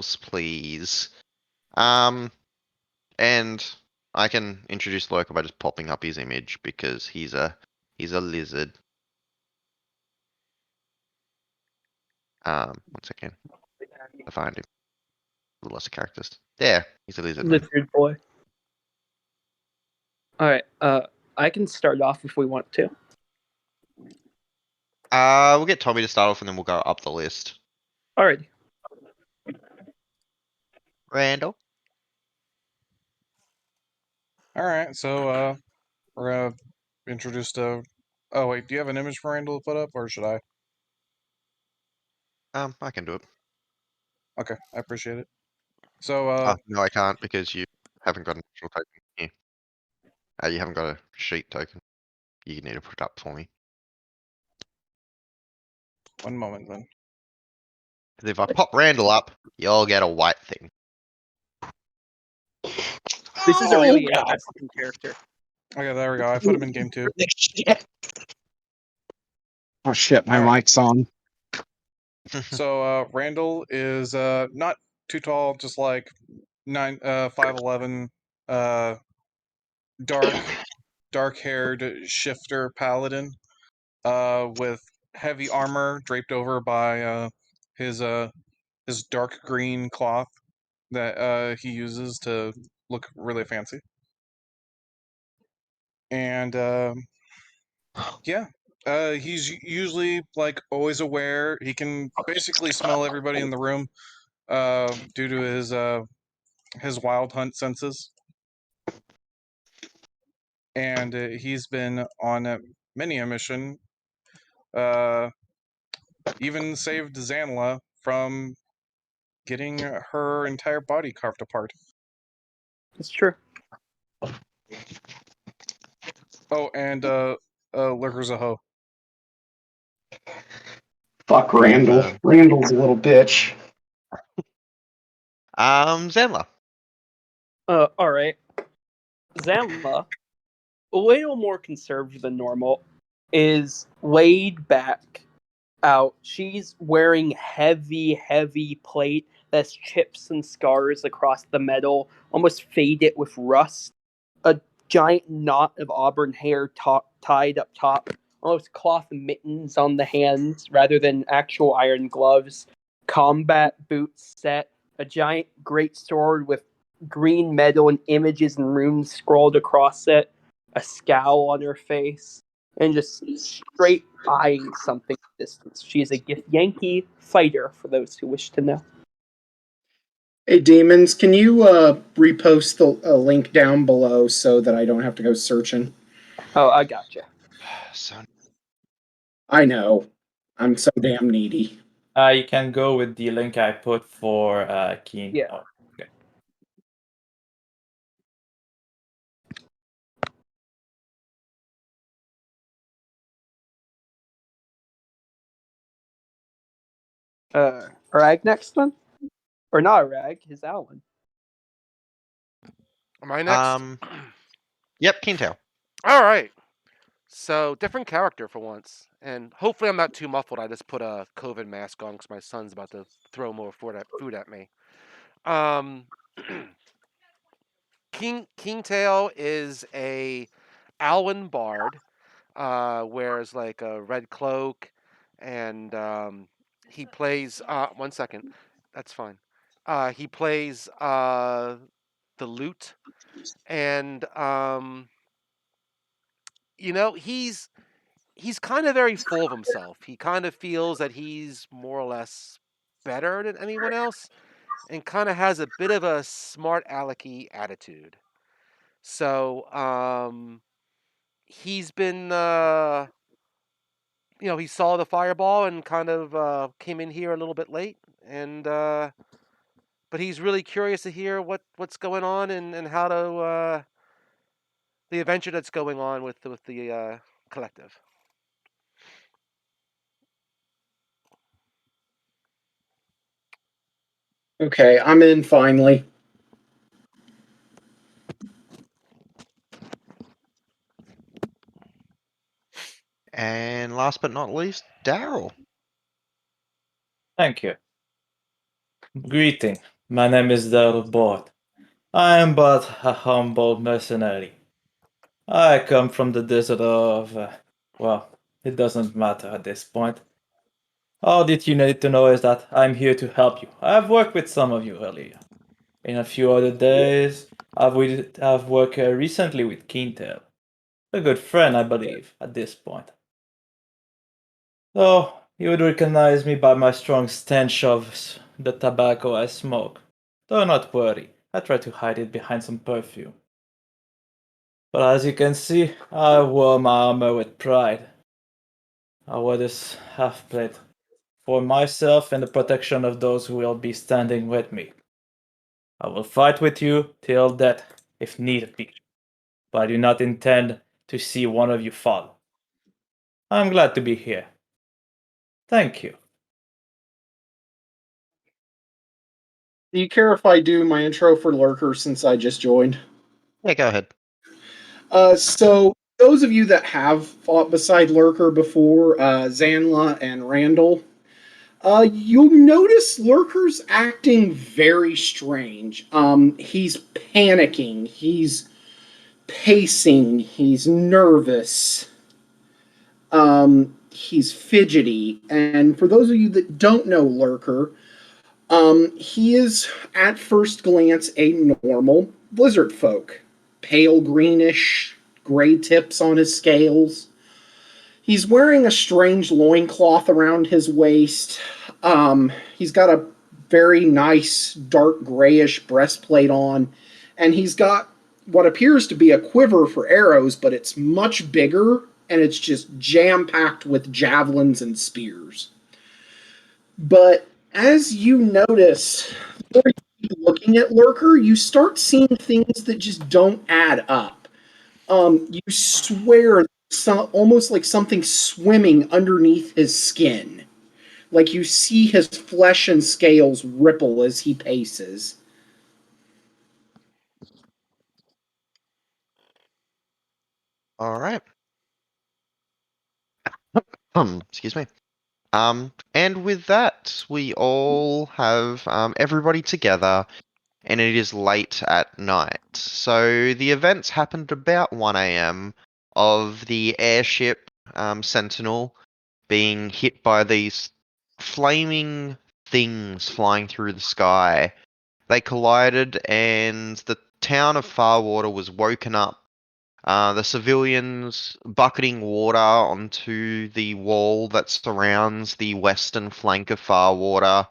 yourselves, please. And I can introduce Lurker by just popping up his image because he's a lizard. One second. I find him. Lots of characters. There, he's a lizard. Lizard boy. Alright, I can start off if we want to. We'll get Tommy to start off and then we'll go up the list. Alrighty. Randall. Alright, so we're gonna introduce to. Oh wait, do you have an image for Randall to put up, or should I? I can do it. Okay, I appreciate it. So no, I can't because you haven't got an actual token here. You haven't got a sheet token. You need to put it up for me. one moment then. Because if I pop Randall up, you'll get a white thing. This is a really interesting character. Okay, there we go. I put him in game 2. Oh shit, my mic's on. So Randall is not too tall, just like 5'11", dark-haired shifter paladin, with heavy armor draped over by his dark green cloth that he uses to look really fancy. And yeah, he's usually like always aware. He can basically smell everybody in the room due to his wild hunt senses. And he's been on many a mission. Even saved Zanla from getting her entire body carved apart. It's true. Oh, and Lurker's a hoe. Fuck Randall. Randall's a little bitch. Zanla. Alright. Zanla, a little more conservative than normal, is laid back out. She's wearing heavy plate that's chips and scars across the metal, almost faded with rust. A giant knot of auburn hair tied up top, almost cloth mittens on the hands rather than actual iron gloves. Combat boots set, a giant great sword with green metal and images and runes scrolled across it, a scowl on her face, and just straight eyeing something at distance. She is a Githyanki fighter, for those who wish to know. Hey, Demons, can you repost the link down below so that I don't have to go searching? Oh, I gotcha. So I know. I'm so damn needy. You can go with the link I put for Keen. Yeah. Oh, okay. Rag next one? Or not Rag, his Alan. Am I next? Yep, Keentail. All right. So different character for once, and hopefully I'm not too muffled. I just put a COVID mask on because my son's about to throw more food at me. Kingtail is a Alwyn bard, wears like a red cloak, and he plays. One second, that's fine. He plays the lute, and he's kind of very full of himself. He kind of feels that he's more or less better than anyone else, and kind of has a bit of a smart alecky attitude. So he's been he saw the fireball and kind of came in here a little bit late, and but he's really curious to hear what's going on and how to the adventure that's going on with the collective. Okay, I'm in finally. And last but not least, Daryl. Thank you. Greeting. My name is Delbord. I am but a humble mercenary. I come from the desert of... well, it doesn't matter at this point. All that you need to know is that I'm here to help you. I've worked with some of you earlier. In a few other days, I've worked recently with Keentail. A good friend, I believe, at this point. Though, you would recognize me by my strong stench of the tobacco I smoke. Do not worry, I try to hide it behind some perfume. But as you can see, I wore my armor with pride. I wear this half-plate for myself and the protection of those who will be standing with me. I will fight with you till death, if need be, but I do not intend to see one of you fall. I am glad to be here. Thank you. Do you care if I do my intro for Lurker since I just joined? Yeah, go ahead. So those of you that have fought beside Lurker before, Zanla and Randall, you'll notice Lurker's acting very strange. He's panicking, he's pacing, he's nervous, he's fidgety. And for those of you that don't know Lurker, he is at first glance a normal lizard folk. Pale greenish, gray tips on his scales. He's wearing a strange loincloth around his waist. He's got a very nice dark grayish breastplate on, and he's got what appears to be a quiver for arrows, but it's much bigger and it's just jam packed with javelins and spears. But as you notice, the more you keep looking at Lurker, you start seeing things that just don't add up. You swear almost like something swimming underneath his skin. Like you see his flesh and scales ripple as he paces. All right. Excuse me. And with that, we all have everybody together, and it is late at night. So the events happened about 1 a.m. of the airship Sentinel being hit by these flaming things flying through the sky. They collided, and the town of Farwater was woken up. The civilians bucketing water onto the wall that surrounds the western flank of Farwater,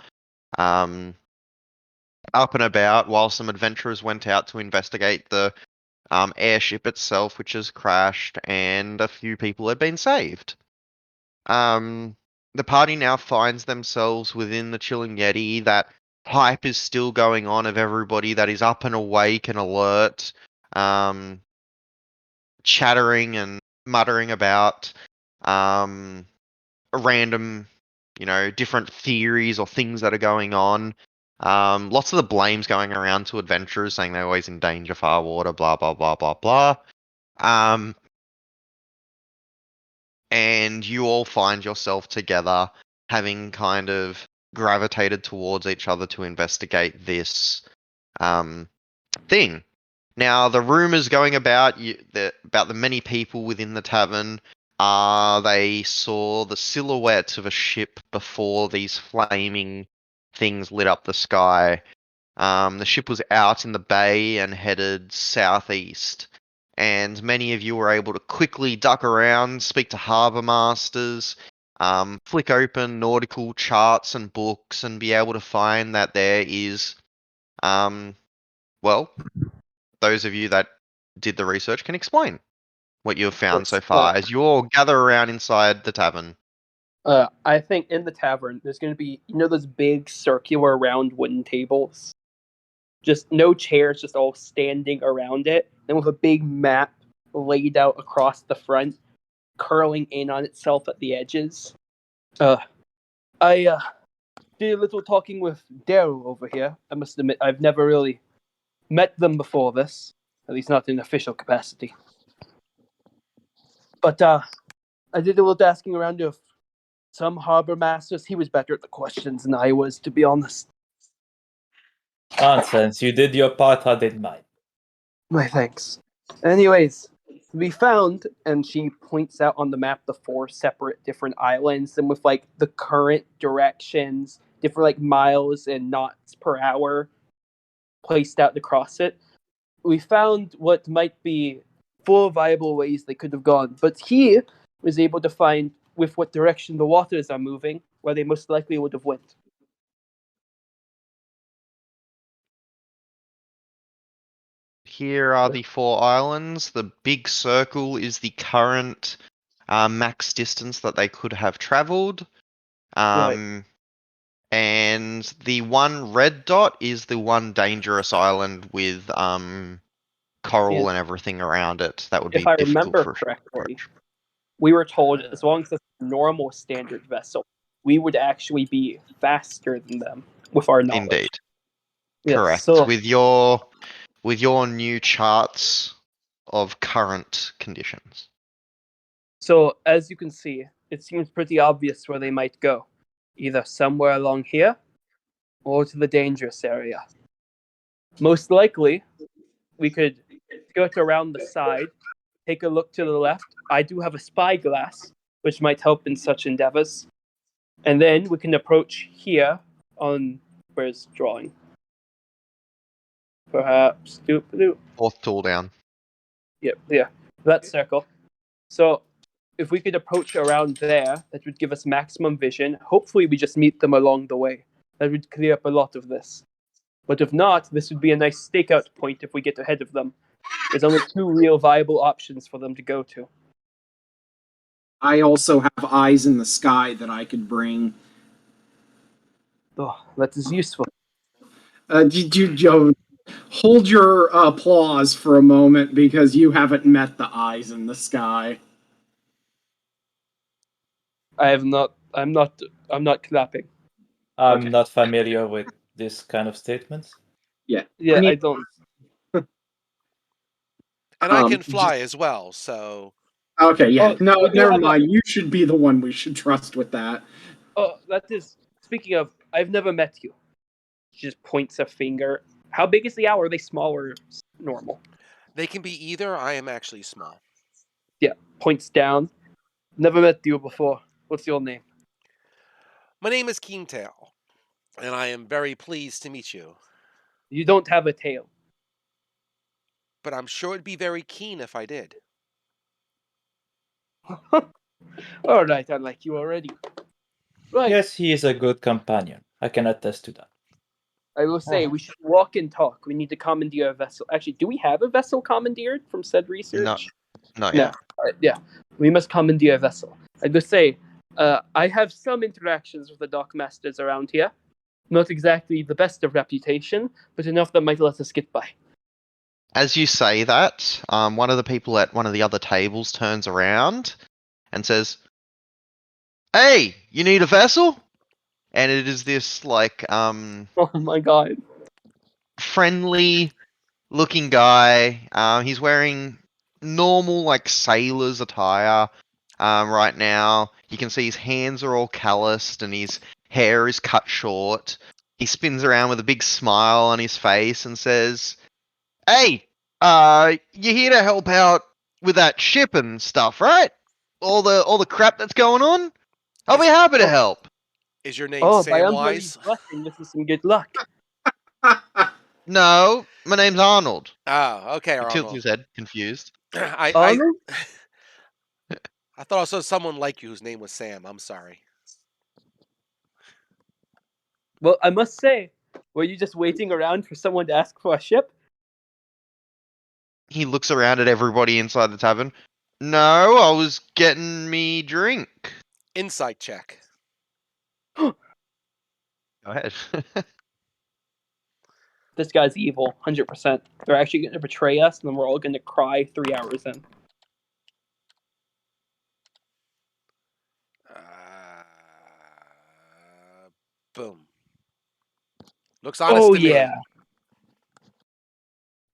up and about, while some adventurers went out to investigate the airship itself, which has crashed, and a few people have been saved. The party now finds themselves within the Chilling Yeti. That hype is still going on of everybody that is up and awake and alert, chattering and muttering about random, different theories or things that are going on. Lots of the blames going around to adventurers saying they're always in danger, Farwater, blah, blah, blah, blah, blah. And you all find yourself together having kind of gravitated towards each other to investigate this thing. Now, the rumors going about about the many people within the tavern are they saw the silhouette of a ship before these flaming things lit up the sky. The ship was out in the bay and headed southeast, and many of you were able to quickly duck around, speak to harbour masters, flick open nautical charts and books, and be able to find that there is, well, those of you that did the research can explain what you have found so far as you all gather around inside the tavern. I think in the tavern there's going to be, those big circular round wooden tables, just no chairs, just all standing around it, and with a big map laid out across the front, curling in on itself at the edges. I did a little talking with Daryl over here. I must admit, I've never really met them before this, at least not in official capacity. But I did a little asking around of some harbor masters. He was better at the questions than I was, to be honest. Nonsense. You did your part, I did mine. My thanks. Anyways, we found, and she points out on the map the 4 separate different islands, and with like the current directions, different like miles and knots per hour placed out across it. We found what might be 4 viable ways they could have gone, but he was able to find with what direction the waters are moving, where they most likely would have went. Here are the 4 islands. The big circle is the current max distance that they could have traveled. Right. And the one red dot is the one dangerous island with coral Yeah. and everything around it. That would be If I difficult remember for correctly, approach. we were told as long as it's a normal standard vessel, we would actually be faster than them with our knowledge. Indeed. Yes, Correct. so With your new charts of current conditions. So, as you can see, it seems pretty obvious where they might go. Either somewhere along here, or to the dangerous area. Most likely, we could skirt around the side, take a look to the left. I do have a spyglass, which might help in such endeavors. And then we can approach here on where's drawing. Perhaps. Fourth tool down. Yep, yeah. That circle. So if we could approach around there, that would give us maximum vision. Hopefully we just meet them along the way. That would clear up a lot of this. But if not, this would be a nice stakeout point if we get ahead of them. There's only 2 real viable options for them to go to. I also have eyes in the sky that I could bring. Oh, that is useful. Joe, hold your applause for a moment because you haven't met the eyes in the sky. I'm not clapping. I'm Okay. not familiar with this kind of statements. Yeah. Yeah, I mean, I don't. And I can fly as well, so Okay, yeah. Oh, No, we do never have a- mind. You should be the one we should trust with that. Oh, that is. Speaking of, I've never met you. She just points a finger. How big is the owl? Are they small or normal? they can be either. I am actually small. Yeah, points down. Never met you before. What's your name? My name is Keentail, and I am very pleased to meet you. You don't have a tail. But I'm sure it'd be very keen if I did. All right, I like you already. Right. Yes, he is a good companion. I can attest to that. I will say we should walk and talk. We need to commandeer a vessel. Actually, do we have a vessel commandeered from said research? Not No. yet. All right, yeah, we must commandeer a vessel. I will say, I have some interactions with the dockmasters around here. Not exactly the best of reputation, but enough that might let us get by. As you say that, one of the people at one of the other tables turns around and says, "Hey, you need a vessel?" And it is this like Oh my god. friendly looking guy. He's wearing normal like sailor's attire right now. You can see his hands are all calloused and his hair is cut short. He spins around with a big smile on his face and says, "Hey, you're here to help out with that ship and stuff, right? All the crap that's going on? I'll be happy to help." Is your name Oh, by Samwise? Umbra's blessing, this is some good luck. No, my name's Arnold. Oh, okay, He tilts Arnold. his head, confused. I Arnold? thought I saw someone like you whose name was Sam. I'm sorry. Well, I must say, were you just waiting around for someone to ask for a ship? He looks around at everybody inside the tavern. No, I was getting me drink. Insight check. Go ahead. This guy's evil, 100%. They're actually going to betray us, and then we're all going to cry 3 hours in. Boom. Looks honest Oh, to me. yeah.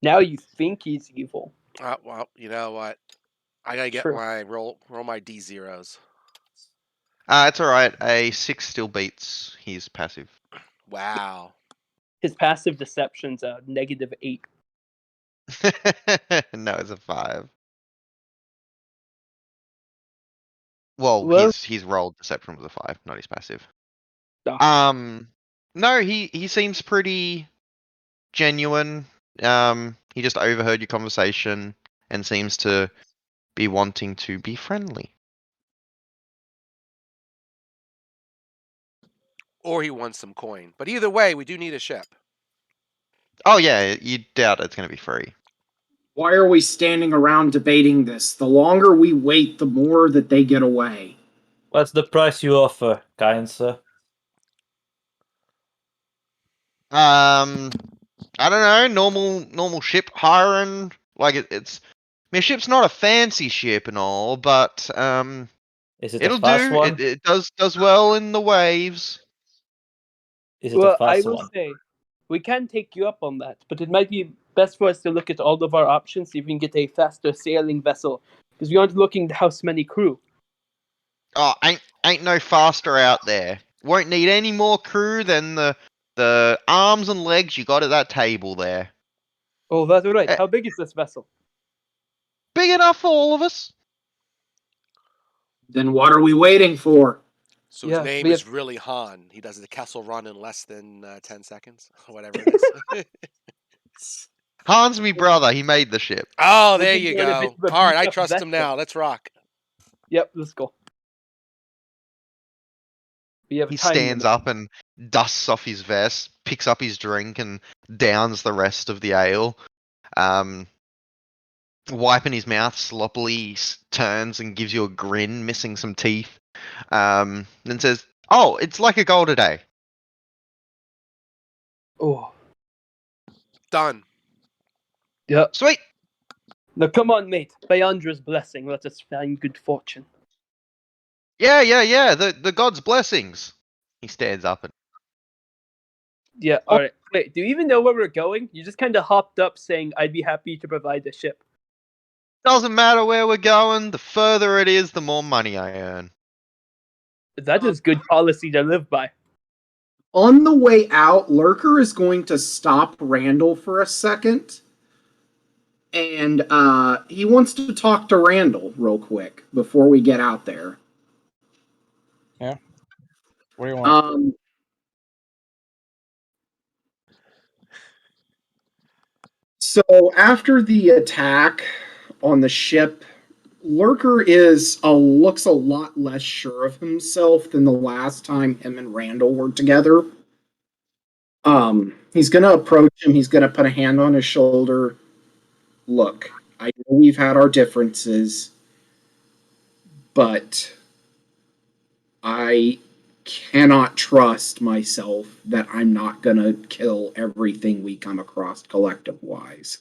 Now you think he's evil. Well, you know what? I gotta get True. my roll my D0s. It's alright. A 6 still beats his passive. Wow. His passive deception's a -8. No, it's a 5. Well, Well- he's rolled deception with a 5, not his passive. Ah. No, he seems pretty genuine. He just overheard your conversation and seems to be wanting to be friendly. Or he wants some coin. But either way, we do need a ship. Oh yeah, you doubt it's going to be free. Why are we standing around debating this? The longer we wait, the more that they get away. What's the price you offer, kind sir? I don't know, normal ship hiring. Like it's. I mean, ship's not a fancy ship and all, but Is it it'll a fast do. one? It does well in the waves. Is it a Well, I fast will one? say, we can take you up on that, but it might be best for us to look at all of our options, see if we can get a faster sailing vessel, because we aren't looking to house many crew. Oh, ain't no faster out there. Won't need any more crew than the arms and legs you got at that table there. Oh, that's right. Eh. How big is this vessel? Big enough for all of us. Then what are we waiting for? So Yeah, his name we is have- really Han. He does the castle run in less than 10 seconds, whatever it is. Han's me brother. He made the ship. Oh, We there can you go on a bit go. of a All right, I beat-up trust him vessel. now. Let's rock. Yep, let's go. We have a He time stands limit. up and dusts off his vest, picks up his drink, and downs the rest of the ale. Wiping his mouth sloppily, he turns and gives you a grin, missing some teeth. Then says, "Oh, it's like a gold a day." Oh, Done. yep. Sweet. Now come on, mate. By Andra's blessing, let us find good fortune. Yeah. The god's blessings. He stands up and Yeah, alright. Wait, do you even know where we're going? You just kind of hopped up saying, I'd be happy to provide the ship. doesn't matter where we're going. The further it is, the more money I earn. That is good policy to live by. On the way out, Lurker is going to stop Randall for a second. And he wants to talk to Randall real quick before we get out there. What do you want? So after the attack on the ship, Lurker looks a lot less sure of himself than the last time him and Randall were together. He's gonna approach him. He's gonna put a hand on his shoulder. Look, I know we've had our differences, but I cannot trust myself that I'm not gonna kill everything we come across collective wise.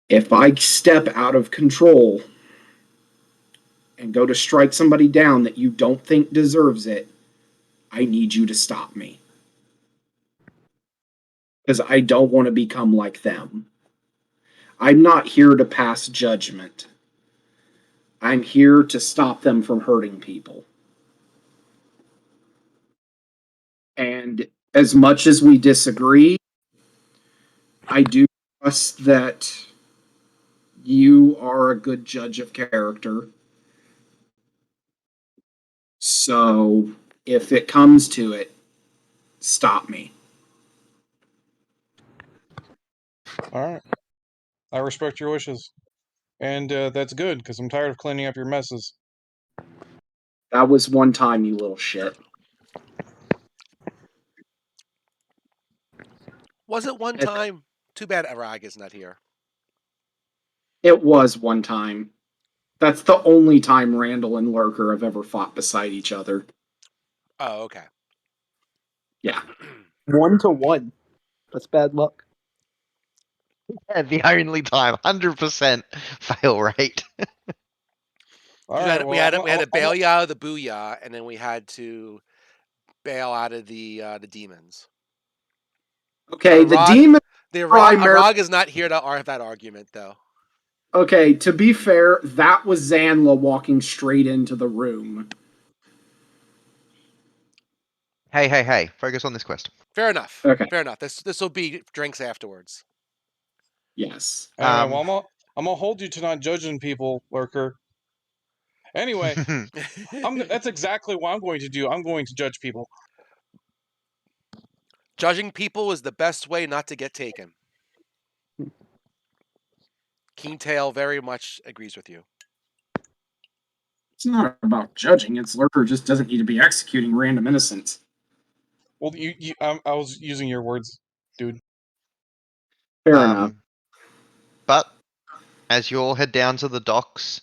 If I step out of control and go to strike somebody down that you don't think deserves it, I need you to stop me. Because I don't want to become like them. I'm not here to pass judgment. I'm here to stop them from hurting people. And as much as we disagree, I do trust that you are a good judge of character. So if it comes to it, stop me. All right. I respect your wishes. And that's good, because I'm tired of cleaning up your messes. That was one time, you little shit. Was it one time? Too bad Arag is not here. It was one time. That's the only time Randall and Lurker have ever fought beside each other. Oh, okay. Yeah. 1-1. That's bad luck. Yeah, the only time, 100% fail rate. All we right, had, well, we had, I'm- we had to I'm- bail you out of the booyah, and then we had to bail out of the demons. Okay, the Arag- demon. The Primary- Arag is not here to have that argument, though. Okay, to be fair, that was Zanla walking straight into the room. Hey. Focus on this quest. Fair enough. Okay. Fair enough. This will be drinks afterwards. Yes. Anyway, well, I'm gonna hold you to not judging people, Lurker. Anyway, that's exactly what I'm going to do. I'm going to judge people. Judging people is the best way not to get taken. Keentail very much agrees with you. It's not about judging. It's Lurker just doesn't need to be executing random innocents. Well, I was using your words, dude. Fair enough. But as you all head down to the docks,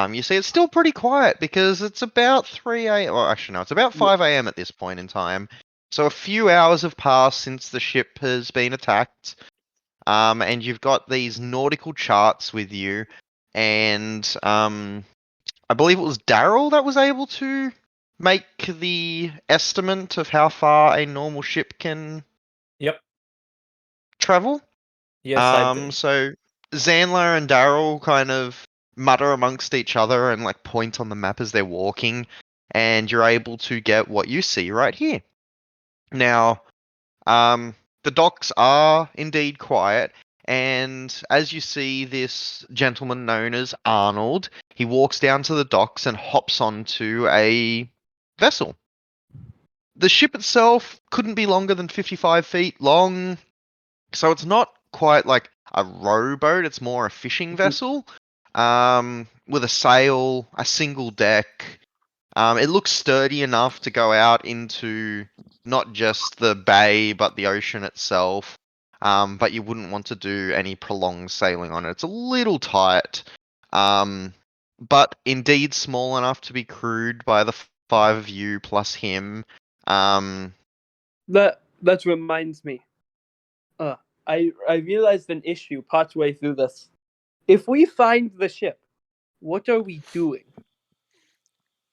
you see it's still pretty quiet because it's about 3 a.m. Well, actually, no, it's about 5 a.m. at this point in time. So a few hours have passed since the ship has been attacked. And you've got these nautical charts with you, and I believe it was Daryl that was able to make the estimate of how far a normal ship can Yep. travel. Yes, I did. So Zanla and Daryl kind of mutter amongst each other and like point on the map as they're walking, and you're able to get what you see right here. Now, the docks are indeed quiet, and as you see this gentleman known as Arnold, he walks down to the docks and hops onto a vessel. The ship itself couldn't be longer than 55 feet long, so it's not quite like a rowboat, it's more a fishing vessel, with a sail, a single deck. It looks sturdy enough to go out into not just the bay, but the ocean itself. But you wouldn't want to do any prolonged sailing on it. It's a little tight, but indeed small enough to be crewed by the 5 of you plus him. That reminds me. I realized an issue partway through this. If we find the ship, what are we doing?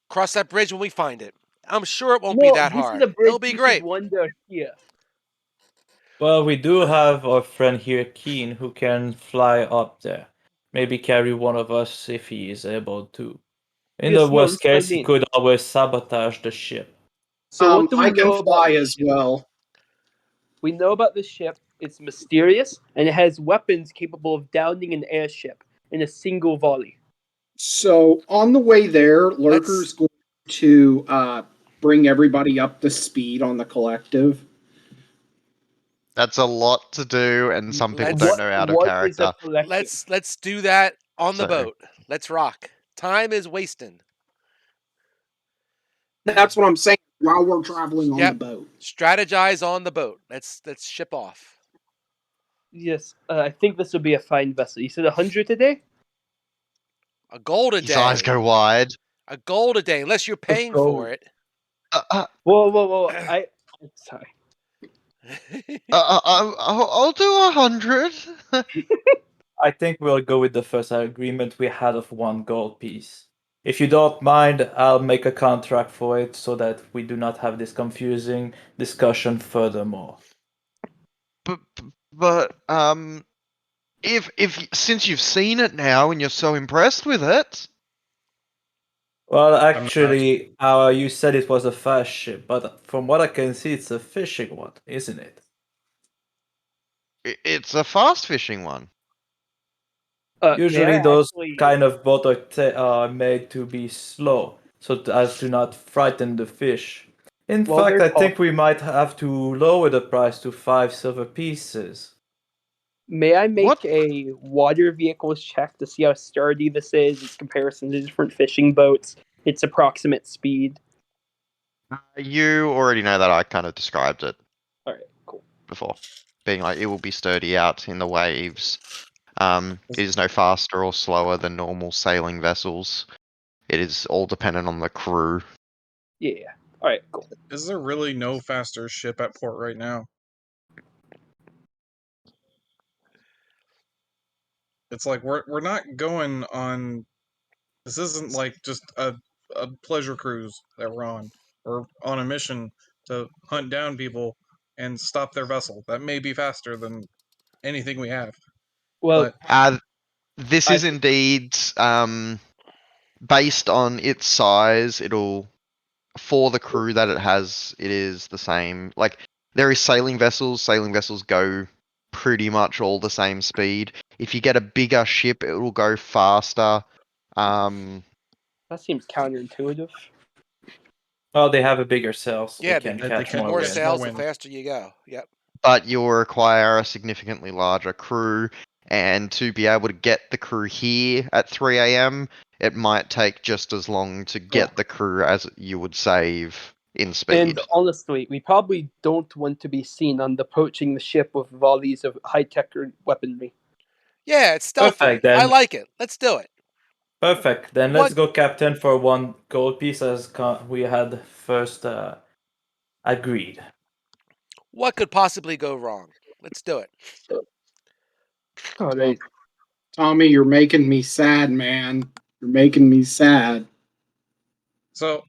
Cross that bridge when we find it. I'm sure it won't be that this hard. Is a bridge It'll be we should great. wander here. Well, we do have our friend here, Keen, who can fly up there. Maybe carry one of us if he is able to. In Yes, the no, worst that's what I case, he mean. could always sabotage the ship. So what do we I know can fly about as well. We know about the ship. It's mysterious, and it has weapons capable of downing an airship in a single volley. So on the way there, Lurker's going to bring everybody up to speed on the collective. That's a lot to do, and some people Let's- don't know out of What is a character. collective? Let's do that on the So- boat. Let's rock. Time is wasting. That's what I'm saying. While we're traveling on Yep. the boat. Strategize on the boat. Let's ship off. Yes, I think this will be a fine vessel. You said 100 today? A gold a His day. eyes go wide. A gold a day, unless you're paying gold. for it. Whoa! Sorry. I'll do 100. I think we'll go with the first agreement we had of 1 gold piece. If you don't mind, I'll make a contract for it so that we do not have this confusing discussion furthermore. But if since you've seen it now and you're so impressed with it, Well, not. actually, you said it was a fast ship, but from what I can see, it's a fishing one, isn't it? it's a fast fishing one. Usually, may I those actually- kind of boats are made to be slow, so as to not frighten the fish. In Well, fact, they're I think we might have to lower the price to 5 silver pieces. May I make What? a water vehicles check to see how sturdy this is in comparison to different fishing boats? Its approximate speed. You already know that I kind of described it All right, cool. before, being like it will be sturdy out in the waves. It is no faster or slower than normal sailing vessels. It is all dependent on the crew. Yeah. All right, cool. Is there really no faster ship at port right now? It's like we're not going on. This isn't like just a pleasure cruise that we're on. We're on a mission to hunt down people and stop their vessel. That may be faster than anything we have. Well, But This I- is indeed based on its size. It'll for the crew that it has, it is the same. Like there is sailing vessels. Sailing vessels go pretty much all the same speed. If you get a bigger ship, it will go faster. That seems counterintuitive. Well, they have a bigger sail, so Yeah, they can they catch can- the more more yeah, wind. sails, the wind. faster you go. Yep. But you'll require a significantly larger crew, and to be able to get the crew here at 3 a.m., it might take just as long to get the crew as you would save in speed. And honestly, we probably don't want to be seen on approaching the ship with volleys of high-tech weaponry. Yeah, it's stealthy. Perfect, I then. like it. Let's do it. Perfect. Then What- let's go, Captain, for 1 gold piece as we had first agreed. What could possibly go wrong? Let's do it. All right. Tommy, you're making me sad, man. You're making me sad. So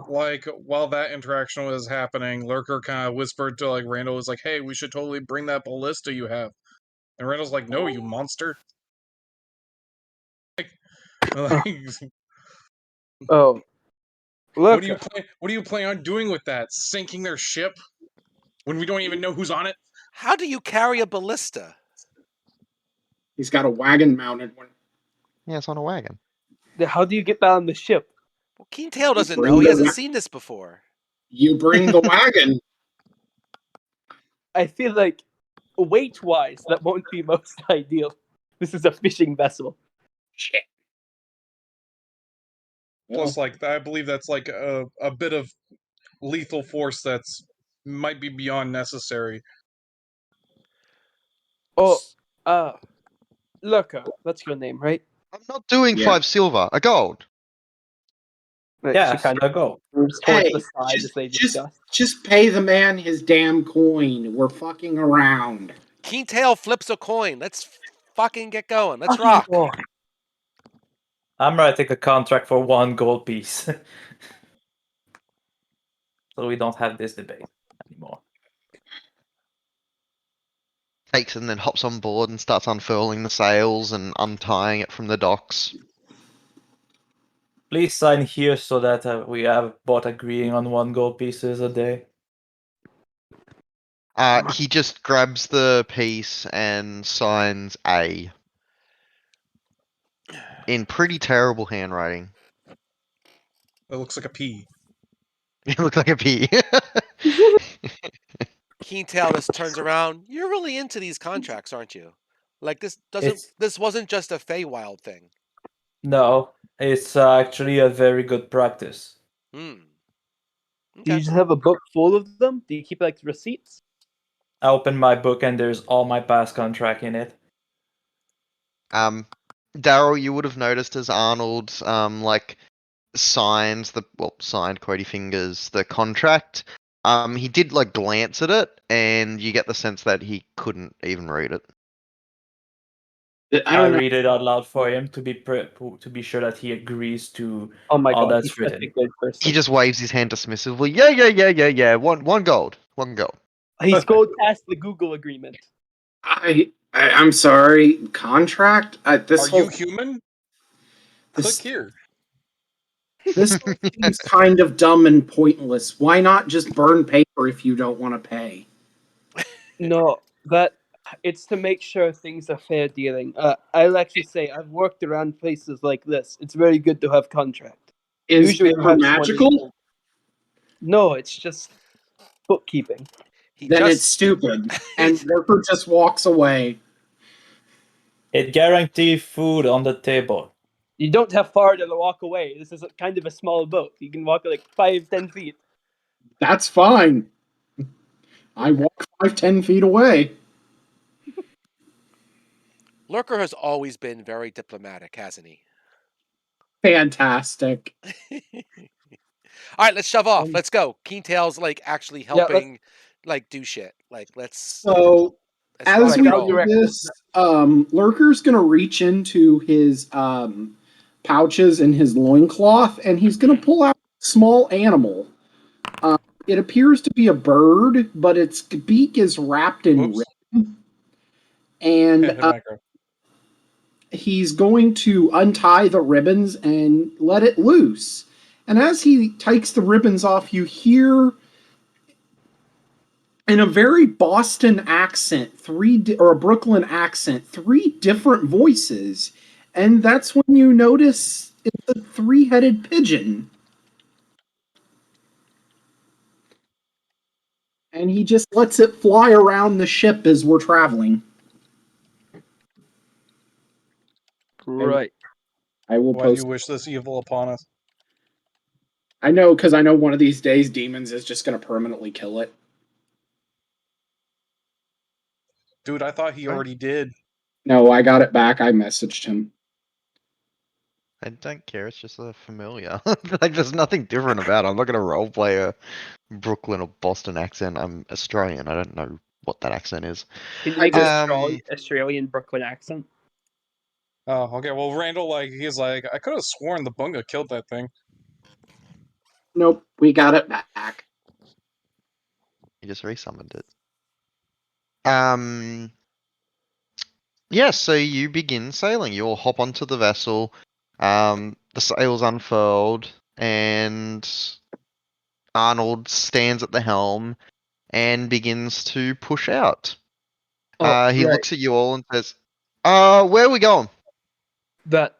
like while that interaction was happening, Lurker kind of whispered to like Randall, was like, "Hey, we should totally bring that ballista you have." And Randall's like, "No, you monster!" Like, Oh, what look. do you plan? What do you plan on doing with that? Sinking their ship when we don't even know who's on it? How do you carry a ballista? He's got a wagon mounted one. Yeah, it's on a wagon. How do you get that on the ship? Well, Keentail doesn't bring know. He the hasn't wa- seen this before. You bring the wagon. I feel like weight-wise, that won't be most ideal. This is a fishing vessel. Shit. Plus, like I believe that's like a bit of lethal force that's might be beyond necessary. Oh, Lurker, that's your name, right? I'm not doing Yeah. 5 silver, a gold. Right, Yeah, she kind a of gold. moves towards Hey, the side as they discuss. just pay the man his damn coin. We're fucking around. Keentail flips a coin. Let's fucking get going. Let's rock. Oh, I'm writing a contract for 1 gold piece. So we don't have this debate anymore. Takes it and then hops on board and starts unfurling the sails and untying it from the docks. Please sign here so that we have both agreeing on 1 gold pieces a day. He just grabs the piece and signs A. In pretty terrible handwriting. It looks like a P. It looks like a P. Keentail just turns around. You're really into these contracts, aren't you? Like this doesn't. It's This wasn't just a Feywild thing. no, it's actually a very good practice. Do you Okay. just have a book full of them? Do you keep like receipts? I open my book and there's all my past contract in it. Daryl, you would have noticed as Arnold signed quotey fingers the contract. He did like glance at it, and you get the sense that he couldn't even read it. I I don't know. read it out loud for him to be sure that he agrees to Oh my all god, that's he's such a written. good person. He just waves his hand dismissively. Yeah. One gold. He's going past the Google agreement. I'm sorry. Contract? This Are whole you human? this, Click here. this whole thing's kind of dumb and pointless. Why not just burn paper if you don't want to pay? No, it's to make sure things are fair dealing. I'll actually say I've worked around places like this. It's very good to have contract. Is Usually paper perhaps one magical? is- No, it's just bookkeeping. Then it's stupid. And Lurker just walks away. It guarantees food on the table. You don't have far to walk away. This is kind of a small boat. You can walk like 5-10 feet. That's fine. I walk 5-10 feet away. Lurker has always been very diplomatic, hasn't he? Fantastic. All right, let's shove off. Let's go. Keentail's like actually Yeah, let's- helping, like do shit. Like let's. So let's as rock we and I'll roll. do direct this, Lurker's gonna reach into his pouches in his loincloth, and he's gonna pull out a small animal. It appears to be a bird, but its beak is wrapped in Whoops. ribbon. And Micro. he's going to untie the ribbons and let it loose. And as he takes the ribbons off, you hear in a very Boston accent, or a Brooklyn accent, 3 different voices. And that's when you notice it's a 3-headed pigeon. And he just lets it fly around the ship as we're traveling. Right. I will Why do post. you wish this evil upon us? I know, because I know one of these days Demons is just going to permanently kill it. Dude, I thought he already did. No, I got it back. I messaged him. I don't care. It's just a familiar. Like, there's nothing different about it. I'm not gonna roleplay a Brooklyn or Boston accent. I'm Australian. I don't know what that accent is. Can you make an Um, Australian Brooklyn accent? Oh, okay. Well, Randall, he's like, I could have sworn the Bunga killed that thing. Nope, we got it back. You just resummoned it. Yeah, so you begin sailing. You'll hop onto the vessel. The sails unfurled, and Arnold stands at the helm and begins to push out. He right. looks at you all and says, where are we going? That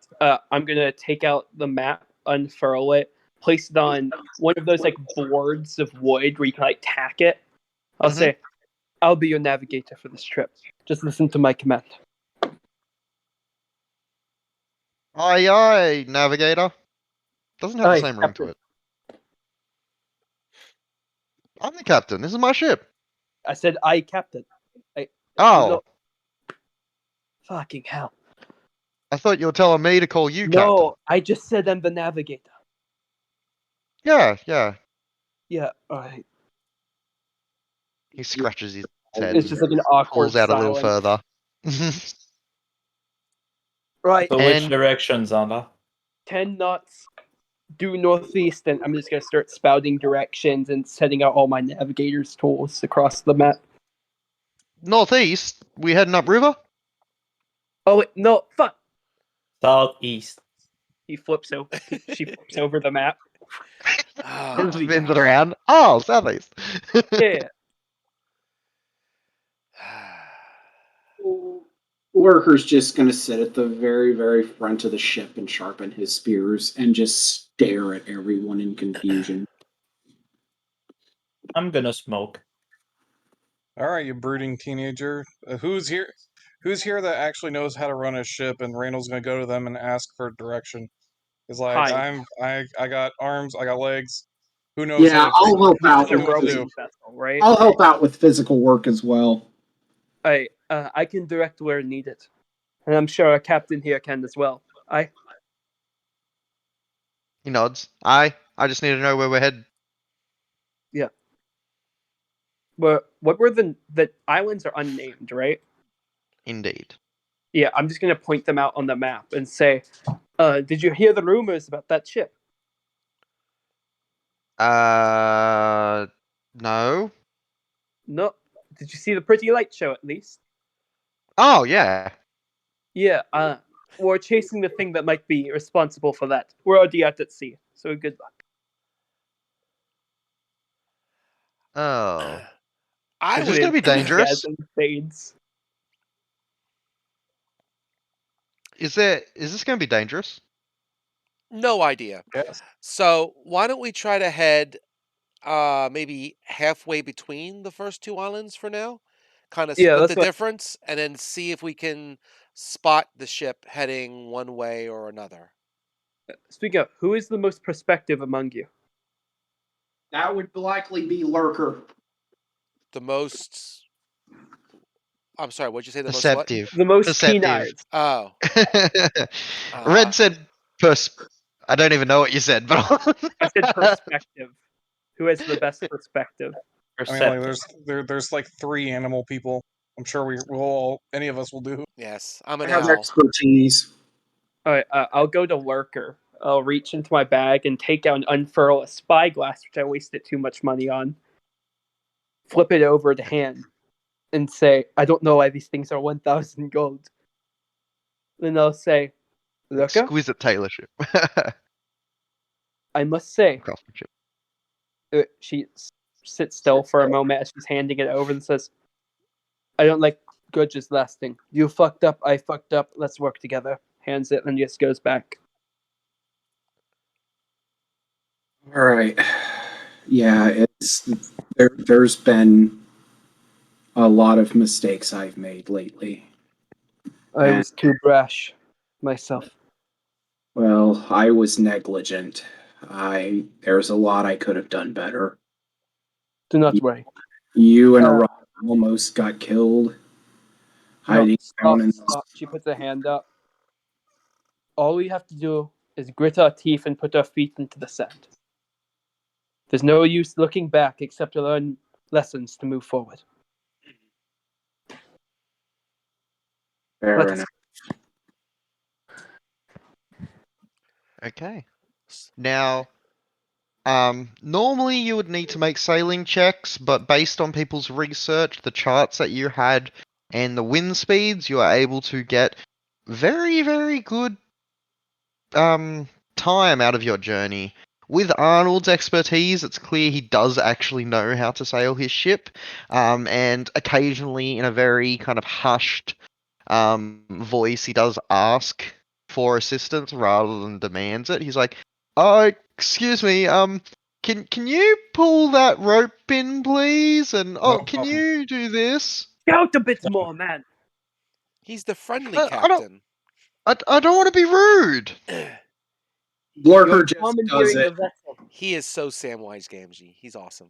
I'm gonna take out the map, unfurl it, place it on one of those like boards of wood where you can like tack it. I'll Mhm. say, I'll be your navigator for this trip. Just listen to my command. Aye, aye, navigator. Doesn't have Aye, the same ring to captain. it. I'm the captain. This is my ship. I said, "I, captain." Oh, No, fucking hell. I thought you were telling me to call you No, captain. I just said I'm the navigator. Yeah. Yeah, alright. He scratches his head It's and just like an awkward pulls out a little silence. further. Right, So which And- direction, Zanda? 10 knots due northeast, and I'm just gonna start spouting directions and setting out all my navigator's tools across the map. Northeast, we heading upriver? Oh wait, no, fuck. Southeast. He flips over. She flips over the map. Ah, Spins it around. Oh, southeast. Yeah. Lurker's just going to sit at the very, very front of the ship and sharpen his spears and just stare at everyone in confusion. I'm gonna smoke. All right, you brooding teenager. Who's here? Who's here that actually knows how to run a ship? And Randall's gonna go to them and ask for direction. He's like, Hi. I got arms, I got legs. Who knows Yeah, how to I'll help who out. knows The what to rowing do? vessel, right? I'll help out with physical work as well. I can direct where needed. And I'm sure our captain here can as well. He nods. I just need to know where we're headed. What were the islands are unnamed, right? Indeed. Yeah, I'm just gonna point them out on the map and say, did you hear the rumors about that ship? No. No. Did you see the pretty light show at least? Oh, yeah. Yeah, we're chasing the thing that might be responsible for that. We're already out at sea, so good luck. Oh. I Is this would. gonna be dangerous? Enthusiasm fades. Is this gonna be dangerous? No idea. Yes. So why don't we try to head maybe halfway between the first two islands for now? Kind of Yeah, split that's the what- difference and then see if we can spot the ship heading one way or another. Speaking of, who is the most prospective among you? That would likely be Lurker. The most I'm sorry, what'd you say the most what? Perceptive. The most Perceptive. keen-eyed. Oh. Red said I don't even know what you said, but I said perspective. Who has the best perspective? I mean, like, there's like 3 animal people. I'm sure we'll all, any of us will do. Yes, I'm I an have owl. expertise. Alright, I'll go to Lurker. I'll reach into my bag and take out and unfurl a spyglass, which I wasted too much money on. Flip it over to hand and say, I don't know why these things are 1,000 gold. Then I'll say, Lurker? exquisite tailorship. I must say, craftsmanship. she sits still for a moment as she's handing it over and says, I don't like grudges lasting. You fucked up, I fucked up, let's work together. Hands it and just goes back. All right. Yeah, there's been a lot of mistakes I've made lately. I was too brash myself. Well, I was negligent. There's a lot I could have done better. Do not worry. You and Aram almost got killed. Hiding down in Stop. She puts her hand up. All we have to do is grit our teeth and put our feet into the sand. There's no use looking back except to learn lessons to move forward. Fair enough. Okay. Now, normally you would need to make sailing checks, but based on people's research, the charts that you had, and the wind speeds, you are able to get very, very good time out of your journey. With Arnold's expertise, it's clear he does actually know how to sail his ship, and occasionally in a very kind of hushed voice, he does ask for assistance rather than demands it. He's like, "Oh, excuse me, can you pull that rope in, please? And No can problem. you do this? Shout a bit more, man. He's the friendly I don't, captain. I don't want to be rude." Lurker You're just does commandeering it. a vessel. He is so Samwise Gamgee. He's awesome.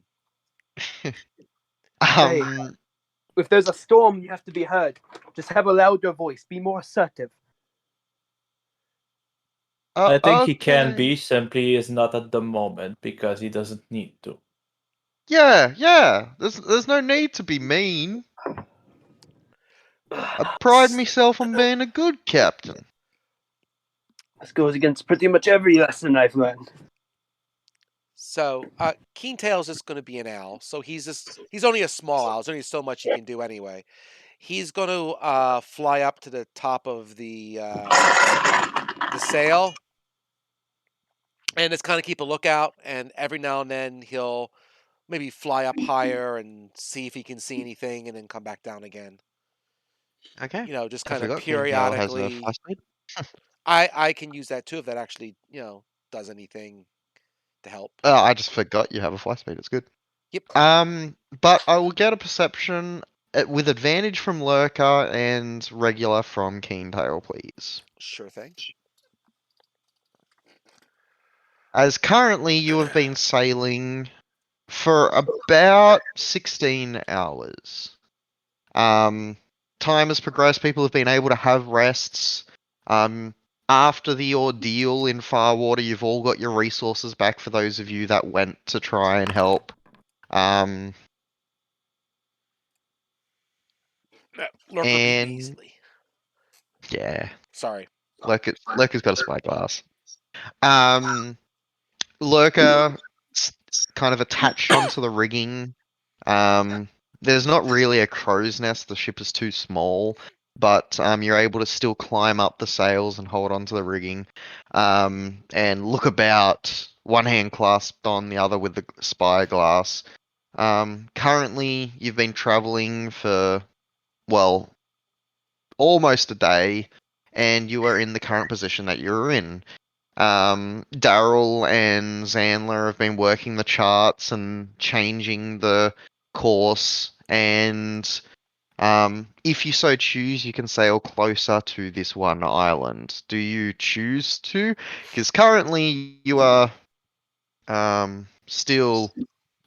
If there's a storm, you have to be heard. Just have a louder voice. Be more assertive. I think he can okay. be, simply is not at the moment because he doesn't need to. Yeah. There's no need to be mean. I pride myself on being a good captain. This goes against pretty much every lesson I've learned. So, Keentail's just going to be an owl. So he's only a small owl. There's only so much he can do anyway. He's going to fly up to the top of the sail and just kind of keep a lookout. And every now and then he'll maybe fly up higher and see if he can see anything, and then come back down again. Okay. Just I kind of forgot Keentail has a periodically. fly speed. I can use that too if that actually does anything to help. Oh, I just forgot you have a fly speed. It's good. Yep. But I will get a perception with advantage from Lurker and regular from Keentail, please. Sure thing. As currently you have been sailing for about 16 hours. Time has progressed. People have been able to have rests. After the ordeal in Farwater, you've all got your resources back for those of you that went to try and help. Lurker And- beat easily. Yeah. Sorry. Lurker's got a spyglass. Lurker kind of attached onto the rigging. There's not really a crow's nest. The ship is too small, but you're able to still climb up the sails and hold onto the rigging, and look about. One hand clasped on the other with the spyglass. Currently, you've been traveling for, well, almost a day, and you are in the current position that you're in. Daryl and Zandler have been working the charts and changing the course, and if you so choose, you can sail closer to this one island. Do you choose to? Because currently you are still,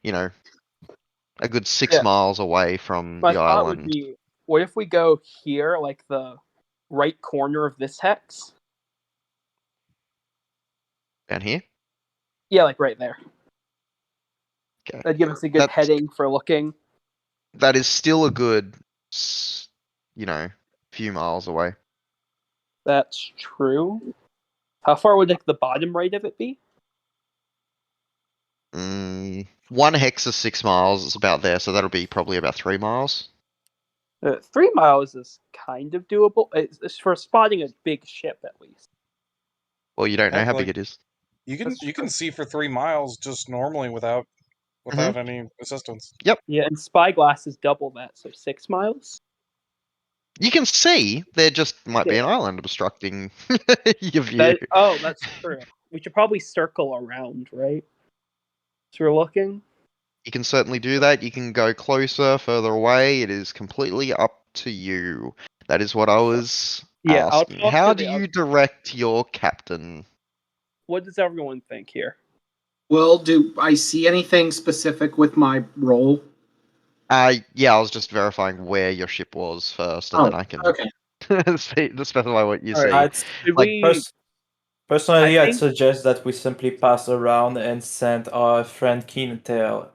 a good 6 Yeah. miles away from My the thought would island. be, what if we go here, like the right corner of this hex? Down here? Yeah, like right there. Okay. That'd give us a good That's- heading for looking. That is still a good, few miles away. That's true. How far would like the bottom right of it be? One hex is 6 miles. It's about there, so that'll be probably about 3 miles. 3 miles is kind of doable. It's for spotting a big ship, at least. Well, you don't know how Like- big it is. You can see for 3 miles just normally without any assistance. Yeah, and spyglass is double that, so 6 miles. You can see there just might be Yeah. an island obstructing your view. That's true. We should probably circle around, right? So we're looking. You can certainly do that. You can go closer, further away. It is completely up to you. That is what I was Yeah, I'll asking. talk How to do the you other- direct your captain? What does everyone think here? Well, do I see anything specific with my role? Yeah, I was just verifying where your ship was first, and then I can Okay. specify what you All right. see. I'd, Should Like, we? personally, I I'd think- suggest that we simply pass around and send our friend Keentail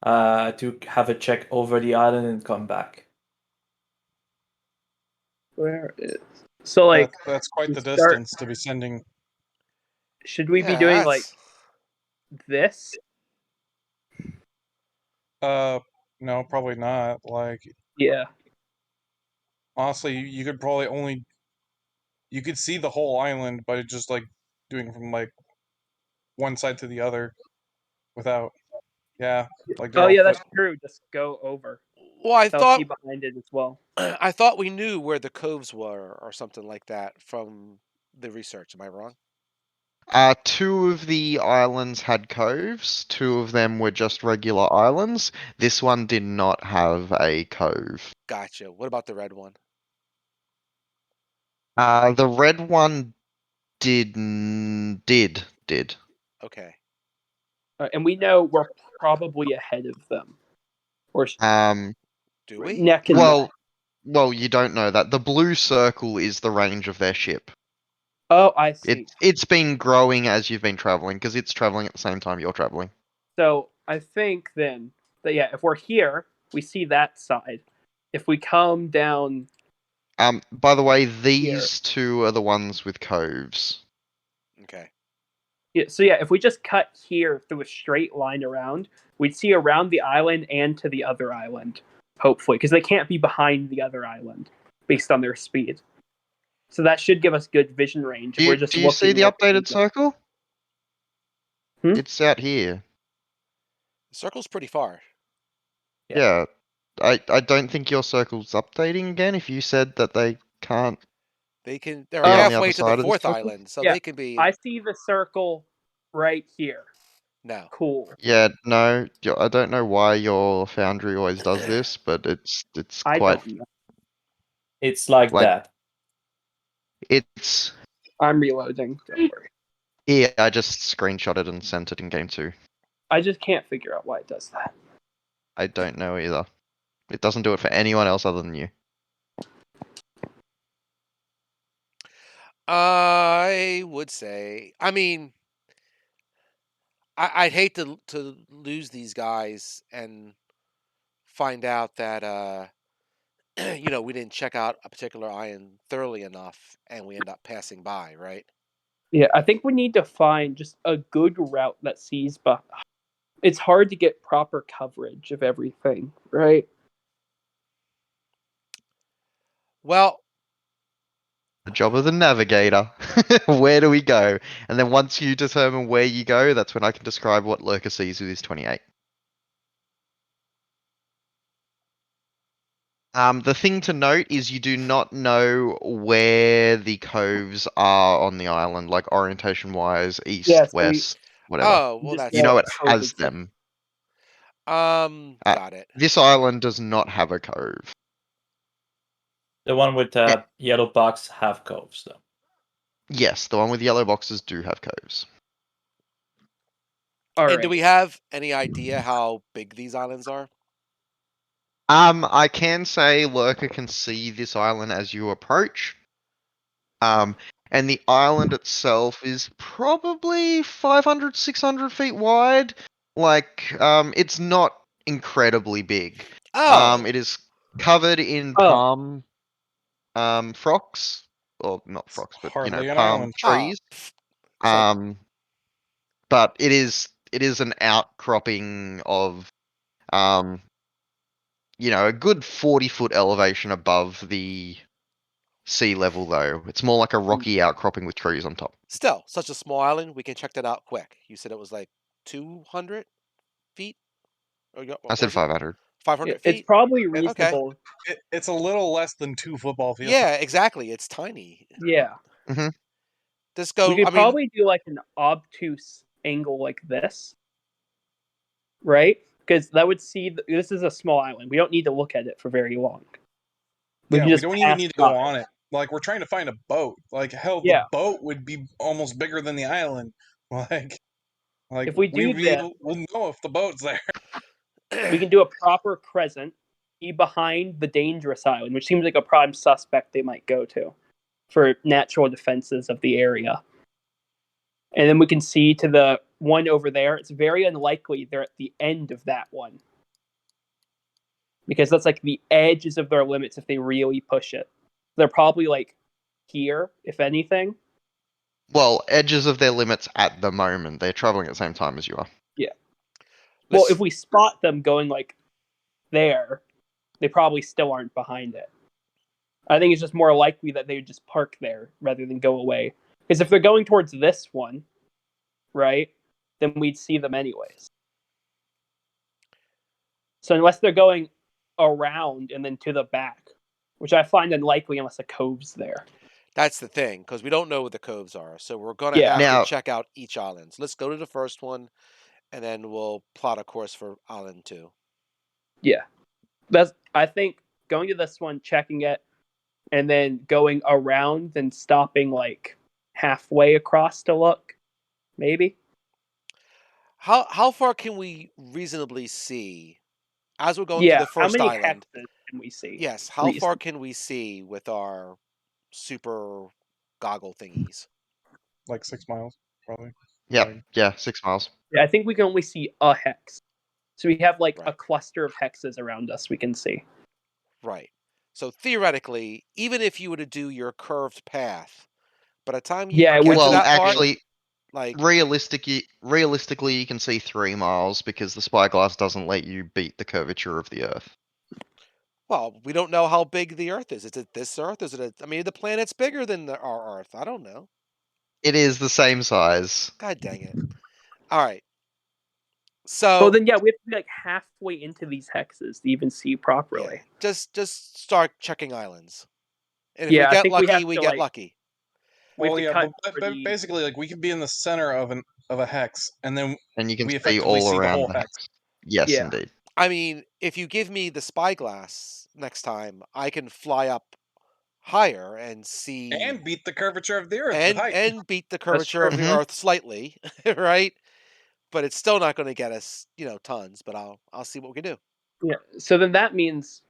to have a check over the island and come back. Where is? So like, That's quite we the start- distance to be sending. should we be Yeah, doing like that's- this? No, probably not. Like, Yeah. honestly, you could probably only you could see the whole island by just like doing from like one side to the other without. Yeah, like Oh they're yeah, all that's true. Just go over. Well, I They'll thought see behind it as well. I thought we knew where the coves were or something like that from the research. Am I wrong? 2 of the islands had coves. 2 of them were just regular islands. This one did not have a cove. Gotcha. What about the red one? The red one did. Okay. And we know we're probably ahead of them. Or Do we? neck and neck. Well, you don't know that. The blue circle is the range of their ship. Oh, I see. It's been growing as you've been traveling because it's traveling at the same time you're traveling. So I think then that if we're here, we see that side. If we come down, By the way, these 2 are the ones with coves. Okay. if we just cut here through a straight line around, we'd see around the island and to the other island, hopefully, because they can't be behind the other island based on their speed. So that should give us good vision range. Do you, We're just do you see looking the over updated the- circle? Hmm? It's out here. The circle's pretty far. Yeah. I don't think your circle's updating again if you said that they can't. They're on the other halfway to side the of the 4th circle? island, so Yeah, they can be I see the circle right here. no. Cool. Yeah, no, I don't know why your foundry always does this, but it's I quite. don't know. It's like Like- that. It's I'm reloading. Don't worry. yeah. I just screenshotted and sent it in game 2. I just can't figure out why it does that. I don't know either. It doesn't do it for anyone else other than you. I would say. I mean, I'd hate to lose these guys and find out that we didn't check out a particular island thoroughly enough, and we end up passing by, right? Yeah, I think we need to find just a good route that sees, but it's hard to get proper coverage of everything, right? Well, The job of the navigator. Where do we go? And then once you determine where you go, that's when I can describe what Lurker sees with his 28. The thing to note is you do not know where the coves are on the island, like orientation wise, east, Yes, west, whatever. oh, well, Just that's You know it cove has exists. them. got it. This island does not have a cove. The one with yellow box have coves, though. Yes, the one with yellow boxes do have coves. All And right. do we have any idea how big these islands are? I can say Lurker can see this island as you approach. And the island itself is probably 500, 600 feet wide. Like, it's not incredibly big. Oh, It is covered in Oh. palm, frocks, or not frocks, but Hardly an palm island. trees. so- But it is an outcropping of a good 40-foot elevation above the sea level though. It's more like a rocky outcropping with trees on top. Still, such a small island, we can check that out quick. You said it was like 200 feet? Or I said 500. 500 It's feet? probably Okay. reasonable. It's a little less than 2 football fields. Yeah, exactly. It's tiny. Yeah. Just go. We could I mean, probably do like an obtuse angle like this, right? Because that would see this is a small island. We don't need to look at it for very long. We can just don't even pass need to go by. on it. Like, we're trying to find a boat. Like, hell, Yeah. the boat would be almost bigger than the island. Like If we do this- we'll know if the boat's there. We can do a proper crescent, be behind the dangerous island, which seems like a prime suspect they might go to for natural defenses of the area. And then we can see to the one over there. It's very unlikely they're at the end of that one, because that's like the edges of their limits if they really push it. They're probably like here, if anything. Well, edges of their limits at the moment. They're traveling at the same time as you are. Well, if we spot them going like there, they probably still aren't behind it. I think it's just more likely that they would just park there rather than go away. Because if they're going towards this one, right, then we'd see them anyways. So unless they're going around and then to the back, which I find unlikely unless a cove's there. that's the thing, because we don't know what the coves are. So we're going Yeah. to have Now- to check out each island. So let's go to the first one, and then we'll plot a course for island 2. Yeah. I think going to this one, checking it, and then going around and stopping like halfway across to look, maybe. How far can we reasonably see as we're going Yeah, to the how first many island? hexes can we see? Yes, how far Reason- can we see with our super goggle thingies? Like 6 miles, probably. Yeah, 6 miles. Yeah, I think we can only see a hex. So we have like a Right. cluster of hexes around us we can see. Right. So theoretically, even if you were to do your curved path, by the time you Yeah, it get would- to Well, that part, actually, like realistically, you can see 3 miles because the spyglass doesn't let you beat the curvature of the Earth. well, we don't know how big the Earth is. Is it this Earth? Is it? I mean, the planet's bigger than our Earth. I don't know. It is the same size. God dang it! All right. So Well, then yeah, we have to be like halfway into these hexes to even see yeah, properly. just start checking islands, and if Yeah, I we get think we lucky, have we to, get like- lucky. We have Well, to yeah, cut but for the- basically, like, we could be in the center of a hex, and then And you can we see effectively all see the around whole the hex. hex. Yes, Yeah. indeed. I mean, if you give me the spyglass next time, I can fly up higher and see And beat the curvature of the Earth with height. and beat the curvature of the Mhm. Earth slightly, right? But it's still not going to get us, tons. But I'll see what we can do. Yeah. So then that means,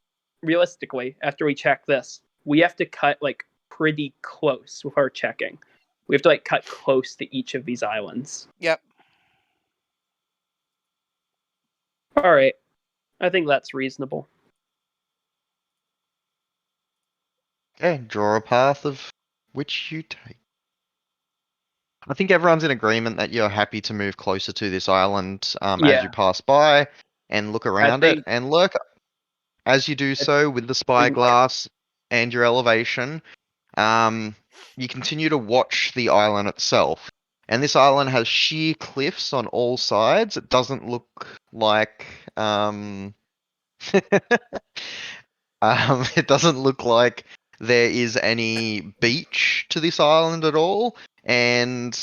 realistically, after we check this, we have to cut like pretty close with our checking. We have to like cut close to each of these islands. Yep. All right. I think that's reasonable. Okay, draw a path of which you take. I think everyone's in agreement that you're happy to move closer to this island as Yeah. you pass by and look around it. think- And look, as you do so with the spyglass and your elevation, you continue to watch the island itself. And this island has sheer cliffs on all sides. It doesn't look like it doesn't look like there is any beach to this island at all. And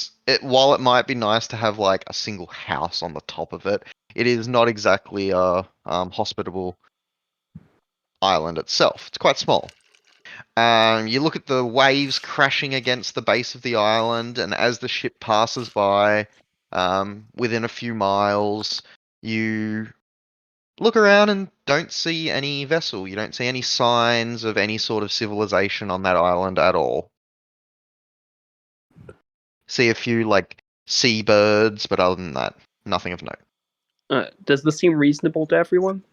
while it might be nice to have like a single house on the top of it, it is not exactly a hospitable island itself. It's quite small. You look at the waves crashing against the base of the island, and as the ship passes by, within a few miles, you look around and don't see any vessel. You don't see any signs of any sort of civilization on that island at all. See a few like seabirds, but other than that, nothing of note. Does this seem reasonable to everyone?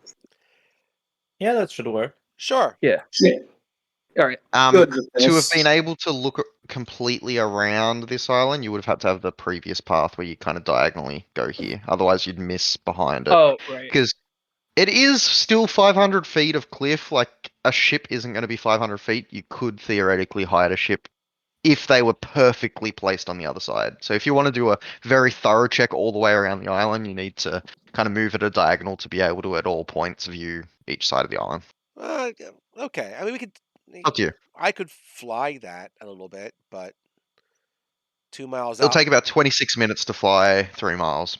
Yeah, that should work. Sure. Yeah. All right. Good with To have this. been able to look completely around this island, you would have had to have the previous path where you kind of diagonally go here. Otherwise, you'd miss behind it. Oh, right. Because it is still 500 feet of cliff. Like, a ship isn't going to be 500 feet, you could theoretically hide a ship if they were perfectly placed on the other side. So if you want to do a very thorough check all the way around the island, you need to kind of move at a diagonal to be able to, at all points, view each side of the island. Yeah, okay. I mean, we could. Up to you. I could fly that a little bit, but 2 miles It'll out. take about 26 minutes to fly 3 miles.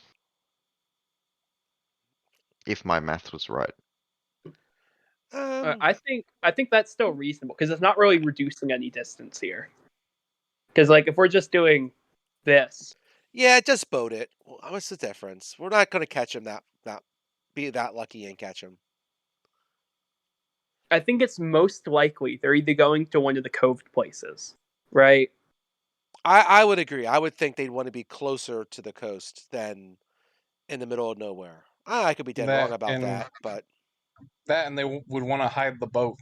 If my math was right. Um, I think that's still reasonable because it's not really reducing any distance here. Because like if we're just doing this, yeah, just boat it. What's the difference? We're not going to catch him. Be that lucky and catch him. I think it's most likely they're either going to one of the coved places, right? I would agree. I would think they'd want to be closer to the coast than in the middle of nowhere. I could be dead wrong about that, but and they would want to hide the boat.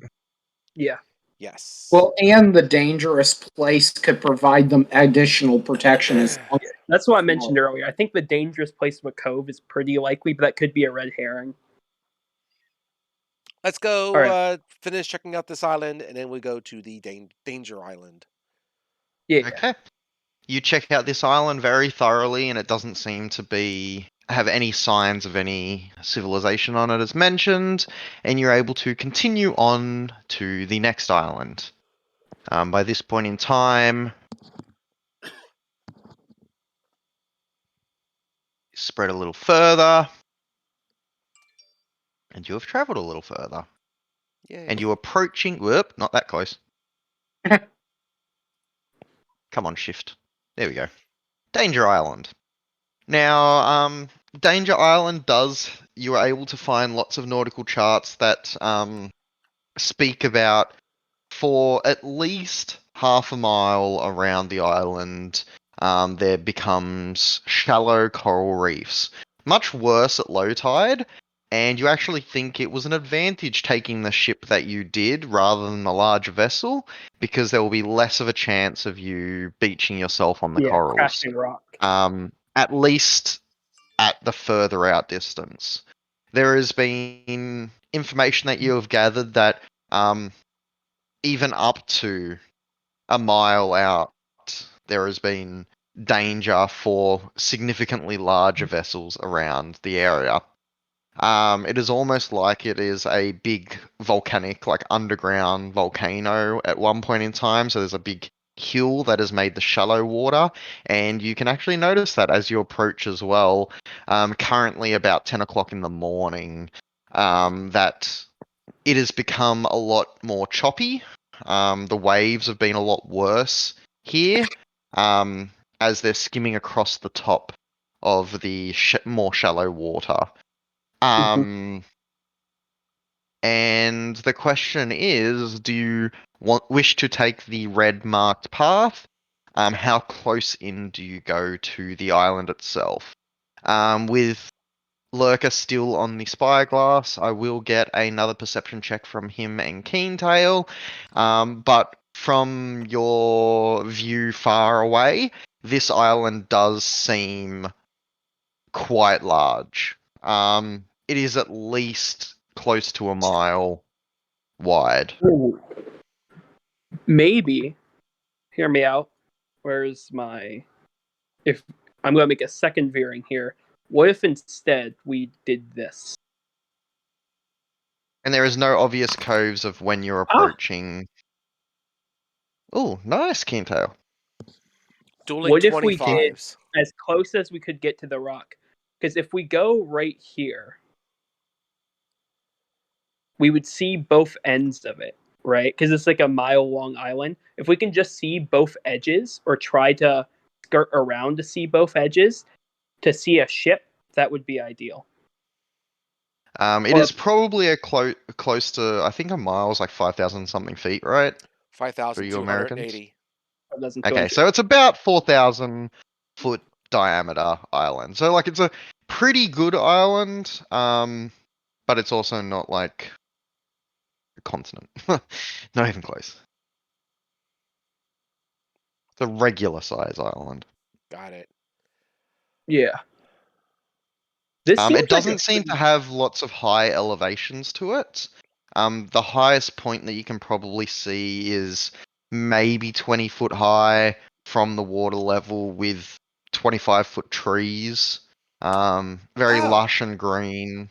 Yeah. yes. Well, and the dangerous place could provide them additional protection as well. That's what I mentioned earlier. I think the dangerous place of a cove is pretty likely, but that could be a red herring. Let's go All right. finish checking out this island, and then we go to the Danger Island. Yeah. Okay. You check out this island very thoroughly, and it doesn't seem to have any signs of any civilization on it as mentioned, and you're able to continue on to the next island. By this point in time, spread a little further, and you have traveled a little further. Yay. And you're approaching. Whoop, not that close. Come on, shift. There we go. Danger Island. Now, Danger Island you are able to find lots of nautical charts that speak about, for at least half a mile around the island, there becomes shallow coral reefs. Much worse at low tide, and you actually think it was an advantage taking the ship that you did rather than a larger vessel, because there will be less of a chance of you beaching yourself on the corals. Crashing rock. At least at the further out distance. There has been information that you have gathered that even up to a mile out, there has been danger for significantly larger vessels around the area. It is almost like it is a big volcanic, like underground volcano at one point in time. So there's a big hill that has made the shallow water, and you can actually notice that as you approach as well. Currently about 10 o'clock in the morning, that it has become a lot more choppy. The waves have been a lot worse here, as they're skimming across the top of the more shallow water. And the question is, do you wish to take the red marked path? How close in do you go to the island itself? With Lurker still on the spyglass, I will get another perception check from him and Keentail. But from your view far away, this island does seem quite large. It is at least close to a mile wide. Ooh. Maybe. Hear me out. Where's my... If I'm going to make a second veering here. What if instead we did this? And there is no obvious coves of when you're approaching. Oh, nice, Keentail. Dueling What if we 25s. did as close as we could get to the rock? Because if we go right here, we would see both ends of it, right? Because it's like a mile-long island. If we can just see both edges, or try to skirt around to see both edges, to see a ship, that would be ideal. It is probably a close to, I think a mile is like 5,000 something feet, right? For you Americans? 5,280. Okay, so it's about 4,000 foot diameter island. So like it's a pretty good island, but it's also not like a continent. Not even close. It's a regular size island. Got it. Yeah. This seems It doesn't like seem to have lots of high elevations to it. The highest point that you can probably see is maybe 20 foot high from the water level with 25-foot trees. Very Oh. lush and green.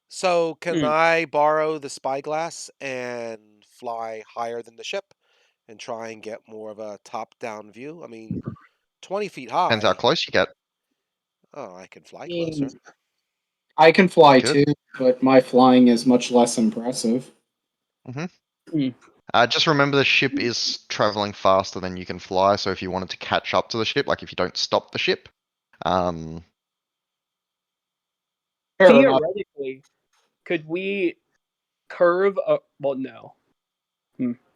So can Hmm. I borrow the spyglass and fly higher than the ship and try and get more of a top-down view? I mean, 20 feet Depends how high. close you get. Oh, I can fly mean, closer. I can fly Good. too, but my flying is much less impressive. Just remember the ship is traveling faster than you can fly, so if you wanted to catch up to the ship, like if you don't stop the ship, Fair enough. Theoretically, could we curve? Well, no.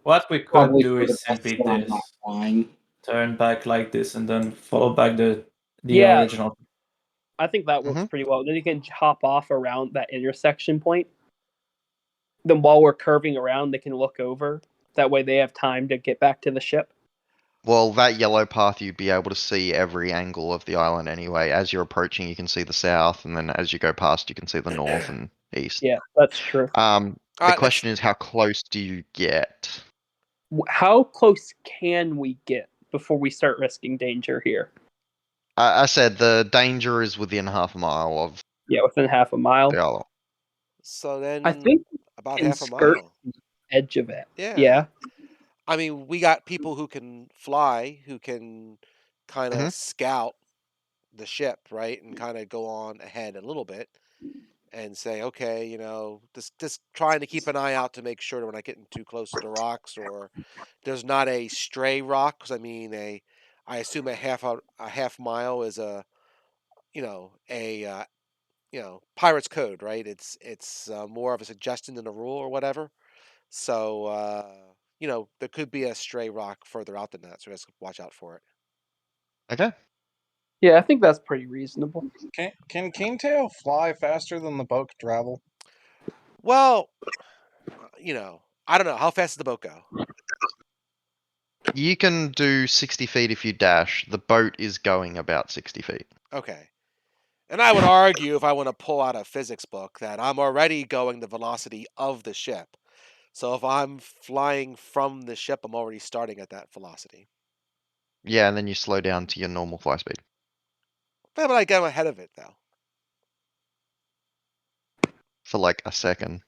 What we could Probably do for the is best simply when I'm not this. flying. Turn back like this and then follow back the Yeah. original. I think that works pretty well. Then you can hop off around that intersection point. Then while we're curving around, they can look over. That way they have time to get back to the ship. well, that yellow path you'd be able to see every angle of the island anyway. As you're approaching, you can see the south, and then as you go past, you can see the north and east. Yeah, that's true. The Alright, question is, how close do you get? How close can we get before we start risking danger here? I said the danger is within half a mile of Yeah, within half a mile. the island. So then I think about can half a skirt mile. the edge of it. Yeah. Yeah. I mean, we got people who can fly, who can kind of Mhm. scout the ship, right? And kind of go on ahead a little bit and say, okay, you know, just trying to keep an eye out to make sure that we're not getting too close to the rocks or there's not a stray rock. 'Cause I mean, I assume a half mile is a, you know, pirate's code, right? It's more of a suggestion than a rule or whatever. So, you know, there could be a stray rock further out than that, so let's watch out for it. Okay. Yeah, I think that's pretty reasonable. Can Kingtail fly faster than the boat can travel? Well, you know, I don't know. How fast does the boat go? You can do 60 feet if you dash. The boat is going about 60 feet. Okay. And I would argue, if I want to pull out a physics book, that I'm already going the velocity of the ship. So if I'm flying from the ship, I'm already starting at that velocity. Yeah, and then you slow down to your normal fly speed. But I get ahead of it, though. For like a second.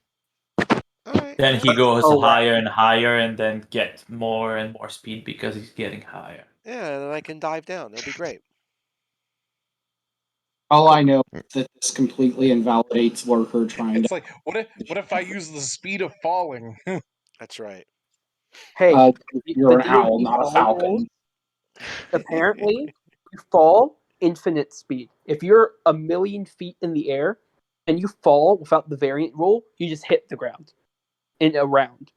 All right. Then he goes Oh, right. higher and higher and then get more and more speed because he's getting higher. Yeah, and then I can dive down. It'll be great. All I know is that this completely invalidates Lurker trying It's to. like, what if I use the speed of falling? That's right. Hey, You're an the owl, D&D not a fall falcon. rules, apparently, you fall infinite speed. If you're a million feet in the air and you fall without the variant rule, you just hit the ground in a round.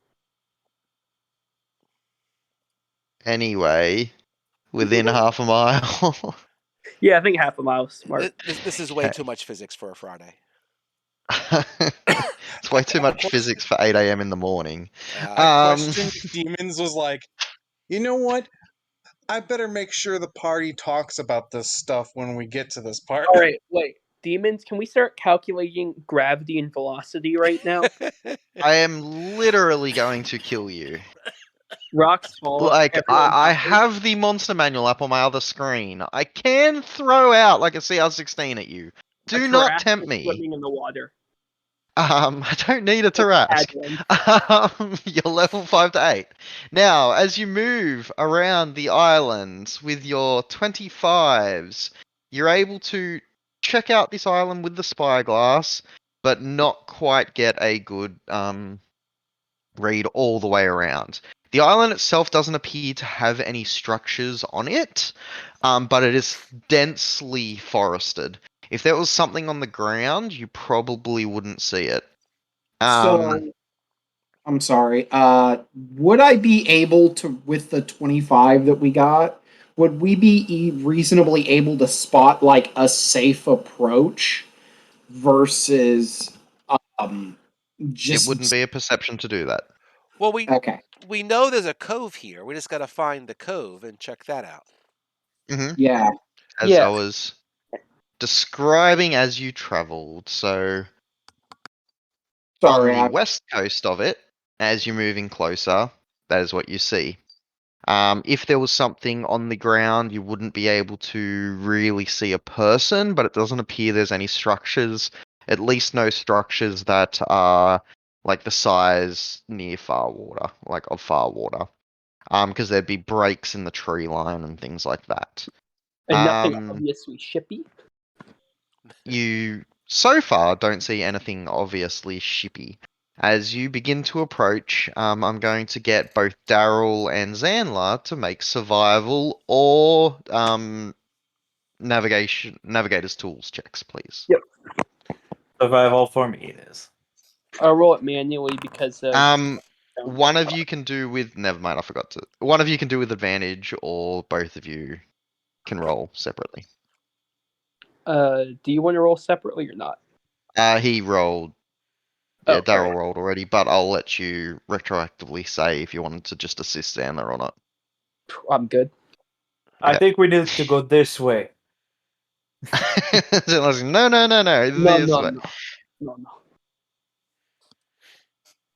Anyway, within half a mile. Yeah, I think half a mile is smart. This is way too much physics for a Friday. It's way too much physics for 8 a.m. in the morning. I question if Demons was like, you know what? I better make sure the party talks about this stuff when we get to this part. All right, wait. Demons, can we start calculating gravity and velocity right now? I am literally going to kill you. Rocks fall. Like, everyone I dies. have the monster manual up on my other screen. I can throw out like a CR16 at you. A Do not Tarrasque tempt is me. swimming in the water. I don't need a Tarrasque. You're level 5 to 8. Now, as you move around the island with your 25s, you're able to check out this island with the spyglass, but not quite get a good read all the way around. The island itself doesn't appear to have any structures on it, but it is densely forested. If there was something on the ground, you probably wouldn't see it. So, I'm sorry. Would I be able to, with the 25 that we got, would we be reasonably able to spot like a safe approach versus It just wouldn't be a perception to do that. Well, okay? we know there's a cove here. We just got to find the cove and check that out. Yeah. As Yeah. I was describing as you traveled, so Sorry, On the west coast of it, as you're moving closer, that is what you see. If there was something on the ground, you wouldn't be able to really see a person, but it doesn't appear there's any structures, at least no structures that are like the size near far water, like of far water. Because there'd be breaks in the tree line and things like that. And nothing Um, obviously shippy. You so far don't see anything obviously shippy. As you begin to approach, I'm going to get both Daryl and Zanla to make survival or navigator's tools checks, please. Yep. Survival for me it is. I'll roll it manually because of. One of you can do with. Never mind, I forgot to. One of you can do with advantage, or both of you can roll separately. Do you want to roll separately or not? He rolled. Yeah, Oh, Daryl alright. rolled already, but I'll let you retroactively say if you wanted to just assist Zanla or not. I'm good. I Yeah. think we need to go this way. Zanla's like, no, this way. No.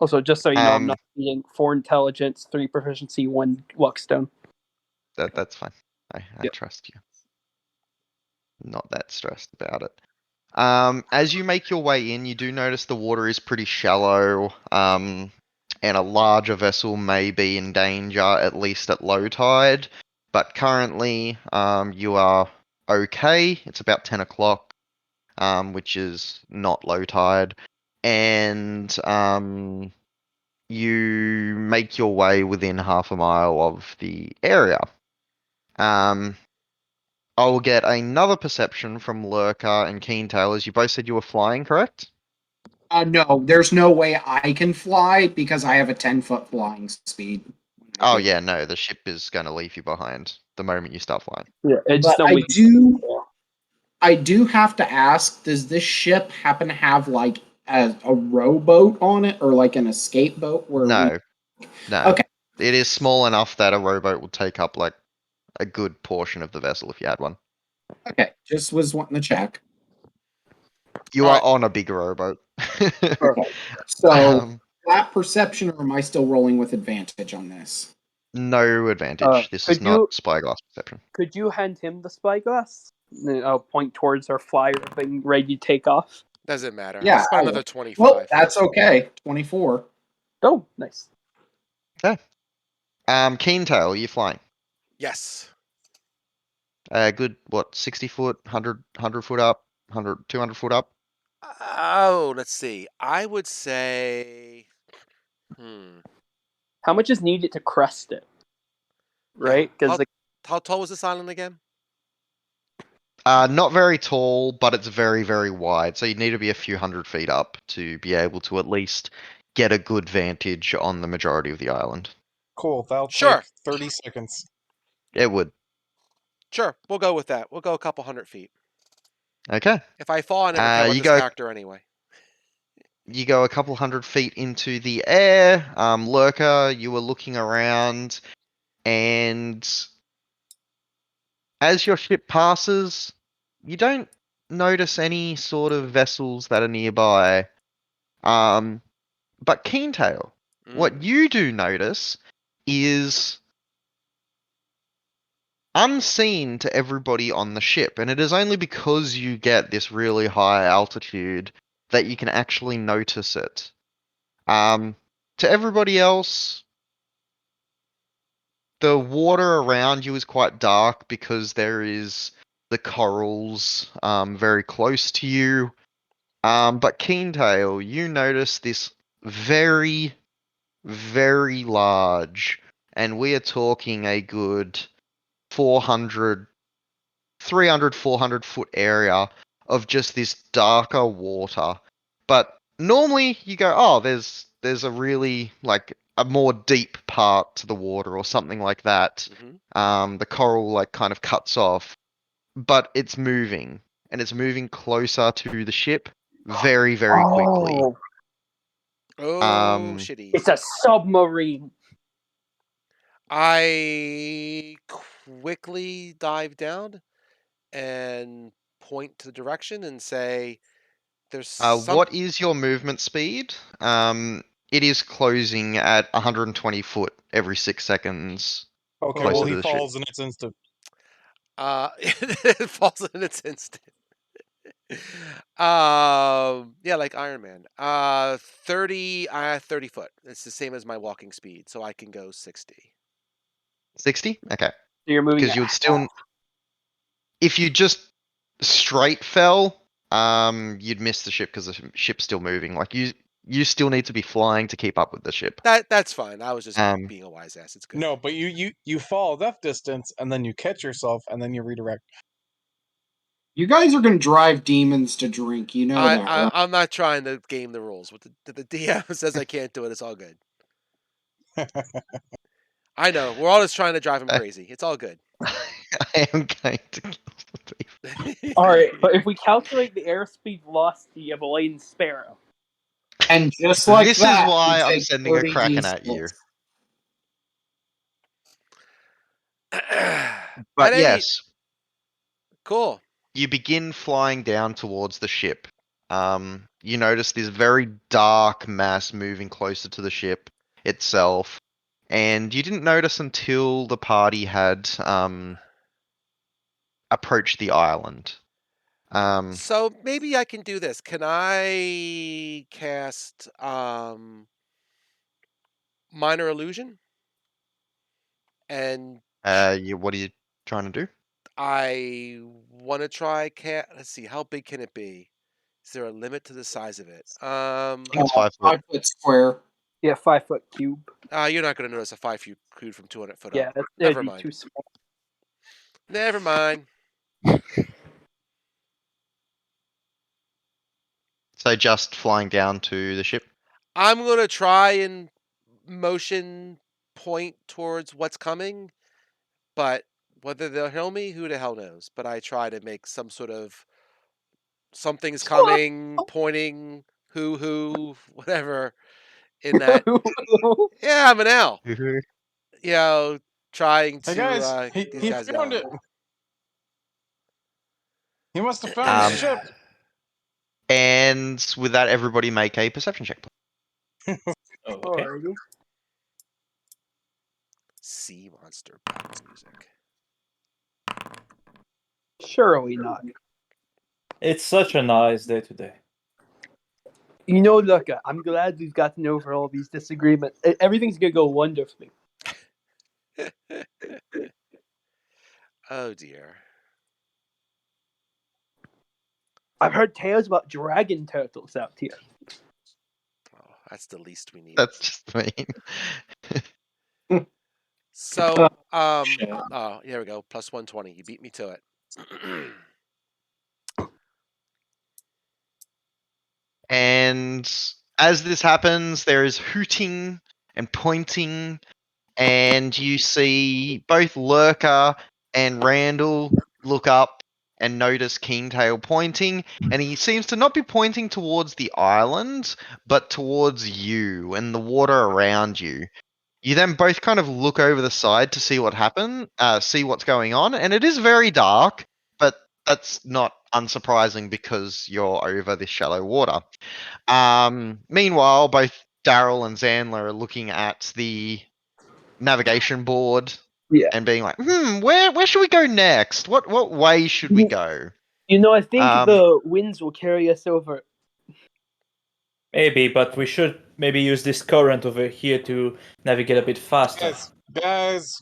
Also, just so you know, I'm not eating 4 intelligence, 3 proficiency, 1 luckstone. That's fine. I Yep. trust you. Not that stressed about it. As you make your way in, you do notice the water is pretty shallow. And a larger vessel may be in danger, at least at low tide. But currently, you are okay. It's about 10 o'clock, which is not low tide. And you make your way within half a mile of the area. I will get another perception from Lurker and Keentail, as you both said you were flying, correct? No, there's no way I can fly because I have a 10-foot flying speed. Oh yeah, no, the ship is going to leave you behind the moment you start flying. Yeah, it's just But no way. I do have to ask, does this ship happen to have like a rowboat on it or like an escape boat where No. Okay. It is small enough that a rowboat would take up like a good portion of the vessel if you had one. Okay, just was wanting to check. You All are right. on a big rowboat. So that perception, or am I still rolling with advantage on this? No advantage. This is could not you- spyglass perception. Could you hand him the spyglass? Then I'll point towards our flyer being ready to take off. Doesn't matter. Yeah, I spent I will. another 25. Well, that's okay. 24. Oh, nice. Keentail, you're flying. Yes. Good, what, 60 foot, 100 foot up, 200 foot up? Oh, let's see. I would say. How much is needed to crest it? Right? Because How tall was this island again? Not very tall, but it's very, very wide. So you need to be a few hundred feet up to be able to at least get a good vantage on the majority of the island. Cool. That'll Sure. take 30 seconds. It would. Sure, we'll go with that. We'll go a couple 100 feet. Okay. If I fall, I never care about you this go- character anyway. You go a couple 100 feet into the air. Lurker, you were looking around, and as your ship passes, you don't notice any sort of vessels that are nearby. But Keentail, what you do notice is unseen to everybody on the ship, and it is only because you get this really high altitude that you can actually notice it. To everybody else, the water around you is quite dark because there is the corals very close to you. But Keentail, you notice this very, very large, and we are talking a good 400, 300, 400 foot area of just this darker water. But normally you go, oh, there's a really like a more deep part to the water or something like that. The coral like kind of cuts off, but it's moving and it's moving closer to the ship very, very quickly. Oh, shitty. It's a submarine. I quickly dive down and point to the direction and say, There's some. What is your movement speed? It is closing at 120 foot every 6 seconds. Okay, Closer well to he the ship. falls and it's instant. It falls in its instant. Yeah, like Iron Man. 30 foot. It's the same as my walking speed, so I can go 60. 60? Okay. So you're moving. Because you would still, if you just straight fell, you'd miss the ship because the ship's still moving. Like you still need to be flying to keep up with the ship. That's fine. I was just Um, being a wise ass. It's good. No, but you fall enough distance and then you catch yourself and then you redirect. You guys are going to drive demons to drink. You know that, right? I'm not trying to game the rules. What the DM says I can't do it. It's all good. I know. We're all just trying to drive him crazy. It's all good. I am going to kill the thief. All right, but if we calculate the airspeed velocity of a laden sparrow, And just like This is that, why you I'm take sending a 30 Kraken at you. D6. But At any- yes, Cool. you begin flying down towards the ship. You notice this very dark mass moving closer to the ship itself, and you didn't notice until the party had approached the island. So maybe I can do this. Can I cast minor illusion? And What are you trying to do? I want to try let's see, how big can it be? Is there a limit to the size of it? I think it's 5 foot. 5-foot square. yeah, 5-foot cube. You're not going to notice a 5 foot cube from 200 foot Yeah, up. that'd Never be mind. too small. Never mind. So just flying down to the ship. I'm going to try and motion point towards what's coming, but whether they'll hear me, who the hell knows? But I try to make some sort of something's coming, pointing, whatever. In that, yeah, I'm an L. You know, trying to Hey guys, get these he guys found going. it. He must have found the ship. And with that, everybody make a perception check. Okay. Alrighty. Sea monster battle music. Surely not. It's such a nice day today. You know, look, I'm glad we've gotten over all these disagreements. Everything's gonna go wonderfully. Oh dear. I've heard tales about dragon turtles out here. Oh, that's the least we need. That's just mean. So, Shit. oh, here we go. Plus 120. You beat me to it. And as this happens, there is hooting and pointing, and you see both Lurker and Randall look up and notice Kingtail pointing, and he seems to not be pointing towards the island, but towards you and the water around you. You then both kind of look over the side to see see what's going on, and it is very dark, but that's not unsurprising because you're over this shallow water. Meanwhile, both Daryl and Zandler are looking at the navigation board Yeah. and being like, where should we go next? What way should we go? You know, I think Um, the winds will carry us over. Maybe, but we should maybe use this current over here to navigate a bit faster. Guys,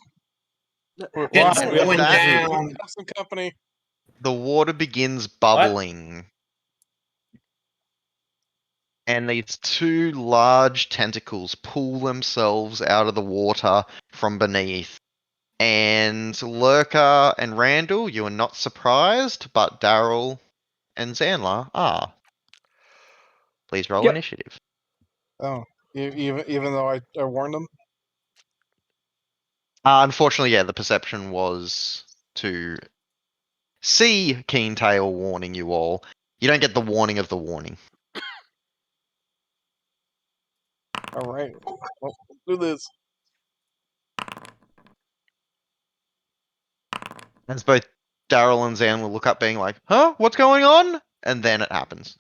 It's And going with that- down. have some company. The water begins bubbling. And these two large tentacles pull themselves out of the water from beneath. And Lurker and Randall, you are not surprised, but Daryl and Zandler are. Please roll Yep. initiative. Oh, even though I warned them. Unfortunately, yeah, the perception was to see Keentail warning you all. You don't get the warning of the warning. All right, well, do this. As both Daryl and Zandler look up, being like, "Huh? What's going on?" And then it happens.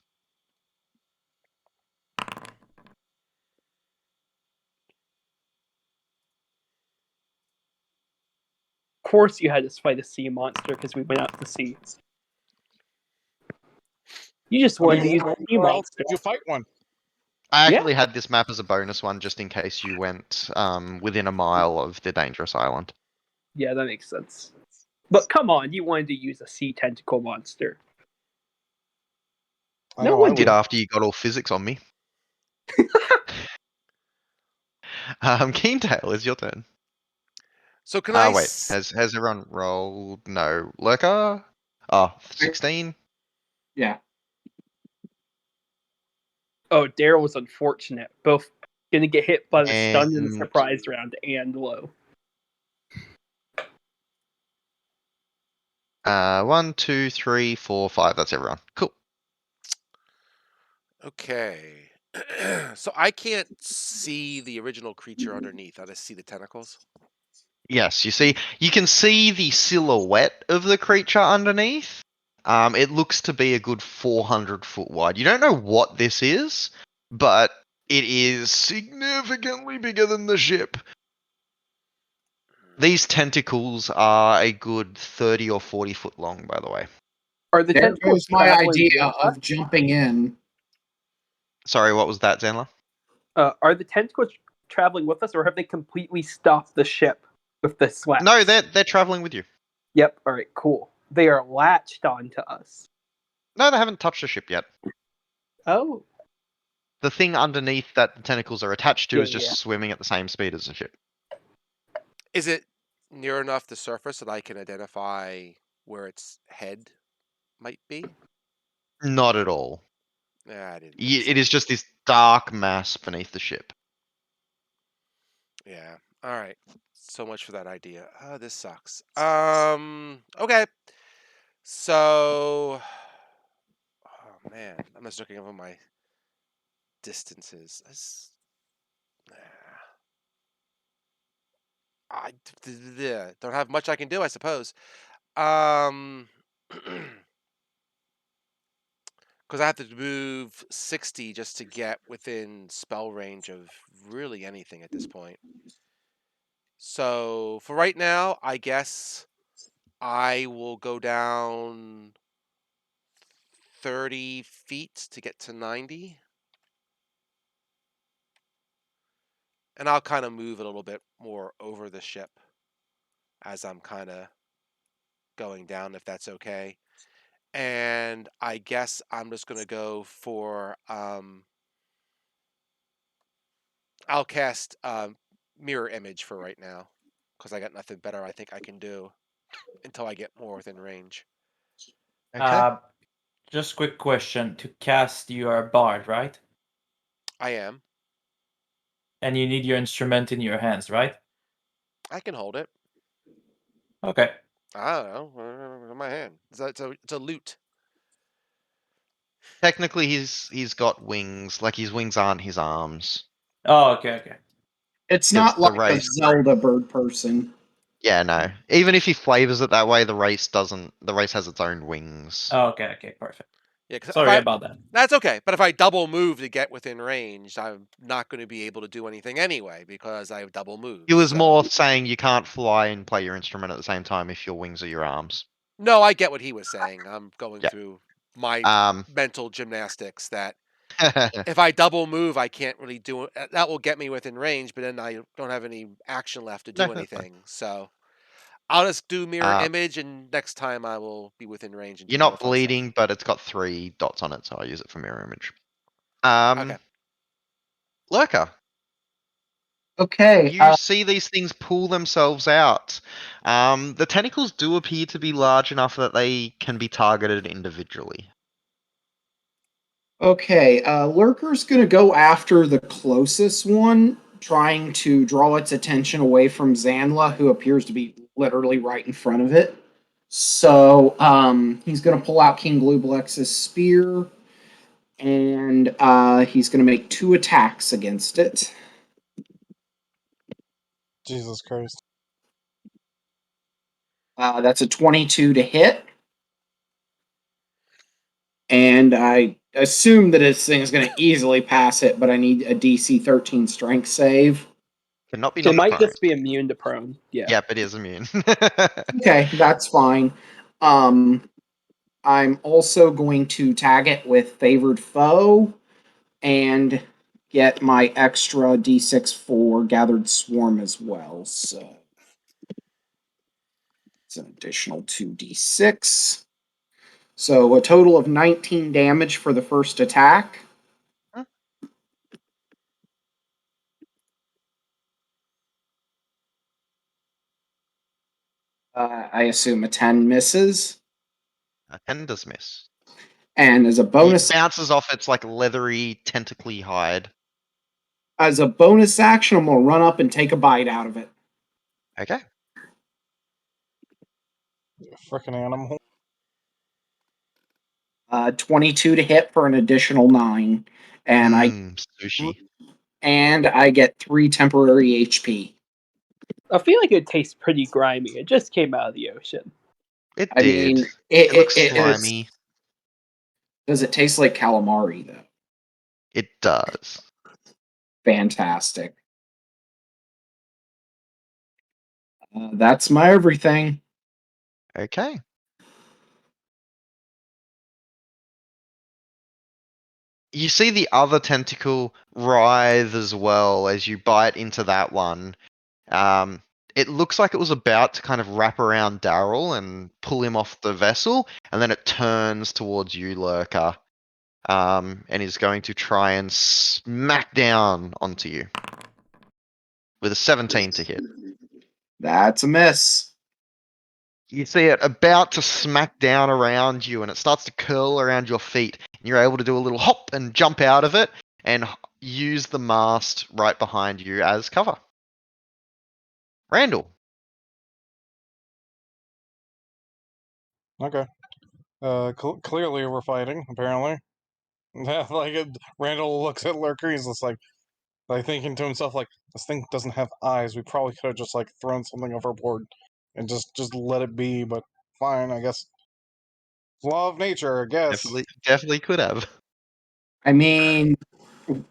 course you had to fight a sea monster because we went out to sea. You just wanted to use a sea Where else monster. did you fight one? I Yeah. actually had this map as a bonus one just in case you went within a mile of the dangerous island. Yeah, that makes sense. But come on, you wanted to use a sea tentacle monster. I No know one I Did would. after you got all physics on me. Keentail, is your turn. So can I? Wait, has everyone rolled? No, Lurker. Oh, 16. Yeah. Oh, Daryl was unfortunate. Both gonna get hit by the stun in the And- surprise round and low. 1, 2, 3, 4, 5. That's everyone. Cool. Okay. So I can't see the original creature underneath. I just see the tentacles. Yes, you can see the silhouette of the creature underneath. It looks to be a good 400 foot wide. You don't know what this is, but it is significantly bigger than the ship. These tentacles are a good 30 or 40 foot long, by the way. Are the There tentacles goes my traveling idea with of us? jumping in. Sorry, what was that, Zenla? Are the tentacles traveling with us, or have they completely stopped the ship with the slap? No, they're traveling with you. Yep. All right. Cool. They are latched onto us. No, they haven't touched the ship yet. Oh. The thing underneath that the tentacles are attached to Yeah, is just yeah. swimming at the same speed as the ship. Is it near enough the surface that I can identify where its head might be? Not at all. Yeah, I didn't. Think It so. is just this dark mass beneath the ship. Yeah. All right. So much for that idea. Oh, this sucks. Okay. So, oh man, I'm just looking over my distances. I don't have much I can do, I suppose. Because I have to move 60 just to get within spell range of really anything at this point. So for right now, I guess I will go down 30 feet to get to 90. And I'll kind of move a little bit more over the ship as I'm kind of going down, if that's okay. And I guess I'm just going to go for, I'll cast Mirror Image for right now, because I got nothing better I think I can do until I get more within range. Okay. Just quick question. To cast, you are a bard, right? I am. And you need your instrument in your hands, right? I can hold it. Okay. I don't know. In my hand. It's a lute. Technically, he's got wings. Like his wings aren't his arms. Oh, okay. It's 'Cause not the like a race- Zelda bird person. Yeah, no. Even if he flavors it that way, the race doesn't. The race has its own wings. Oh, okay, perfect. Yeah, because Sorry about that. that's okay. But if I double move to get within range, I'm not going to be able to do anything anyway because I have double moved. He was so- more saying you can't fly and play your instrument at the same time if your wings are your arms. No, I get what he was saying. I'm going Yeah. through my Um. mental gymnastics that if I double move, I can't really do it. That will get me within range, but then I don't have any action left to do No, that's fine. anything. So I'll just do mirror Uh, image, and next time I will be within range. And do You're more not fun stuff. bleeding, but it's got 3 dots on it, so I use it for mirror image. Okay. Lurker, Okay. you see these things pull themselves out. The tentacles do appear to be large enough that they can be targeted individually. Okay. Lurker's gonna go after the closest one, trying to draw its attention away from Zanla, who appears to be literally right in front of it. So he's gonna pull out King Glublex's spear, and he's gonna make 2 attacks against it. Jesus Christ. That's a 22 to hit. And I assume that this thing is going to easily pass it, but I need a DC 13 strength save. Cannot be It knocked might prone. just be immune to prone. Yeah. Yep, it is immune. Okay, that's fine. I'm also going to tag it with favored foe and get my extra d6 for gathered swarm as well. So it's an additional 2d6. So a total of 19 damage for the first attack. Hmm. I assume a 10 misses. A 10 does miss. And as a It bonus bounces off its like leathery, tentacly hide. action, I'm gonna run up and take a bite out of it. Okay. Frickin' animal. 22 to hit for an additional 9. And Sushi. I get 3 temporary HP. I feel like it tastes pretty grimy. It just came out of the ocean. It I did. mean, It looks it is- slimy. Does it taste like calamari though? It does. Fantastic. That's my everything. Okay. You see the other tentacle writhe as well as you bite into that one. It looks like it was about to kind of wrap around Daryl and pull him off the vessel, and then it turns towards you, Lurker, and is going to try and smack down onto you with a 17 to hit. That's a miss. You see it about to smack down around you, and it starts to curl around your feet. And you're able to do a little hop and jump out of it, and use the mast right behind you as cover. Randall. Okay. Clearly we're fighting. Apparently. Randall looks at Lurker. He's just like thinking to himself, like, this thing doesn't have eyes. We probably could have just like thrown something overboard and just let it be. But fine, I guess. Law of nature, I guess. Definitely could have. I mean,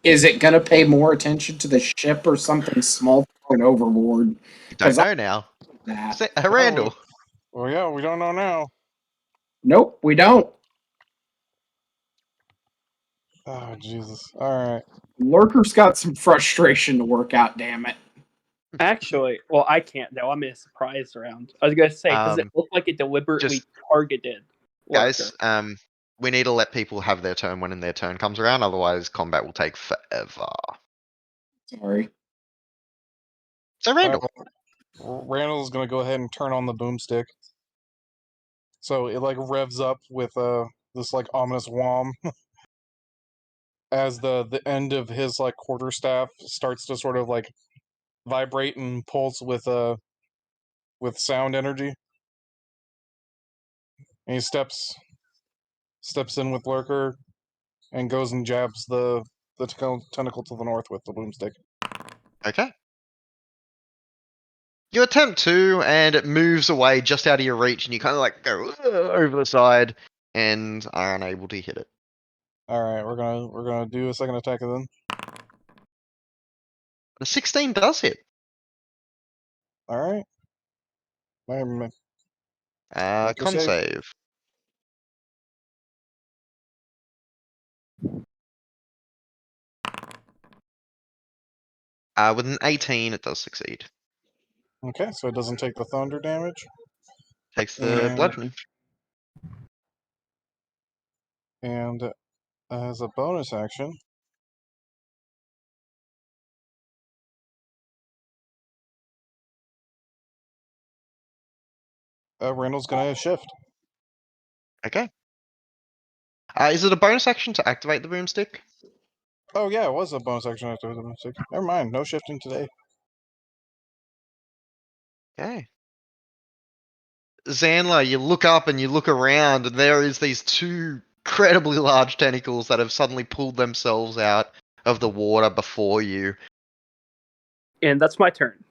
is it going to pay more attention to the ship or something small thrown overboard? You don't 'Cause know now. That. Randall. Well, yeah, we don't know now. Nope, we don't. Oh Jesus! All right. Lurker's got some frustration to work out. Damn it. Actually, well, I can't though. I'm in a surprise round. I was gonna say because it looked like it deliberately targeted Guys, Lurker. we need to let people have their turn when their turn comes around, otherwise combat will take forever. Sorry. So Randall. Randall's gonna go ahead and turn on the boomstick. So it like revs up with this like ominous whom as the end of his like quarterstaff starts to sort of like vibrate and pulse with sound energy. And he steps in with Lurker and goes and jabs the tentacle to the north with the boomstick. Okay. You attempt to, and it moves away just out of your reach, and you kind of like go over the side and are unable to hit it. All right, we're gonna do a second attack then. The 16 does hit. All right. Con save. With an 18, it does succeed. Okay, so it doesn't take the thunder damage. Takes the bludgeoning. And as a bonus action, Randall's gonna shift. Okay. Is it a bonus action to activate the boomstick? Oh yeah, it was a bonus action after the boomstick. Never mind, no shifting today. Okay. Zanla, you look up and you look around, and there is these two incredibly large tentacles that have suddenly pulled themselves out of the water before you. And that's my turn.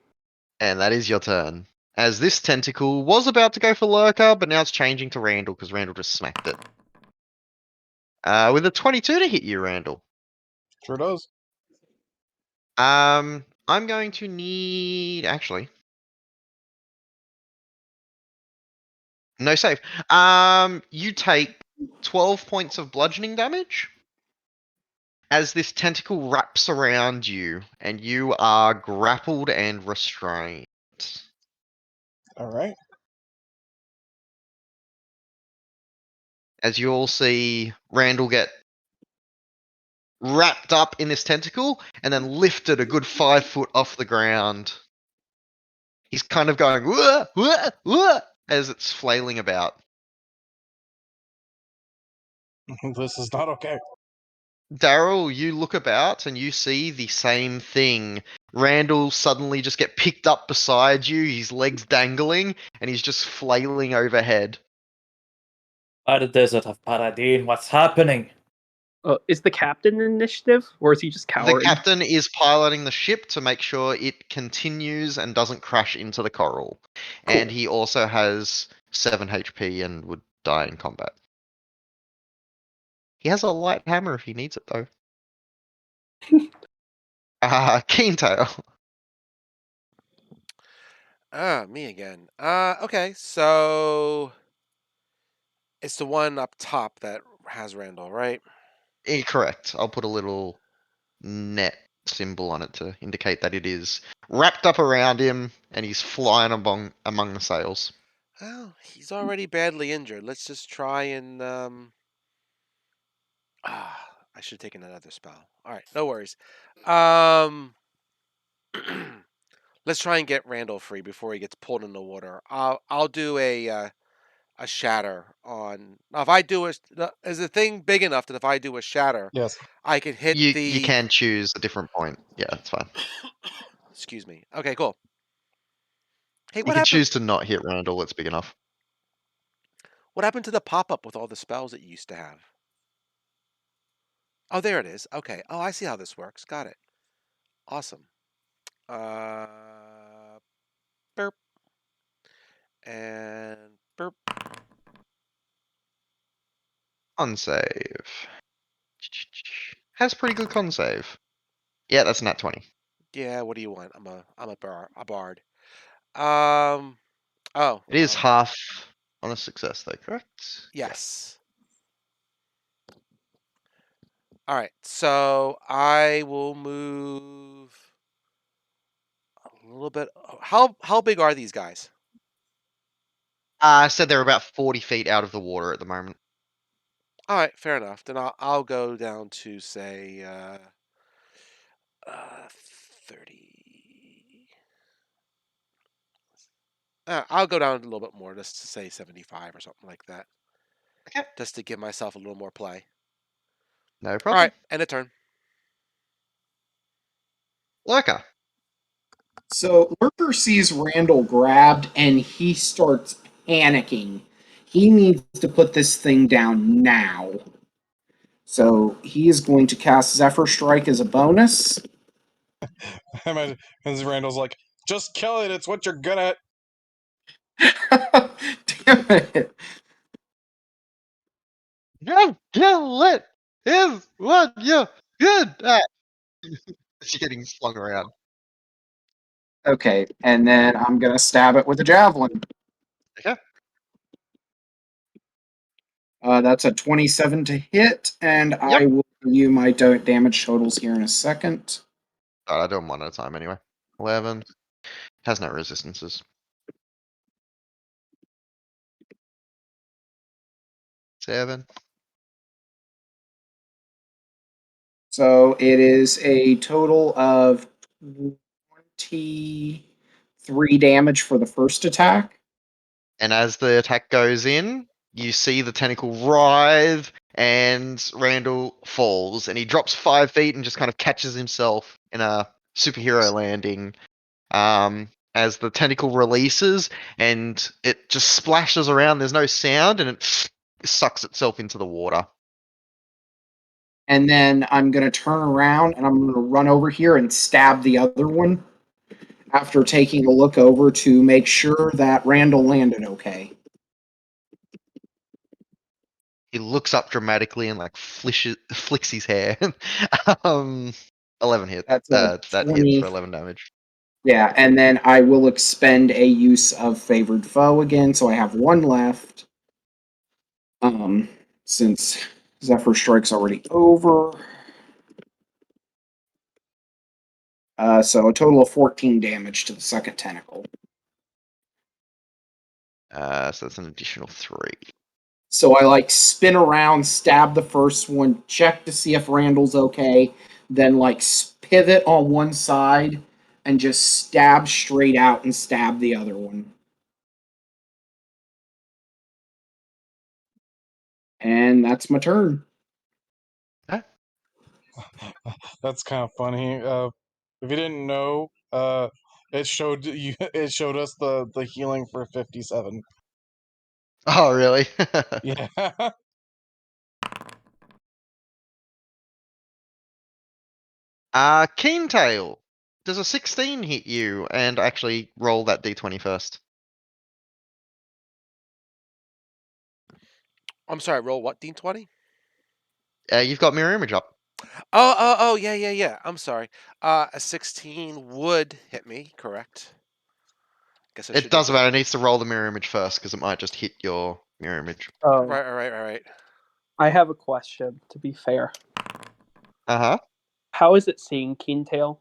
And that is your turn. As this tentacle was about to go for Lurker, but now it's changing to Randall because Randall just smacked it. With a 22 to hit you, Randall. Sure does. I'm going to need actually no save. You take 12 points of bludgeoning damage as this tentacle wraps around you, and you are grappled and restrained. All right. As you all see Randall get wrapped up in this tentacle and then lifted a good 5 foot off the ground. He's kind of going wah, wah, wah, as it's flailing about. This is not okay. Daryl, you look about and you see the same thing. Randall suddenly just get picked up beside you, his legs dangling, and he's just flailing overhead. By the desert of Paradine, what's happening? Is the captain initiative, or is he just The cowering? captain is piloting the ship to make sure it continues and doesn't crash into the coral. And he also has 7 HP and would die in combat. He has a light hammer if he needs it, though. Keentail. Me again. Okay, so it's the one up top that has Randall, right? Correct. I'll put a little net symbol on it to indicate that it is wrapped up around him and he's flying among the sails. Well, he's already badly injured. Let's just try and I should have taken another spell. All right, no worries. Let's try and get Randall free before he gets pulled in the water. I'll do a shatter on. Now, if I do is the thing big enough that if I do a shatter, Yes. I can hit You the. can choose a different point. Yeah, that's fine. Excuse me. Okay, cool. Hey, You what can happened? choose to not hit Randall. It's big enough. What happened to the pop up with all the spells it used to have? Oh, there it is. Okay. Oh, I see how this works. Got it. Awesome. Burp. And burp. Con save. Has pretty good con save. Yeah, that's nat 20. Yeah, what do you want? I'm a bard. Oh. It is well, half on a success, though, correct? Yes. All right. So I will move a little bit. How big are these guys? I said they're about 40 feet out of the water at the moment. All right, fair enough. Then I'll go down to say 30. I'll go down a little bit more, just to say 75 or something like that. Okay. Just to give myself a little more play. No All problem. right, end of turn. Lurker. So Lurker sees Randall grabbed and he starts panicking. He needs to put this thing down now. So he is going to cast Zephyr Strike as a bonus. I imagine as Randall's like, just kill it. It's what you're good at. Damn it. Just kill it is what you're good at. It's getting flung around. Okay, and then I'm going to stab it with a javelin. Okay. That's a 27 to hit, and I will give you my damage totals here in a second. Alright, I'll do them one at a time anyway. 11. Has no resistances. 7. So it is a total of 23 damage for the first attack. And as the attack goes in, you see the tentacle writhe and Randall falls and he drops 5 feet and just kind of catches himself in a superhero landing. As the tentacle releases and it just splashes around, there's no sound and it sucks itself into the water. And then I'm going to turn around and I'm going to run over here and stab the other one after taking a look over to make sure that Randall landed okay. He looks up dramatically and like flicks his hair. 11 hit. That's a That 20. hits for 11 damage. Yeah, and then I will expend a use of Favored Foe again, so I have one left. Since Zephyr Strike's already over. So a total of 14 damage to the second tentacle. So that's an additional 3. So I spin around, stab the first one, check to see if Randall's okay, then pivot on one side and just stab straight out and stab the other one. And that's my turn. That's kind of funny. If you didn't know, it showed you. It showed us the healing for 57. Oh, really? Yeah. Keen-tail. Does a 16 hit you? And actually roll that d20 first. I'm sorry. Roll what? D20. You've got mirror image up. Oh, yeah. I'm sorry. A 16 would hit me. Correct. Guess I It should. doesn't matter. It needs to roll the mirror image first because it might just hit your mirror image. Oh, Right. I have a question. To be fair, Uh-huh. how is it seeing Keentail?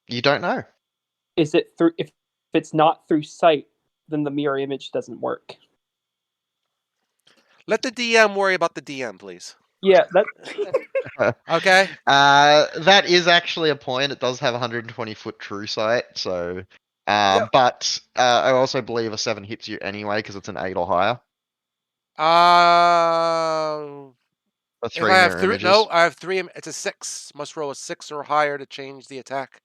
You don't know. Is it through? If it's not through sight, then the mirror image doesn't work. Let the DM worry about the DM, please. Yeah, that. Okay. That is actually a point. It does have 120 foot true sight, so. Yep. But I also believe a 7 hits you anyway because it's an 8 or higher. Uh, For if 3 I have mirror 3, images. no, I have 3. It's a 6. Must roll a 6 or higher to change the attack.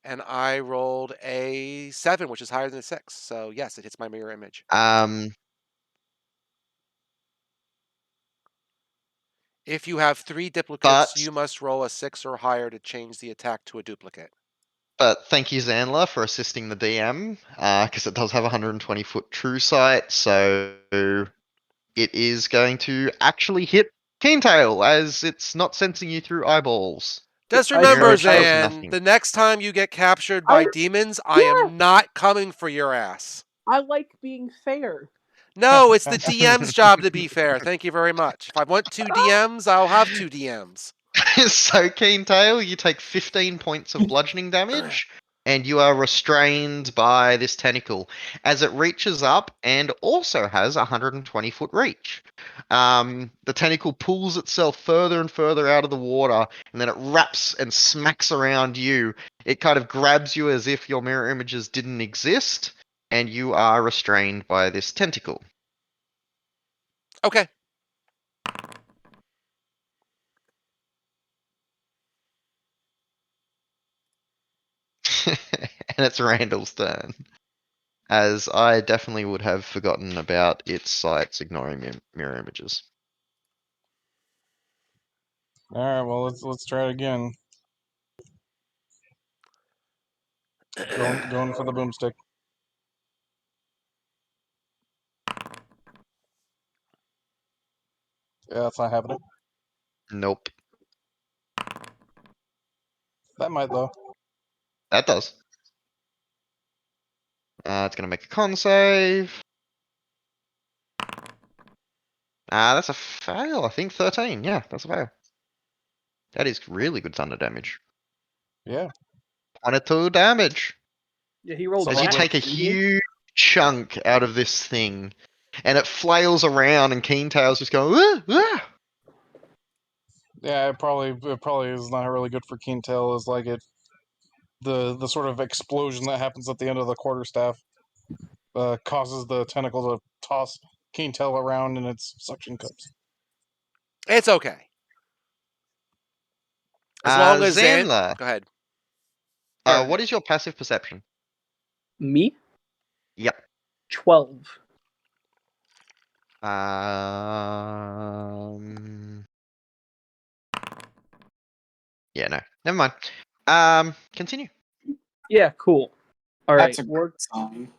And I rolled a 7, which is higher than a 6. So yes, it hits my mirror image. If you have 3 duplicates, But- you must roll a 6 or higher to change the attack to a duplicate. But thank you, Zanla, for assisting the DM, because it does have 120 foot true sight, so it is going to actually hit Keentail, as it's not sensing you through eyeballs. Just I remember, Mirror shows Zan, nothing. the next time you get captured by demons, I am not coming for your ass. I like being fair. No, it's the DM's job to be fair. Thank you very much. If I want 2 DMs, I'll have 2 DMs. So, Keentail, you take 15 points of bludgeoning damage, and you are restrained by this tentacle as it reaches up and also has a 120 foot reach. The tentacle pulls itself further and further out of the water, and then it wraps and smacks around you. It kind of grabs you as if your mirror images didn't exist, and you are restrained by this tentacle. Okay. And it's Randall's turn. As I definitely would have forgotten about its sights ignoring mirror images. All right. Well, let's try it again. Going for the boomstick. Yeah, that's not happening. Nope. That might though. That does. It's gonna make a con save. That's a fail, I think. 13. Yeah, that's a fail. That is really good thunder damage. Yeah. 22 damage. Yeah, he rolled. As you that, take a didn't he? huge chunk out of this thing, and it flails around, and Keentail's just going, "Ah, ah." Yeah. It probably is not really good for Keentail. Is like the sort of explosion that happens at the end of the quarterstaff causes the tentacle to toss Keentail around in its suction cups. It's okay. As long as Zan... Zanla, Go ahead. what is your passive perception? Me? Yep. 12. Yeah, no. Never mind. Continue. Yeah, cool. All right, That's a we're good sign.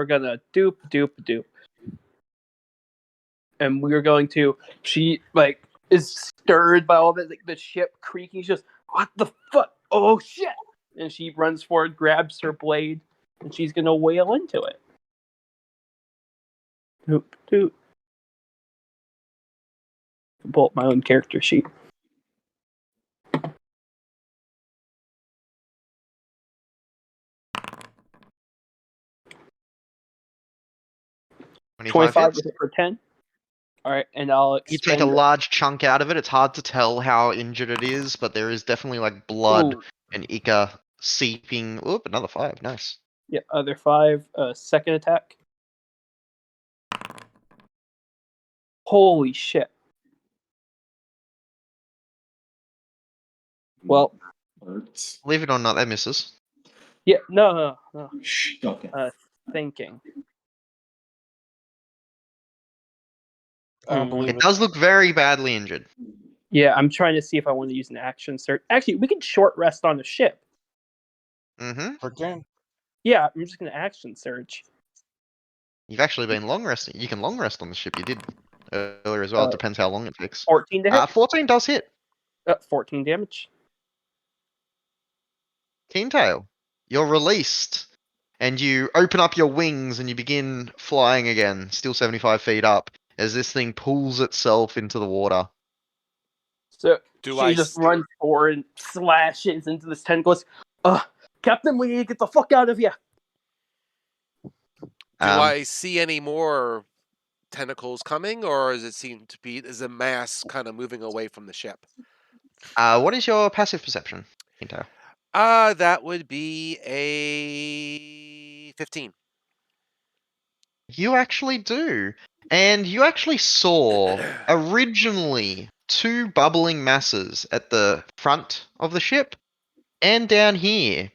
gonna dupe, and we're going to. She is stirred by all that, like the ship creaking. She's just, what the fuck? Oh shit! And she runs forward, grabs her blade, and she's gonna wail into it. Doop doop. Pull up my own character sheet. $25 25 hits. for 10. All right, and I'll You take a expend. large chunk out of it. It's hard to tell how injured it is, but there is definitely like blood Ooh, and ichor seeping. Oop, another 5. Nice. yeah, other 5. Second attack. Holy shit! Well, Hurts. Believe it or not, that misses. yeah, no. Okay. Thinking. I don't believe It it. does look very badly injured. Yeah, I'm trying to see if I want to use an action search. Actually, we can short rest on the ship. Mm-hmm. Okay. Yeah, I'm just gonna action search. You've actually been long resting. You can long rest on the ship. You did earlier as well. It depends how long it takes. 14 to hit. 14 does hit. 14 damage. Keentail, you're released. And you open up your wings and you begin flying again, still 75 feet up, as this thing pulls itself into the water. So Do she I just s- runs forward and slashes into this tentacles. Captain, we need to get the fuck out of here. Do Um, I see any more tentacles coming, or does it seem to be is a mass kind of moving away from the ship? What is your passive perception, Keentail? That would be a 15. You actually do. And you actually saw originally 2 bubbling masses at the front of the ship and down here.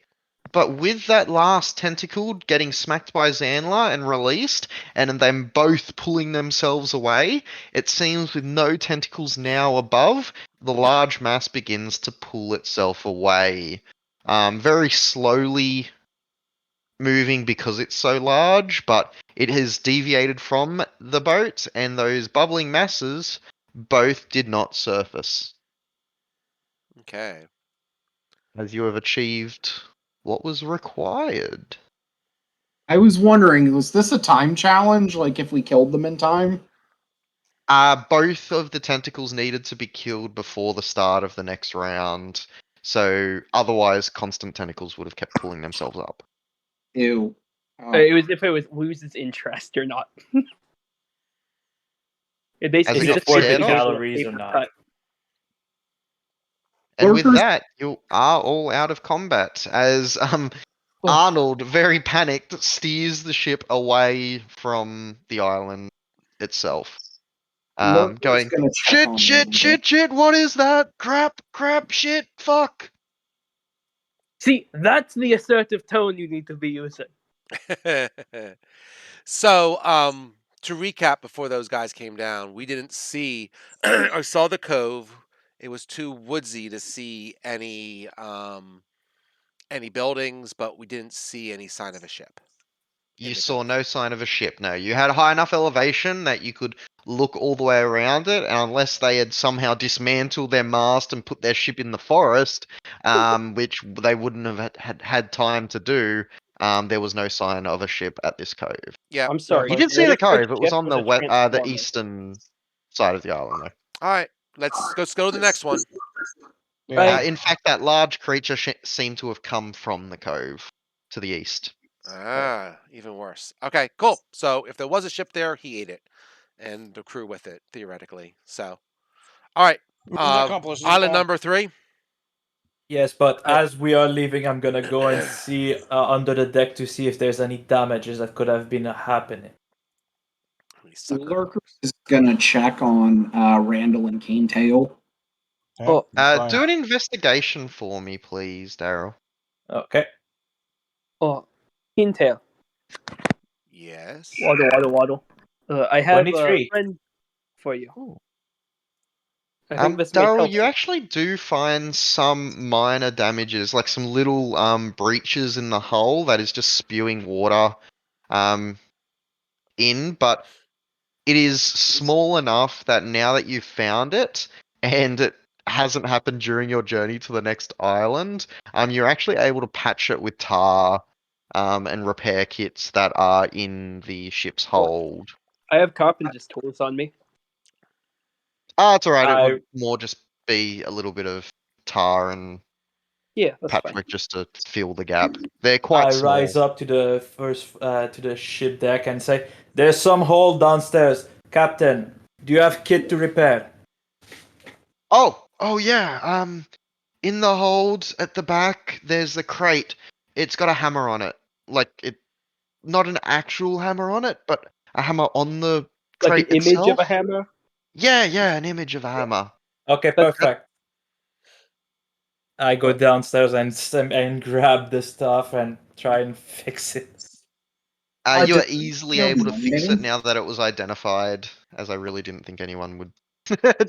But with that last tentacle getting smacked by Zanla and released, and them both pulling themselves away, it seems with no tentacles now above, the large mass begins to pull itself away. Very slowly moving because it's so large, but it has deviated from the boat, and those bubbling masses both did not surface, Okay. as you have achieved what was required. I was wondering, was this a time challenge? Like if we killed them in time? Both of the tentacles needed to be killed before the start of the next round, so otherwise constant tentacles would have kept pulling themselves up. Ew. It was if it was loses interest or not. It basically Has Is it it got for scared the off? calories or not? And with Workers- that, you are all out of combat as Oh. Arnold, very panicked, steers the ship away from the island itself. Lurker's Going, gonna check on shit, what is that? Crap, shit, fuck. See, that's the assertive tone you need to be using. So, to recap, before those guys came down, we didn't see I saw the cove. It was too woodsy to see any buildings, but we didn't see any sign of a ship. in You the saw cove. no sign of a ship, no. You had a high enough elevation that you could look all the way around it, and unless they had somehow dismantled their mast and put their ship in the forest, which they wouldn't have had time to do, there was no sign of a ship at this cove. Yeah. I'm sorry. You did see where the is our cove. It was ship on with the a transformer? eastern side of the island, though. All right. Let's go to the next one. Yeah. Right. In fact, that large creature seemed to have come from the cove to the east. Even worse. Okay, cool. So if there was a ship there, he ate it, and the crew with it, theoretically. So, all right. Mission accomplished. Island number 3. Yes, but Oh. as we are leaving, I'm gonna go and see under the deck to see if there's any damages that could have been happening. Lurker is gonna check on Randall and Keentail. Yeah, Oh, fine. Do an investigation for me, please, Daryl. Okay. Oh, Intel. Yes. Waddle. I have a 23. friend for you. Ooh. I think this may Daryl, help. you actually do find some minor damages, like some little breaches in the hull that is just spewing water in, but it is small enough that now that you've found it, and it hasn't happened during your journey to the next island, you're actually able to patch it with tar and repair kits that are in the ship's hold. I have carpenter's tools on me. It's alright. It I- would more just be a little bit of tar and Yeah, that's fine. patchwork just to fill the gap. They're quite I small. rise up to the to the ship deck and say, "There's some hole downstairs, Captain. Do you have kit to repair?" Oh yeah. In the hold at the back, there's a crate. It's got a hammer on it. Like it, not an actual hammer on it, but a hammer on the Like crate an image itself. of a hammer. Yeah, an image of a hammer. Okay, That's- perfect. I go downstairs and grab the stuff and try and fix it. You are just easily no able to fix it mining? now that it was identified, as I really didn't think anyone would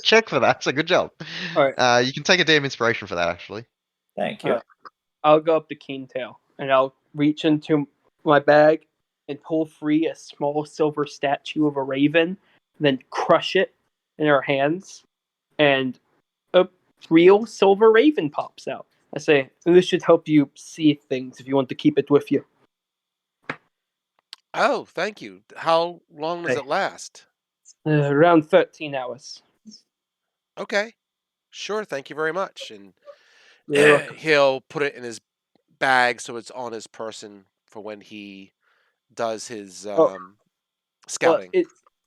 check for that. So good job. Alright. You can take a damn inspiration for that, actually. Thank you. Alright. I'll go up to Keentail and I'll reach into my bag and pull free a small silver statue of a raven, then crush it in our hands, and a real silver raven pops out. I say, this should help you see things if you want to keep it with you. Oh, thank you. How long does Hey. it last? Around 13 hours. Okay. Sure, thank you very much. And You're welcome. he'll put it in his bag so it's on his person for when he does his Well, scouting.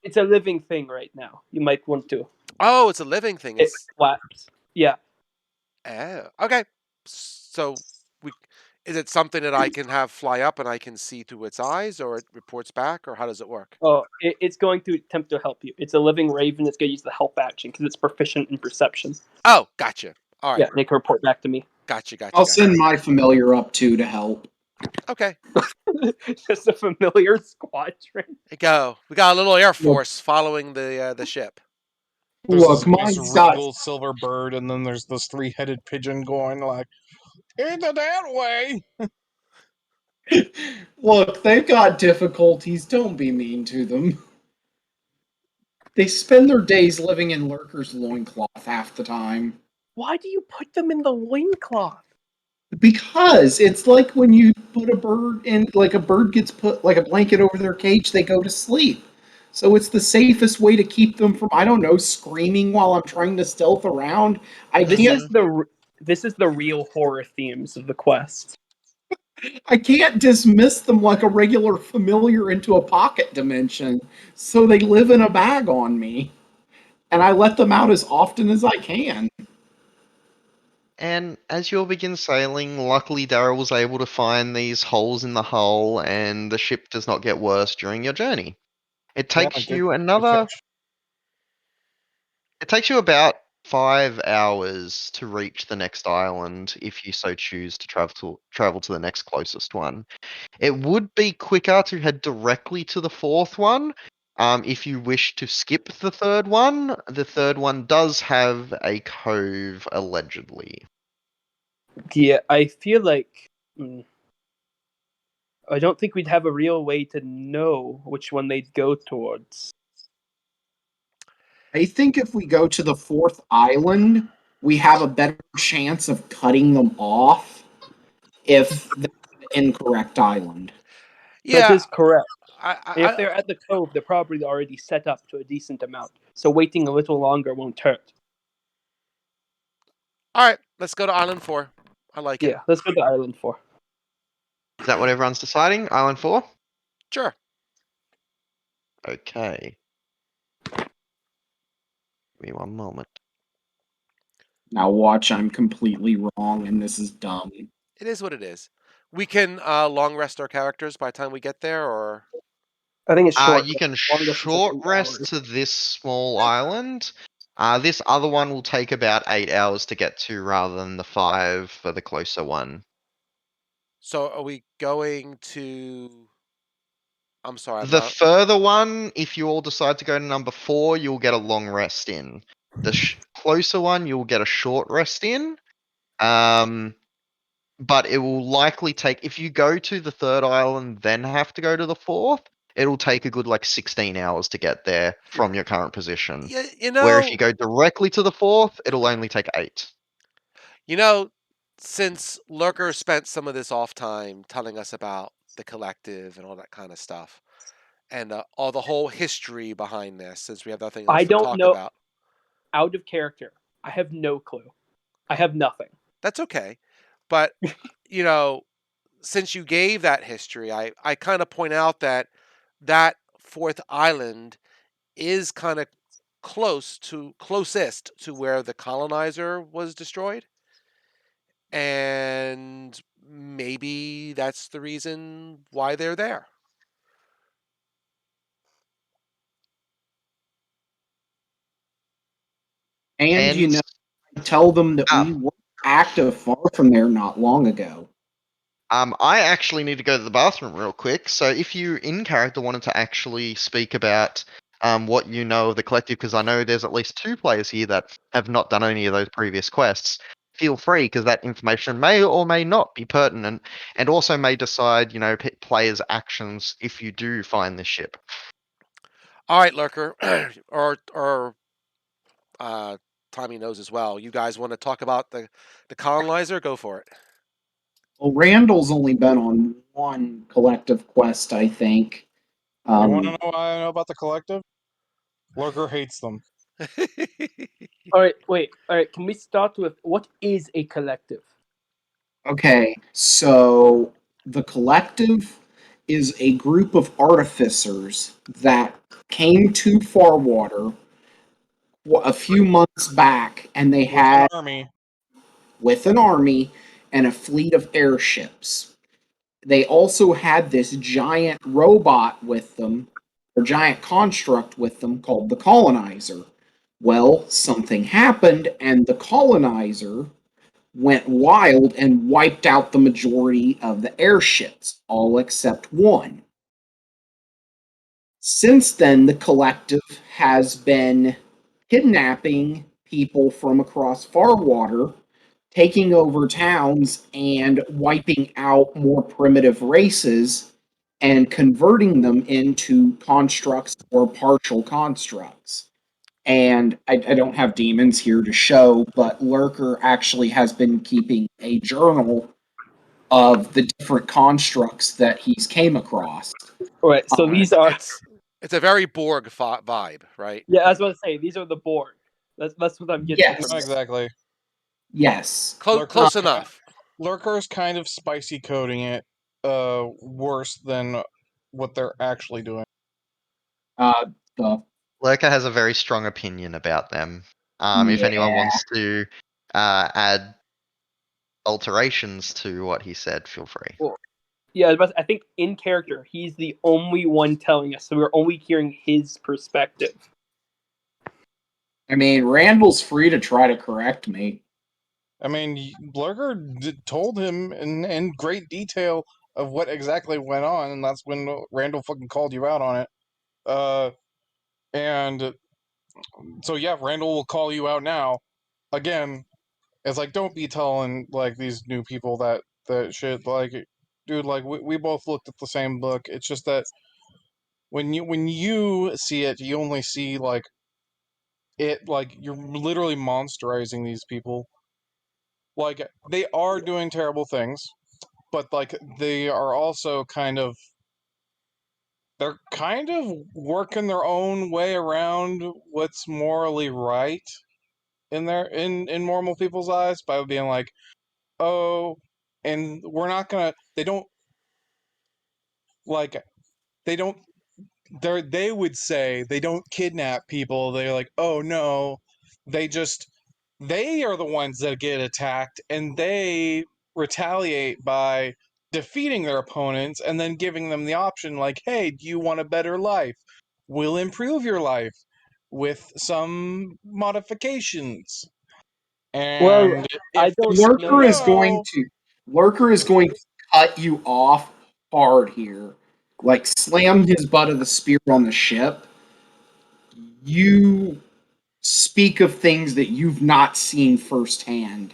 it's a living thing right now. You might want to. Oh, it's a living thing. It It's flaps. Yeah. okay. So is it something that I can have fly up and I can see through its eyes, or it reports back, or how does it work? Oh, it's going to attempt to help you. It's a living raven that's going to use the help action because it's proficient in perception. Oh, gotcha. All right. Yeah, they can report back to me. Gotcha. I'll Gotcha. send my familiar up too to help. Okay. Just a familiar squadron. There you go. We got a little air force following the ship. There's Look, this mine's got regal silver bird, and then there's this three-headed pigeon going like, "Into that way." Look, they've got difficulties. Don't be mean to them. They spend their days living in Lurker's loincloth half the time. Why do you put them in the loincloth? Because it's like when you put a bird in, like a bird gets put like a blanket over their cage, they go to sleep. So it's the safest way to keep them from, I don't know, screaming while I'm trying to stealth around. This is the real horror themes of the quest. I can't dismiss them like a regular familiar into a pocket dimension. So they live in a bag on me. And I let them out as often as I can. And as you'll begin sailing, luckily Daryl was able to find these holes in the hull, and the ship does not get worse during your journey. It takes good- you good another. catch. It takes you about 5 hours to reach the next island if you so choose to travel to the next closest one. It would be quicker to head directly to the fourth one. If you wish to skip the third one does have a cove allegedly. Yeah, I feel like I don't think we'd have a real way to know which one they'd go towards. I think if we go to the fourth island, we have a better chance of cutting them off if they're the incorrect island. That Yeah. is correct. If I, they're at the cove, they're probably already set up to a decent amount. So waiting a little longer won't hurt. all right. Let's go to Island 4. I like it. Yeah, let's go to Island 4. Is that what everyone's deciding? Island 4? Sure. Okay. Give me one moment. Now watch, I'm completely wrong and this is dumb. It is what it is. We can long rest our characters by the time we get there, or I think it's short. You can Longest is short 8 rest hours. to this small island. This other one will take about 8 hours to get to rather than the 5 for the closer one. so are we going to? I'm sorry. I'm The not. further one, if you all decide to go to number 4, you'll get a long rest in. The closer one, you'll get a short rest in. But it will likely take, if you go to the third island, then have to go to the fourth, it'll take a good like 16 hours to get there from your current position. Yeah, Where if you go directly to the 4th, it'll only take 8. Since Lurker spent some of this off time telling us about the collective and all that kind of stuff, and all the whole history behind this, since we have nothing else I to don't talk know. about. Out of character. I have no clue. I have nothing. That's okay. But, since you gave that history, I kind of point out that 4th island is kind of closest to where the colonizer was destroyed. And maybe that's the reason why they're there. And tell them that we were active far from there not long ago. I actually need to go to the bathroom real quick. So if you in character wanted to actually speak about what you know of the collective, because I know there's at least 2 players here that have not done any of those previous quests, feel free, because that information may or may not be pertinent, and also may decide, players' actions if you do find this ship. All right, Lurker, or Tommy knows as well. You guys want to talk about the colonizer? Go for it. Well, Randall's only been on one collective quest, I think. You want to know what I know about the collective? Lurker hates them. All right, wait. All right, can we start with what is a collective? Okay, so the collective is a group of artificers that came to Farwater a few months back, and they had An army. with an army and a fleet of airships. They also had this giant robot with them, or giant construct with them called the colonizer. Well, something happened, and the colonizer went wild and wiped out the majority of the airships, all except one. Since then, the collective has been kidnapping people from across Farwater, taking over towns, and wiping out more primitive races and converting them into constructs or partial constructs. And I don't have demons here to show, but Lurker actually has been keeping a journal of the different constructs that he's came across. All right, so these are. It's a very Borg vibe, right? Yeah, I was about to say these are the Borg. That's what I'm getting. Yes. From this. Exactly. Yes. Close enough. Lurker's kind of spicy coding it worse than what they're actually doing. The Lurker has a very strong opinion about them. If anyone wants to add alterations to what he said, feel free. Well, yeah, but I think in character, he's the only one telling us, so we're only hearing his perspective. I mean, Randall's free to try to correct me. I mean, Lurker told him in great detail of what exactly went on, and that's when Randall fucking called you out on it. And so yeah, Randall will call you out now. Again, it's like, don't be telling like these new people that shit. Like, dude, like we both looked at the same book. It's just that when you see it, you only see like it, like you're literally monsterizing these people. Like, they are doing terrible things, but like they are also they're kind of working their own way around what's morally right in normal people's eyes by being like, oh, and we're not gonna. They don't like. They don't. They would say they don't kidnap people. They're like, oh no, they are the ones that get attacked, and they retaliate by defeating their opponents and then giving them the option, like, hey, do you want a better life? We'll improve your life with some modifications. And I don't Lurker is no, going to cut you off hard here. Like, slam his butt of the spear on the ship. You speak of things that you've not seen firsthand.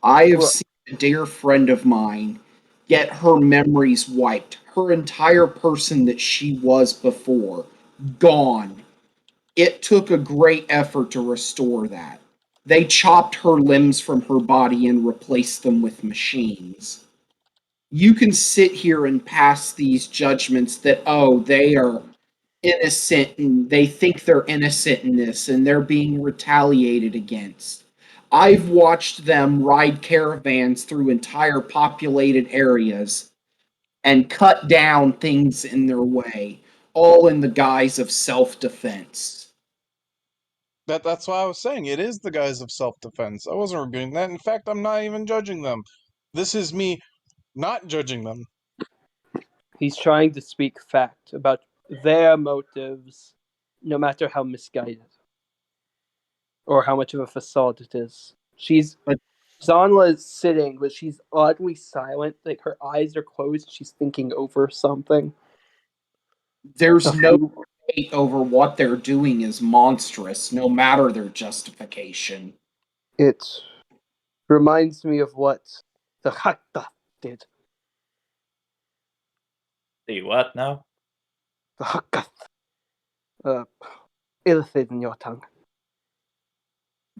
I have seen a dear friend of mine get her memories wiped. Her entire person that she was before, gone. It took a great effort to restore that. They chopped her limbs from her body and replaced them with machines. You can sit here and pass these judgments that, oh, they are innocent and they think they're innocent in this and they're being retaliated against. I've watched them ride caravans through entire populated areas and cut down things in their way, all in the guise of self defense. That's why I was saying it is the guise of self-defense. I wasn't reviewing that. In fact, I'm not even judging them. This is me not judging them. He's trying to speak fact about their motives, no matter how misguided or how much of a facade it is. Zanla is sitting, but she's oddly silent. Like her eyes are closed. She's thinking over something. There's no debate over what they're doing is monstrous, no matter their justification. It reminds me of what the Hakta did. See what now? The Hakka. Illithid in your tongue.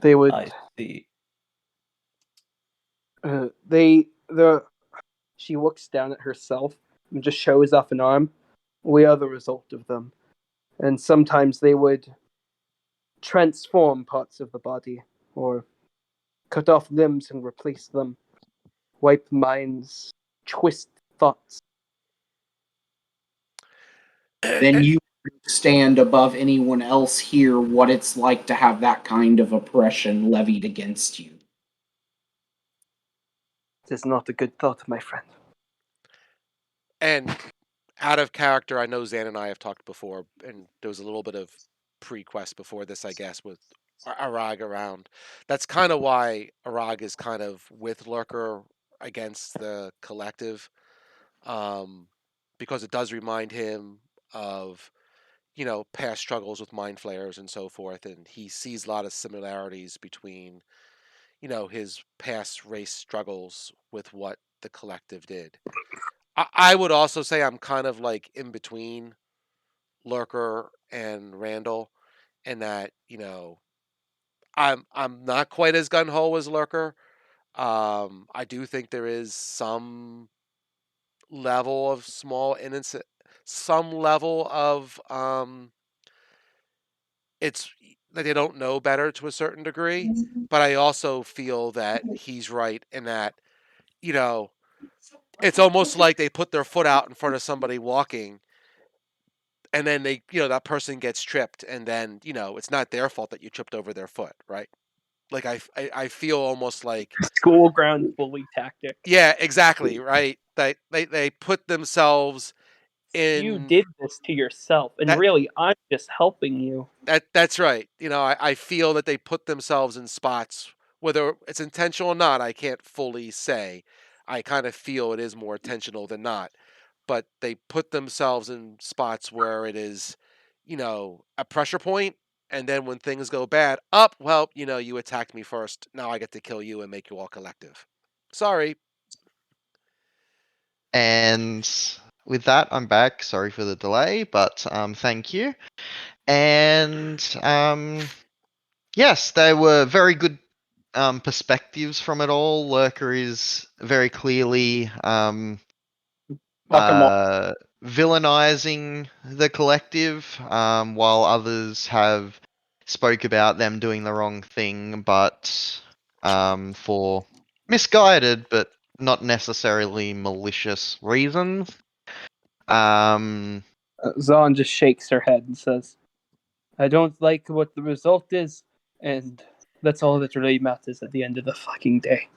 They would. I see. She looks down at herself and just shows off an arm. We are the result of them. And sometimes they would transform parts of the body or cut off limbs and replace them, wipe minds, twist thoughts. Then you stand above anyone else here what it's like to have that kind of oppression levied against you. It is not a good thought, my friend. And out of character, I know Zan and I have talked before, and there was a little bit of pre-quest before this, I guess, with Arag around. That's kind of why Arag is kind of with Lurker against the collective, because it does remind him of, past struggles with mind flayers and so forth, and he sees a lot of similarities between, his past race struggles with what the collective did. I would also say I'm kind of like in between Lurker and Randall, in that I'm not quite as gun ho as Lurker. I do think there is some level of small innocent, some level of it's that they don't know better to a certain degree, but I also feel that he's right in that it's almost like they put their foot out in front of somebody walking, and then they, that person gets tripped, and then, it's not their fault that you tripped over their foot, right? Like I feel almost like School ground bully tactic. yeah, exactly, right. They put themselves in. You did this to yourself, and really, I'm just helping you. That's right. I feel that they put themselves in spots, whether it's intentional or not, I can't fully say. I kind of feel it is more intentional than not. But they put themselves in spots where it is, a pressure point, and then when things go bad, you attacked me first. Now I get to kill you and make you all collective. Sorry. And with that, I'm back. Sorry for the delay, but thank you. And yes, they were very good perspectives from it all. Lurker is very clearly villainizing the collective, while others have spoke about them doing the wrong thing, but for misguided but not necessarily malicious reasons. Zahn just shakes her head and says, I don't like what the result is, and that's all that really matters at the end of the fucking day.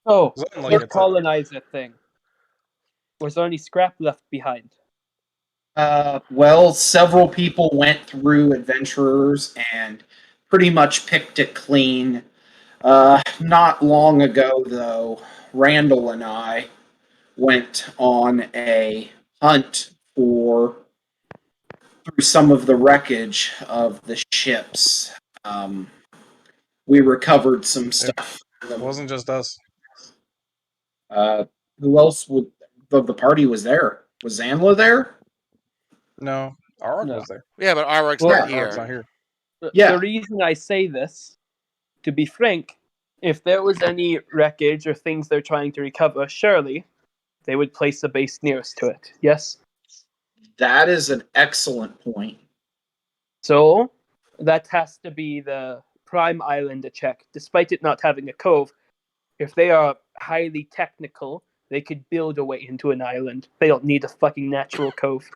Oh, your colonizer thing. Was there any scrap left behind? Well, several people went through Adventurers and pretty much picked it clean. Not long ago, though, Randall and I went on a hunt through some of the wreckage of the ships. We recovered some stuff. It wasn't just us. Who else would the party was there? Was Zanla there? No, Arak No. was there. Yeah, but Ararik's Well, not Arak's here. not here. Yeah. The reason I say this, to be frank, if there was any wreckage or things they're trying to recover, surely they would place the base nearest to it. Yes? That is an excellent point. So, that has to be the prime island to check. Despite it not having a cove, if they are highly technical, they could build a way into an island. They don't need a fucking natural cove.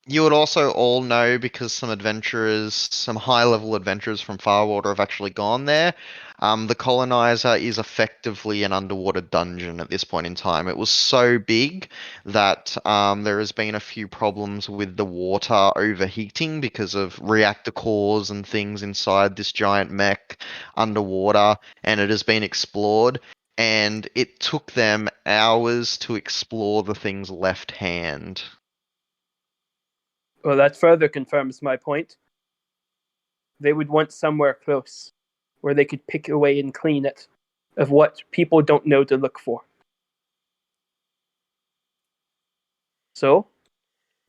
You would also all know, because some adventurers, some high-level adventurers from Farwater have actually gone there. The colonizer is effectively an underwater dungeon at this point in time. It was so big that there has been a few problems with the water overheating because of reactor cores and things inside this giant mech underwater, and it has been explored. And it took them hours to explore the thing's left hand. Well, that further confirms my point. They would want somewhere close where they could pick away and clean it of what people don't know to look for. So,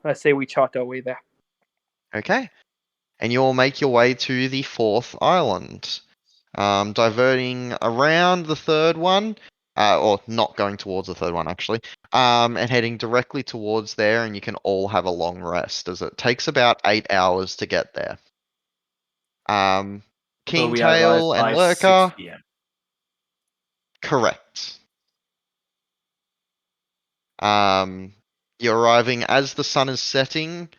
I say we chart our way there. Okay. And you'll make your way to the fourth island, diverting around the third one, or not going towards the third one actually, and heading directly towards there, and you can all have a long rest, as it takes about 8 hours to get there. So we arrive Keentail and by Lurker, 6 p.m. correct. You're arriving as the sun is setting.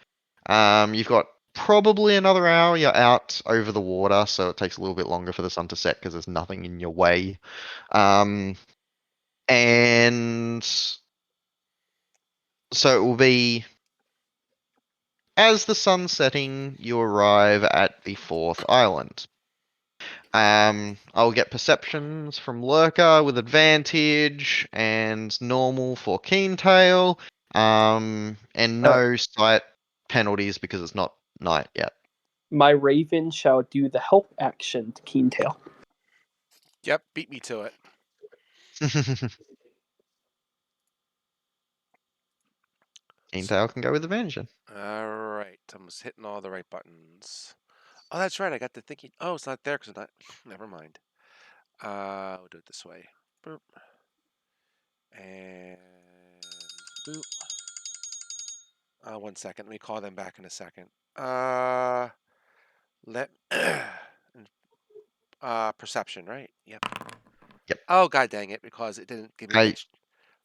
You've got probably another hour. You're out over the water, so it takes a little bit longer for the sun to set because there's nothing in your way. And so it will be as the sun's setting, you arrive at the fourth island. I'll get perceptions from Lurker with advantage and normal for Keentail. And no sight penalties because it's not night yet. My raven shall do the help action to Keentail. Yep, beat me to it. Keentail can go with advantage then. All right, I'm just hitting all the right buttons. Oh, that's right. I got to thinking. Oh, it's not there because it's not. Never mind. We'll do it this way. Boop. And boop. 1 second. Let me call them back in a second. Let perception, right? Yep. Yep. Oh, god dang it! Because it didn't give me.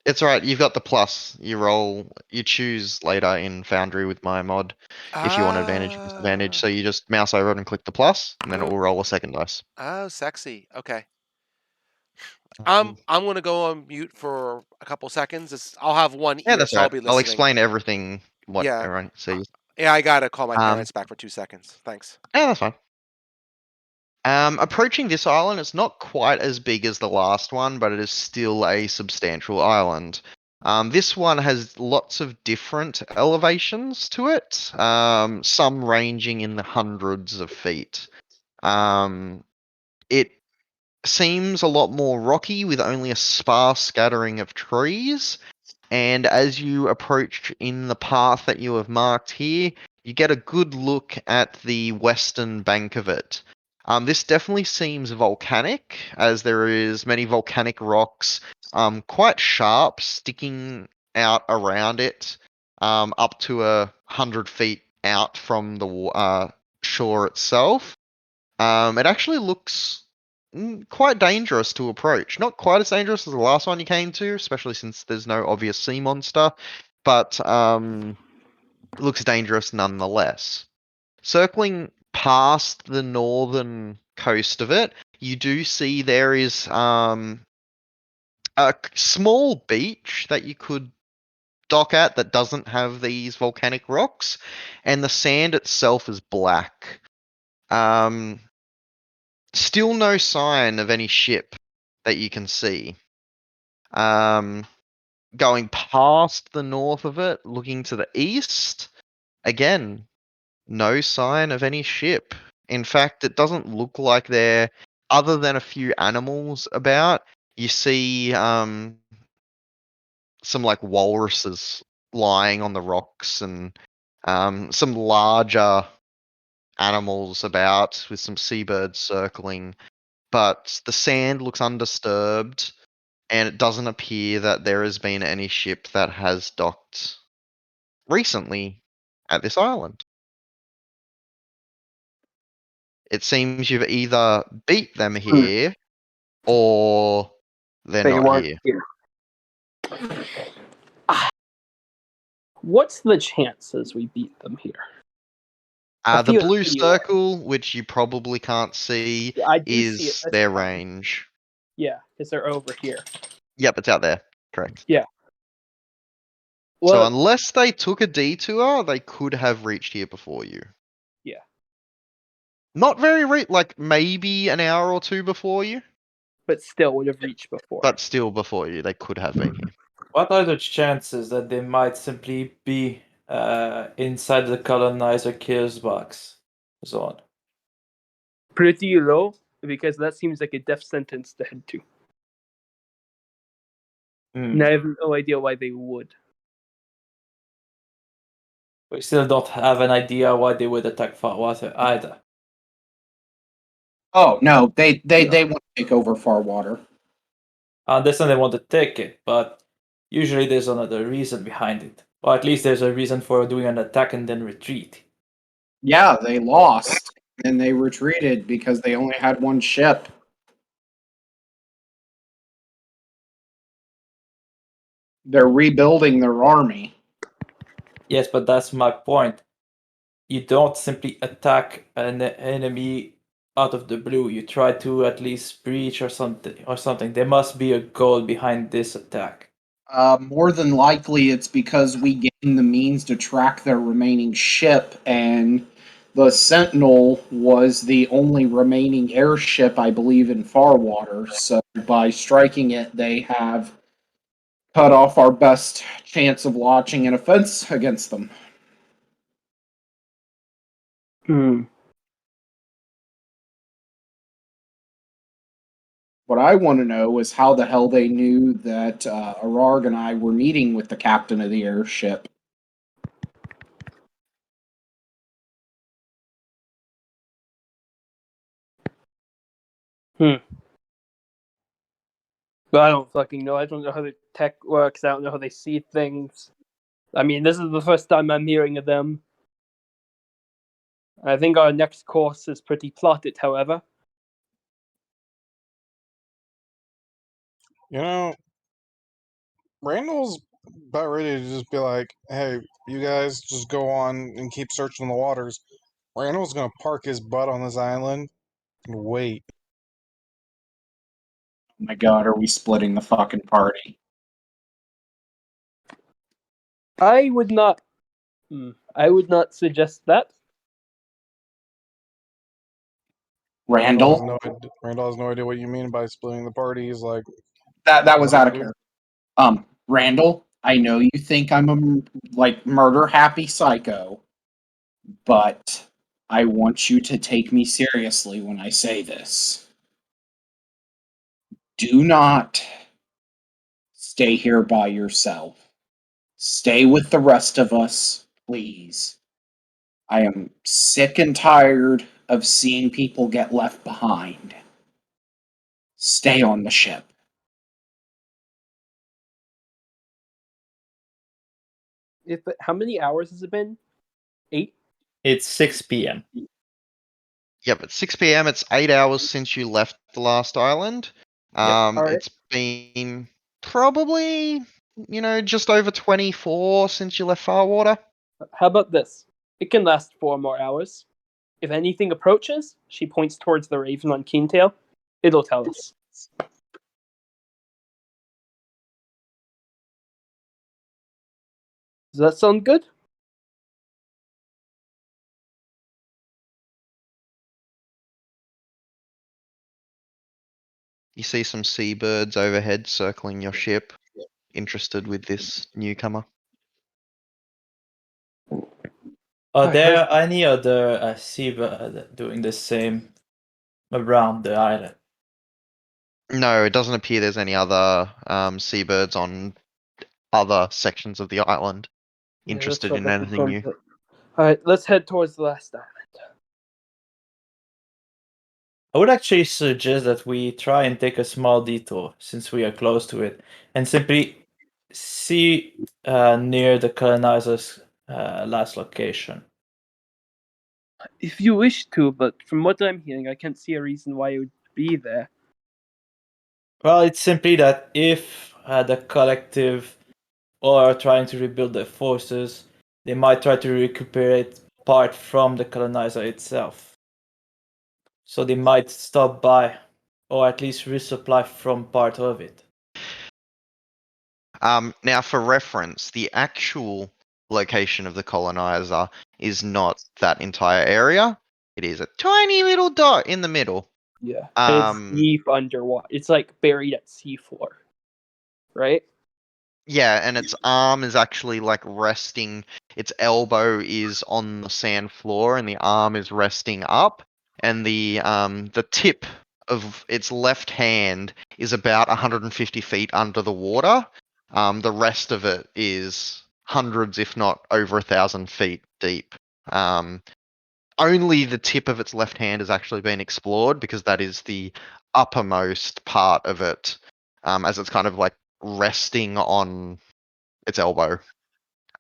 It's alright, you've got the plus. You choose later in Foundry with my mod if you want advantage or disadvantage. So you just mouse over it and click the plus, and then it will roll a second dice. Oh, sexy. Okay. Um, I'm gonna go on mute for a couple seconds. I'll have one Yeah, ear, that's so I'll right. be listening. I'll explain everything. What Yeah. everyone sees. Yeah, I gotta call my parents back for 2 seconds. Thanks. Yeah, that's fine. Approaching this island, it's not quite as big as the last one, but it is still a substantial island. This one has lots of different elevations to it, some ranging in the hundreds of feet. It seems a lot more rocky with only a sparse scattering of trees. And as you approach in the path that you have marked here, you get a good look at the western bank of it. This definitely seems volcanic, as there is many volcanic rocks, quite sharp, sticking out around it, up to 100 feet out from the shore itself. It actually looks quite dangerous to approach. Not quite as dangerous as the last one you came to, especially since there's no obvious sea monster, but it looks dangerous nonetheless. Circling past the northern coast of it, you do see there is a small beach that you could dock at that doesn't have these volcanic rocks, and the sand itself is black. Still no sign of any ship that you can see. Going past the north of it, looking to the east, again, no sign of any ship. In fact, it doesn't look like there, other than a few animals about, You see some like walruses lying on the rocks and some larger animals about with some seabirds circling, but the sand looks undisturbed and it doesn't appear that there has been any ship that has docked recently at this island. It seems you've either beat them here or they're They not weren't here. here. What's the chances we beat them here? A The few blue idiots. circle, which you probably can't see, Yeah, I do see it. is That's their fine. range. Yeah, because they're over here. Yep, it's out there. Correct. Well, So unless they took a detour, they could have reached here before you. Yeah. Not very like maybe an hour or two before you, but still would have reached before. but still before you. They could have been here. What are the chances that they might simply be inside the colonizer kills box zone? Pretty low, because that seems like a death sentence to head to. And I have no idea why they would. We still don't have an idea why they would attack Farwater either. Oh no, they want to take over Farwater. I understand they want to take it, but usually there's another reason behind it. Or at least there's a reason for doing an attack and then retreat. Yeah, they lost and they retreated because they only had one ship. They're rebuilding their army. Yes, but that's my point. You don't simply attack an enemy out of the blue. You try to at least breach or something. There must be a goal behind this attack. More than likely, it's because we gained the means to track their remaining ship, and the Sentinel was the only remaining airship, I believe, in Farwater. So by striking it, they have cut off our best chance of launching an offense against them. What I want to know is how the hell they knew that Ararg and I were meeting with the captain of the airship. But I don't fucking know. I don't know how the tech works. I don't know how they see things. I mean, this is the first time I'm hearing of them. I think our next course is pretty plotted, however. You know, Randall's about ready to just be like, hey, you guys just go on and keep searching the waters. Randall's gonna park his butt on this island and wait. Oh my god, are we splitting the fucking party? I would not. I would not suggest that. Randall? Randall has no idea what you mean by splitting the party. He's like, That was out of dude. character. Randall, I know you think I'm a murder happy psycho, but I want you to take me seriously when I say this. Do not stay here by yourself. Stay with the rest of us, please. I am sick and tired of seeing people get left behind. Stay on the ship. How many hours has it been? 8? It's 6 p.m. Yeah, but 6 p.m. It's 8 hours since you left the last island. Alright. It's been probably just over 24 since you left Farwater. How about this? It can last 4 more hours. If anything approaches, she points towards the raven on Keentail. It'll tell us. Does that sound good? You see some seabirds overhead circling your ship, interested with this newcomer. Are there any other seabird doing the same around the island? No, it doesn't appear there's any other seabirds on other sections of the island interested in anything new. Alright, let's head towards the last island. I would actually suggest that we try and take a small detour since we are close to it and simply see near the colonizers' last location. If you wish to, but from what I'm hearing, I can't see a reason why it would be there. Well, it's simply that if the collective are trying to rebuild their forces, they might try to recuperate part from the colonizer itself. So they might stop by, or at least resupply from part of it. Now, for reference, the actual location of the colonizer is not that entire area. It is a tiny little dot in the middle. Yeah. And it's deep underwater. It's like buried at seafloor. Right? Yeah, and its arm is actually like resting. Its elbow is on the sand floor, and the arm is resting up. And the tip of its left hand is about 150 feet under the water. The rest of it is hundreds, if not over 1,000 feet deep. Only the tip of its left hand has actually been explored because that is the uppermost part of it, as it's kind of like resting on its elbow.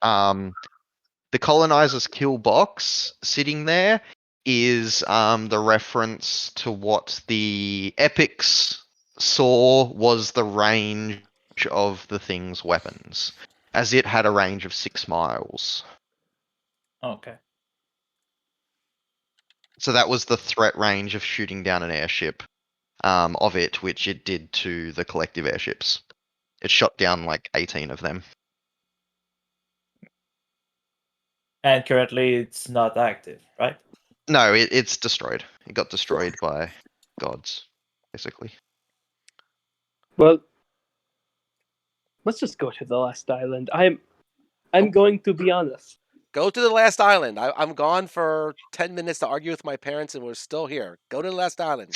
The colonizer's kill box sitting there is the reference to what the epics saw was the range of the thing's weapons, as it had a range of 6 miles. Okay. So that was the threat range of shooting down an airship of it, which it did to the collective airships. It shot down like 18 of them. And currently it's not active, right? No, it's destroyed. It got destroyed by gods, basically. Well, let's just go to the last island. I'm going to be honest. Go to the last island. I'm gone for 10 minutes to argue with my parents, and we're still here. Go to the last island.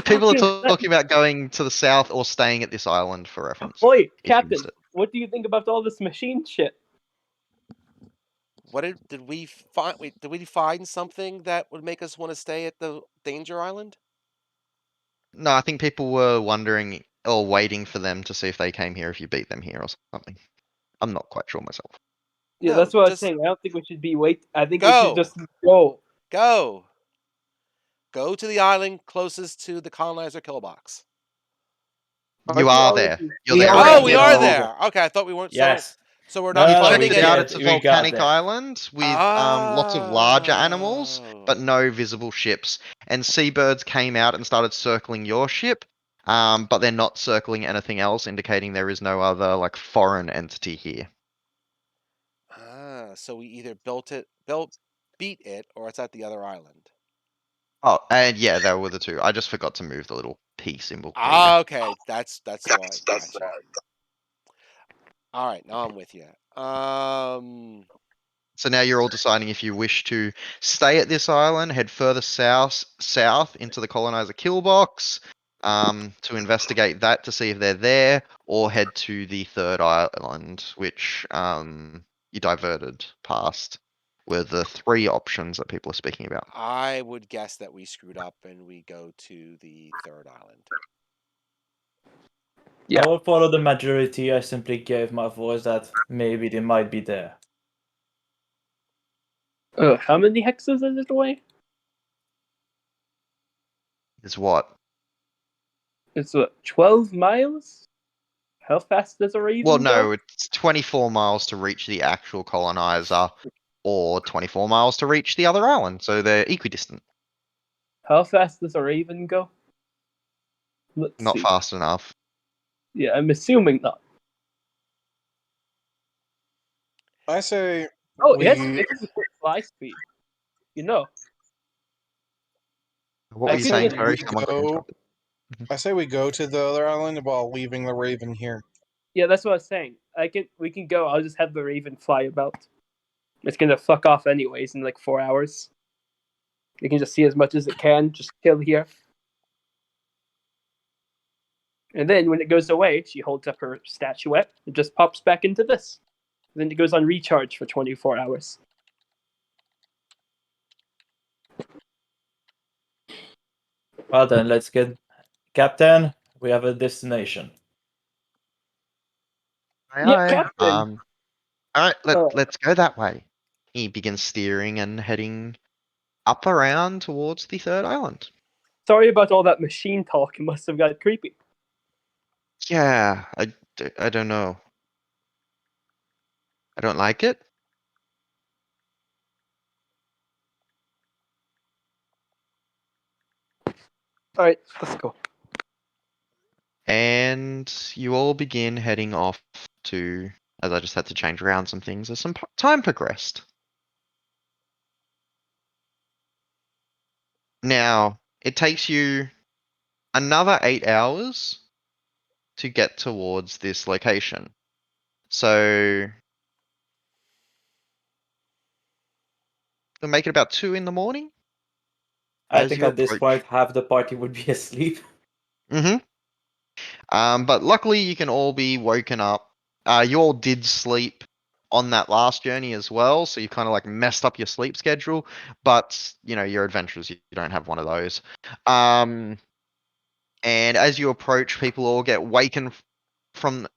People are Fucking- talking about going to the south or staying at this island for reference. Oi, if you Captain, missed it. what do you think about all this machine shit? What did we find? Wait, did we find something that would make us want to stay at the Danger Island? No, I think people were wondering or waiting for them to see if they came here if you beat them here or something. I'm not quite sure myself. Yeah, No, that's what I was just saying. I don't think we should be wait. I think we Go. should just go. Go. Go to the island closest to the colonizer kill box. You are there. You're there Oh, already. we are there. Okay, I thought we weren't. Yes. So we're No, not You no, no, finding we find any. out did. it's a We got volcanic there. island with lots of larger animals, but Oh. no visible ships. And seabirds came out and started circling your ship, but they're not circling anything else, indicating there is no other like foreign entity here. So we either beat it, or it's at the other island. Oh, and yeah, there were the two. I just forgot to move the little P symbol. There you go. Ah, okay. That's why. Gotcha. All right, now I'm with you. So now you're all deciding if you wish to stay at this island, head further south into the colonizer kill box, to investigate that to see if they're there, or head to the third island, which you diverted past, were the 3 options that people are speaking about. I would guess that we screwed up and we go to the third island. Yeah. I will follow the majority. I simply gave my voice that maybe they might be there. How many hexes is it away? Is what? It's 12 miles? How fast does a raven Well, no, go? it's 24 miles to reach the actual colonizer, or 24 miles to reach the other island, so they're equidistant. How fast does a raven go? Let's Not see. fast enough. Yeah, I'm assuming not. I say Oh, we. it has a quick fly speed. You know. What I were you think saying, we Terry? Someone got go- interrupted. I say we go to the other island while leaving the Raven here. Yeah, that's what I was saying. We can go. I'll just have the raven fly about. It's gonna fuck off anyways in like 4 hours. You can just see as much as it can. Just kill here. And then when it goes away, she holds up her statuette. It just pops back into this. Then it goes on recharge for 24 hours. Well then, let's get Captain. We have a destination. Aye, Yeah, aye. Captain. All right, Oh. let's go that way. He begins steering and heading up around towards the third island. Sorry about all that machine talk. It must have got creepy. Yeah, I don't know. I don't like it. All right, let's go. And you all begin heading off to, as I just had to change around some things as some time progressed. Now, it takes you another 8 hours to get towards this location. So, you'll make it about 2 in the morning. I As think you at this approach- point half the party would be asleep. But luckily you can all be woken up. You all did sleep on that last journey as well, so you kind of like messed up your sleep schedule. But you know, you're adventurers, you don't have one of those. And as you approach, people all get from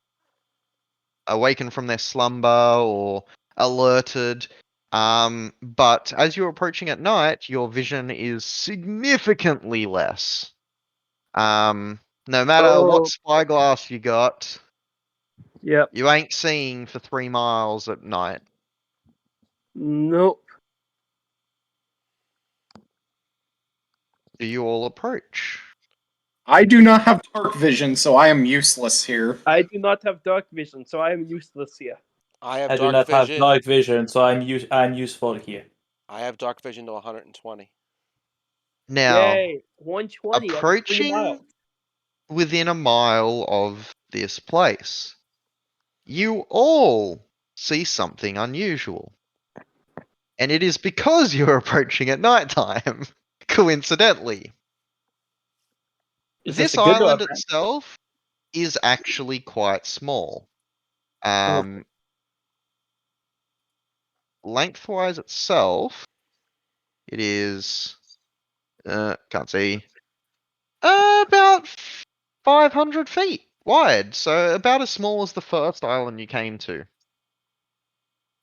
their slumber or alerted. But as you're approaching at night, your vision is significantly less. No matter what Oh. spyglass you got, Yep. you ain't seeing for 3 miles at night. Nope. Do you all approach? I do not have dark vision, so I am useless here. I do not have dark vision, so I am useless here. I have I do dark not have vision. night vision, so I'm useful here. I have dark vision to 120. Now, Yay! 120 every 3 approaching miles. within a mile of this place, you all see something unusual. And it is because you're approaching at nighttime, coincidentally. Is This a good or a island bad? itself is actually quite small. Lengthwise itself, it is can't see about 500 feet wide, so about as small as the first island you came to.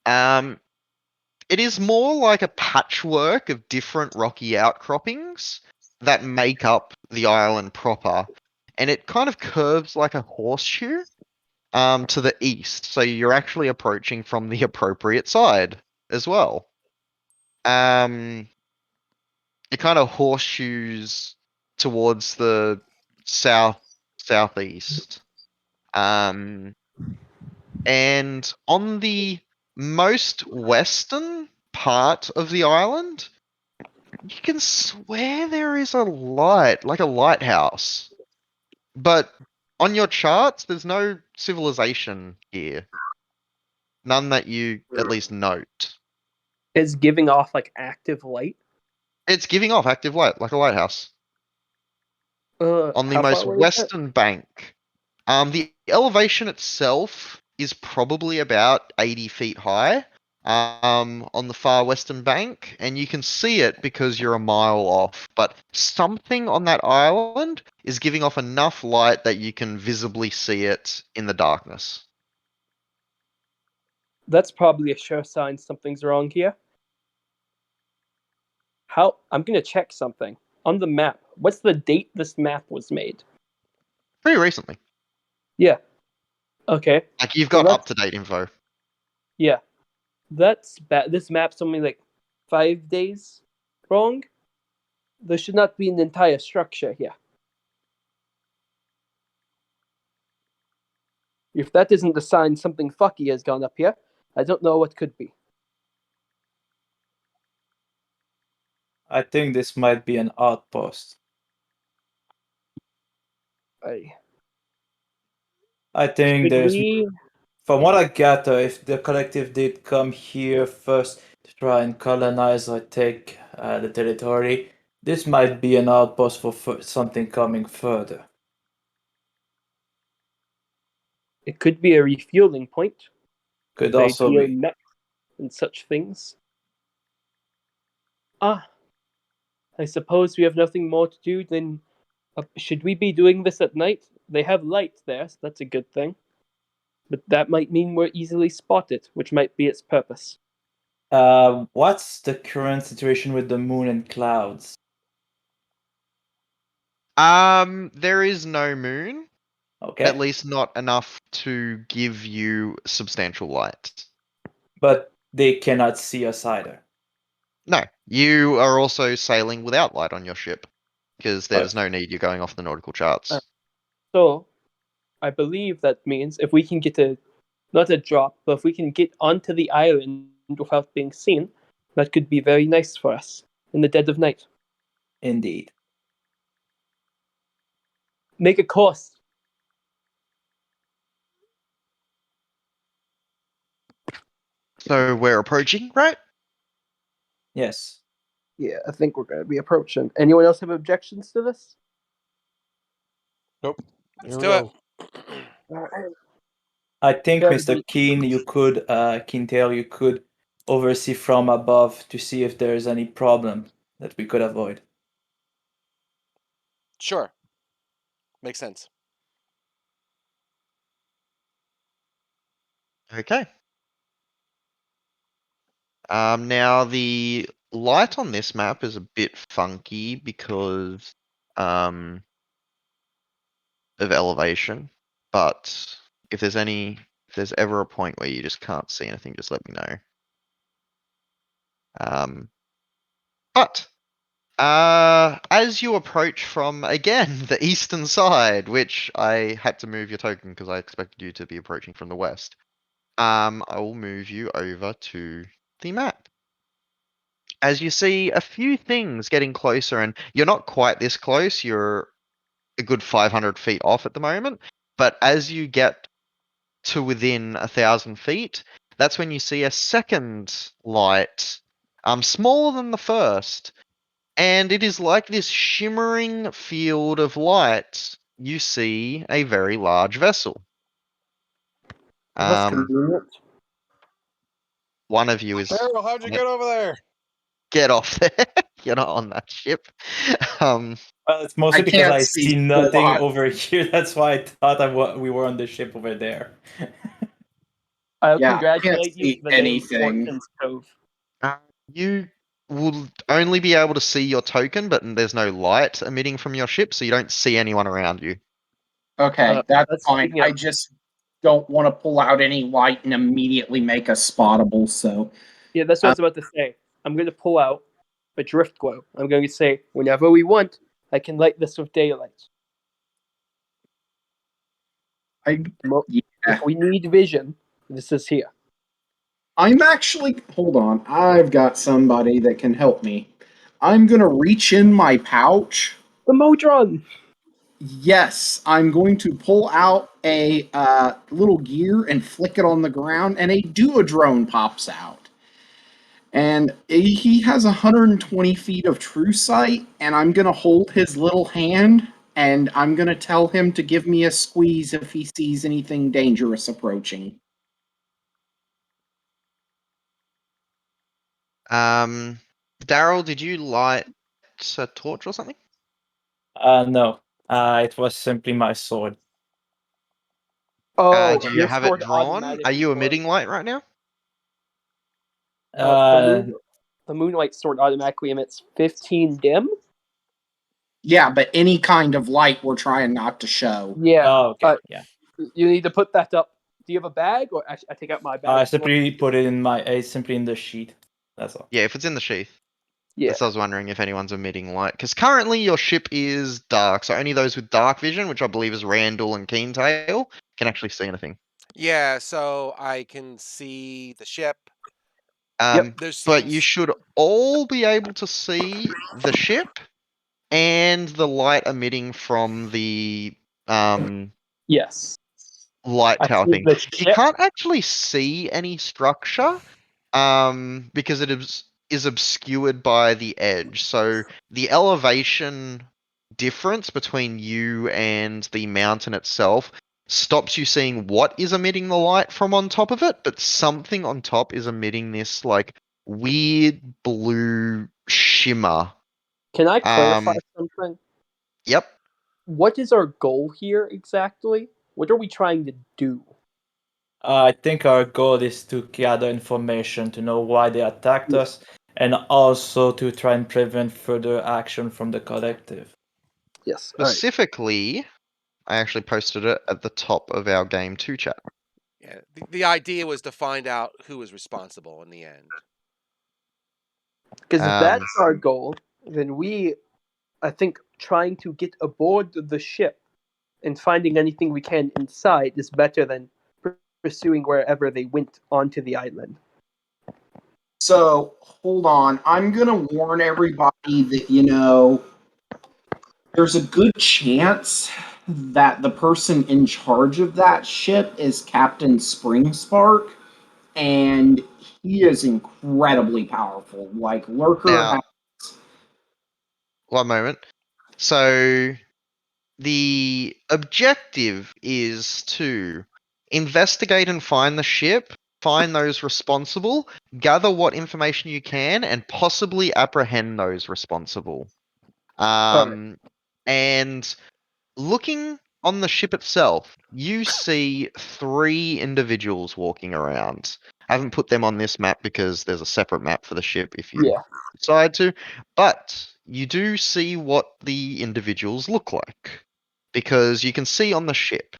It is more like a patchwork of different rocky outcroppings that make up the island proper, and it kind of curves like a horseshoe to the east, so you're actually approaching from the appropriate side as well. It kind of horseshoes towards the southeast. And on the most western part of the island, you can swear there is a light, like a lighthouse. But on your charts, there's no civilization here. None that you at least note. Is giving off like active light? It's giving off active light, like a lighthouse. On the how far most away is it? western bank. The elevation itself is probably about 80 feet high. On the far western bank, and you can see it because you're a mile off. But something on that island is giving off enough light that you can visibly see it in the darkness. That's probably a sure sign something's wrong here. I'm gonna check something on the map. What's the date this map was made? Pretty recently. Yeah. Okay. Like you've So got that's- up-to-date info. Yeah. That's bad. This map's only like 5 days wrong. There should not be an entire structure here. If that isn't the sign something fucky has gone up here, I don't know what could be. I think this might be an outpost. I think Should there's, we? from what I gather, if the collective did come here first to try and colonize or take the territory, this might be an outpost for something coming further. It could be a refueling point. Could They also deal be. nuts and such things. Ah, I suppose we have nothing more to do than. Should we be doing this at night? They have light there, so that's a good thing. But that might mean we're easily spotted, which might be its purpose. What's the current situation with the moon and clouds? There is no moon. Okay. At least not enough to give you substantial light. But they cannot see us either. No, you are also sailing without light on your ship because there's Perfect. no need. You're going off the nautical charts. So, I believe that means if we can get not a drop, but if we can get onto the island without being seen, that could be very nice for us in the dead of night. Indeed. Make a course. So we're approaching, right? Yes. Yeah, I think we're going to be approaching. Anyone else have objections to this? Nope. Let's Here do we it. go. I think, Very Mr. good. Keen, you could, Kintail, you could oversee from above to see if there's any problem that we could avoid. Sure. Makes sense. Okay. Now the light on this map is a bit funky because of elevation. But if there's ever a point where you just can't see anything, just let me know. But as you approach from again the eastern side, which I had to move your token because I expected you to be approaching from the west, I will move you over to the map. As you see a few things getting closer, and you're not quite this close, you're a good 500 feet off at the moment, but as you get to within 1,000 feet, that's when you see a second light, smaller than the first, and it is like this shimmering field of light. You see a very large vessel. That's Um, convenient. one of you is Harold, how'd you get over there? get off there. You're not on that ship. Well, it's mostly I because can't I see see nothing squat. over here. That's why I thought we were on the ship over there. I'll Yeah, I can't congratulate you see for the name anything. Fortune's Cove. You will only be able to see your token, but there's no light emitting from your ship, so you don't see anyone around you. Okay, that's let's fine. yeah. I just don't want to pull out any light and immediately make us spottable. So Yeah, that's what I was about to say. I'm going to pull out a drift glow. I'm going to say, whenever we want, I can light this with daylight. yeah. If we need vision, this is here. I'm actually hold on. I've got somebody that can help me. I'm gonna reach in my pouch. The Modron! Yes, I'm going to pull out a little gear and flick it on the ground, and a Duodrone pops out. And he has 120 feet of true sight, and I'm going to hold his little hand, and I'm going to tell him to give me a squeeze if he sees anything dangerous approaching. Daryl, did you light a torch or something? No. It was simply my sword. Oh, Do you your have it sword drawn? automatically Are you glows. emitting light right now? The Moonlight sword automatically emits 15 dim? Yeah, but any kind of light we're trying not to show. Yeah. Oh, okay. Yeah. You need to put that up. Do you have a bag? Or actually, I take out my bag. I simply put it in it's simply in the sheet. That's all. Yeah, if it's in the sheath. Yeah. That's what I was wondering if anyone's emitting light. Because currently your ship is dark, so only those with dark vision, which I believe is Randall and Keentail, can actually see anything. Yeah, so I can see the ship. But you should all be able to see the ship and the light emitting from the Yes. light I tower see thing. the You ship. can't actually see any structure because it is obscured by the edge. So the elevation difference between you and the mountain itself stops you seeing what is emitting the light from on top of it, but something on top is emitting this like weird blue shimmer. Can I clarify Um, something? Yep. What is our goal here exactly? What are we trying to do? I think our goal is to gather information to know why they attacked us, and also to try and prevent further action from the collective. Yes. All right. Specifically, I actually posted it at the top of our Game 2 chat. Yeah, the idea was to find out who was responsible in the end. Because if Um, that's our goal, then I think, trying to get aboard the ship and finding anything we can inside is better than pursuing wherever they went onto the island. So hold on. I'm gonna warn everybody that there's a good chance that the person in charge of that ship is Captain Springspark, and he is incredibly powerful. Like Lurker Now, has. one moment. So, the objective is to investigate and find the ship, find those responsible, gather what information you can, and possibly apprehend those responsible. And looking on the ship itself, you see 3 individuals walking around. I haven't put them on this map because there's a separate map for the ship if you Yeah. decide to, but you do see what the individuals look like because you can see on the ship.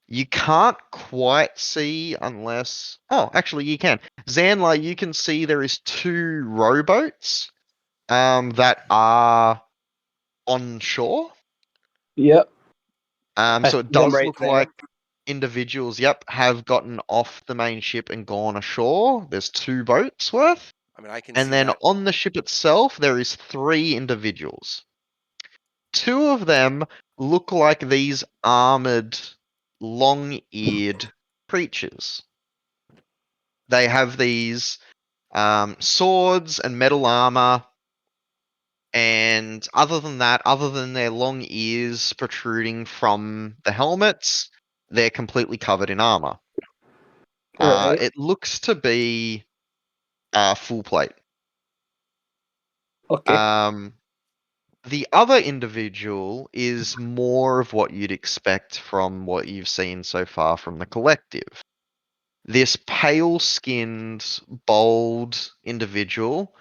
You can't quite see unless. Oh, actually, you can. Zanla, you can see there is 2 rowboats that are on shore. Yep. So it see them does right look there. like individuals, have gotten off the main ship and gone ashore. There's 2 boats worth. I mean, I can And see then that. on the ship itself, there is 3 individuals. 2 of them look like these armored, long-eared creatures. They have these swords and metal armor. And other than that, other than their long ears protruding from the helmets, they're completely covered in armor. Right. It looks to be full plate. Okay. The other individual is more of what you'd expect from what you've seen so far from the collective. This pale-skinned, bold individual,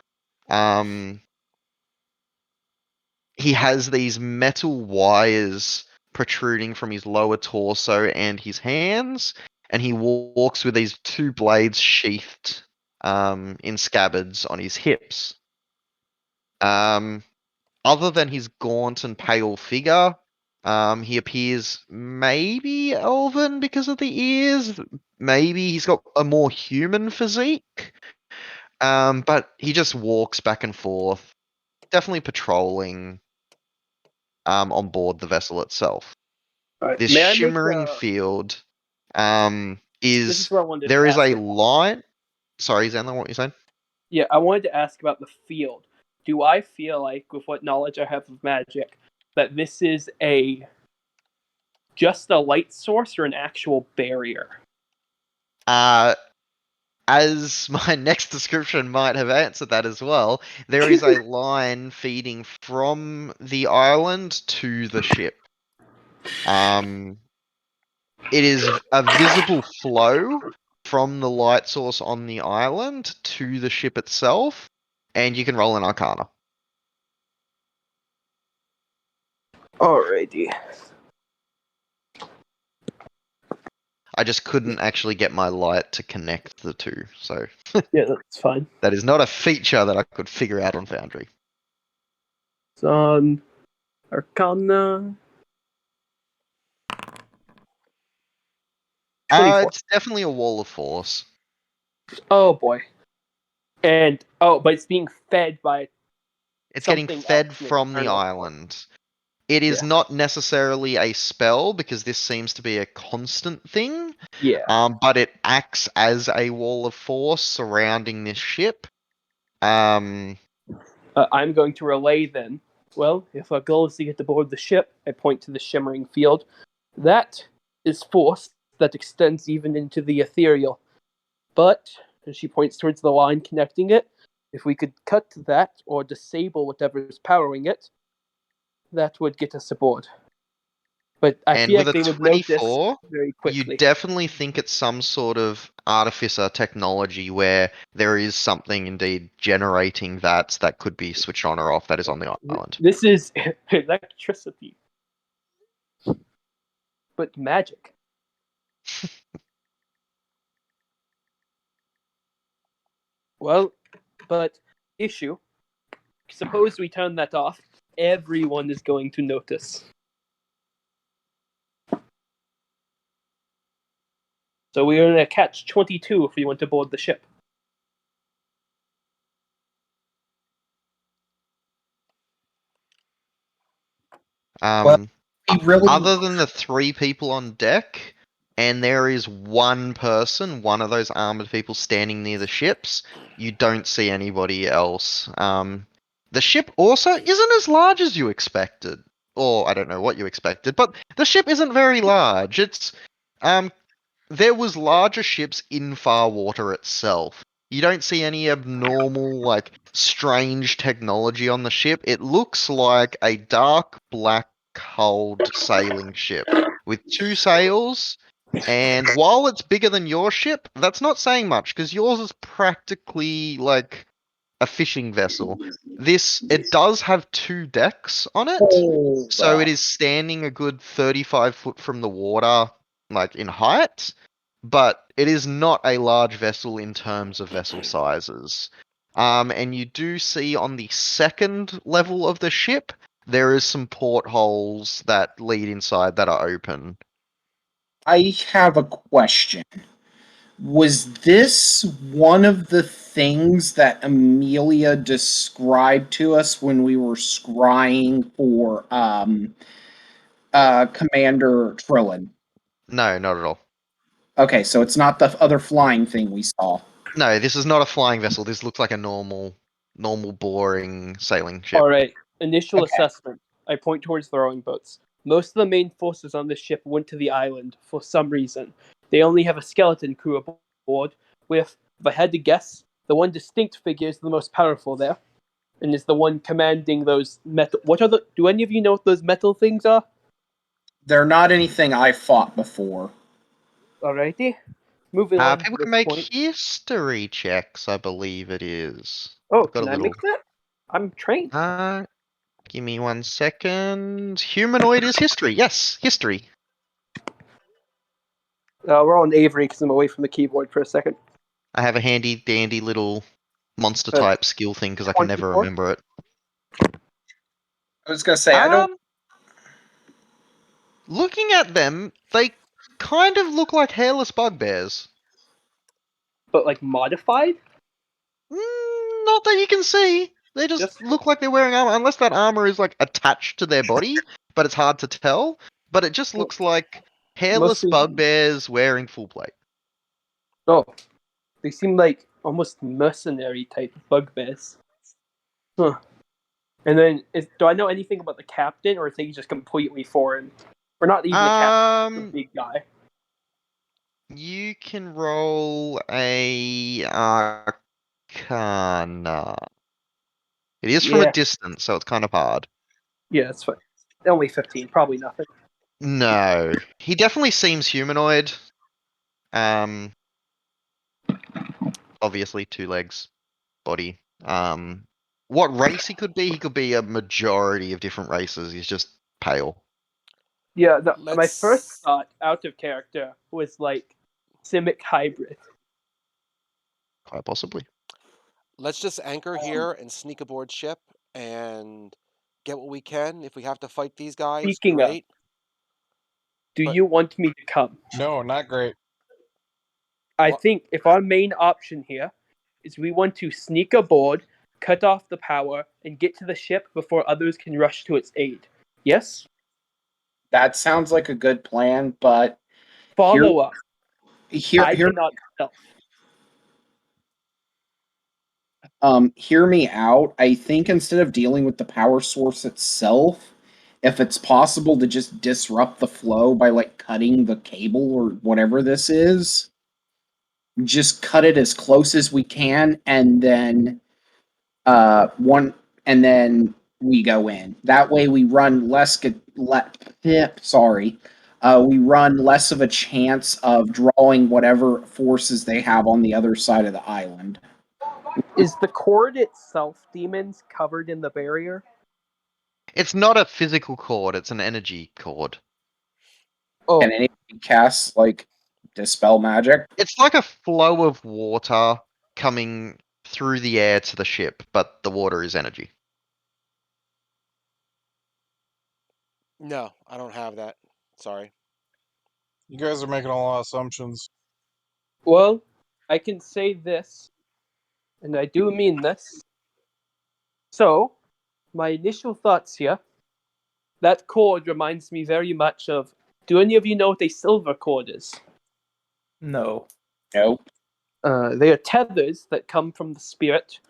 he has these metal wires protruding from his lower torso and his hands, and he walks with these 2 blades sheathed in scabbards on his hips. Other than his gaunt and pale figure, he appears maybe elven because of the ears. Maybe he's got a more human physique. But he just walks back and forth, definitely patrolling on board the vessel itself. All right. This May I make shimmering field This is is where I wanted there to is ask a about. line. Sorry, Zanla, what you saying? Yeah, I wanted to ask about the field. Do I feel like, with what knowledge I have of magic, that this is just a light source or an actual barrier? As my next description might have answered that as well, there is a line feeding from the island to the ship. It is a visible flow from the light source on the island to the ship itself, and you can roll an Arcana. Alrighty. I just couldn't actually get my light to connect the 2, so Yeah, that's fine. that is not a feature that I could figure out on Foundry. It's on Arcana. 24. It's definitely a wall of force. Oh boy. And but it's being fed by It's getting something fed else from the internal. island. It is Yeah. not necessarily a spell because this seems to be a constant thing. Yeah. But it acts as a wall of force surrounding this ship. I'm going to relay then. Well, if our goal is to get aboard the ship, I point to the shimmering field. That is force that extends even into the ethereal. But, and she points towards the line connecting it, if we could cut that or disable whatever is powering it, that would get us aboard. But I And feel with like a they would notice 24, very you quickly. definitely think it's some sort of artificer technology where there is something indeed generating that could be switched on or off that is on the island. This is electricity. But magic. Well, but issue. Suppose we turn that off, everyone is going to notice. So we're in a catch-22 if we want to board the ship. Um, We really other than the 3 people on deck, and there is one person, one of those armored people standing near the ships, you don't see anybody else. The ship also isn't as large as you expected. Or, I don't know what you expected, but the ship isn't very large. There was larger ships in Far Water itself. You don't see any abnormal, like, strange technology on the ship. It looks like a dark black hulled sailing ship with 2 sails. And while it's bigger than your ship, that's not saying much because yours is practically like a fishing vessel. It does have 2 decks on it, so it is standing a good 35 foot from the water, like in height, but it is not a large vessel in terms of vessel sizes. And you do see on the second level of the ship, there is some portholes that lead inside that are open. I have a question. Was this one of the things that Amelia described to us when we were scrying for Commander Trillin? No, not at all. Okay, so it's not the other flying thing we saw. No, this is not a flying vessel. This looks like a normal, boring sailing ship. Alright, initial Okay. assessment. I point towards the rowing boats. Most of the main forces on this ship went to the island for some reason. They only have a skeleton crew aboard, with, if I had to guess, the one distinct figure is the most powerful there, and is the one commanding those metal. Do any of you know what those metal things are? They're not anything I fought before. Alrighty. Moving on to People this can make point. history checks, I believe it is. Oh, I've got can a I make that? I'm trained. Give me 1 second. Humanoid is history. Yes, history. We're on Avery because I'm away from the keyboard for a second. I have a handy dandy little monster Uh, type skill thing because I can never 24? remember it. I was gonna say I don't. Looking at them, they kind of look like hairless bugbears. But like modified? Not that you can see. They just look like they're wearing armor, unless that armor is like attached to their body, but it's hard to tell. But it just looks like hairless Mostly- bugbears wearing full plate. Oh, they seem like almost mercenary type of bugbears. Huh. And then, do I know anything about the captain, or is he just completely foreign? Or not even the captain, the big guy. You can roll a Arcana. It is from a distance, so it's kind of hard. Yeah, that's fine. Only 15, probably nothing. No, he definitely seems humanoid. Obviously 2 legs, body. What race he could be? He could be a majority of different races. He's just pale. Yeah, my first thought, out of character, was like Simic hybrid. Quite possibly. Let's just anchor here and sneak aboard ship and get what we can. If we have to fight these guys, Speaking of, great. do you want me to come? No, not great. I think if our main option here is we want to sneak aboard, cut off the power, and get to the ship before others can rush to its aid. Yes? That sounds like a good plan, but Follow up. Here, cannot tell. Hear me out. I think instead of dealing with the power source itself, if it's possible to just disrupt the flow by like cutting the cable or whatever this is, just cut it as close as we can, and then we go in. That way we run we run less of a chance of drawing whatever forces they have on the other side of the island. Is the cord itself, demons, covered in the barrier? It's not a physical cord, it's an energy cord. Oh, Can anybody cast like dispel magic? It's like a flow of water coming through the air to the ship, but the water is energy. No, I don't have that. Sorry. You guys are making a lot of assumptions. well, I can say this, and I do mean this. So, my initial thoughts here, that cord reminds me very much of, do any of you know what a silver cord is? No. Nope. They are tethers that come from the spirit,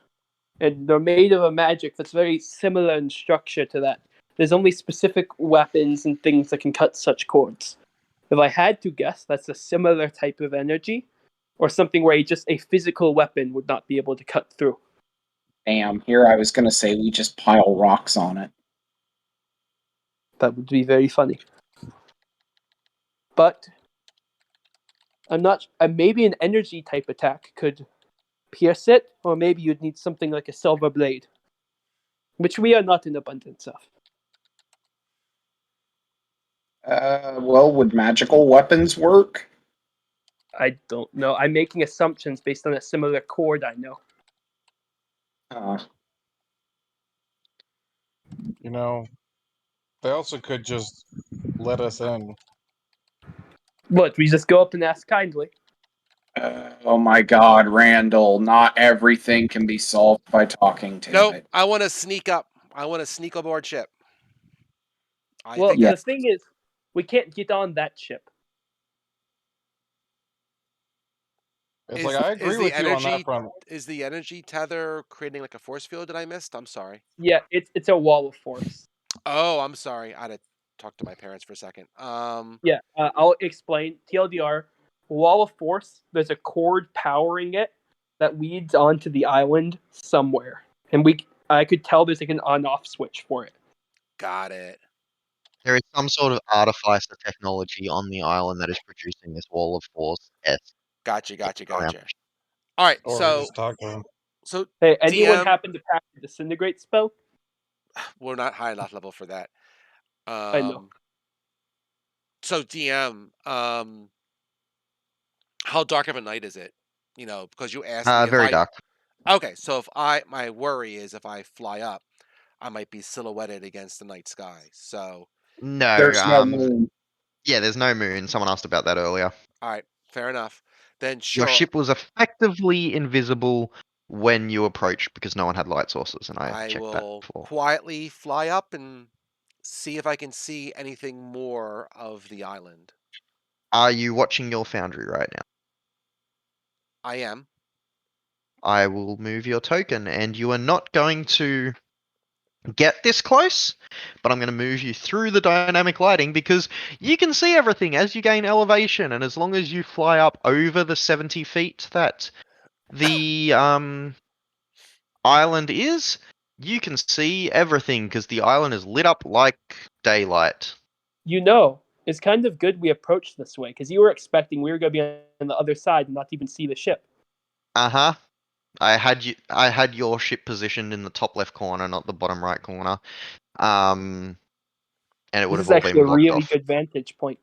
and they're made of a magic that's very similar in structure to that. There's only specific weapons and things that can cut such cords. If I had to guess, that's a similar type of energy, or something where just a physical weapon would not be able to cut through. Damn, here I was gonna say we just pile rocks on it. That would be very funny. But I'm not. Maybe an energy type attack could pierce it, or maybe you'd need something like a silver blade, which we are not in abundance of. Well, would magical weapons work? I don't know. I'm making assumptions based on a similar cord I know. You know, they also could just let us in. What? We just go up and ask kindly. Oh my God, Randall! Not everything can be solved by talking to Nope. it. I want to sneak up. I want to sneak aboard ship. Well, Yeah. the thing is, we can't get on that ship. It's Is- like I is agree the with you on energy- that front. Is the energy tether creating like a force field that I missed? I'm sorry. Yeah, it's a wall of force. Oh, I'm sorry. I had to talk to my parents for a second. Yeah, I'll explain. TLDR, wall of force. There's a cord powering it that leads onto the island somewhere, and I could tell there's like an on-off switch for it. Got it. There is some sort of artificer technology on the island that is producing this wall of force. Yes. Gotcha. Around. All right. Or So, just talk to them. Hey, anyone DM happen to pass the disintegrate spell? we're not high enough level for that. I know. So DM, how dark of a night is it? You know, because you asked me if Very I. dark. Okay, so my worry is if I fly up, I might be silhouetted against the night sky. So, No, There's no moon. yeah, there's no moon. Someone asked about that earlier. all right, fair enough. Then Your sure, ship was effectively invisible when you approached because no one had light sources, and I I checked that will before. quietly fly up and see if I can see anything more of the island. Are you watching your foundry right now? I am. I will move your token, and you are not going to get this close, but I'm going to move you through the dynamic lighting because you can see everything as you gain elevation, and as long as you fly up over the 70 feet that the island is, you can see everything because the island is lit up like daylight. You know, it's kind of good we approached this way because you were expecting we were going to be on the other side and not even see the ship. Uh-huh. I had your ship positioned in the top left corner, not the bottom right corner. And it would This have is all actually been a blocked really off. good vantage point.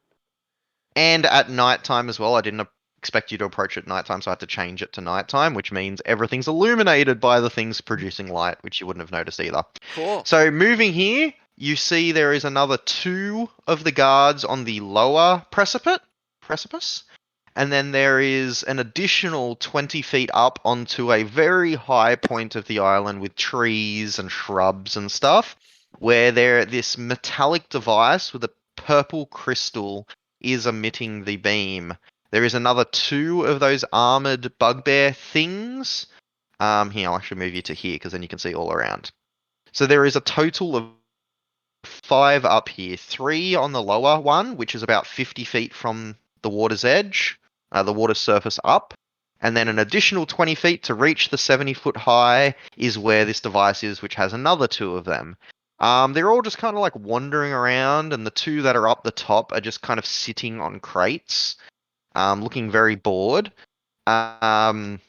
And at nighttime as well. I didn't expect you to approach at nighttime, so I had to change it to nighttime, which means everything's illuminated by the things producing light, which you wouldn't have noticed either. Cool. So moving here, you see there is another 2 of the guards on the lower precipice, and then there is an additional 20 feet up onto a very high point of the island with trees and shrubs and stuff, where this metallic device with a purple crystal is emitting the beam. There is another 2 of those armored bugbear things. Here, I'll actually move you to here because then you can see all around. So there is a total of 5 up here. 3 on the lower one, which is about 50 feet from the water's edge, the water surface up. And then an additional 20 feet to reach the 70-foot high is where this device is, which has another 2 of them. They're all just kind of like wandering around, and the 2 that are up the top are just kind of sitting on crates, looking very bored. And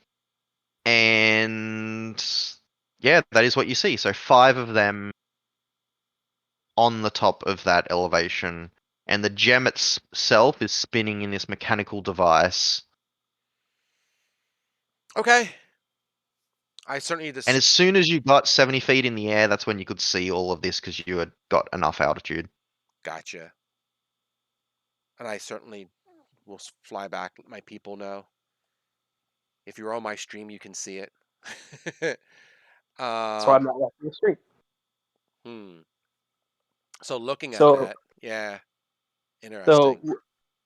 yeah, that is what you see. So 5 of them on the top of that elevation, and the gem itself is spinning in this mechanical device. Okay. I certainly need to. And as soon as you got 70 feet in the air, that's when you could see all of this because you had got enough altitude. Gotcha. And I certainly will fly back, let my people know. If you're on my stream, you can see it. That's why I'm not watching the stream. So looking at So- that, yeah, interesting.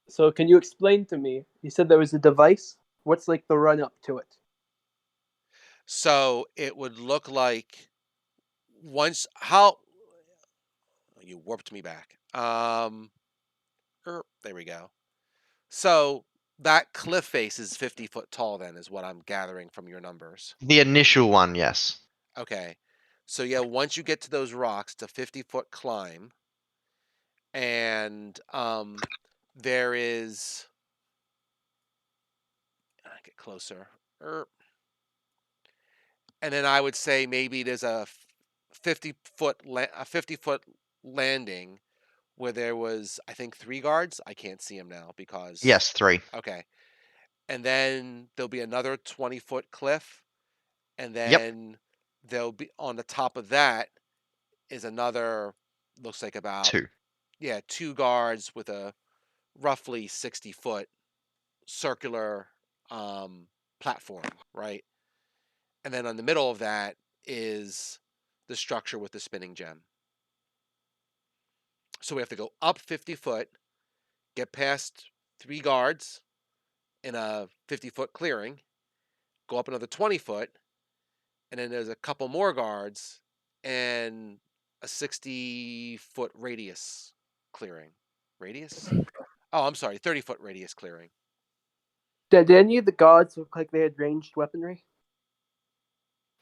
So can you explain to me? You said there was a device. What's like the run up to it? So it would look like once how you warped me back. There we go. So that cliff face is 50 foot tall. Then is what I'm gathering from your numbers. The initial one, yes. Okay. So yeah, once you get to those rocks, it's a 50-foot climb, and there is. I get closer. And then I would say maybe there's a 50-foot landing where there was, I think, 3 guards. I can't see them now because Yes, 3. Okay, and then there'll be another 20-foot cliff, and then there'll be on the top of that is another. Looks like about 2. 2 guards with a roughly 60-foot circular platform, right? And then on the middle of that is the structure with the spinning gem. So we have to go up 50 foot, get past 3 guards in a 50-foot clearing, go up another 20 foot, and then there's a couple more guards and a 60-foot radius clearing. Radius? Oh, I'm sorry, 30-foot radius clearing. Did any of the guards look like they had ranged weaponry?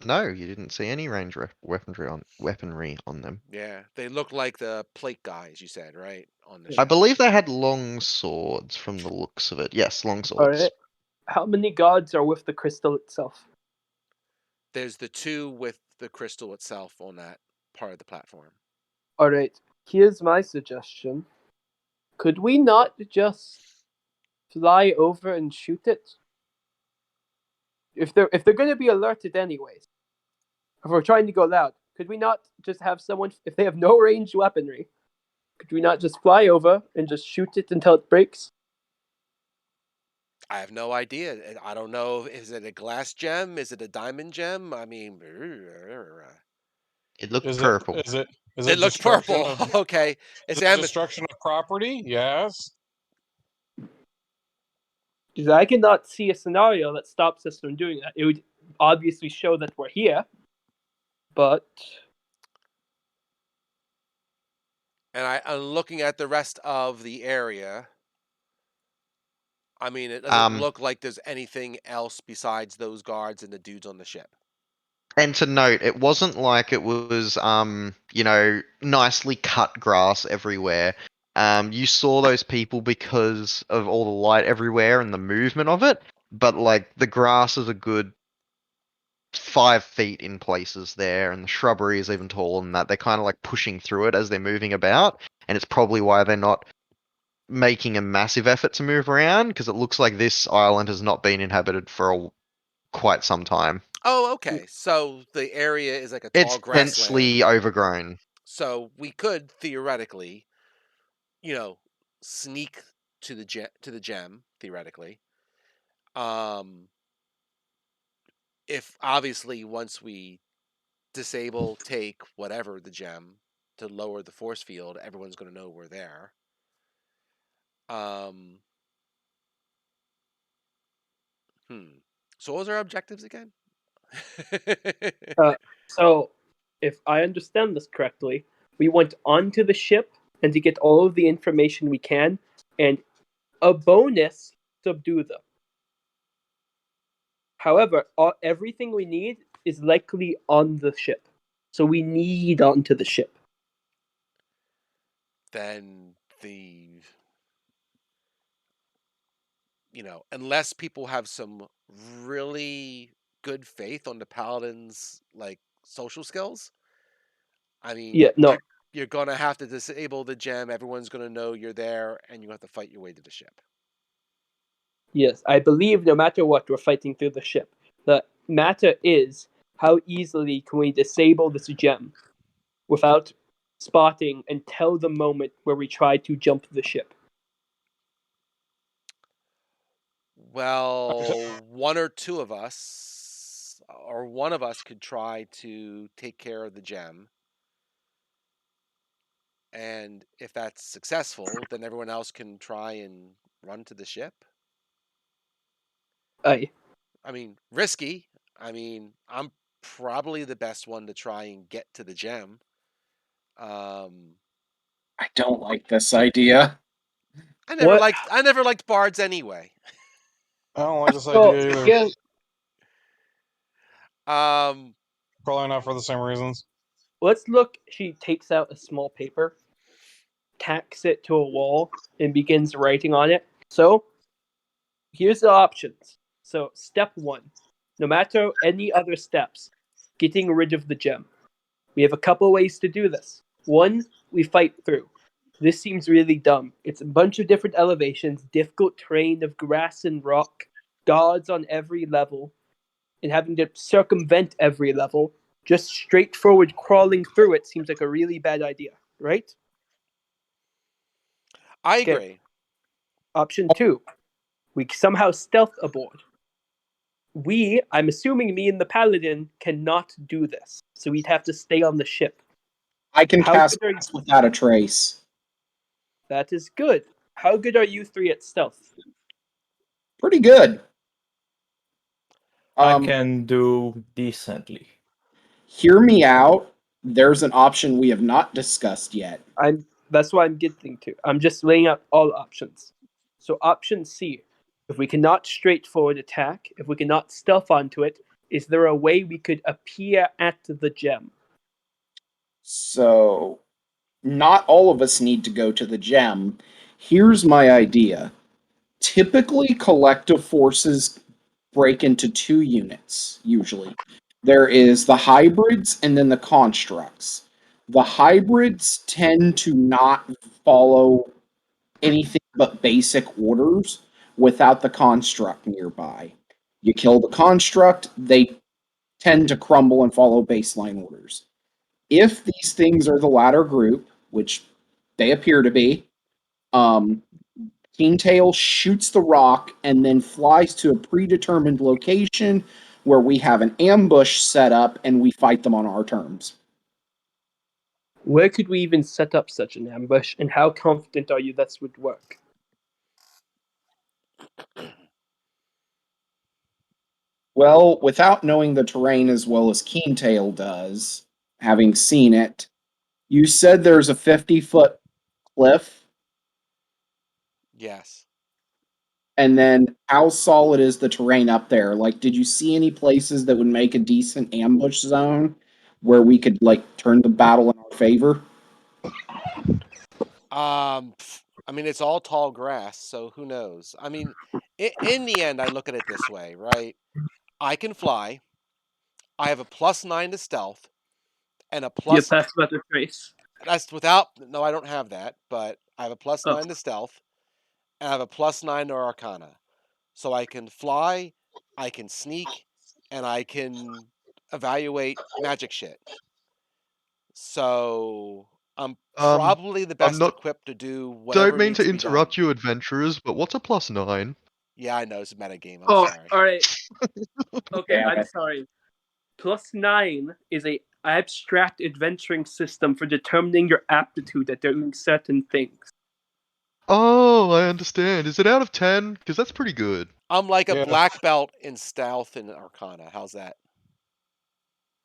No, you didn't see any range weaponry on them. Yeah, they look like the plate guys, you said, right? On the I ship. believe they had long swords from the looks of it. Yes, long swords. Alright. How many guards are with the crystal itself? There's the 2 with the crystal itself on that part of the platform. Alright, here's my suggestion. Could we not just fly over and shoot it? If they're gonna be alerted anyways. If we're trying to go loud, could we not just have someone, if they have no ranged weaponry, could we not just fly over and just shoot it until it breaks? I have no idea. I don't know. Is it a glass gem? Is it a diamond gem? I mean, It looked Is purple. it? Is it looks destruction purple. of- Okay, Is it's it amethyst. destruction of property? Yes. Because I cannot see a scenario that stops us from doing that. It would obviously show that we're here, but And I'm looking at the rest of the area. I mean, it doesn't look like there's anything else besides those guards and the dudes on the ship. And to note, it wasn't like it was, nicely cut grass everywhere. You saw those people because of all the light everywhere and the movement of it, but like the grass is a good 5 feet in places there, and the shrubbery is even taller than that. They're kind of like pushing through it as they're moving about, and it's probably why they're not making a massive effort to move around, because it looks like this island has not been inhabited for quite some time. Oh, okay. So the area is like a tall It's grassland. densely overgrown. So we could theoretically, sneak to the gem theoretically. If obviously once we disable, take whatever the gem to lower the force field, everyone's going to know we're there. So what was our objectives again? So if I understand this correctly, We want onto the ship and to get all of the information we can, and a bonus, subdue them. However, everything we need is likely on the ship. So we need onto the ship. Then unless people have some really good faith on the paladin's like social skills, I mean, Yeah, no. you're gonna have to disable the gem. Everyone's gonna know you're there, and you have to fight your way to the ship. Yes, I believe no matter what, we're fighting through the ship. The matter is, how easily can we disable this gem without spotting until the moment where we try to jump the ship? Well, one or two of us, or one of us could try to take care of the gem. And if that's successful, then everyone else can try and run to the ship. Aye. I mean, risky. I mean, I'm probably the best one to try and get to the gem. I don't like this idea. I never What? liked bards anyway. I don't like this So, idea either. yeah, Probably not for the same reasons. let's look. She takes out a small paper, tacks it to a wall, and begins writing on it. So, here's the options. So, step 1. No matter any other steps, getting rid of the gem. We have a couple ways to do this. 1, we fight through. This seems really dumb. It's a bunch of different elevations, difficult terrain of grass and rock, gods on every level, and having to circumvent every level. Just straightforward crawling through it seems like a really bad idea, right? I Okay. agree. Option 2, we somehow stealth aboard. I'm assuming me and the paladin cannot do this, so we'd have to stay on the ship. I can How cast good are you? Pass without a trace. That is good. How good are you 3 at stealth? Pretty good. I can do decently. Hear me out. There's an option we have not discussed yet. That's what I'm getting to. I'm just laying out all options. So option C, if we cannot straightforward attack, if we cannot stealth onto it, is there a way we could appear at the gem? So, not all of us need to go to the gem. Here's my idea. Typically, collective forces break into 2 units, usually. There is the hybrids and then the constructs. The hybrids tend to not follow anything but basic orders without the construct nearby. You kill the construct, they tend to crumble and follow baseline orders. If these things are the latter group, which they appear to be, Kingtail shoots the rock and then flies to a predetermined location where we have an ambush set up and we fight them on our terms. Where could we even set up such an ambush, and how confident are you that would work? Well, without knowing the terrain as well as Kingtail does, having seen it, you said there's a 50-foot cliff, Yes. and then how solid is the terrain up there? Like, did you see any places that would make a decent ambush zone where we could, like, turn the battle in our favor? I mean, it's all tall grass, so who knows? I mean, in the end, I look at it this way, right? I can fly. I have a +9 to stealth, and a You plus. pass about the trace. That's without. No, I don't have that, but I have a +9 Oh. to stealth, and I have a +9 to Arcana, so I can fly, I can sneak, and I can evaluate magic shit. So I'm probably the best not- equipped to do whatever. Don't mean needs to be interrupt done. you, adventurers, but what's a +9? Yeah, I know it's a metagame. I'm Oh, sorry. all right. Okay, Damn I'm it. sorry. +9 is a abstract adventuring system for determining your aptitude at doing certain things. Oh, I understand. Is it out of 10? Because that's pretty good. I'm like a Yeah. black belt in stealth and Arcana. How's that?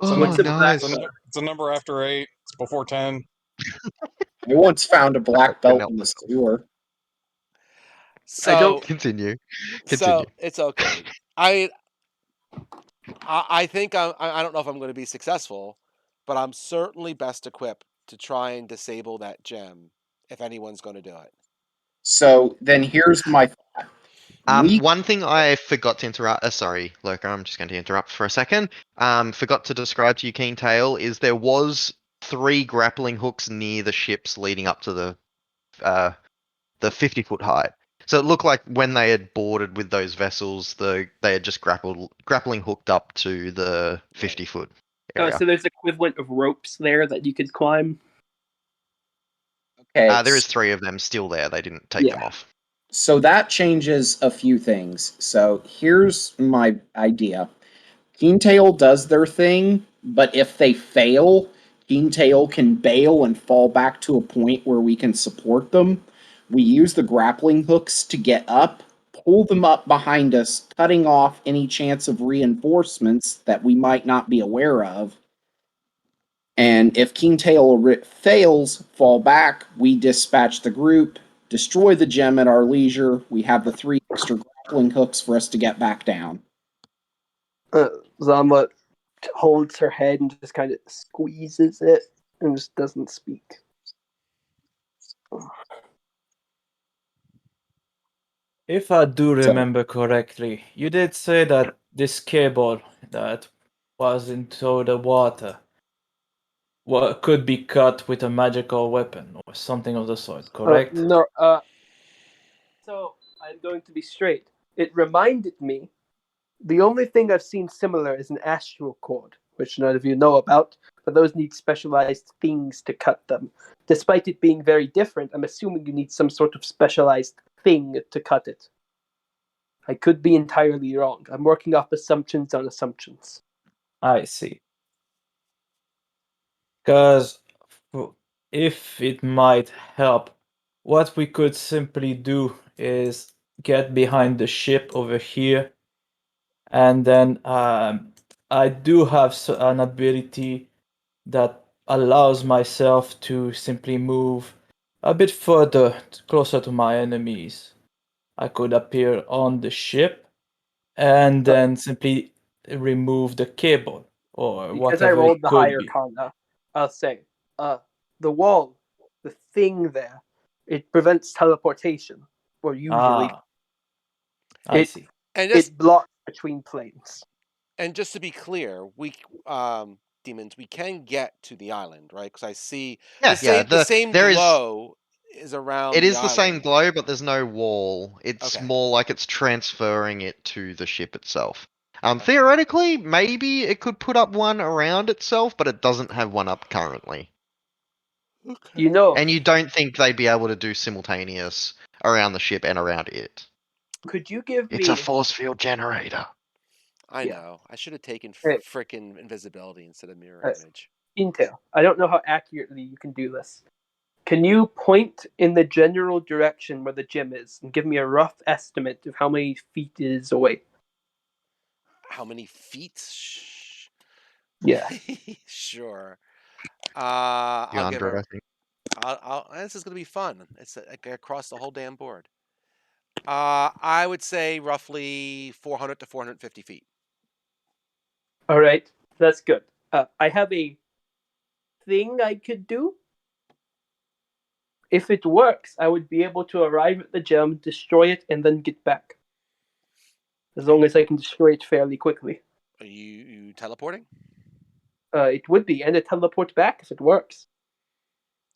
It's a Oh, What's a number- black nice. belt? It's a number after 8. It's before 10. I once found a black Couldn't belt help in the myself. sewer. So Continue. so Continue. it's okay. I think I don't know if I'm going to be successful, but I'm certainly best equipped to try and disable that gem if anyone's going to do it. So then here's my thought. We One thing I forgot to interrupt. Sorry, Lurker. I'm just going to interrupt for a second. Forgot to describe to you, Keen Tail, is there was 3 grappling hooks near the ships leading up to the 50-foot height. So it looked like when they had boarded with those vessels, they had just grappling hooked up to the 50-foot area. So there's equivalent of ropes there that you could climb. okay. There is 3 of them still there. They didn't take them Yeah. off. So that changes a few things. So here's my idea. Keentail does their thing, but if they fail, Keentail can bail and fall back to a point where we can support them. We use the grappling hooks to get up, pull them up behind us, cutting off any chance of reinforcements that we might not be aware of. And if Keentail fails, fall back, we dispatch the group, destroy the gem at our leisure. We have the 3 extra grappling hooks for us to get back down. Zama holds her head and just kind of squeezes it and just doesn't speak. If I do remember correctly, you did say that this cable that was into the water could be cut with a magical weapon or something of the sort, correct? No. So I'm going to be straight. It reminded me. The only thing I've seen similar is an astral cord, which none of you know about, but those need specialized things to cut them. Despite it being very different, I'm assuming you need some sort of specialized thing to cut it. I could be entirely wrong. I'm working off assumptions on assumptions. I see. Because if it might help, what we could simply do is get behind the ship over here, and then I do have an ability that allows myself to simply move a bit further, closer to my enemies. I could appear on the ship and then simply remove the cable or Because I whatever rolled it the could higher be. Kana, I'll say, the wall, the thing there, it prevents teleportation, or usually I it see. And just it blocks between planes. and just to be clear, we demons, we can get to the island, right? Because I see Yeah, the same there is. glow is around. It the is the same island. glow, but there's no wall. It's Okay. more like it's transferring it to the ship itself. Theoretically, maybe it could put up one around itself, but it doesn't have one up currently. Okay. You know, And you don't think they'd be able to do simultaneous around the ship and around it. could you give It's me a force field generator. I Yeah. know. I should have taken Hey. frickin' invisibility instead of mirror Yes. image. intel? I don't know how accurately you can do this. Can you point in the general direction where the gym is and give me a rough estimate of how many feet it is away? How many feet? Yeah. Sure. The I'll give 100, I her. think. This is gonna be fun. It's across the whole damn board. I would say roughly 400 to 450 feet. All right, that's good. I have a thing I could do. If it works, I would be able to arrive at the gem, destroy it, and then get back. As long as I can destroy it fairly quickly. Are you teleporting? It would be, and it teleports back if it works.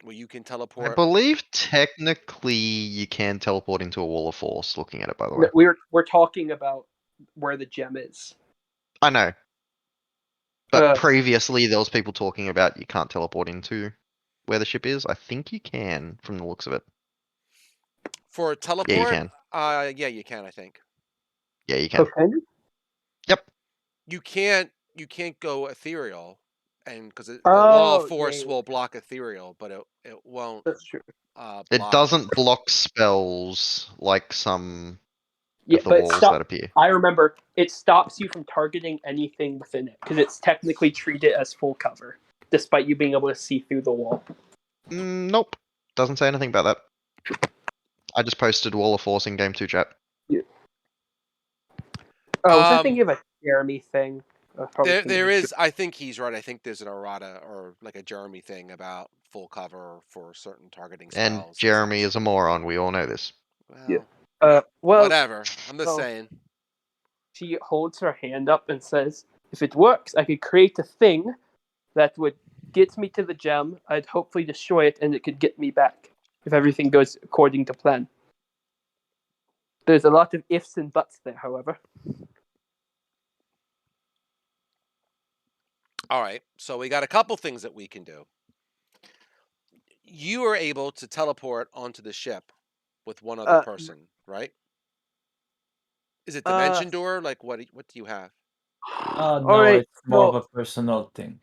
Well, you can I teleport. believe technically you can teleport into a wall of force. Looking at it, by the way. We're talking about where the gem is. I know. But Uh, previously, there was people talking about you can't teleport into where the ship is. I think you can, from the looks of it. For teleport? Yeah, you can. Yeah, you can, I think. Yeah, you can. Okay. Yep. You can't go ethereal, and because the wall of force yeah. will block ethereal, but it won't. That's true. It Block. doesn't block spells like some Yeah, of the but walls stop. that appear. I remember it stops you from targeting anything within it because it's technically treated as full cover, despite you being able to see through the wall. Nope. Doesn't say anything about that. I just posted Wall of Force in Game 2 chat. Oh, was I thinking of a Jeremy thing? I was probably thinking There of a is. I think he's right. I think there's an errata or like a Jeremy thing about full cover for certain targeting And spells. Jeremy is a moron. We all know this. Yeah. Well, well, whatever. I'm just well, saying. she holds her hand up and says, "If it works, I could create a thing that would get me to the gem. I'd hopefully destroy it, and it could get me back if everything goes according to plan." There's a lot of ifs and buts there, however. All right. So we got a couple things that we can do. You are able to teleport onto the ship with one other person, right? Is it dimension door? Like what do you have? No, Alright, it's more of so a personal thing.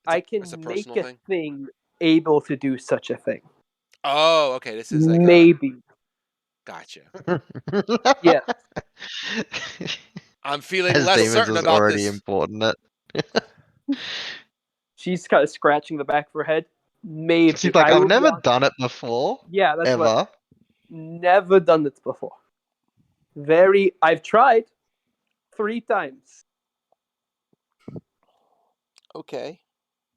I It's a can make personal a thing? thing able to do such a thing. Oh, okay. This is like Maybe. gotcha. Yeah. I'm feeling As less demons certain is about already this. important. She's kind of scratching the back of her head. Maybe. She's like, I I've would never want- done it before. Yeah, that's Ever. what. Never done this before. I've tried 3 times, Okay.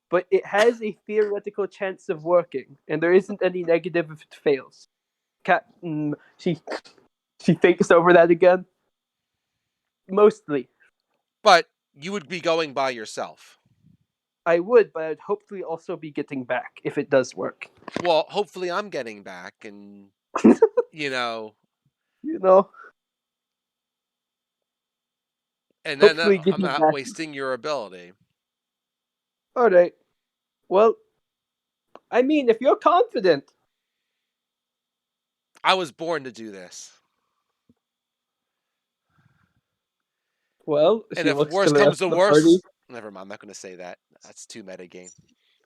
but it has a theoretical chance of working, and there isn't any negative if it fails. She thinks over that again. Mostly. But you would be going by yourself. I would, but I'd hopefully also be getting back if it does work. Well, hopefully I'm getting back and you know, You know? and then Hopefully I'm getting not back. wasting your ability. Alright. Well, I mean, if you're confident. I was born to do this. Well, And she if looks worse to the comes rest to of the party. worse, never mind. I'm not going to say that. That's too meta game.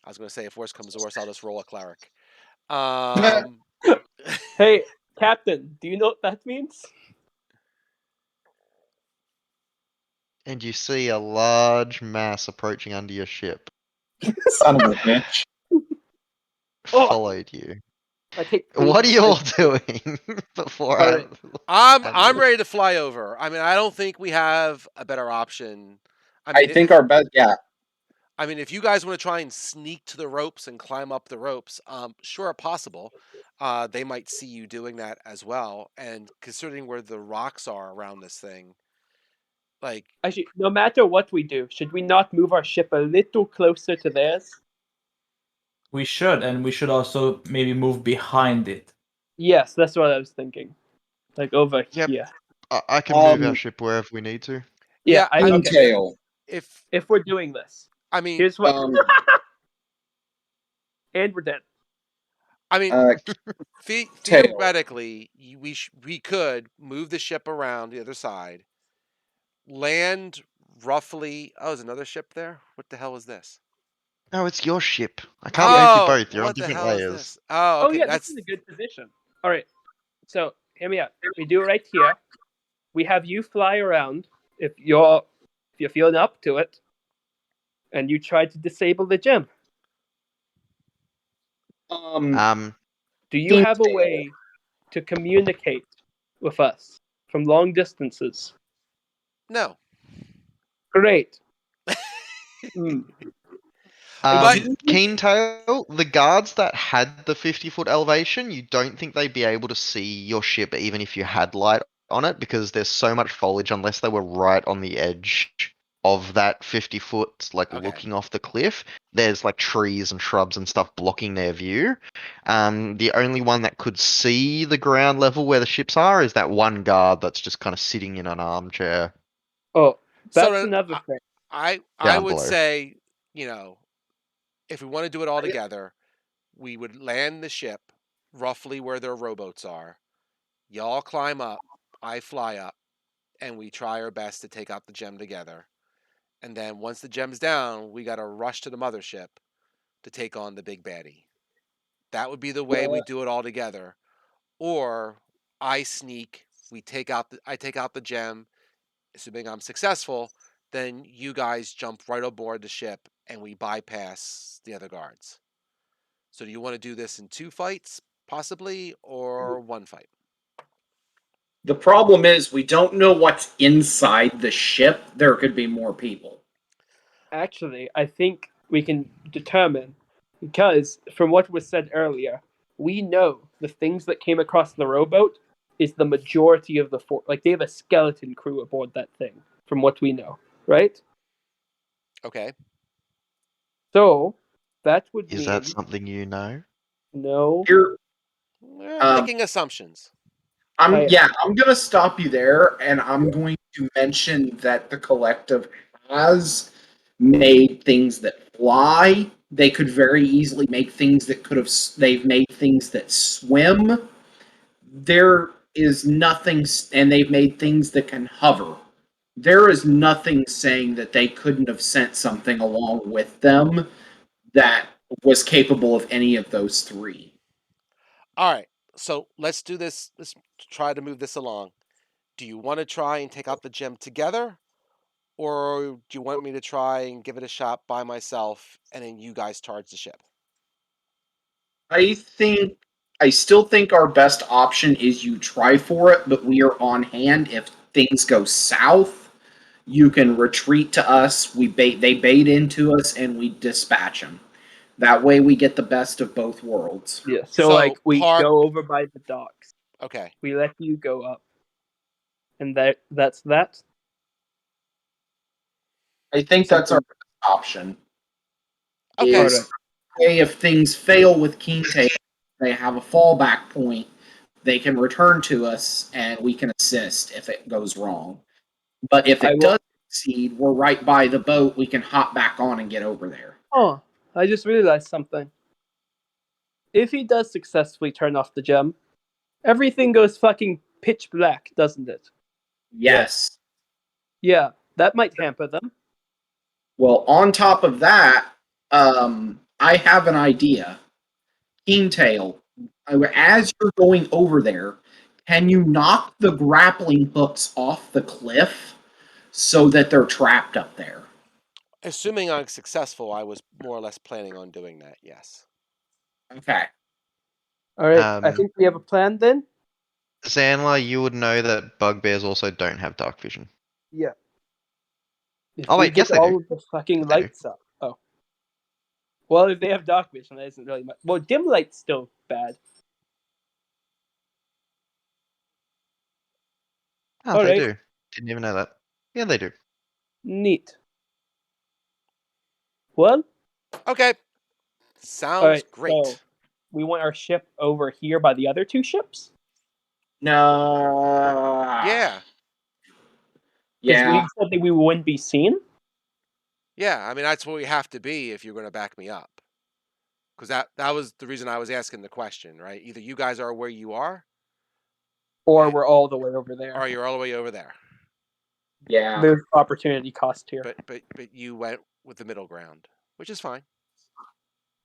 I was going to say if worse comes to worse, I'll just roll a cleric. Hey, Captain, do you know what that means? And you see a large mass approaching under your ship. Son of a bitch. Oh. Followed you. I take What are you all damage. doing before Alright. I'm ready to fly over. I mean, I don't think we have a better option. I think our best, yeah. I mean, if you guys want to try and sneak to the ropes and climb up the ropes, sure, possible. They might see you doing that as well. And considering where the rocks are around this thing, like Actually, no matter what we do, should we not move our ship a little closer to theirs? We should, and we should also maybe move behind it. Yes, that's what I was thinking. Like over Yep. here. I can move our ship wherever we need to. Yeah, I okay. Tail. if we're doing this, I mean, here's what. And we're dead. I mean, theoretically, we could move the ship around the other side, land roughly. Oh, there's another ship there. What the hell is this? No, it's your ship. I can't move you both. You're on what the different hell is layers. this? Oh, okay. Yeah, That's this is a good position. All right, so hear me out. We do it right here. We have you fly around if you're feeling up to it, and you try to disable the gem. Do you have a way to communicate with us from long distances? no. Great. Keen Tail, the guards that had the 50-foot elevation, you don't think they'd be able to see your ship even if you had light on it because there's so much foliage unless they were right on the edge of that 50-foot, like looking off the cliff. There's like trees and shrubs and stuff blocking their view. The only one that could see the ground level where the ships are is that one guard that's just kind of sitting in an armchair. Oh, that's another thing. I would below. say, if we want to do it all together, we would land the ship roughly where their rowboats are. Y'all climb up, I fly up, and we try our best to take out the gem together. And then once the gem's down, we got to rush to the mothership to take on the big baddie. That would be the way we do it all together. Or I sneak, I take out the gem, assuming I'm successful, then you guys jump right aboard the ship and we bypass the other guards. So do you want to do this in 2 fights, possibly, or 1 fight? The problem is we don't know what's inside the ship. There could be more people. Actually, I think we can determine, because from what was said earlier, we know the things that came across the rowboat is the majority of the like they have a skeleton crew aboard that thing, from what we know, right? Okay. So that would Is mean that something you know? no. Here, We're Um, making assumptions. I- I'm gonna stop you there, and I'm going to mention that the collective has made things that fly. They could very easily make things that could have. They've made things that swim. There is nothing, and they've made things that can hover. There is nothing saying that they couldn't have sent something along with them that was capable of any of those three. All right. So let's do this. Let's try to move this along. Do you want to try and take out the gem together? Or do you want me to try and give it a shot by myself and then you guys charge the ship? I still think our best option is you try for it, but we are on hand if things go south. You can retreat to us. They bait into us, and we dispatch them. That way, we get the best of both worlds. Yeah. So, So like we park- go over by the docks. Okay. We let you go up, and that's that. I think that's our best option. Okay. Is hey, if things fail with Keentail, they have a fallback point. They can return to us, and we can assist if it goes wrong. But if it does succeed, we're right by the boat. We can hop back on and get over there. Oh, I just realized something. If he does successfully turn off the gem, everything goes fucking pitch black, doesn't it? Yes. Yeah, that might hamper them. Well, on top of that, I have an idea. Keentail, as you're going over there, can you knock the grappling hooks off the cliff so that they're trapped up there? Assuming I'm successful, I was more or less planning on doing that, yes. Okay. All right, I think we have a plan then. Zanla, you would know that bugbears also don't have dark vision. Yeah. If Oh, we wait, get yes, they all do. of the fucking Yes, they do. lights up. Oh. Well, if they have dark vision, that isn't really much. Well, dim light's still bad. Oh, All they right. do. Didn't even know that. Yeah, they do. Neat. Well, Okay. Sounds all right. great. So we want our ship over here by the other two ships. No. Yeah. Because Yeah. we said that we wouldn't be seen. Yeah, I mean, that's where we have to be if you're going to back me up. Because that was the reason I was asking the question, right? Either you guys are where you are, Or we're all the way over there. or you're all the way over there. Yeah. There's opportunity cost here. But you went with the middle ground, which is fine.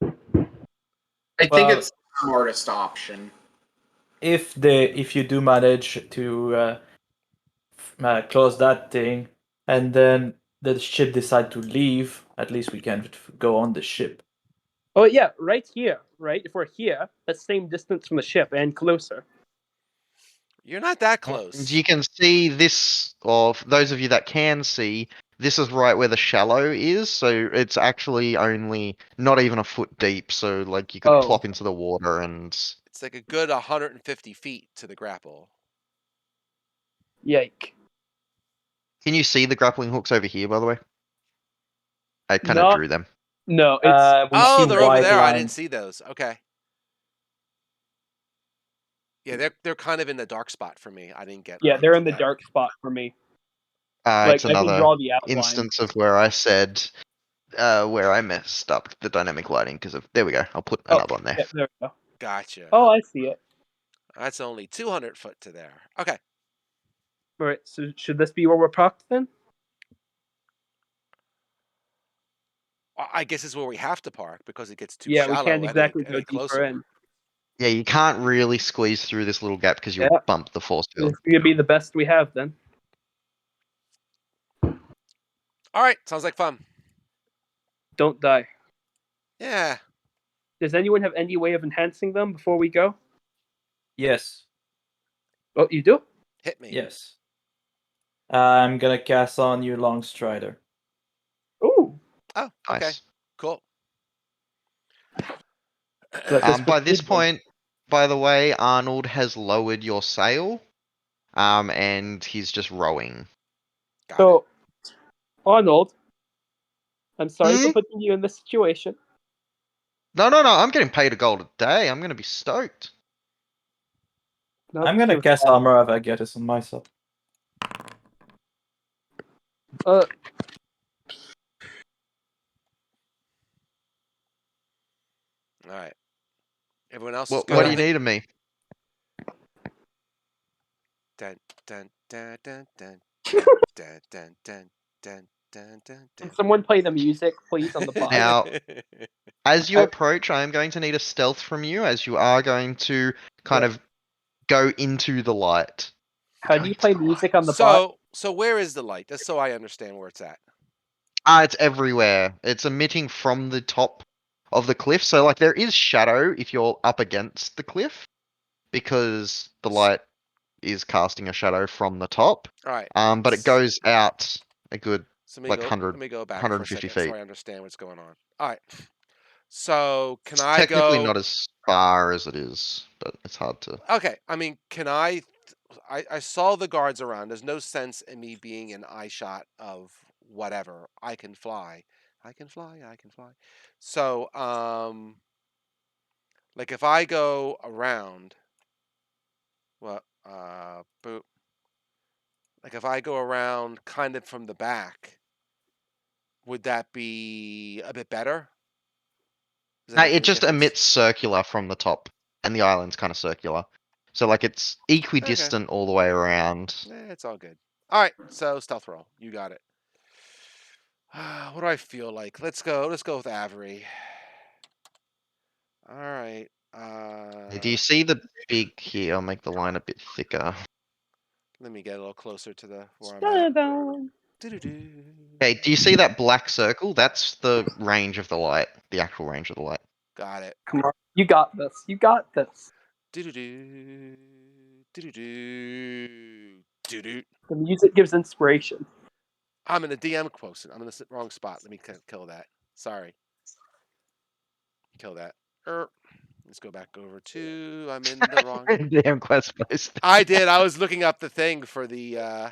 I think Well- it's the smartest option. If you do manage to close that thing, and then the ship decide to leave, at least we can go on the ship. Oh yeah, right here. Right, if we're here, that's same distance from the ship and closer. You're not that And close. you can see this, or for those of you that can see, this is right where the shallow is, so it's actually only not even a foot deep, so like you could Oh. plop into the water and It's like a good 150 feet to the grapple. Yike. can you see the grappling hooks over here, by the way? I kind of Not- drew them. No, it's We Oh, see they're over white there. I lines. didn't see those. Okay. Yeah, they're kind of in the dark spot for me. I didn't get. yeah, they're in the that. dark spot for me. It's I can another draw the outline. instance of where I said where I messed up the dynamic lighting because of there we go. I'll put Oh, another one there. Yeah, there we go. Gotcha. Oh, I see it. That's only 200 foot to there. Okay. All right, so should this be where we're parked then? I guess it's where we have to park because it gets too Yeah, shallow. we can't exactly any go deeper closer. in. Yeah, you can't really squeeze through this little gap because you'll Yeah. bump the force field. It's gonna be the best we have then. All right. Sounds like fun. Don't die. Yeah. Does anyone have any way of enhancing them before we go? Yes. Oh, you do? Hit me. Yes. I'm gonna cast on you Long Strider. Ooh. Oh, okay. Nice. Cool. Let us By this proceed then. point, by the way, Arnold has lowered your sail, and he's just rowing. Got it. So, Arnold, I'm sorry Hmm? for putting you in this situation. No, I'm getting paid a gold a day. I'm gonna be stoked. Not I'm gonna so cast sad. Armor of Agathis on myself. Uh, All right. Everyone else is What good. do I you think. need of me? Dun, dun, dun, dun, dun, dun, dun, dun, dun, dun, dun, can dun. someone play the music, please, on the pod? Now, as you I- approach, I am going to need a stealth from you, as you are going to kind Yeah. of go into the light. How do you play music on the pod? So where is the light? Just so I understand where it's at. It's everywhere. It's emitting from the top of the cliff. So, like, there is shadow if you're up against the cliff, because the light is casting a shadow from the top. All right. But it goes out a good So let like me 100, go back for a 150 second so feet. I understand what's going on. All right. So can It's I technically go? not as far as it is, but it's hard to. Okay. I mean, can I? I saw the guards around. There's no sense in me being in eye shot of whatever. I can fly. I can fly. I can fly. So, like if I go around, well, boop. Like if I go around kind of from the back, would that be a bit better? Does that No, make it any just difference? emits circular from the top, and the island's kind of circular. So like it's equidistant all the way around. It's all good. All right, so stealth roll. You got it. What do I feel like? Let's go with Avery. All right. Do you see the big here? I'll make the line a bit thicker. Let me get a little closer to the where I'm at. Dun-dun. Doo-doo-doo. Okay, do you see that black circle? That's the range of the light, the actual range of the light. Got it. Come on, you got this. You got this. Doo-doo-doo. Doo-doo-doo. Doo-doo. The music gives inspiration. I'm in the DM quotient. I'm in the wrong spot. Let me kill that. Sorry. Kill that. Let's go back over to. I'm in the wrong. Damn quest post. I did. I was looking up the thing for the. Uh,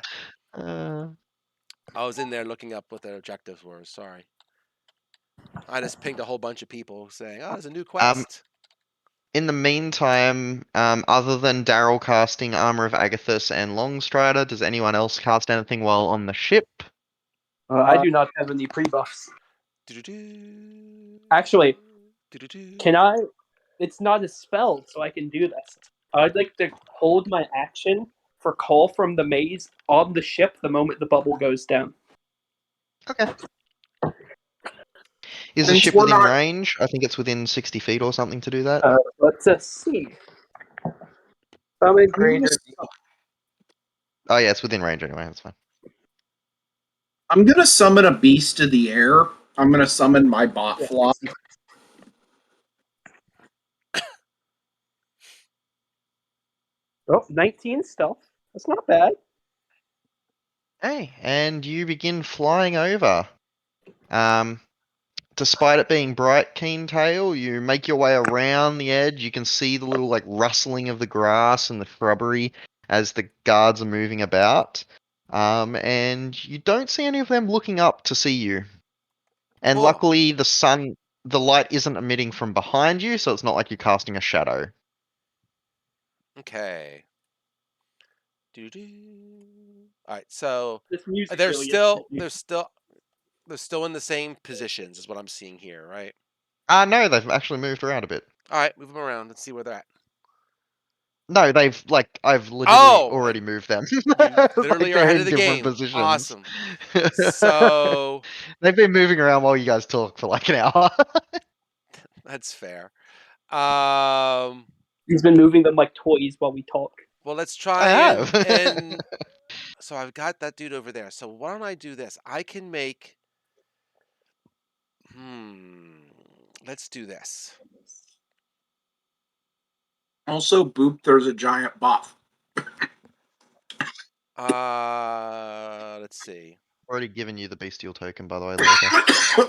I was in there looking up what their objectives were. Sorry. I just pinged a whole bunch of people saying, "Oh, there's a new quest." In the meantime, other than Daryl casting Armor of Agathis and Longstrider, does anyone else cast anything while on the ship? I do not have any pre-buffs. Doo-doo-doo. Actually, Doo-doo-doo. can I? It's not a spell, so I can do this. I'd like to hold my action for Call from the Maze on the ship the moment the bubble goes down. Okay. Is the Since ship we're within not- range? I think it's within 60 feet or something to do that. Let's see. Summon Granger. Oh yeah, it's within range anyway. That's fine. I'm gonna summon a beast of the air. I'm gonna summon my bot flock. Oh, 19 stealth. That's not bad. Hey, and you begin flying over. Despite it being bright, Keen Tail, you make your way around the edge. You can see the little like rustling of the grass and the shrubbery as the guards are moving about. And you don't see any of them looking up to see you. And Cool. luckily, the light isn't emitting from behind you, so it's not like you're casting a shadow. Okay. Doo-doo. All right. So This music they're really still gets they're still in the same positions, is what I'm seeing here, right? No, they've actually moved around a bit. All right, move them around. Let's see where they're at. No, I've legitimately Oh, already moved them. You Like, literally are they're ahead in of the different game. positions. Awesome. So They've been moving around while you guys talk for like an hour. that's fair. Well, He's been moving them like toys while we talk. let's I try have. and so I've got that dude over there. So why don't I do this? I can make let's do this. Also, Boop, there's a giant buff. Let's see. Already given you the bestial token, by the way, Lurker.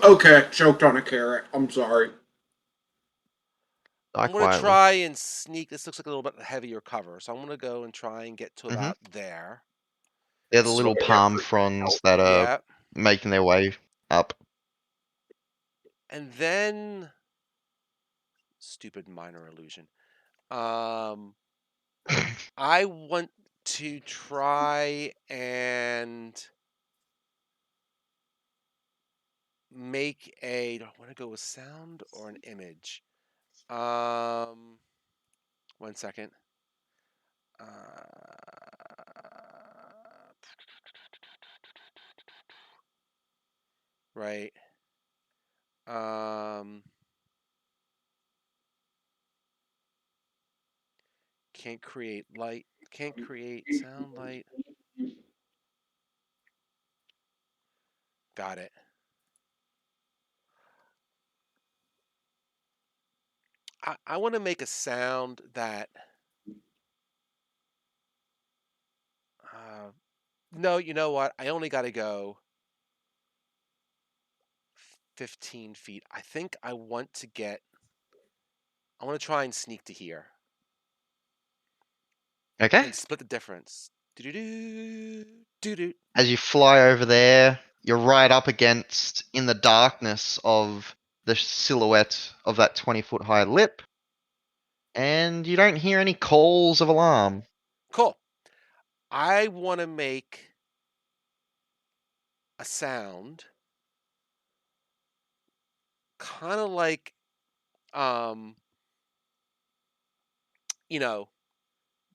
Okay, choked on a carrot. I'm sorry. Die I'm gonna quietly. try and sneak. This looks like a little bit heavier cover, so I'm gonna go and try and get to Mhm. about there. They're the little Swear palm they're fronds that are Yeah, making their way up. and then stupid minor illusion. I want to try and make a. Do I want to go with sound or an image? 1 second. Right. Can't create light. Can't create sound light. Got it. I want to make a sound that. No, you know what? I only got to go 15 feet. I think I want to get. I want to try and sneak to here Okay. and split the difference. Do do do. As you fly over there, you're right up against, in the darkness of the silhouette of that 20-foot high lip, and you don't hear any calls of alarm. Cool. I want to make a sound kind of like you know,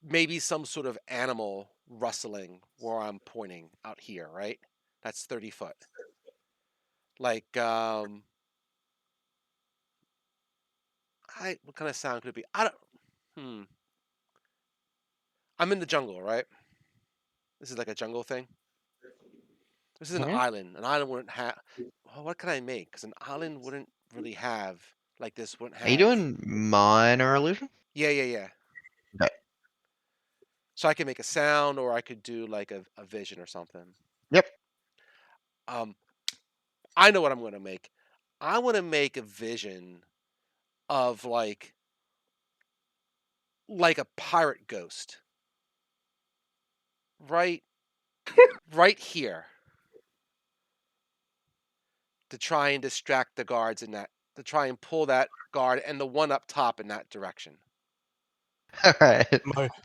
maybe some sort of animal rustling where I'm pointing out here, right? That's 30 foot. Like what kind of sound could it be? I don't I'm in the jungle, right? This is like a jungle thing. This is an Mhm. island. An island wouldn't have. Well, what can I make? Because an island wouldn't really have like this. Wouldn't have. Are you doing minor illusion? Yeah. Okay. So I can make a sound, or I could do like a vision or something. Yep. I know what I'm going to make. I want to make a vision of like a pirate ghost, right, right here, to try and distract the guards in that. To try and pull that guard and the one up top in that direction. Alright.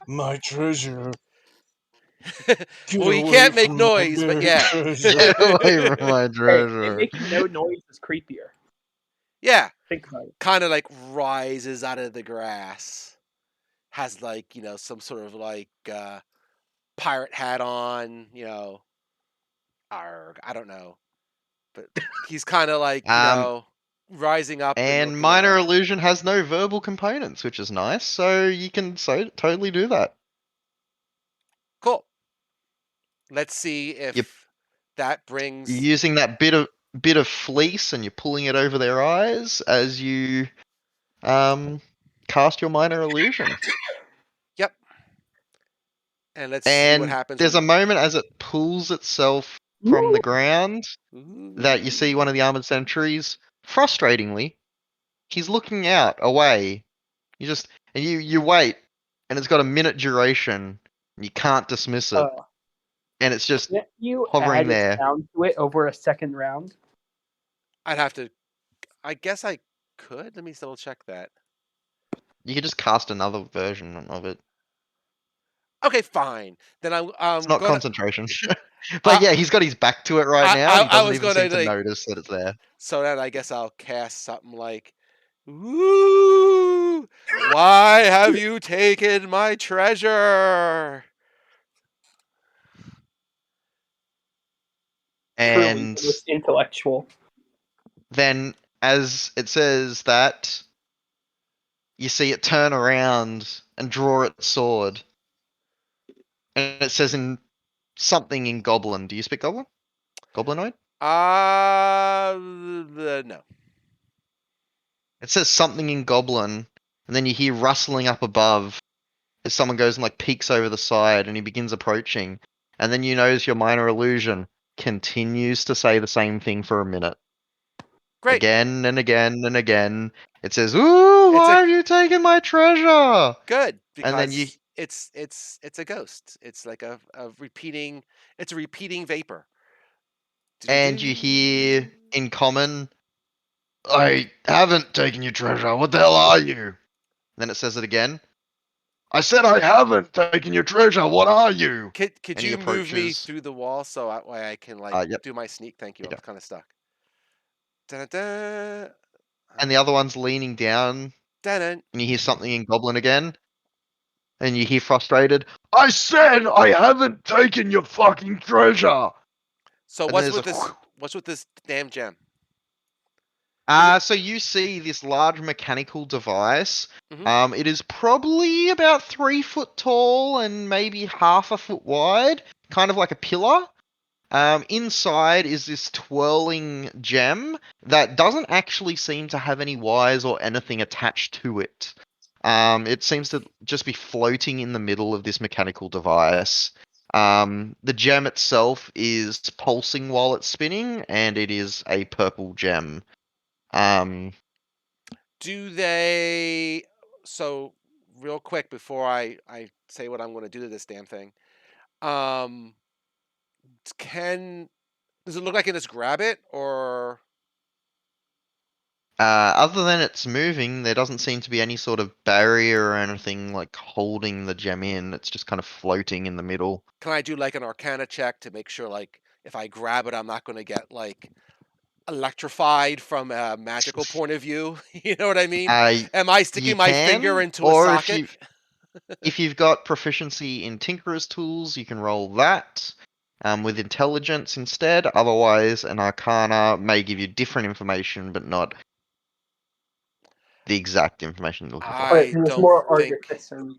My treasure. Well, you can't make my noise, but buried yeah. treasure. Get away from my Hey, treasure. making no noise is creepier. Yeah, Think about it. kind of like rises out of the grass, has like some sort of like pirate hat on, arg, I don't know, but he's kind of like rising up and And looking minor around. illusion has no verbal components, which is nice, so you can totally do that. Cool. Let's see if Yep. that You're brings. using that bit of fleece and you're pulling it over their eyes as you cast your minor illusion. Yep. And let's see what And happens. there's a moment as it pulls itself from the ground that you see one of the armored sentries. Frustratingly, he's looking out away. You wait, and it's got a minute duration. And you can't dismiss it, and it's just Can't you hovering add a there. sound to it over a second round? I'd have to. I guess I could. Let me double check that. You could just cast another version of it. Okay, fine. Then I'm It's not gonna. concentration. But yeah, he's got his back to it right now, and he I doesn't was even gonna seem to like. notice that it's there. So then I guess I'll cast something like, "Woo! Why have you taken my treasure?" Truly, And the most intellectual. then, as it says that, you see it turn around and draw its sword. And it says in something in Goblin. Do you speak Goblin? Goblinoid? No. It says something in Goblin, and then you hear rustling up above as someone goes and like peeks over the side, and he begins approaching, and then you notice your minor illusion continues to say the same thing for a minute. Great. Again and again and again. It says, "Ooh, It's why a- have you taken my treasure?" Good, because And then you it's a ghost. It's like a repeating. It's a repeating vapor. and you hear in common, "I haven't taken your treasure. What the hell are you?" Then it says it again. "I said I haven't taken your treasure. What are you?" Could And he you move me approaches. through the wall so that way I can like Yep. do my sneak? Thank you. Yeah. I'm kind of stuck. Dun-dun-dun. And the other one's leaning down, Dun-dun. and you hear something in Goblin again. And you hear frustrated, "I said I haven't taken your fucking treasure." So And what's there's with a this? What's with this damn gem? So you see this large mechanical device. Mhm. It is probably about 3 foot tall and maybe half a foot wide, kind of like a pillar. Inside is this twirling gem that doesn't actually seem to have any wires or anything attached to it. It seems to just be floating in the middle of this mechanical device. The gem itself is pulsing while it's spinning, and it is a purple gem. Do they? So real quick before I say what I'm going to do to this damn thing, um, does it look like I can just grab it or? Other than it's moving, there doesn't seem to be any sort of barrier or anything like holding the gem in. It's just kind of floating in the middle. Can I do like an Arcana check to make sure like if I grab it, I'm not going to get like electrified from a magical point of view? You know what I mean? Am I You sticking my finger can, into a or socket? if you've got proficiency in Tinkerer's tools, you can roll that. With intelligence instead. Otherwise, an Arcana may give you different information, but not the exact information you're looking for. Okay, I and it's don't more think. artificer.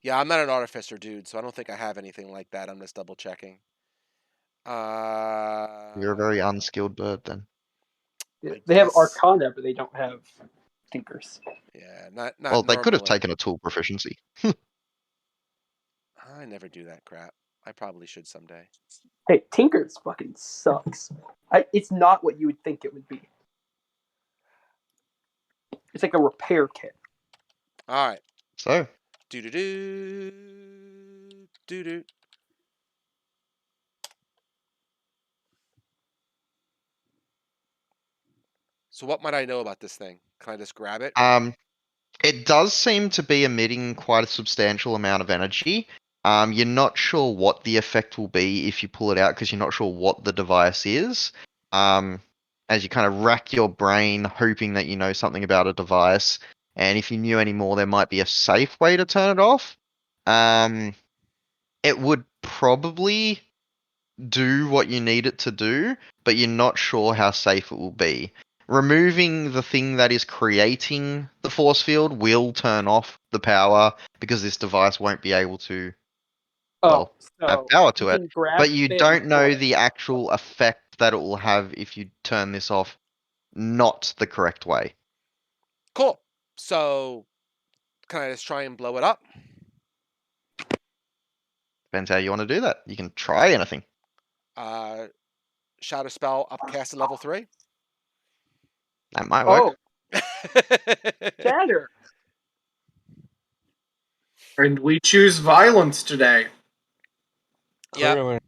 Yeah, I'm not an artificer dude, so I don't think I have anything like that. I'm just double checking. You're a very unskilled bird then. I They have guess. Arcana, but they don't have Tinkers. Yeah, not Well, they could have normally. taken a tool proficiency. I never do that crap. I probably should someday. Hey, Tinkers fucking sucks. It's not what you would think it would be. It's like a repair kit. All right. So, Do do do do do. So what might I know about this thing? Can I just grab it? it does seem to be emitting quite a substantial amount of energy. You're not sure what the effect will be if you pull it out because you're not sure what the device is. As you kind of rack your brain hoping that you know something about a device, and if you knew any more, there might be a safe way to turn it off. It would probably do what you need it to do, but you're not sure how safe it will be. Removing the thing that is creating the force field will turn off the power because this device won't be able to have power to it. But you don't know the actual effect that it will have if you turn this off not the correct way. Cool. So can I just try and blow it up? Depends how you want to do that. You can try anything. Shadow spell upcast to level 3. That might work. Shatter. And we choose violence today. Yep. Clearly.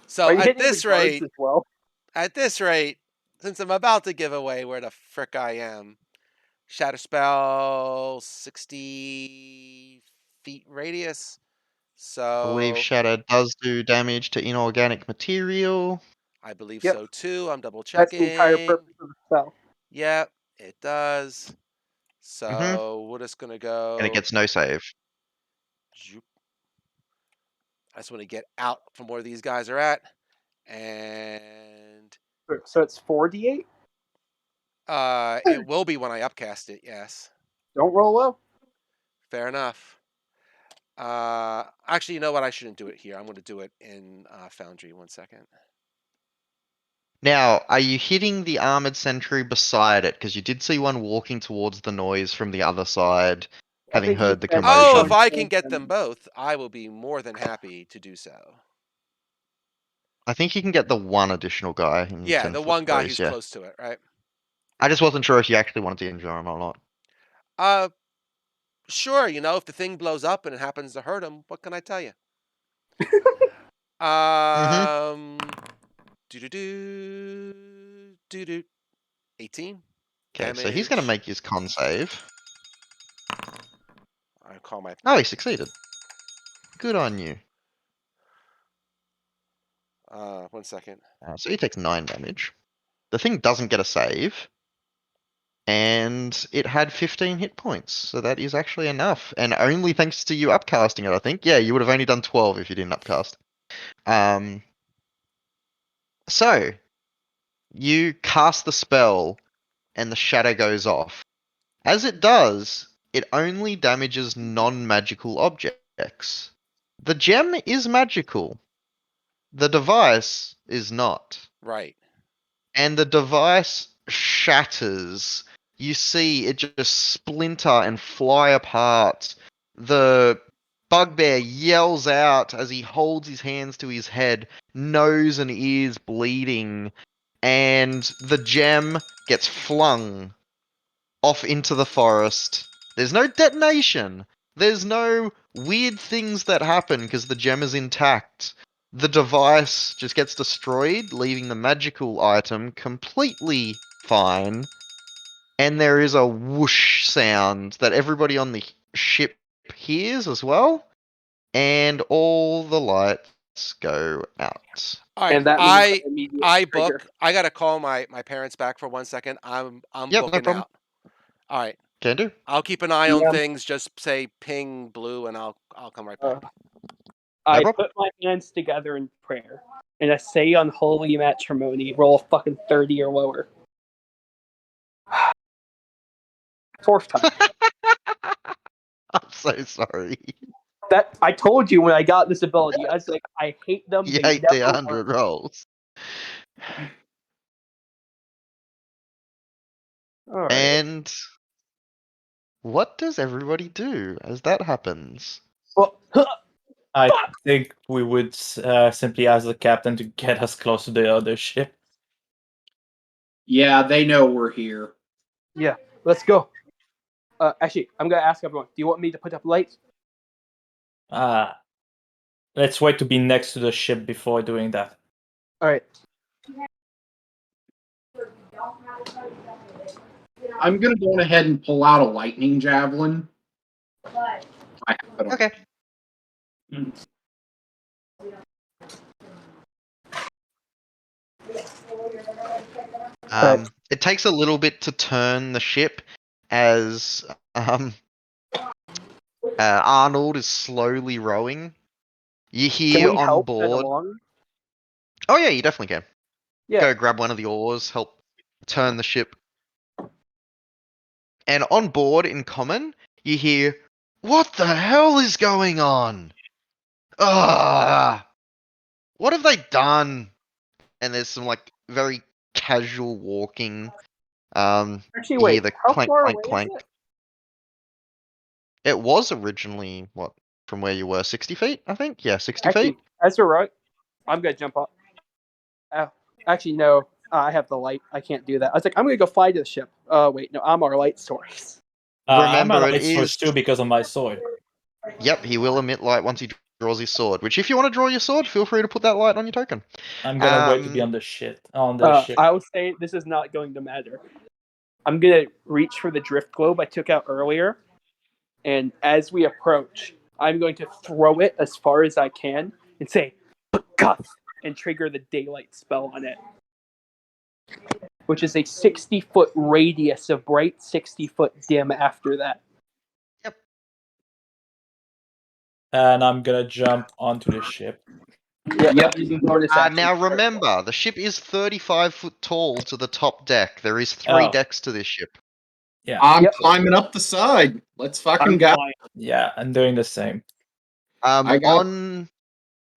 So Are you at hitting this the guards rate, as well? since I'm about to give away where the frick I am, shadow spell 60 feet radius. I believe So Shadow does do damage to inorganic material. I believe Yep. so too. I'm double That's checking. the entire purpose of the spell. Yep, it does. So we're just gonna go. And it gets no save. Zoop. I just want to get out from where these guys are at, and So it's 4d8. it will be when I upcast it. Yes, Don't roll low. fair enough. Actually, you know what? I shouldn't do it here. I'm going to do it in Foundry. 1 second. Now, are you hitting the armored sentry beside it? Because you did see one walking towards the noise from the other side, I having think you heard the spent commotion. Oh, if I can one get point them both, I will be more than happy to do so. I think you can get the one additional guy in Yeah, 10 the foot one guy space, who's yeah. close to it, right? I just wasn't sure if you actually wanted to injure him or not. Sure, if the thing blows up and it happens to hurt him, what can I tell you? Do 18 Okay, so he's going to damage. make his con save. I call my Oh, he succeeded. Good on you. 1 second. So he takes 9 damage. The thing doesn't get a save. And it had 15 hit points, so that is actually enough. And only thanks to you upcasting it, I think. Yeah, you would have only done 12 if you didn't upcast. So, you cast the spell, and the shadow goes off. As it does, it only damages non-magical objects. The gem is magical. The device is not. Right. And the device shatters. You see it just splinter and fly apart. The bugbear yells out as he holds his hands to his head, nose and ears bleeding, and the gem gets flung off into the forest. There's no detonation. There's no weird things that happen because the gem is intact. The device just gets destroyed, leaving the magical item completely fine. And there is a whoosh sound that everybody on the ship hears as well. And all the lights go out. All right. and that means an immediate I trigger. book. I gotta call my parents back for 1 second. I'm Yep, no booking problem. out. All right. Can do. I'll keep an eye on Yeah. things. Just say ping blue, and I'll come right back. I problem. put my hands together in prayer, and I say unholy matrimony, roll a fucking 30 or lower. 4th time. I'm so sorry. That I told you when I got this ability. I was like, I hate them. You they hate never the work. 100 rolls. All right. And what does everybody do as that happens? Well, I think we would simply ask the captain to get us close to the other ship. Yeah, they know we're here. yeah, let's go. Actually, I'm gonna ask everyone. Do you want me to put up lights? Let's wait to be next to the ship before doing that. All right. I'm gonna go ahead and pull out a lightning javelin. I have it on. Okay. It takes a little bit to turn the ship as Arnold is slowly rowing. You Can hear we on help board. along? Oh yeah, you definitely can. Yeah. Go grab one of the oars, help turn the ship. And on board in common, you hear, "What the hell is going on? Ah, what have they done?" And there's some like very casual walking. Actually, You hear wait. the How clank, far clank, away clank. is it? It was originally what from where you were, 60 feet, I think. Yeah, 60 Actually, feet. that's all right. I'm gonna jump up. Actually, no. I have the light. I can't do that. I was like, I'm gonna go fly to the ship. Wait, no. I'm our light source. I'm Remember, a it light source is. too because of my sword. Yep, he will emit light once he draws his sword. Which, if you want to draw your sword, feel free to put that light on your token. I'm gonna wait to be on the ship. Ship. I would say this is not going to matter. I'm gonna reach for the drift globe I took out earlier, and as we approach, I'm going to throw it as far as I can and say, "Guff," and trigger the daylight spell on it, which is a 60-foot radius of bright, 60-foot dim after that. And I'm gonna jump onto the ship. Yep, using bonus action. Now remember, the ship is 35 foot tall to the top deck. There is 3 Oh. decks to this ship. Yeah. I'm Yep. climbing up the side. Let's fucking I'm go. flying. Yeah, I'm doing the same. I got-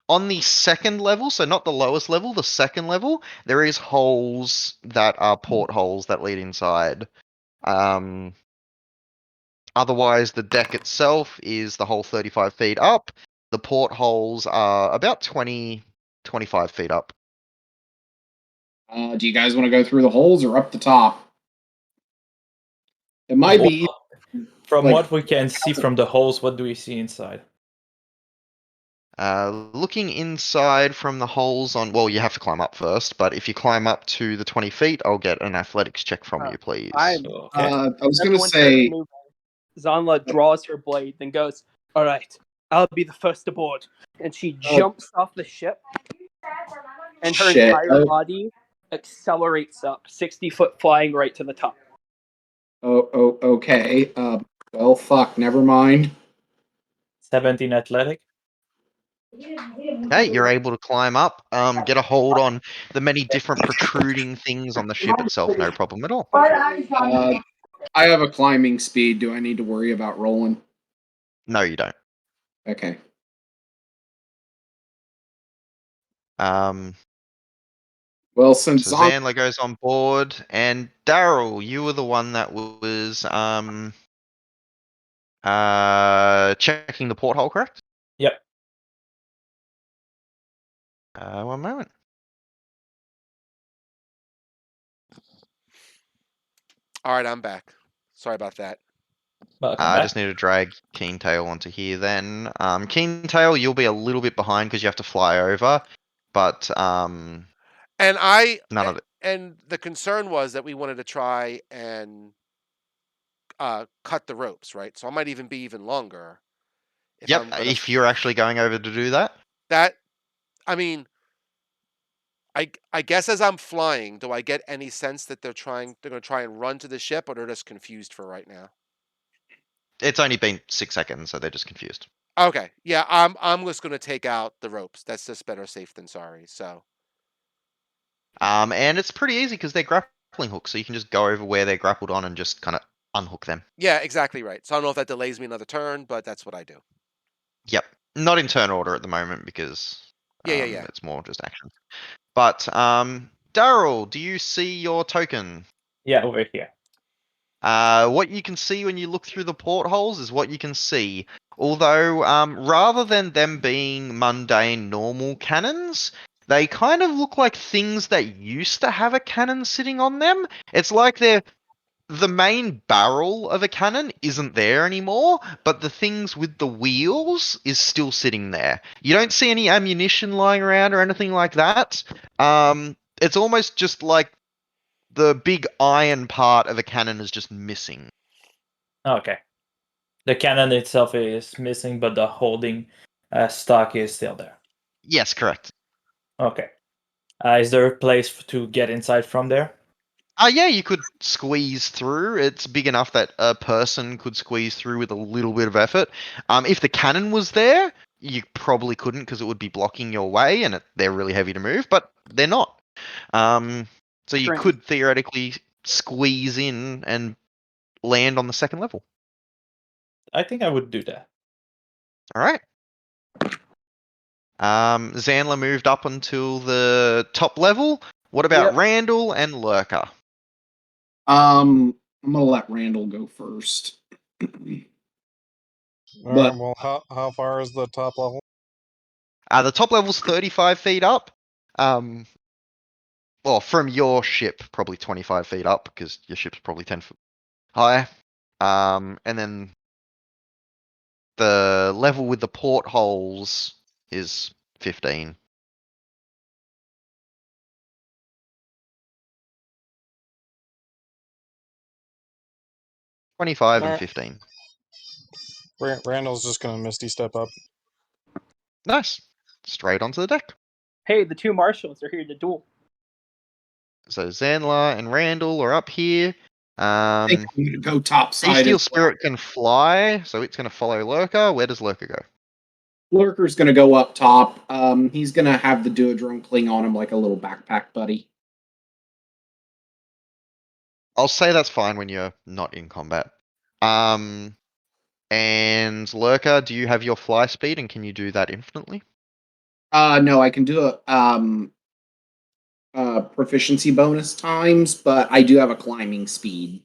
On the second level, so not the lowest level, the second level, there is holes that are portholes that lead inside. Otherwise, the deck itself is the whole 35 feet up. The portholes are about 20, 25 feet up. Do you guys want to go through the holes or up the top? It might be From like- what we can see from the holes, what do we see inside? Looking inside from the holes on, well, you have to climb up first, but if you climb up to the 20 feet, I'll get an athletics check from you, please. I'm. Okay. I was going to Everyone starts say, moving. Zanla draws her blade, then goes, "All right, I'll be the first aboard." And she jumps off the ship, and her Shit. entire body accelerates up, 60-foot, flying right to the top. Okay. Well, fuck, never mind. 17 athletic. Okay, you're able to climb up, get a hold on the many different protruding things on the ship itself, no problem at all. I have a climbing speed. Do I need to worry about rolling? No, you don't. Okay. Well, since So Zanla goes on board, and Daryl, you were the one that was checking the porthole, correct? Yep. 1 moment. All right, I'm back. Sorry about that. Welcome I back. just need to drag Keentail onto here then. Keentail, you'll be a little bit behind because you have to fly over, but And I none of it. and the concern was that we wanted to try and cut the ropes, right? So I might even be even longer. If Yep, I'm gonna if you're actually going over to do that. that, I mean, I guess as I'm flying, do I get any sense that they're gonna try and run to the ship, or they're just confused for right now? It's only been 6 seconds, so they're just confused. Okay, yeah, I'm just gonna take out the ropes. That's just better safe than sorry. So And it's pretty easy because they're grappling hooks, so you can just go over where they're grappled on and just kind of unhook them. yeah, exactly right. So I don't know if that delays me another turn, but that's what I do. Yep. Not in turn order at the moment because Yeah. it's more just action. But Daryl, do you see your token? Yeah, over here. What you can see when you look through the portholes is what you can see. Although, rather than them being mundane, normal cannons, they kind of look like things that used to have a cannon sitting on them. It's like the main barrel of a cannon isn't there anymore, but the things with the wheels is still sitting there. You don't see any ammunition lying around or anything like that. It's almost just like the big iron part of a cannon is just missing. Okay. The cannon itself is missing, but the holding stock is still there. Yes, correct. Okay. Is there a place to get inside from there? Yeah, you could squeeze through. It's big enough that a person could squeeze through with a little bit of effort. If the cannon was there, you probably couldn't because it would be blocking your way, and they're really heavy to move. But they're not. So you Strange. could theoretically squeeze in and land on the second level. I think I would do that. All right. Zanla moved up until the top level. What about Yep. Randall and Lurker? I'm gonna let Randall go first. All But- right, well, how far is the top level? The top level's 35 feet up. Well, from your ship, probably 25 feet up because your ship's probably 10 foot high. And then the level with the portholes is 15. $25 and Nah. 15. Randall's just gonna Misty step up. Nice. Straight onto the deck. Hey, the two marshals are here to duel. So Zanla and Randall are up here. I think I'm gonna go top Sea side. Steel Spirit can fly, so it's going to follow Lurker. Where does Lurker go? Lurker's gonna go up top. He's gonna have the Duodrone cling on him like a little backpack buddy. I'll say that's fine when you're not in combat. And Lurker, do you have your fly speed and can you do that infinitely? No, I can do a proficiency bonus times, but I do have a climbing speed.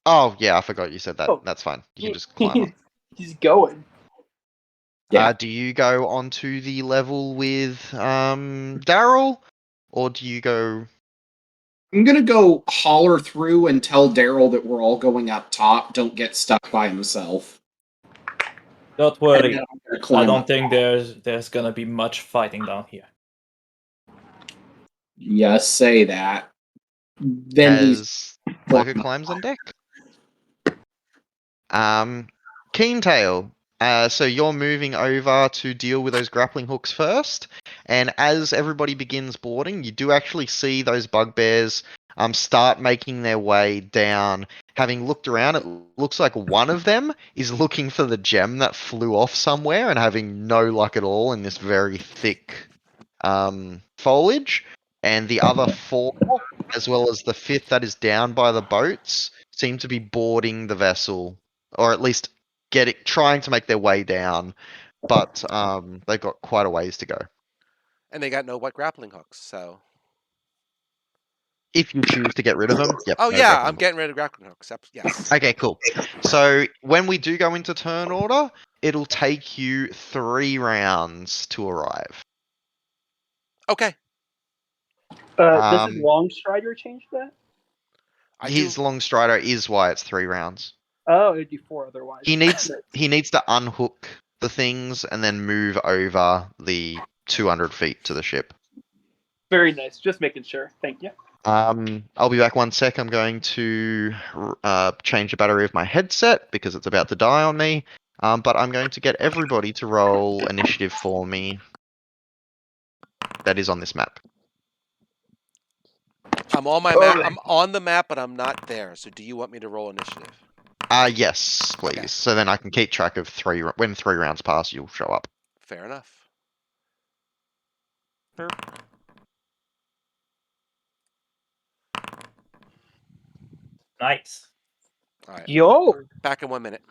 Oh yeah, I forgot you said that. Oh, That's fine. You can just climb up. He's going. Yeah. Do you go onto the level with Daryl, or do you go? I'm gonna go holler through and tell Daryl that we're all going up top. Don't get stuck by himself. Don't And worry. then I'm gonna I climb don't up. think there's gonna be much fighting down here. Yes, say that. Then he's As Lurker climbs on deck. Keentail. So you're moving over to deal with those grappling hooks first, and as everybody begins boarding, you do actually see those bugbears start making their way down. Having looked around, it looks like one of them is looking for the gem that flew off somewhere and having no luck at all in this very thick foliage, and the other four, as well as the fifth that is down by the boats, seem to be boarding the vessel, or at least trying to make their way down, but they've got quite a ways to go. And they got no what grappling hooks, so. If you choose to get rid of them, yep. Oh no yeah, grappling I'm hook. getting rid of grappling hooks. Yes. Okay, cool. So when we do go into turn order, it'll take you 3 rounds to arrive. Okay. Does his Um, long strider change that? His long strider is why it's 3 rounds. Oh, it'd be 4 otherwise. He needs to unhook the things and then move over the 200 feet to the ship. Very nice. Just making sure. Thank you. I'll be back 1 sec. I'm going to change the battery of my headset because it's about to die on me. But I'm going to get everybody to roll initiative for me. That is on this map. I'm on my map. I'm on the map, but I'm not there. So do you want me to roll initiative? Yes, please. Okay. So then I can keep track of when 3 rounds pass, you'll show up. Fair enough. Nice. All right. Yo. Back in 1 minute.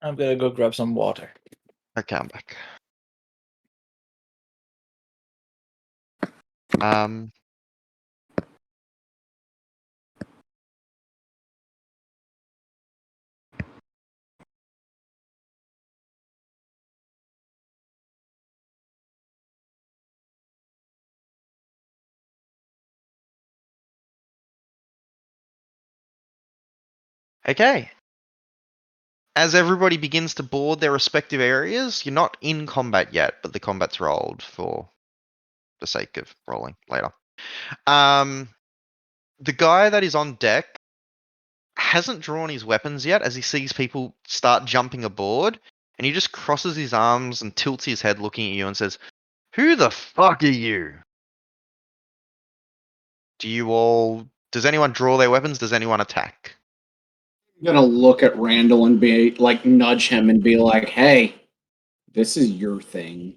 I'm gonna go grab some water. Okay, I'm back. Okay. As everybody begins to board their respective areas, you're not in combat yet, but the combat's rolled for the sake of rolling later. The guy that is on deck hasn't drawn his weapons yet as he sees people start jumping aboard, and he just crosses his arms and tilts his head looking at you and says, "Who the fuck are you?" Does anyone draw their weapons? Does anyone attack? I'm gonna look at Randall and be like, nudge him and be like, "Hey, this is your thing."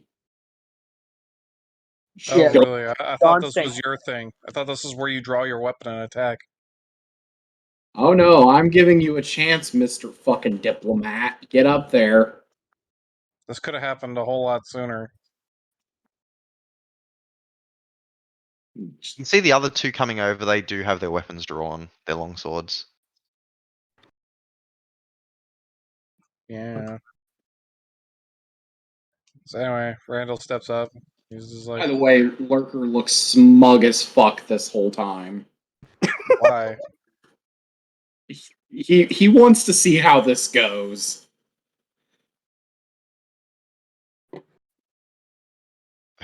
Oh, Yeah. really? I thought Don this saying. was your thing. I thought this is where you draw your weapon and attack. Oh no, I'm giving you a chance, Mr. fucking diplomat. Get up there. This could have happened a whole lot sooner. You can see the other two coming over. They do have their weapons drawn, their long swords. Yeah. So anyway, Randall steps up. He's just By like, the way, Lurker looks smug as fuck this whole time. why? He wants to see how this goes.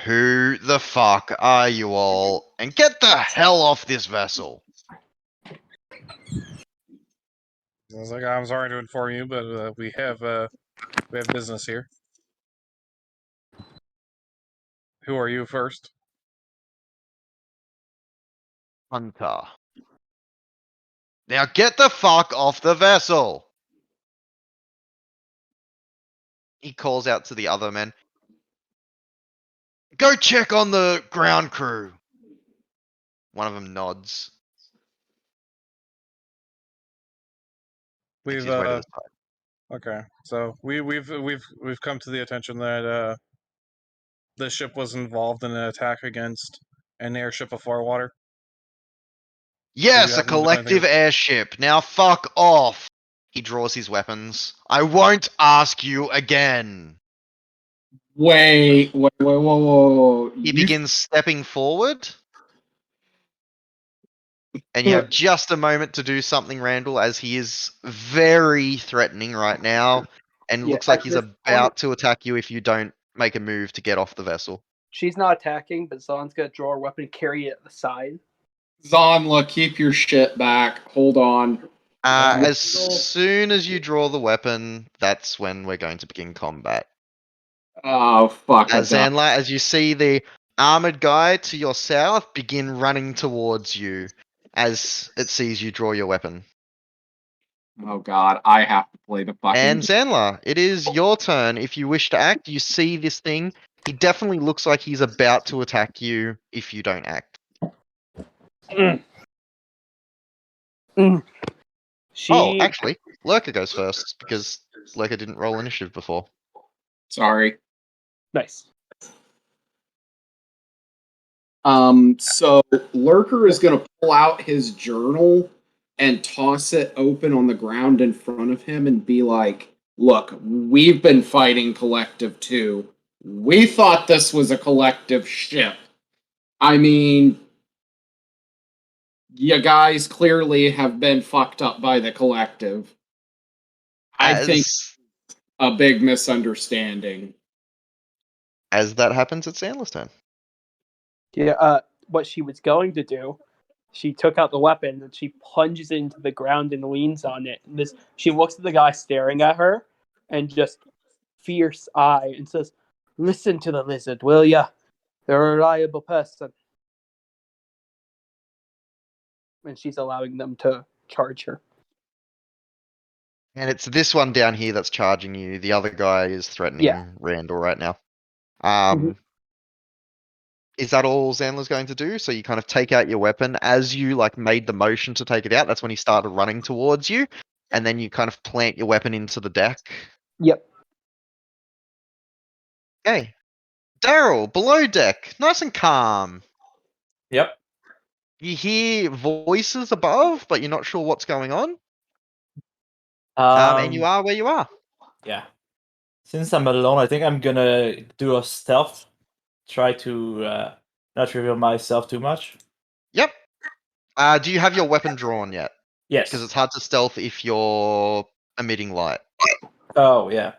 Who the fuck are you all? And get the hell off this vessel! I was like, I'm sorry to inform you, but we have business here. Who are you first? Hunter. Now get the fuck off the vessel! He calls out to the other men. Go check on the ground crew. One of them nods. Makes We've his way to the side. okay. So we've come to the attention that the ship was involved in an attack against an airship of Farwater. Yes, a happen to know collective anything- airship. Now fuck off. He draws his weapons. I won't ask you again. Wait, whoa. He begins stepping forward. And you have just a moment to do something, Randall, as he is very threatening right now. And Yeah, looks like at he's this about point- to attack you if you don't make a move to get off the vessel. She's not attacking, but Zon's gonna draw her weapon and carry it at the side. Zonla, keep your shit back. Hold on. As Randall? soon as you draw the weapon, that's when we're going to begin combat. Oh, fuck. I died. Zanla, as you see the armored guy to your south begin running towards you as it sees you draw your weapon. Oh, God. I have to play the fucking. And Zanla, it is your turn. If you wish to act, you see this thing. He definitely looks like he's about to attack you if you don't act. She Oh, actually, Lurker goes first because Lurker didn't roll initiative before. Sorry. nice. So Lurker is gonna pull out his journal and toss it open on the ground in front of him and be like, look, we've been fighting Collective 2. We thought this was a collective ship. I mean, you guys clearly have been fucked up by the Collective. I think a big misunderstanding. As that happens, it's Zanla's turn. Yeah, what she was going to do, she took out the weapon and she plunges into the ground and leans on it. And she looks at the guy staring at her and just fierce eye and says, "Listen to the lizard, will ya? They're a reliable person." And she's allowing them to charge her. And it's this one down here that's charging you. The other guy is threatening Yeah. Randall right now. Mhm. Is that all Zanla's going to do? So you kind of take out your weapon as you like made the motion to take it out. That's when he started running towards you, and then you kind of plant your weapon into the deck. Yep. Okay, Daryl, below deck, nice and calm. Yep. You hear voices above, but you're not sure what's going on. And you are where you are. Yeah. Since I'm alone, I think I'm gonna do a stealth. Try to not reveal myself too much. Yep. Do you have your weapon drawn yet? Yes. Because it's hard to stealth if you're emitting light. Oh yeah.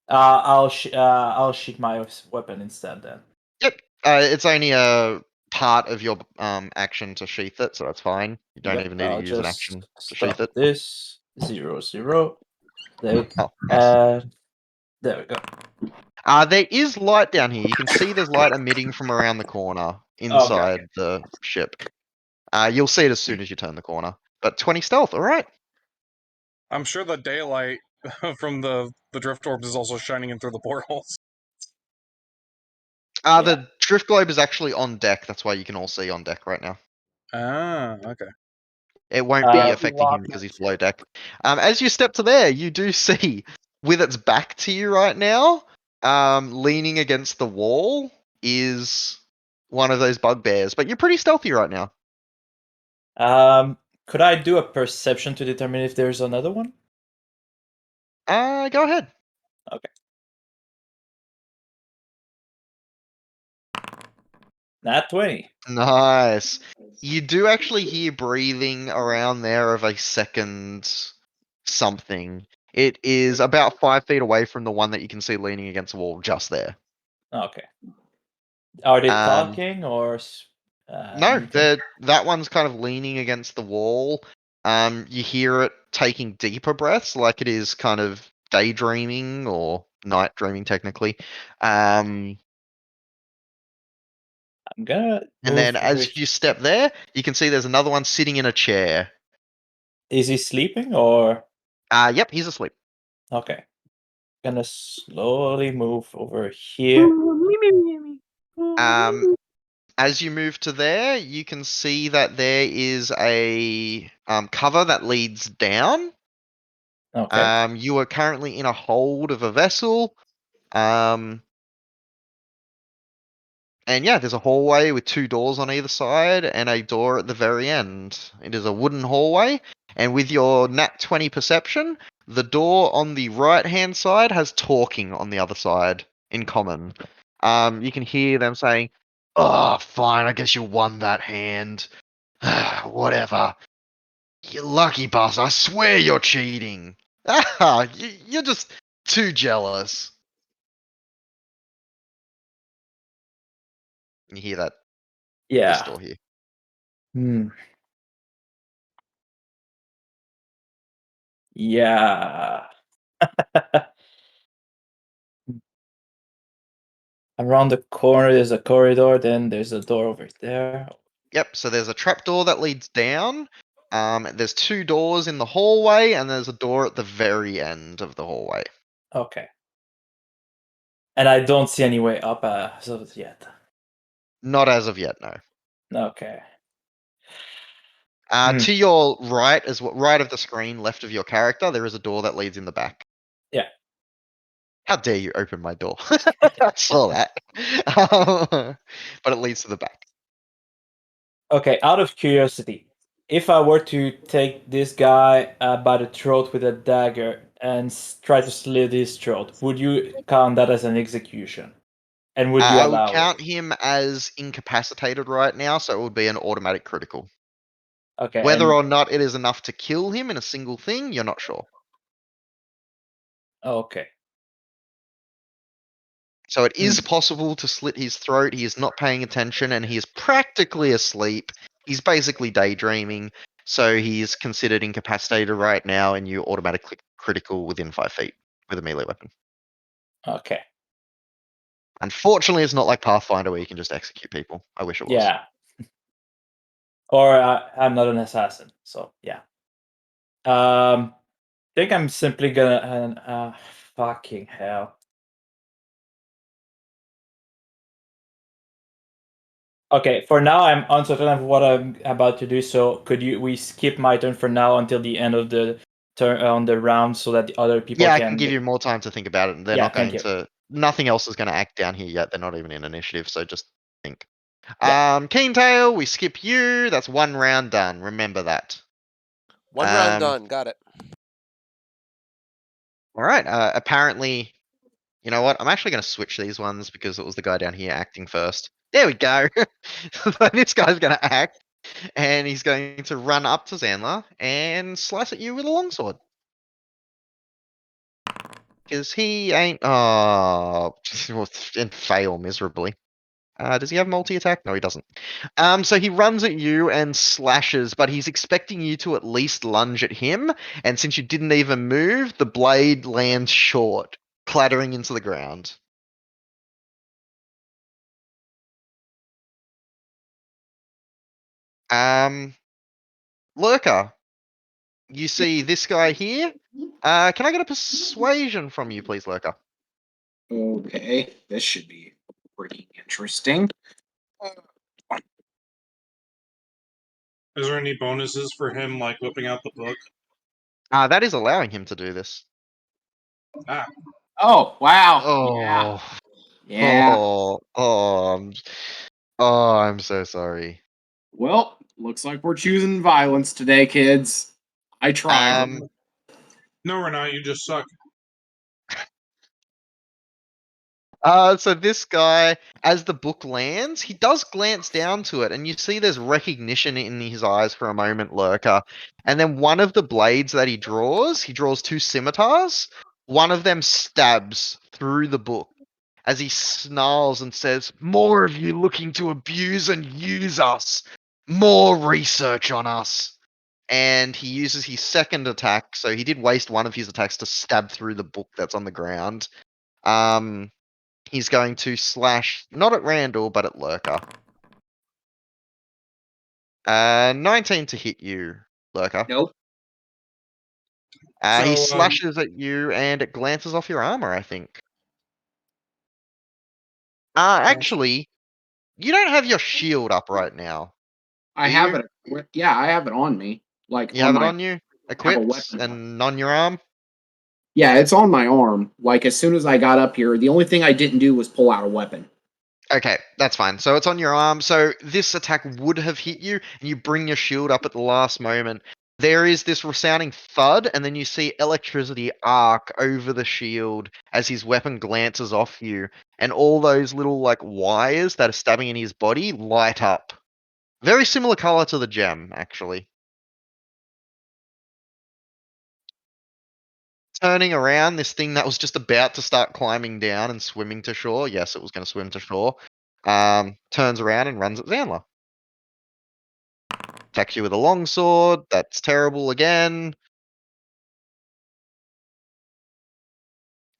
I'll shoot my weapon instead then. Yep. It's only a part of your action to sheath it, so that's fine. You don't Yep, even need I'll to use an just action to stop sheath it. this 0, 0. There, Oh, nice. there we go. There is light down here. You can see there's light emitting from around the corner inside the ship. You'll see it as soon as you turn the corner. But 20 stealth, all right. I'm sure the daylight from the drift orbs is also shining in through the portholes. The drift globe is actually on deck. That's why you can all see on deck right now. Ah, okay. It won't be Uh, affecting him because he's below deck. As you step to there, you do see, with its back to you right now, leaning against the wall, is one of those bugbears. But you're pretty stealthy right now. Could I do a perception to determine if there's another one? Go ahead. Okay. Nat 20. Nice. You do actually hear breathing around there of a second something. It is about 5 feet away from the one that you can see leaning against the wall just there. Okay. Are they Um, talking or? No, moving? that one's kind of leaning against the wall. You hear it taking deeper breaths, like it is kind of daydreaming or night dreaming, technically. I'm gonna. And then move as with- you step there, you can see there's another one sitting in a chair. Is he sleeping or? Yep, he's asleep. Okay. Gonna slowly move over here. As you move to there, you can see that there is a cover that leads down. Okay. You are currently in a hold of a vessel. And yeah, there's a hallway with 2 doors on either side and a door at the very end. It is a wooden hallway, and with your nat 20 perception, the door on the right-hand side has talking on the other side in common. You can hear them saying, "Oh, fine, I guess you won that hand. Whatever. You lucky bastard, I swear you're cheating. You're just too jealous." You hear that this Yeah. door here. Hmm. Yeah. Around the corner there's a corridor, then there's a door over there. Yep, so there's a trapdoor that leads down. There's 2 doors in the hallway, and there's a door at the very end of the hallway. Okay. And I don't see any way up as of yet. Not as of yet, no. Okay. To your right, right of the screen, left of your character, there is a door that leads in the back. Yeah. How dare you open my door? I saw that. But it leads to the back. Okay, out of curiosity, if I were to take this guy by the throat with a dagger and try to slit his throat, would you count that as an execution? And would you I would allow count it? him as incapacitated right now, so it would be an automatic critical. Okay. Whether and- or not it is enough to kill him in a single thing, you're not sure. Okay. So it is possible to slit his throat. He is not paying attention and he is practically asleep. He's basically daydreaming. So he's considered incapacitated right now, and you automatically critical within 5 feet with a melee weapon. Okay. Unfortunately, it's not like Pathfinder where you can just execute people. I wish it was. Yeah. Or I'm not an assassin, so yeah. I think I'm simply gonna. Fucking hell. Okay, for now I'm uncertain of what I'm about to do. So could we skip my turn for now until the end of the turn on the round, so that the other people Yeah, I can can give you more time to think about it. They're Yeah, not thank going you. to. Nothing else is going to act down here yet. They're not even in initiative, so just think. Yeah. Keen we skip you. That's 1 round done. Remember that. One round Um, done. Got it. All right. Apparently, you know what? I'm actually going to switch these ones because it was the guy down here acting first. There we go. This guy's going to act, and he's going to run up to Xandla and slice at you with a longsword. Because he ain't. Oh, and fail miserably. Does he have multi-attack? No, he doesn't. So he runs at you and slashes, but he's expecting you to at least lunge at him. And since you didn't even move, the blade lands short, clattering into the ground. Lurker, you see this guy here? Can I get a persuasion from you, please, Lurker? Okay, this should be pretty interesting. Is there any bonuses for him, like whipping out the book? That is allowing him to do this. Oh, wow. Oh, Yeah. I'm so sorry. Well, looks like we're choosing violence today, kids. I tried. No, we're not. You just suck. So this guy, as the book lands, he does glance down to it, and you see there's recognition in his eyes for a moment, Lurker. And then one of the blades that he draws 2 scimitars. One of them stabs through the book as he snarls and says, "More of you looking to abuse and use us. More research on us." And he uses his second attack, so he did waste one of his attacks to stab through the book that's on the ground. He's going to slash, not at Randall, but at Lurker. 19 to hit you, Lurker. Nope. He So, slashes at you and it glances off your armor, I think. Actually, You don't have your shield up right now. I Do have you? it. Yeah, I have it on me. Like You on have it my on you, have a equipped, weapon. and on your arm. Yeah, it's on my arm. Like as soon as I got up here, the only thing I didn't do was pull out a weapon. Okay, that's fine. So it's on your arm. So this attack would have hit you, and you bring your shield up at the last moment. There is this resounding thud, and then you see electricity arc over the shield as his weapon glances off you, and all those little like wires that are stabbing in his body light up. Very similar color to the gem, actually. Turning around, this thing that was just about to start climbing down and swimming to shore. Yes, it was going to swim to shore. Turns around and runs at Zanla. Attacks you with a longsword. That's terrible again.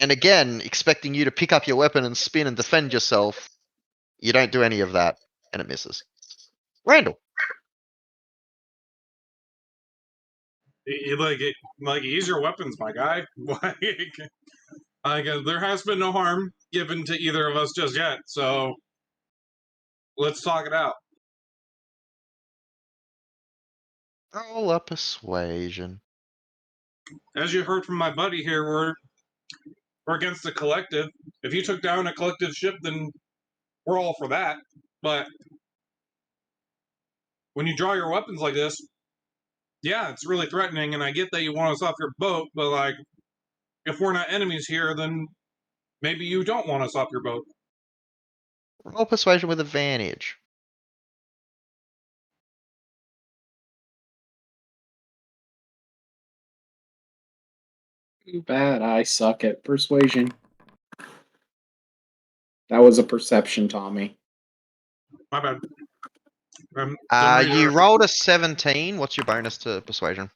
And again, expecting you to pick up your weapon and spin and defend yourself. You don't do any of that, and it misses. Randall. Use your weapons, my guy. There has been no harm given to either of us just yet, so let's talk it out. Roll a persuasion. As you heard from my buddy here, we're against the collective. If you took down a collective ship, then we're all for that. But when you draw your weapons like this, yeah, it's really threatening, and I get that you want us off your boat, but like, if we're not enemies here, then maybe you don't want us off your boat. Roll persuasion with advantage. Too bad I suck at persuasion. That was a perception, Tommy. My bad. You rolled a 17. What's your bonus to persuasion?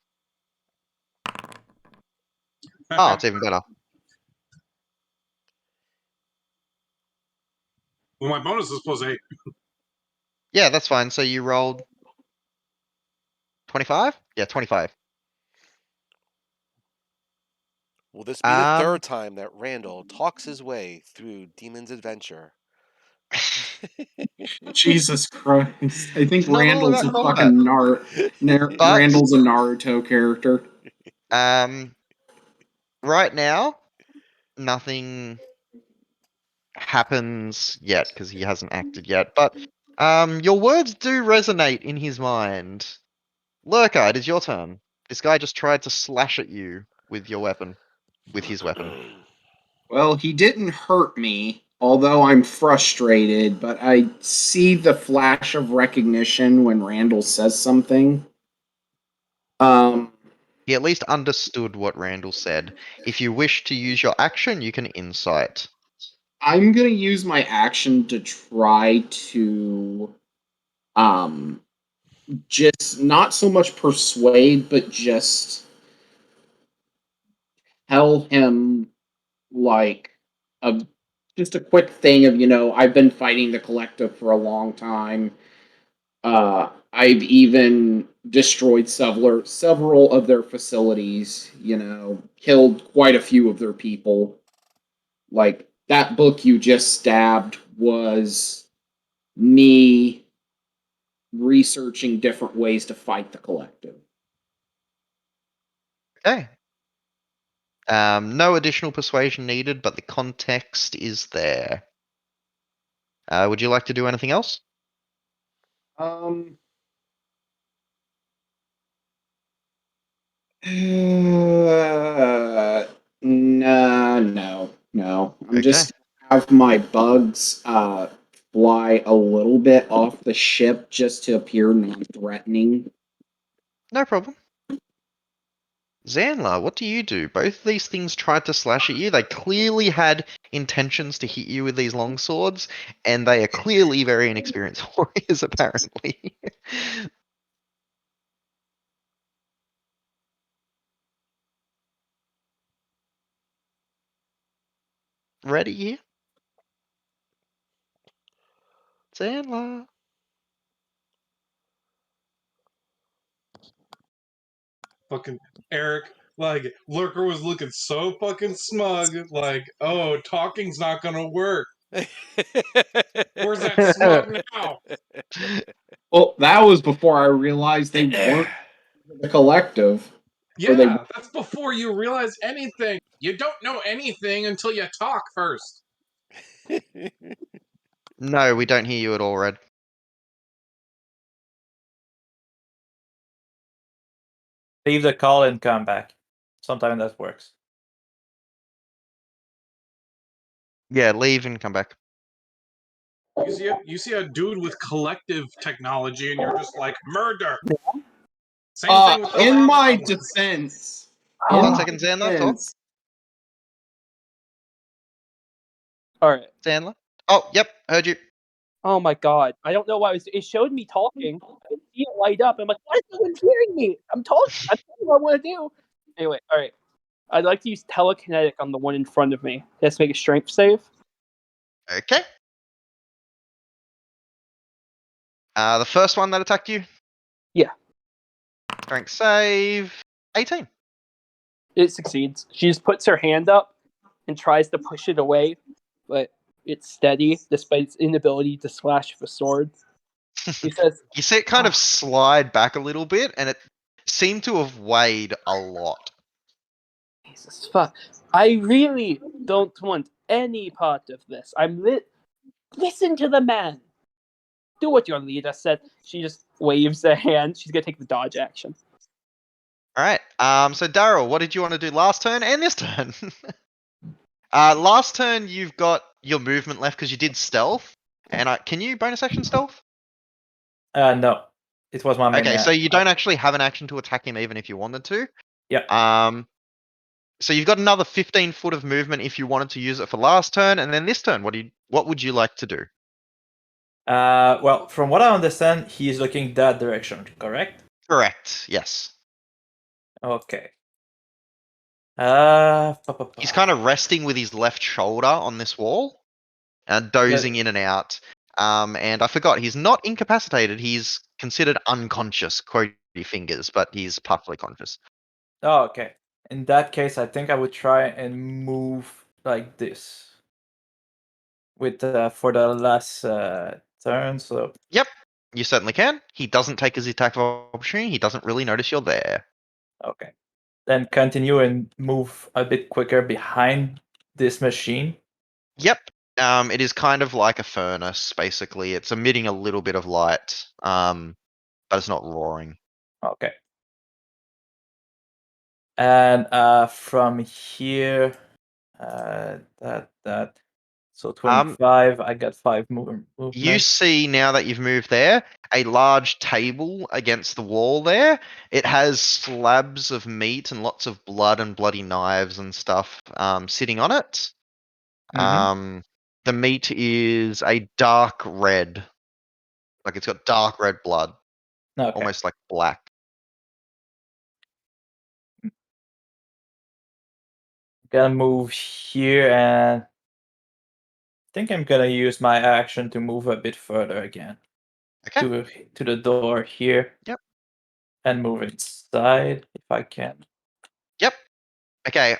Oh, it's even better. Well, my bonus is plus 8. Yeah, that's fine. So you rolled 25? Yeah, 25. Will this be the third time that Randall talks his way through Demon's Adventure? Jesus Christ! I think It's not all Randall's a about combat. fucking But Randall's a Naruto character. right now, nothing happens yet because he hasn't acted yet. But your words do resonate in his mind. Lurker, it is your turn. This guy just tried to slash at you with your weapon, with his weapon. Well, he didn't hurt me, although I'm frustrated, but I see the flash of recognition when Randall says something. He at least understood what Randall said. If you wish to use your action, you can insight. I'm gonna use my action to try to just not so much persuade, but just tell him like a just a quick thing of, I've been fighting the collective for a long time. I've even destroyed several of their facilities, killed quite a few of their people. Like that book you just stabbed was me researching different ways to fight the collective. Okay. No additional persuasion needed, but the context is there. Would you like to do anything else? No. I'm Okay. just have my bugs fly a little bit off the ship just to appear non-threatening. No problem. Zanla, what do you do? Both of these things tried to slash at you. They clearly had intentions to hit you with these long swords, and they are clearly very inexperienced warriors, apparently. Ready here? Zanla. Fucking Eric, Lurker was looking so fucking smug. Like, oh, talking's not gonna work. Where's that smug now? Well, that was before I realized they weren't the collective. Or they- Yeah, that's before you realize anything. You don't know anything until you talk first. No, we don't hear you at all, Red. Leave the call and come back. Sometimes that works. Yeah, leave and come back. You see a dude with collective technology, and you're just like murder. Same thing with the in Zama my goblins. defense. Oh. 1 second, Sandler. Talk. defense, All right. Sandler. Oh, yep, heard you. Oh my god. I don't know why it showed me talking. I could see it light up. I'm like, why is no one hearing me? I'm talking. I'm telling you what I want to do. Anyway, all right. I'd like to use telekinetic on the one in front of me. Let's make a strength save. Okay. The first one that attacked you? Yeah. Strength save. 18. It succeeds. She just puts her hand up and tries to push it away, but it's steady despite its inability to slash with a sword. He says, You see it kind of slide back a little bit, and it seemed to have weighed a lot. Jesus fuck. I really don't want any part of this. Listen to the man. Do what your leader said. She just waves a hand. She's gonna take the dodge action. Alright, so Daryl, what did you want to do last turn and this turn? Last turn you've got your movement left because you did stealth. And can you bonus action stealth? No. It was my main Okay, so you action. don't actually have an action to attack him even if you wanted to. Yeah. So you've got another 15 foot of movement if you wanted to use it for last turn, and then this turn, what would you like to do? Well, from what I understand, he is looking that direction, correct? Correct, yes. Okay. He's kind of resting with his left shoulder on this wall, and dozing in and out. And I forgot, he's not incapacitated, he's considered unconscious, quote your fingers, but he's partially conscious. Oh, okay. In that case, I think I would try and move like this with for the last turn. So Yep, you certainly can. He doesn't take his attack of opportunity, he doesn't really notice you're there. okay, then continue and move a bit quicker behind this machine. Yep. It is kind of like a furnace, basically. It's emitting a little bit of light, but it's not roaring. Okay. And from here, that. So 25, I got 5 movement. You see now that you've moved there, a large table against the wall there. It has slabs of meat and lots of blood and bloody knives and stuff sitting on it. The meat is a dark red. Like it's got dark red blood. Okay. Almost like black. Gonna move here, and I think I'm gonna use my action to move a bit further again. Okay. To the door here. Yep. And move inside if I can. Yep. Okay.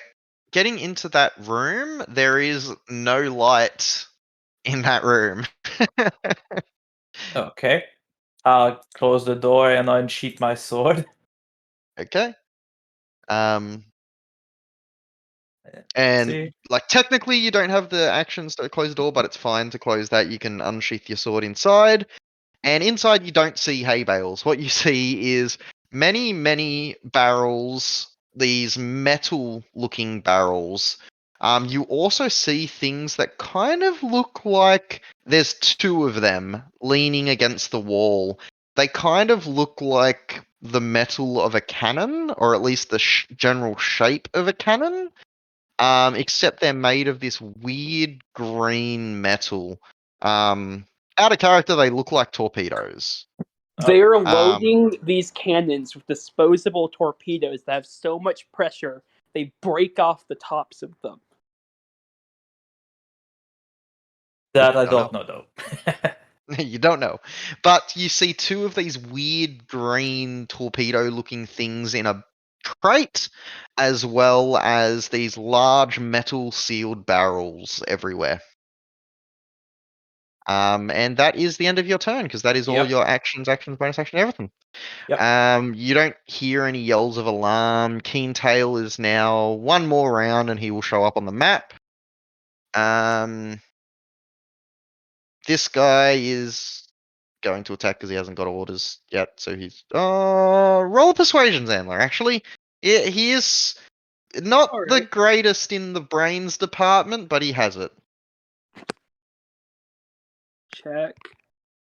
Getting into that room, there is no light in that room. Okay. I'll close the door and unsheath my sword. Okay. And See? like technically you don't have the actions to close the door, but it's fine to close that. You can unsheath your sword inside. And inside you don't see hay bales. What you see is many, many barrels, these metal looking barrels. You also see things that kind of look like there's 2 of them leaning against the wall. They kind of look like the metal of a cannon, or at least the general shape of a cannon. Except they're made of this weird green metal. Out of character, they look like torpedoes. They're loading these cannons with disposable torpedoes that have so much pressure they break off the tops of them. That I don't know though. You don't know. But you see 2 of these weird green torpedo looking things in a crate, as well as these large metal sealed barrels everywhere. And that is the end of your turn because that is all Yep. your actions, bonus action, everything. Yep. You don't hear any yells of alarm. Keen-tail is now one more round and he will show up on the map. This guy is going to attack because he hasn't got orders yet, so he's roll a persuasion, Xandler. Actually, he is not the Alright. greatest in the brains department, but he has it. Check.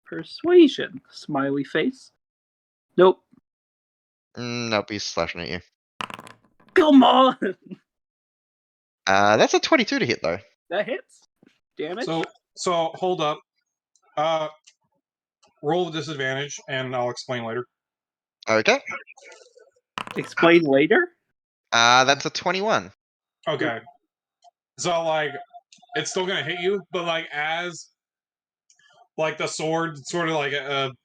Persuasion. Smiley face. Nope. Nope, he's slashing at you. Come on! That's a 22 to hit though. That hits. Damage. So hold up. Roll with disadvantage, and I'll explain later. Okay. Explain later. That's a 21. Okay. So like, it's still gonna hit you, but like as like the sword sort of like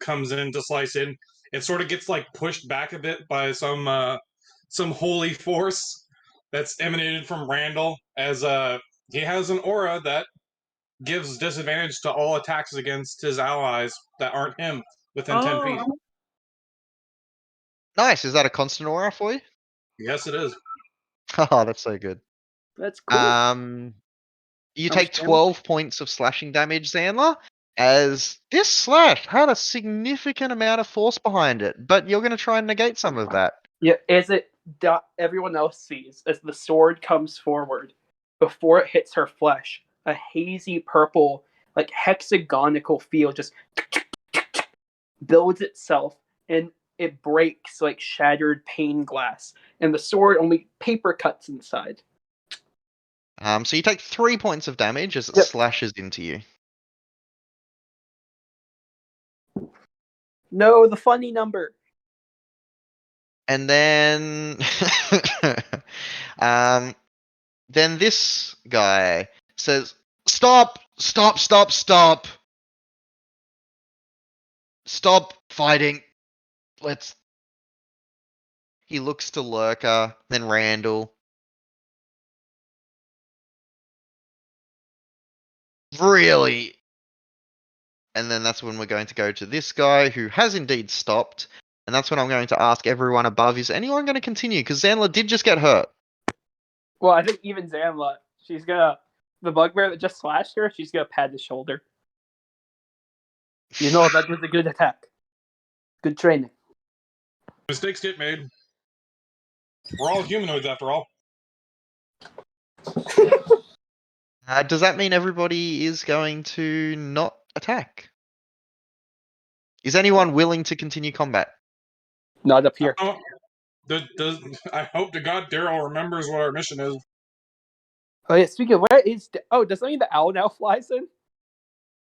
comes in to slice in, it sort of gets like pushed back a bit by some holy force that's emanated from Randall, as he has an aura that gives disadvantage to all attacks against his allies that aren't him within 10 feet. Nice. Is that a constant aura for you? Yes, it is. Oh, that's so good. That's cool. You How take much damage? 12 points of slashing damage, Xandler, as this slash had a significant amount of force behind it, but you're going to try and negate some of that. Yeah, as everyone else sees, as the sword comes forward, before it hits her flesh, a hazy purple, like hexagonical field just builds itself, and it breaks like shattered pane glass, and the sword only paper cuts inside. So you take 3 points of damage as it Yep. slashes into you. No, the funny number. And then, then this guy says, "Stop! Stop! Stop! Stop! Stop fighting! Let's." He looks to Lurker, then Randall. Really? And then that's when we're going to go to this guy who has indeed stopped. And that's when I'm going to ask everyone above, is anyone going to continue? Because Xandler did just get hurt. Well, I think even Zamla, the bugbear that just slashed her, she's gonna pat his shoulder. You know, that was a good attack. Good training. Mistakes get made. We're all humanoids after all. Does that mean everybody is going to not attack? Is anyone willing to continue combat? Not up here. I hope to God Daryl remembers what our mission is. Oh yeah, speaking of, where is... does that mean the owl now flies in?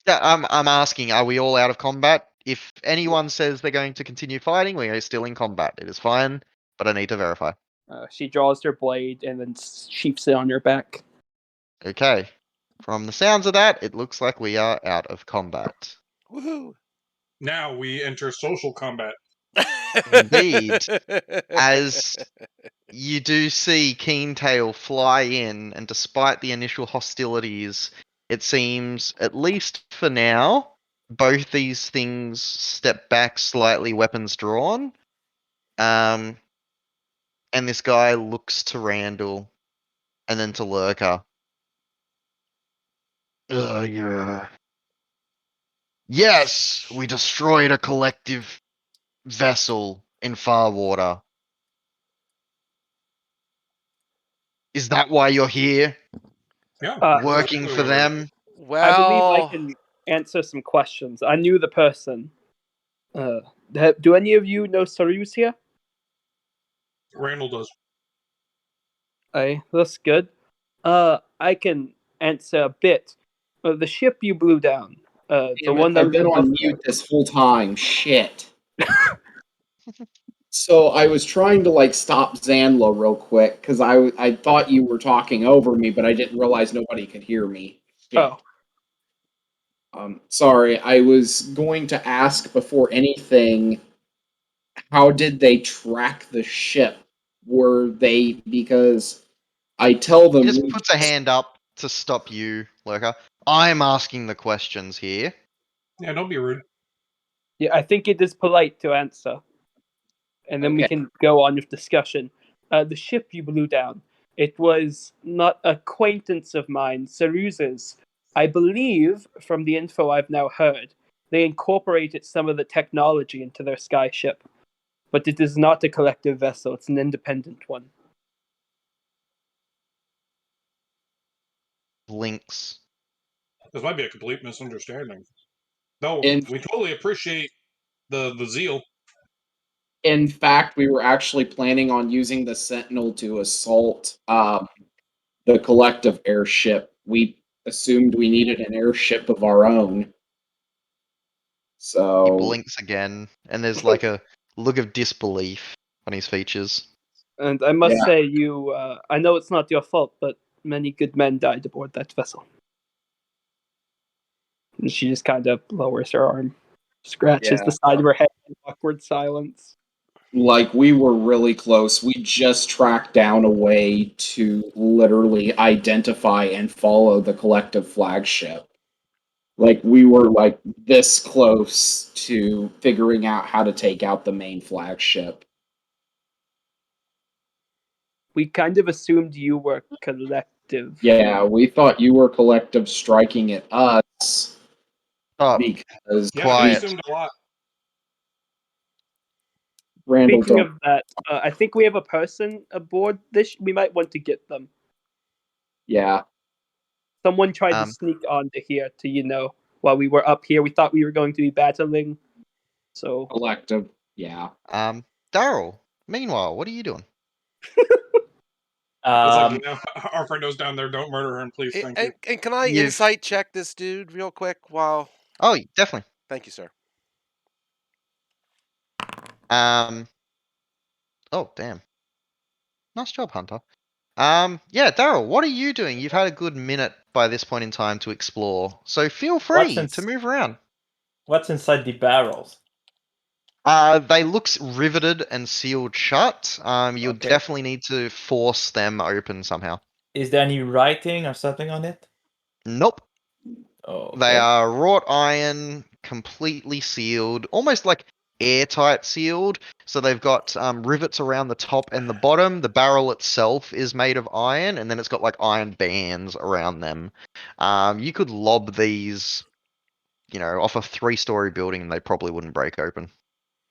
Yeah, I'm asking, are we all out of combat? If anyone says they're going to continue fighting, we are still in combat. It is fine, but I need to verify. She draws her blade and then sheaths it on her back. Okay. From the sounds of that, it looks like we are out of combat. Woohoo! Now we enter social combat. Indeed. As you do see Keen-tail fly in, and despite the initial hostilities, it seems, at least for now, both these things step back slightly, weapons drawn. And this guy looks to Randall, and then to Lurker. Yeah. Yes, we destroyed a collective vessel in Farwater. Is that why you're here? Yeah. Working for them? I believe Well, I can answer some questions. I knew the person. Do any of you know Sarusia? Randall does. Hey, that's good. I can answer a bit. The ship you blew down. The Damn it, one that I've been on mute this whole time. Shit. So I was trying to like stop Zanla real quick because I thought you were talking over me, but I didn't realize nobody could hear me. Shit. Sorry, I was going to ask before anything, how did they track the ship? Were they, because I tell them He just puts a hand up to stop you, Lurker. I'm asking the questions here. Yeah, don't be rude. Yeah, I think it is polite to answer. And then we Okay. can go on with discussion. The ship you blew down, it was not acquaintance of mine, Ceruz's. I believe, from the info I've now heard, they incorporated some of the technology into their sky ship. But it is not a collective vessel, it's an independent one. Blinks. This might be a complete misunderstanding. No, In we totally appreciate the zeal. in fact, we were actually planning on using the Sentinel to assault the collective airship. We assumed we needed an airship of our own. He So blinks again, and there's like a look of disbelief on his features. And I must Yeah. say, I know it's not your fault, but many good men died aboard that vessel. And she just kind of lowers her arm, scratches Yeah. the side of her head in awkward silence. like we were really close. We just tracked down a way to literally identify and follow the collective flagship. Like we were like this close to figuring out how to take out the main flagship. We kind of assumed you were collective. Yeah, we thought you were collective striking at us Oh, because Yeah, Quiet. we assumed a lot. Randall Speaking don't. of that, I think we have a person aboard this. We might want to get them. Yeah, Someone tried to Um, sneak onto here to, while we were up here. We thought we were going to be battling. So collective. Yeah. Daryl. Meanwhile, what are you doing? It's Um, like, no, our friend knows down there. Don't murder him, please. Thank you. And can I You've- insight check this dude real quick? While Oh, definitely. thank you, sir. Oh, damn. Nice job, Hunter. Yeah, Daryl, what are you doing? You've had a good minute by this point in time to explore, so feel free What's to ins- move around. what's inside the barrels? They look riveted and sealed shut. You'll Okay. definitely need to force them open somehow. Is there any writing or something on it? Nope. Oh, They are wrought iron, completely sealed, almost like airtight sealed. So they've got rivets around the top and the bottom. The barrel itself is made of iron, and then it's got like iron bands around them. You could lob these, off a 3-story building, and they probably wouldn't break open.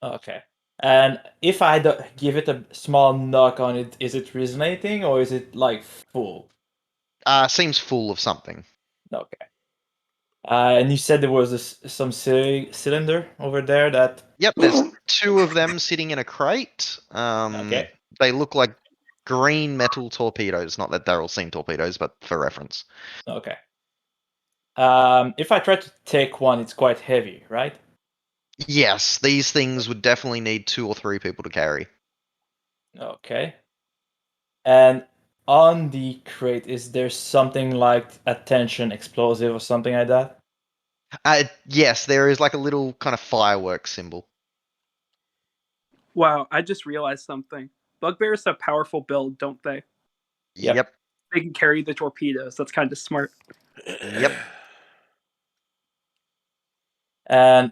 Okay. And if I give it a small knock on it, is it resonating or is it like full? Seems full of something. Okay. And you said there was some cylinder over there that. Yep, there's 2 of them sitting in a crate. Okay. They look like green metal torpedoes. Not that Daryl's seen torpedoes, but for reference. Okay. If I try to take one, it's quite heavy, right? Yes, these things would definitely need 2 or 3 people to carry. Okay. And on the crate, is there something like attention explosive or something like that? Yes, there is like a little kind of fireworks symbol. wow, I just realized something. Bugbears have powerful build, don't they? Yep. Yep. They can carry the torpedoes. That's kind of smart. Yep. And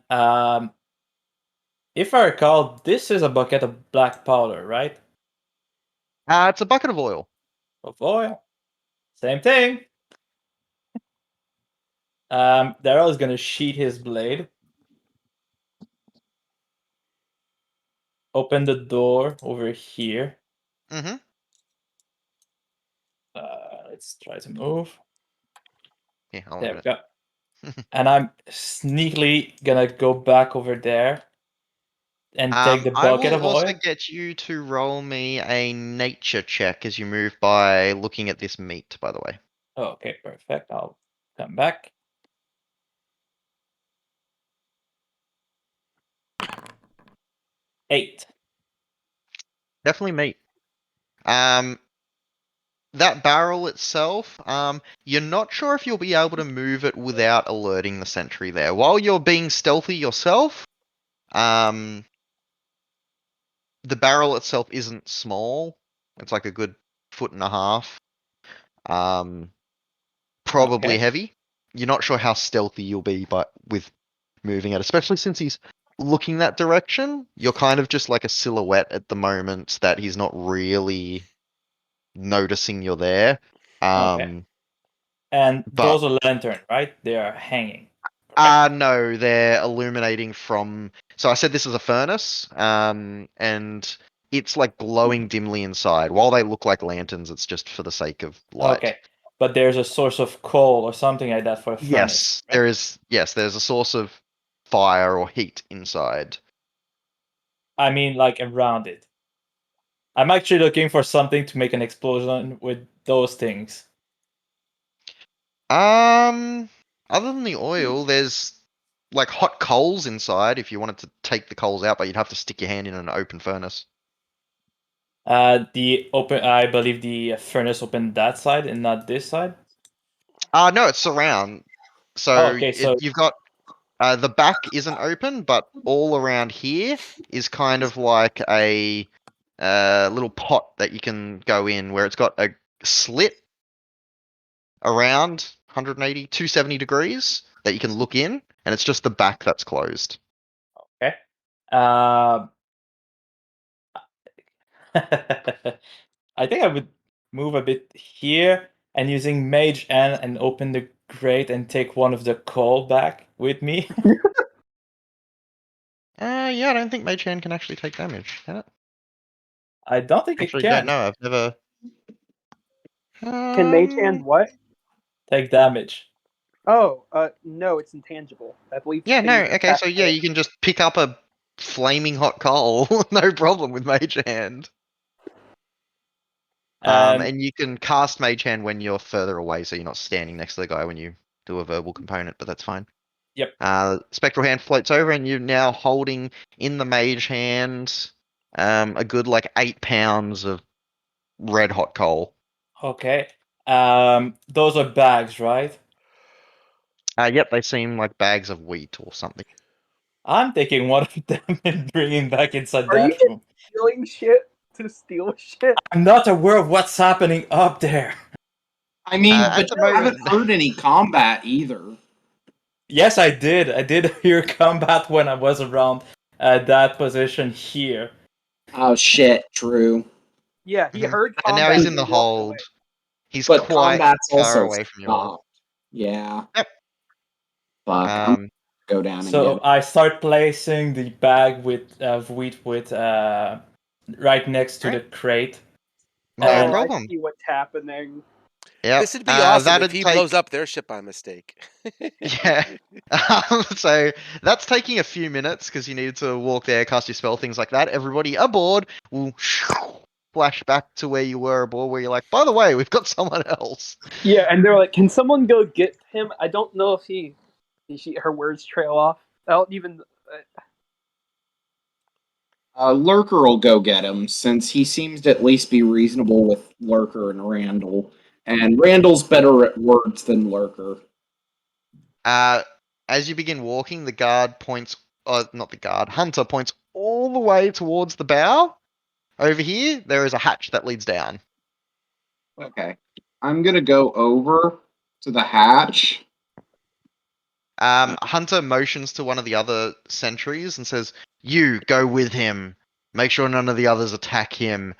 if I recall, this is a bucket of black powder, right? It's a bucket of oil. Of oil. Same thing. Daryl is gonna sheath his blade. Open the door over here. Mm-hmm. Let's try to move. Yeah, I'll There open we it. go. And I'm sneakily gonna go back over there and take the I bucket will of also oil. get you to roll me a nature check as you move by looking at this meat, by the way. Okay, perfect. I'll come back. Eight. Definitely meat. That barrel itself, you're not sure if you'll be able to move it without alerting the sentry there. While you're being stealthy yourself, the barrel itself isn't small. It's like a good 1.5 feet. Probably Okay. heavy. you're not sure how stealthy you'll be, but with moving it, especially since he's looking that direction, you're kind of just like a silhouette at the moment that he's not really noticing you're there. Okay. And but- those are lantern, right? They are hanging. No, they're illuminating from. So I said this is a furnace, and it's like glowing dimly inside. While they look like lanterns, it's just for the sake of light. Okay. But there's a source of coal or something like that for a furnace. Yes, right? there is. Yes, there's a source of fire or heat inside. I mean, like around it. I'm actually looking for something to make an explosion with those things. Other than the oil, there's like hot coals inside if you wanted to take the coals out, but you'd have to stick your hand in an open furnace. I believe the furnace opened that side and not this side. No, it's surround. So, okay, so you've got the back isn't open, but all around here is kind of like a little pot that you can go in where it's got a slit around 180, 270 degrees that you can look in, and it's just the back that's closed. okay. I think I would move a bit here and using Mage Hand and open the grate and take one of the coal back with me. Yeah, I don't think Mage Hand can actually take damage, can it? I don't think Actually, it don't can know. I've never. Can Mage Hand what? take damage. Oh, no, it's intangible. I believe. Yeah, no. things Okay, attack so yeah, by- you can just pick up a flaming hot coal, no problem with Mage Hand. And you can cast Mage Hand when you're further away, so you're not standing next to the guy when you do a verbal component, but that's fine. Yep. Spectral Hand floats over, and you're now holding in the Mage Hand a good like 8 pounds of red hot coal. Okay. Those are bags, right? Yep, they seem like bags of wheat or something. I'm taking one of them and bringing back inside Are you that room. stealing shit to steal shit? I'm not aware of what's happening up there. I mean, At but the you haven't moment- heard any combat either. Yes, I did. I did hear combat when I was around that position here. Oh shit, true. Yeah, he Mhm. heard And combat. now he's in and the he walked hold. away. He's But quite combat's far also away from you all. stopped. Yeah. Yep. Fuck. I'm go down and So get it. I start placing the bag with wheat with right next to the crate. No And- Oh, I problem. see what's happening. Yep. This would be awesome if that'd he take- blows up their ship by mistake. Yeah. So that's taking a few minutes because you need to walk there, cast your spell, things like that. Everybody aboard will flash back to where you were aboard, where you're like, by the way, we've got someone else. Yeah, and they're like, "Can someone go get him?" I don't know if her words trail off. I don't even. Lurker will go get him since he seems to at least be reasonable with Lurker and Randall. And Randall's better at words than Lurker. As you begin walking, the guard points. Not the guard. Hunter points all the way towards the bow. Over here, there is a hatch that leads down. Okay. I'm gonna go over to the hatch. Hunter motions to one of the other sentries and says, "You go with him. Make sure none of the others attack him.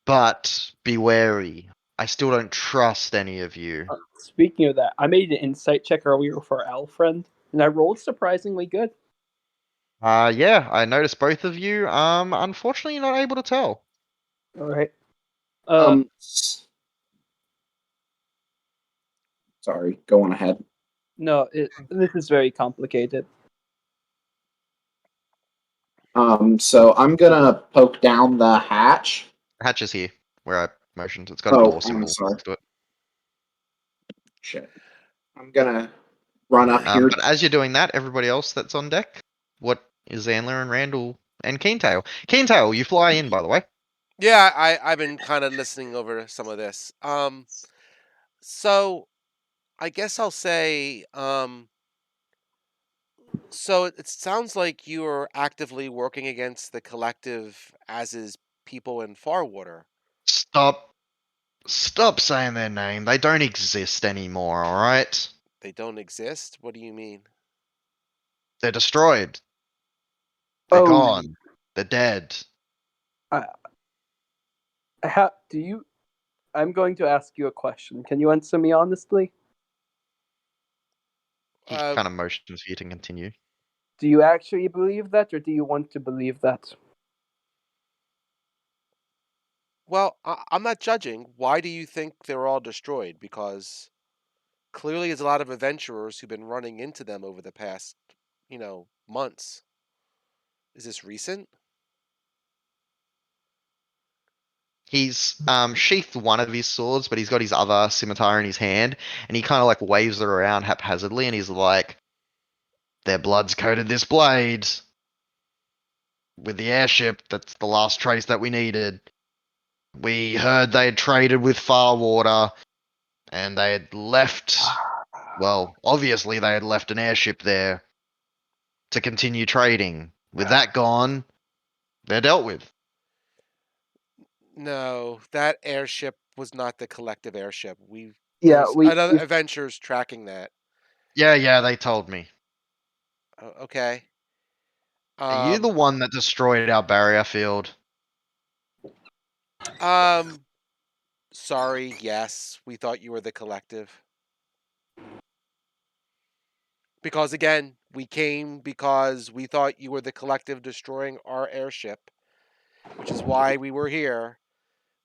But be wary. I still don't trust any of you." Speaking of that, I made an insight check earlier for Alfred, and I rolled surprisingly good. Yeah, I noticed both of you. Unfortunately, you're not able to tell. All right. Sorry, go on ahead. No, this is very complicated. So I'm gonna poke down the hatch. Hatch is here, where I motioned. It's got a Oh, door I'm symbol sorry. next to it. Shit. I'm gonna run up here. But as you're doing that, everybody else that's on deck, what is Zandler and Randall and Keentail? Keentail, you fly in, by the way. Yeah, I've been kind of listening over some of this. So I guess I'll say, so it sounds like you are actively working against the collective as is people in Farwater. Stop saying their name. They don't exist anymore, alright? They don't exist? What do you mean? They're destroyed. They're gone. They're dead. Do you? I'm going to ask you a question. Can you answer me honestly? He kind of motions for you to continue. Do you actually believe that, or do you want to believe that? Well, I'm not judging. Why do you think they're all destroyed? Because clearly there's a lot of adventurers who've been running into them over the past, months. Is this recent? He's sheathed one of his swords, but he's got his other scimitar in his hand, and he kind of like waves it around haphazardly, and he's like, "Their blood's coated this blade. With the airship, that's the last trace that we needed. We heard they had traded with Farwater, and they had left. Well, obviously they had left an airship there to continue trading. With that gone, they're dealt with." No, that airship was not the collective airship. Yeah, There's other adventures tracking that. Yeah, they told me. Okay. Are you the one that destroyed our barrier field? Sorry, yes. We thought you were the collective. Because again, we came because we thought you were the collective destroying our airship, which is why we were here,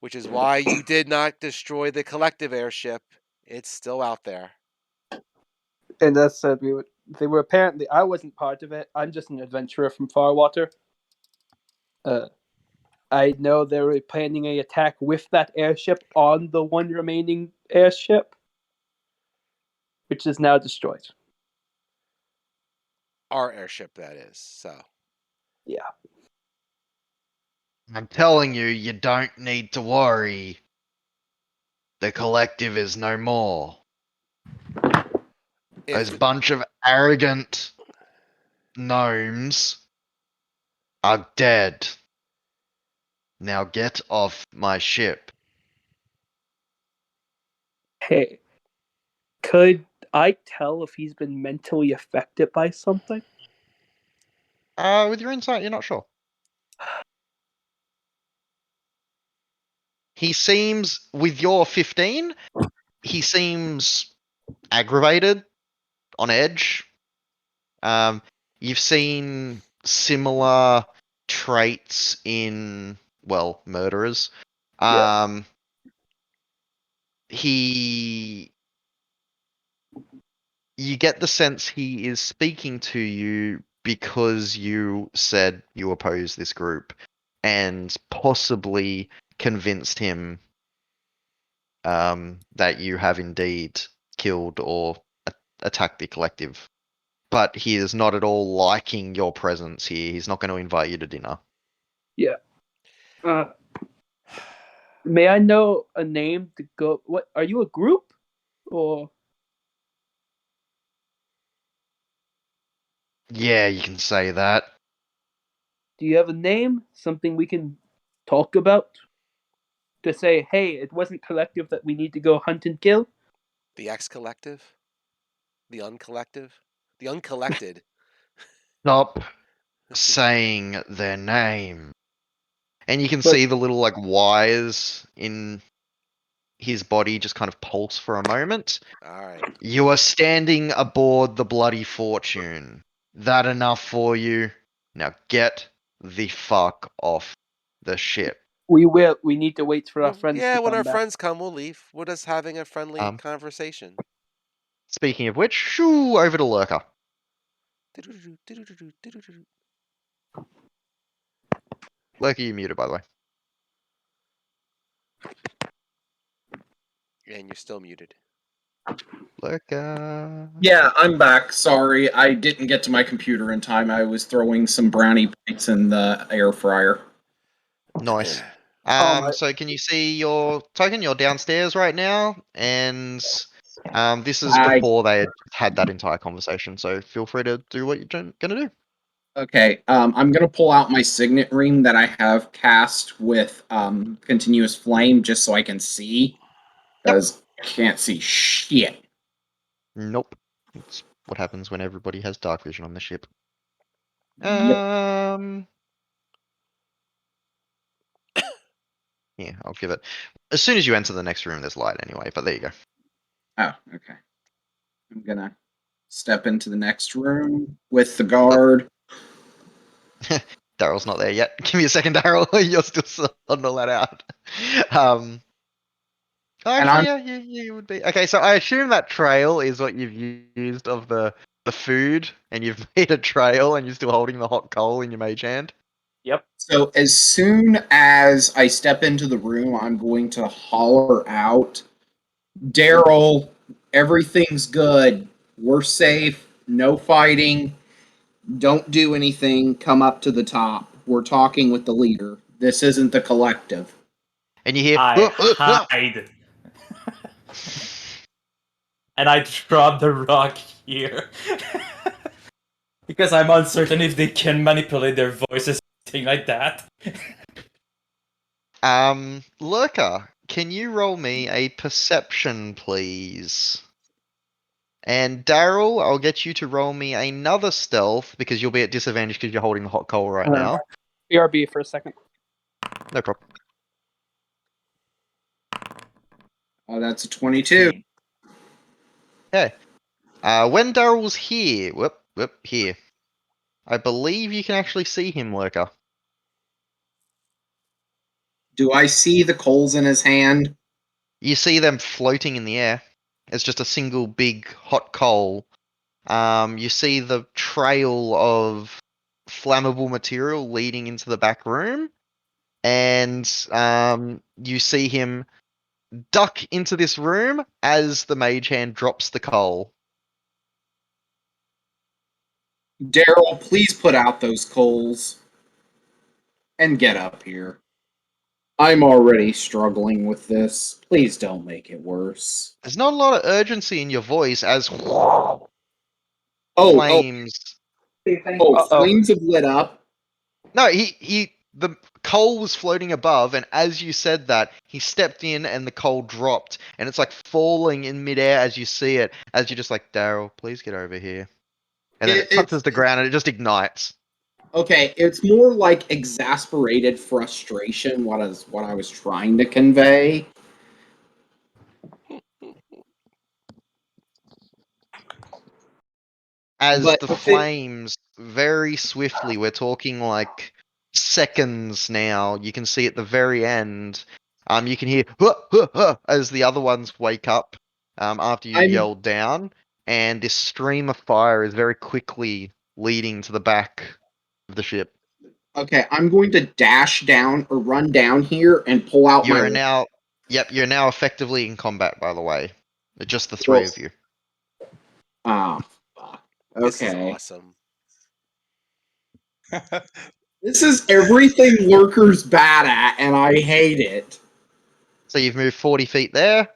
which is why you did not destroy the collective airship. It's still out there. And that said, they were apparently. I wasn't part of it. I'm just an adventurer from Farwater. I know they were planning an attack with that airship on the one remaining airship, which is now destroyed. Our airship, that is. So. Yeah. I'm telling you, you don't need to worry. The collective is no more. Those bunch of arrogant gnomes are dead. Now get off my ship. Hey, could I tell if he's been mentally affected by something? With your insight, you're not sure. He seems, with your 15, he seems aggravated, on edge. You've seen similar traits in, well, murderers. You get the sense he is speaking to you because you said you oppose this group and possibly convinced him that you have indeed killed or attacked the collective. But he is not at all liking your presence here. He's not going to invite you to dinner. Yeah. May I know a name to go? What are you, a group or? Yeah, you can say that. Do you have a name? Something we can talk about? To say, hey, it wasn't collective that we need to go hunt and kill? The X collective? The uncollective? The uncollected? Stop saying their name. And you can see the little like wires in his body just kind of pulse for a moment. Alright. You are standing aboard the Bloody Fortune. That enough for you? Now get the fuck off the ship. We will. We need to wait for our friends to when come our back. friends come, we'll leave. We're just having a friendly conversation. Speaking of which, shoo, over to Lurker. Lurker, you're muted, by the way. And you're still muted. Lurker. Yeah, I'm back. Sorry, I didn't get to my computer in time. I was throwing some brownie bites in the air fryer. Nice. my- So can you see your token? You're downstairs right now, and this is before they had that entire conversation. So feel free to do what you're gonna do. Okay, I'm gonna pull out my signet ring that I have cast with continuous flame just so I can see, because I can't see shit. Nope. It's what happens when everybody has dark vision on the ship. Yep. Yeah, I'll give it. As soon as you enter the next room, there's light anyway. But there you go. Oh, okay. I'm gonna step into the next room with the guard. Daryl's not there yet. Give me a second, Daryl. You're still sorting all that out. Um. And Actually, yeah, you would be. Okay, so I assume that trail is what you've used of the food, and you've made a trail, and you're still holding the hot coal in your mage hand. Yep. So as soon as I step into the room, I'm going to holler out, Daryl, everything's good. We're safe. No fighting. Don't do anything. Come up to the top. We're talking with the leader. This isn't the collective. And you hear. I hide. And I drop the rock here. Because I'm uncertain if they can manipulate their voices or anything like that. Lurker, can you roll me a perception, please? And Daryl, I'll get you to roll me another stealth because you'll be at disadvantage because you're holding the hot coal right now. BRB for a second. No problem. Oh, that's a 22. Okay. When Daryl's here, here. I believe you can actually see him, Lurker. Do I see the coals in his hand? You see them floating in the air. It's just a single big hot coal. You see the trail of flammable material leading into the back room, and you see him duck into this room as the mage hand drops the coal. Daryl, please put out those coals and get up here. I'm already struggling with this. Please don't make it worse. There's not a lot of urgency in your voice as Oh, flames. flames have lit up. No, the coal was floating above, and as you said that, he stepped in and the coal dropped, and it's like falling in midair as you see it, as you're just like, Daryl, please get over here. And then it touches the ground and it just ignites. Okay, it's more like exasperated frustration, what I was trying to convey. As But the the thing- flames very swiftly, we're talking like seconds now, you can see at the very end, you can hear "Huh, huh, huh," as the other ones wake up after you yelled down, and this stream of fire is very quickly leading to the back of the ship. Okay, I'm going to dash down or run down here and pull out You're my. now, you're now effectively in combat, by the way. Just the three of you. Ah, fuck. This is Okay. awesome. This is everything Lurker's bad at, and I hate it. So you've moved 40 feet there.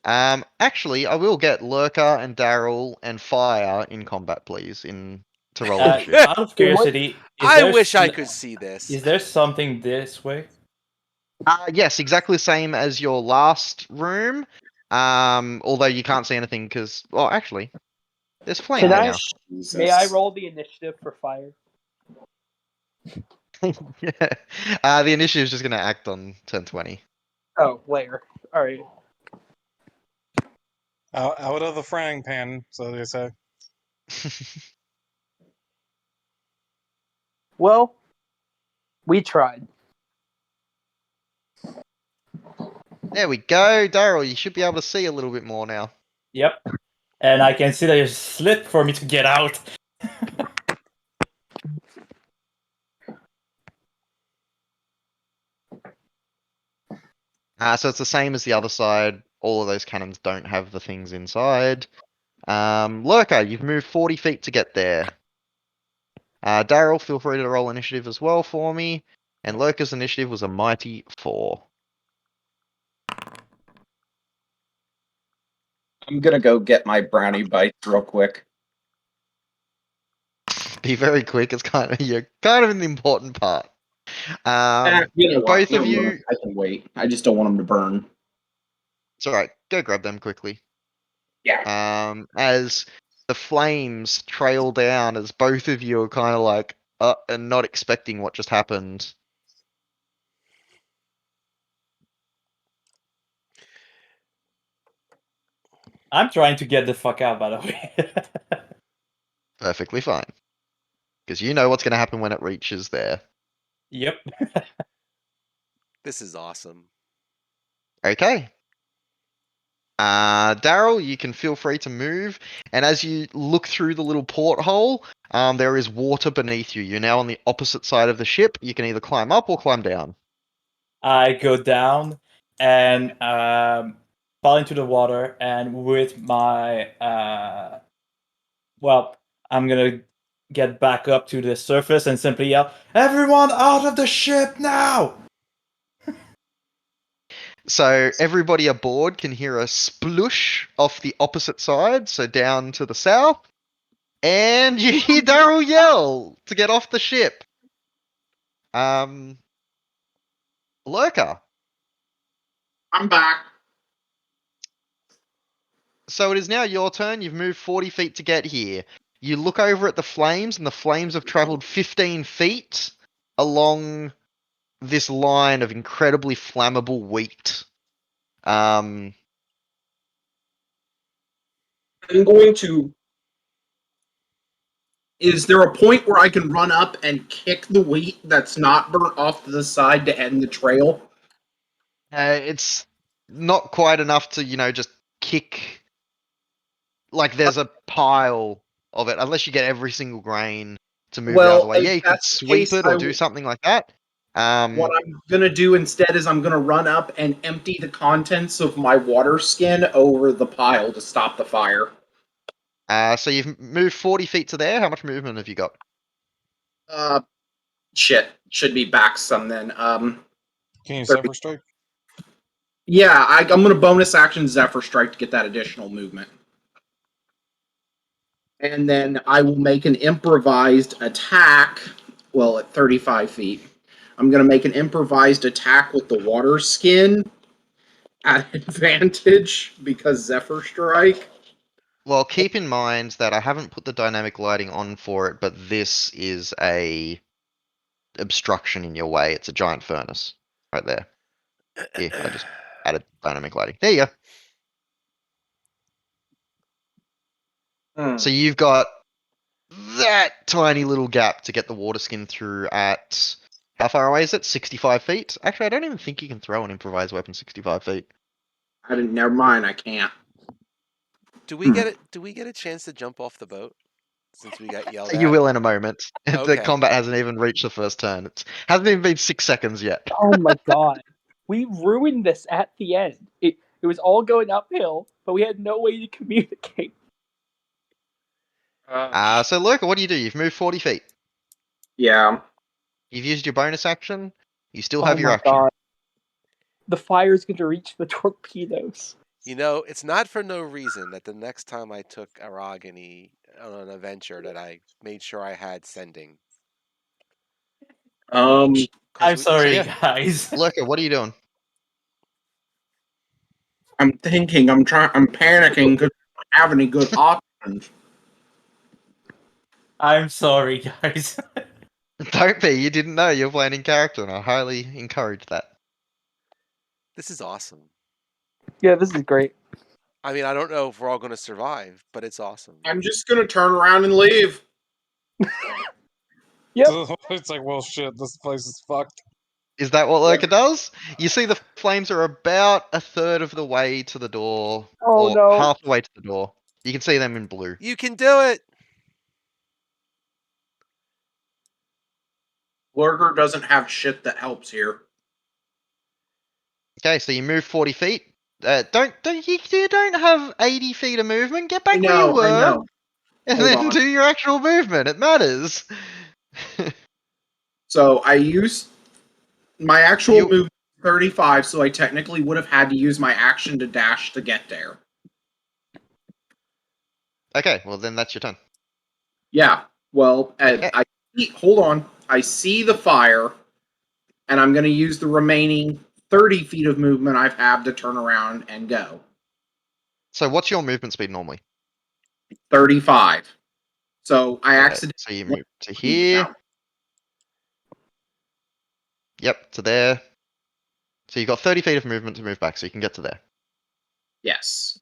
Actually, I will get Lurker and Daryl and Fire in combat, please, to roll initiative. Out of curiosity, I wish I could see this. Is there something this way? Yes, exactly the same as your last room. Although you can't see anything because, well, actually, there's flame Can there I? now. May I roll the initiative for fire? Yeah. The initiative is just going to act on turn 20. Oh, later. All right. Out of the frying pan, so they say. Well, we tried. There we go, Daryl. You should be able to see a little bit more now. Yep. And I can see there's a slit for me to get out. So it's the same as the other side. All of those cannons don't have the things inside. Lurker, you've moved 40 feet to get there. Daryl, feel free to roll initiative as well for me. And Lurker's initiative was a mighty 4. I'm gonna go get my brownie bites real quick. Be very quick. It's you're kind of in the important part. You know what? Both of Never you. mind. I can wait. I just don't want them to burn. It's alright. Go grab them quickly. Yeah. As the flames trail down as both of you are kind of like and not expecting what just happened. I'm trying to get the fuck out, by the way. Perfectly fine. Because you know what's going to happen when it reaches there. Yep. This is awesome. Okay. Daryl, you can feel free to move. And as you look through the little porthole, there is water beneath you. You're now on the opposite side of the ship. You can either climb up or climb down. I go down and fall into the water, and with my I'm gonna get back up to the surface and simply yell, "Everyone out of the ship now!" So everybody aboard can hear a splush off the opposite side, so down to the south. And you hear Daryl yell to get off the ship. Lurker. I'm back. So it is now your turn. You've moved 40 feet to get here. You look over at the flames, and the flames have traveled 15 feet along this line of incredibly flammable wheat. I'm going to. Is there a point where I can run up and kick the wheat that's not burnt off to the side to end the trail? It's not quite enough to, just kick. Like there's a pile of it, unless you get every single grain to move it out of the way. Well, Yeah, if you could that's the sweep case, it or do something like that. What I'm gonna do instead is I'm gonna run up and empty the contents of my water skin over the pile to stop the fire. So you've moved 40 feet to there. How much movement have you got? Shit, should be back some then. Can you 30. Zephyr Strike? Yeah, I'm gonna bonus action Zephyr Strike to get that additional movement. And then I will make an improvised attack, well, at 35 feet. I'm gonna make an improvised attack with the water skin at advantage because Zephyr Strike. Well, keep in mind that I haven't put the dynamic lighting on for it, but this is a obstruction in your way. It's a giant furnace right there. Here, I just added dynamic lighting. There you go. So you've got that tiny little gap to get the water skin through at... How far away is it? 65 feet? Actually, I don't even think you can throw an improvised weapon 65 feet. I didn't. Never mind. I can't. Do we get it? Do we get a chance to jump off the boat since we got yelled at? You will in a moment. The Okay. combat hasn't even reached the first turn. It hasn't even been 6 seconds yet. Oh my god. We ruined this at the end. It was all going uphill, but we had no way to communicate. So Lurker, what do? You've moved 40 feet. Yeah. You've used your bonus action. You still Oh have your my action. god. The fire's going to reach the torpedoes. You know, it's not for no reason that the next time I took Aragony on an adventure that I made sure I had sending. I'm we- sorry, yeah. guys. Lurker, what are you doing? I'm thinking. I'm panicking because I don't have any good options. I'm sorry, guys. Don't be. You didn't know you're playing in character, and I highly encourage that. This is awesome. Yeah, this is great. I mean, I don't know if we're all going to survive, but it's awesome. I'm just gonna turn around and leave. Yep. It's like, well, shit, this place is fucked. Is that what Lurker does? You see the flames are about a third of the way to the door. Oh, or no. half the way to the door. You can see them in blue. You can do it! Lurker doesn't have shit that helps here. Okay, so you move 40 feet. You don't have 80 feet of movement. Get back I where you were. know. And Hold then on. do your actual movement. It matters. So I used my actual move 35, so I technically would have had to use my action to dash to get there. Okay, well then that's your turn. Yeah. Well, Okay. hold on. I see the fire, and I'm going to use the remaining 30 feet of movement I've had to turn around and go. So what's your movement speed normally? 35. So I Yeah, accidentally. so you move to here. Yep, to there. So you've got 30 feet of movement to move back, so you can get to there. Yes.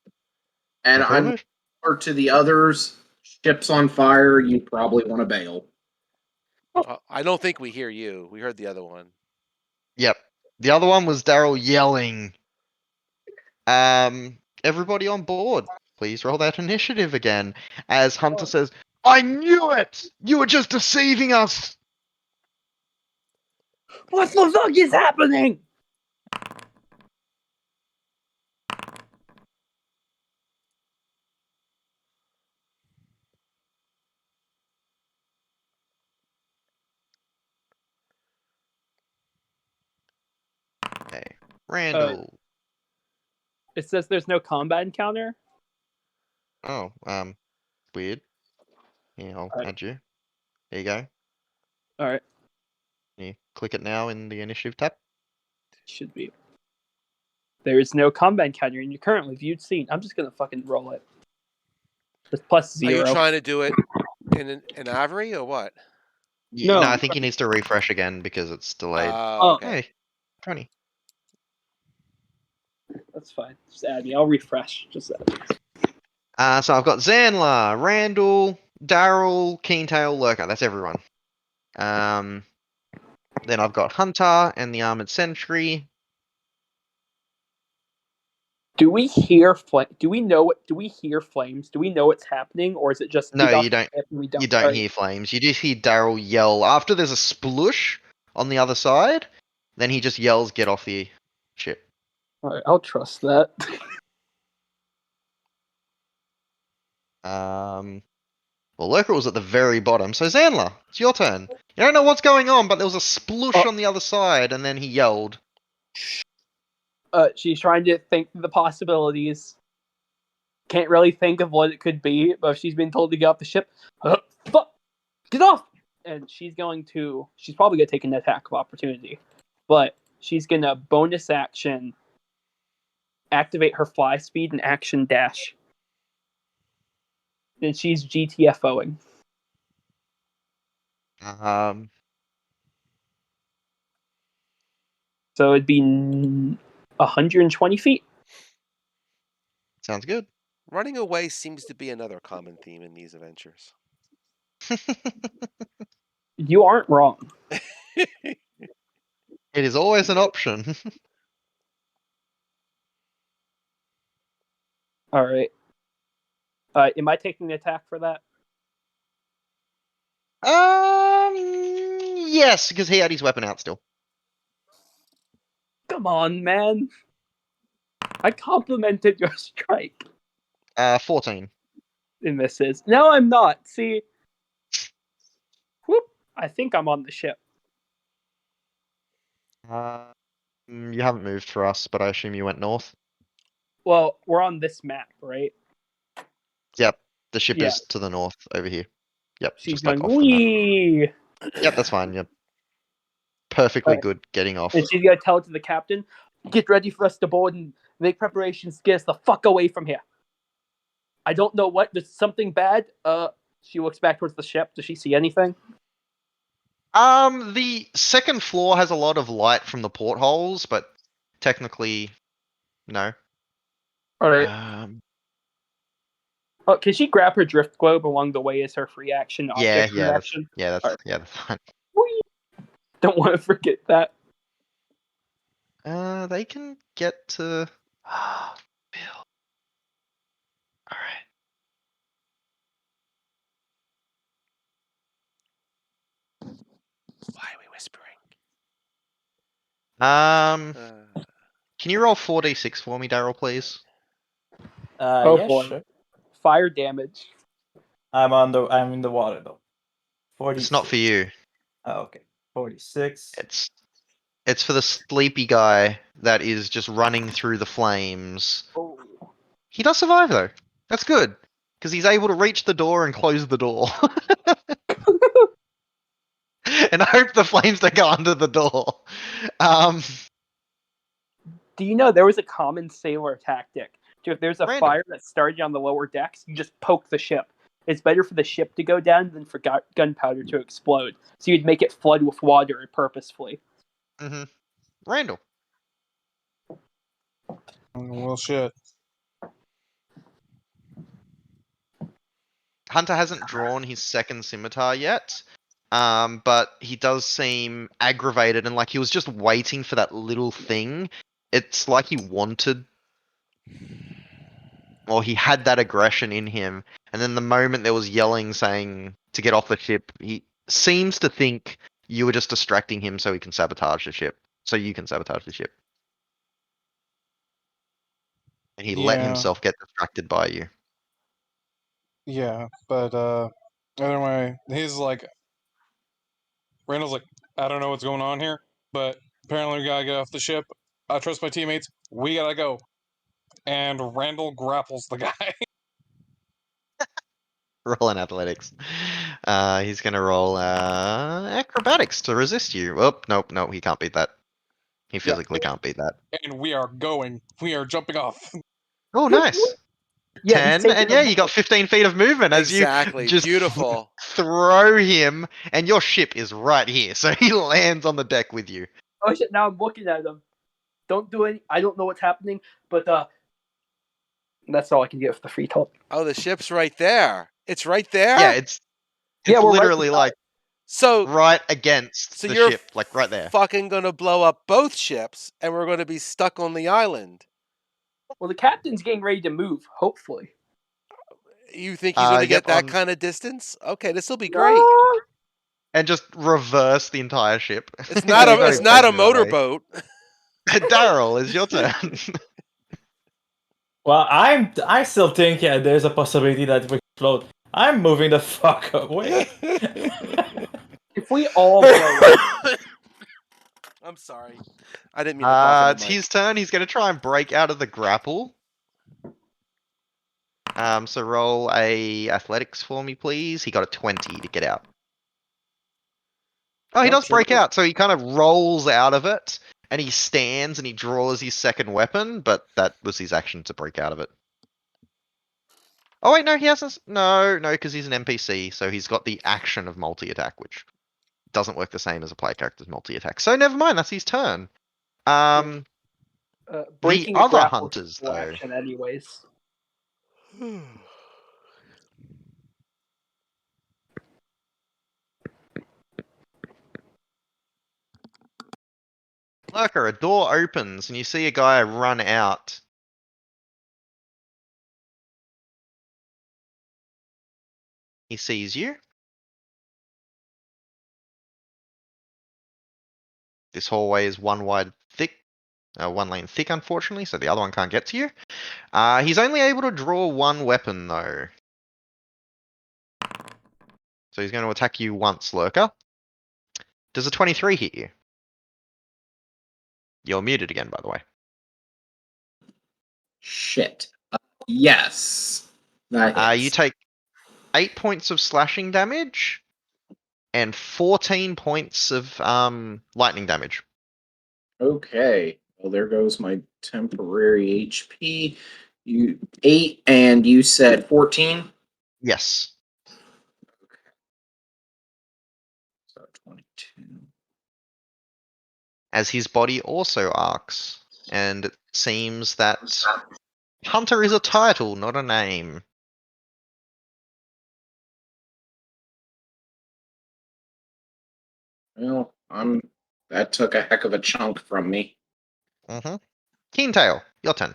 And Go for the I'm move. or to the others. Ship's on fire. You probably want to bail. I don't think we hear you. We heard the other one. Yep. The other one was Daryl yelling. Everybody on board, please roll that initiative again. As Hunter says, I knew it! You were just deceiving us! What the fuck is happening? Okay. Randall. It says there's no combat encounter. Oh, weird. Yeah, I'll Alright. add you. There you go. All right, You click it now in the initiative tab. should be. There is no combat encounter in your currently viewed scene. I'm just gonna fucking roll it. It's plus Are you 0. trying to do it in Avery or what? No. No, I think he needs to refresh again because it's delayed. Oh. Okay. Hey, 20. That's fine. Just add me. I'll refresh. Just add me. So I've got Zanla, Randall, Daryl, Keentail, Lurker. That's everyone. Then I've got Hunter and the Armored Sentry. Do we hear flame? Do we know what? Do we hear flames? Do we know what's happening, or is it just No, we got you don't. the ship and we don't? You don't Alright. hear flames. You just hear Daryl yell. After there's a splush on the other side, then he just yells, "Get off the ship." All right, I'll trust that. Well, Lurker was at the very bottom. So Zanla, it's your turn. You don't know what's going on, but there was a splush on the other side, and then he yelled. She's trying to think of the possibilities. Can't really think of what it could be, but if she's been told to get off the ship, fuck, get off! And she's probably gonna take an attack of opportunity, but she's gonna bonus action, activate her fly speed and action dash. Then she's GTFOing. So it'd be 120 feet. Sounds good. Running away seems to be another common theme in these adventures. You aren't wrong. It is always an option. All right. Am I taking the attack for that? Yes, because he had his weapon out still. Come on, man. I complimented your strike. 14. It misses. No, I'm not. See? Whoop. I think I'm on the ship. You haven't moved for us, but I assume you went north. Well, we're on this map, right? Yep, the ship Yeah. is to the north over here. Yep, She's just like going, off the map. wee! Yep, that's fine. Yep, perfectly Alright. good getting off. And she's gonna tell it to the captain, get ready for us to board and make preparations to get us the fuck away from here. I don't know what, there's something bad. She looks back towards the ship. Does she see anything? The second floor has a lot of light from the portholes, but technically, no. Alright. Oh, can she grab her drift globe along the way as her free action object reaction? That's Alright. fine. Whee! Don't want to forget that. They can get to. Bill. All right. Why are we whispering? Can you roll 4d6 for me, Daryl, please? Oh Yeah, boy. sure. Fire damage. I'm in the water though. 46. It's not for you. Oh, okay. 46. It's for the sleepy guy that is just running through the flames. Oh. He does survive though. That's good because he's able to reach the door and close the door. And I hope the flames don't go under the door. Do you know there was a common sailor tactic So if there's a Random. fire that started on the lower decks, you just poke the ship. It's better for the ship to go down than for gunpowder to explode. So you'd make it flood with water purposefully. Mm-hmm. Randall. Well, shit. Hunter hasn't drawn his second scimitar yet, but he does seem aggravated and like he was just waiting for that little thing. It's like he wanted, or he had that aggression in him, and then the moment there was yelling saying to get off the ship, he seems to think you were just distracting him so he can sabotage the ship, so you can sabotage the ship. And he let Yeah. himself get distracted by you. Yeah, but either way, he's like, Randall's like, I don't know what's going on here, but apparently we gotta get off the ship. I trust my teammates. We gotta go. And Randall grapples the guy. Roll an athletics. He's gonna roll acrobatics to resist you. Oh, nope, he can't beat that. He physically can't beat that. And we are going. We are jumping off. Oh, nice. Yeah, he's 10, and taking yeah, a you got 15 feet of movement as Exactly. you just Beautiful. throw him, and your ship is right here, so he lands on the deck with you. Oh shit! Now I'm looking at him. Don't do any. I don't know what's happening, but that's all I can get for the free talk. Oh, the ship's right there. It's right there. Yeah, it's Yeah, we're right literally beside like So right against so the you're ship, like right there. fucking gonna blow up both ships, and we're gonna be stuck on the island. Well, the captain's getting ready to move. Hopefully. You think he's gonna Yep, get that on- kind of distance? Okay, this will be great. No. And just reverse the entire ship. It's not a it's not a motorboat. Daryl, it's your turn. Well, I still think there's a possibility that we float. I'm moving the fuck away. If we all go, I'm sorry. I didn't mean to cough in It's the mic. his turn. He's gonna try and break out of the grapple. So roll a athletics for me, please. He got a 20 to get out. Oh, he does break out. So he kind of rolls out of it, and he stands and he draws his second weapon, but that was his action to break out of it. Oh wait, no, he hasn't. No, because he's an NPC, so he's got the action of multi-attack, which doesn't work the same as a player character's multi-attack. So never mind, that's his turn. breaking the a other grapple hunters, is full though. action anyways. Lurker, a door opens and you see a guy run out. He sees you. This hallway is one lane thick, unfortunately, so the other one can't get to you. He's only able to draw one weapon, though. So he's going to attack you once, Lurker. Does a 23 hit you? You're muted again, by the way. Shit. Yes. That You hits. take 8 points of slashing damage and 14 points of lightning damage. Okay. Well, there goes my temporary HP. You 8 and you said 14? Yes. So 22. As his body also arcs, and it seems that Hunter is a title, not a name. Well, that took a heck of a chunk from me. Mm-hmm. Keentail, your turn.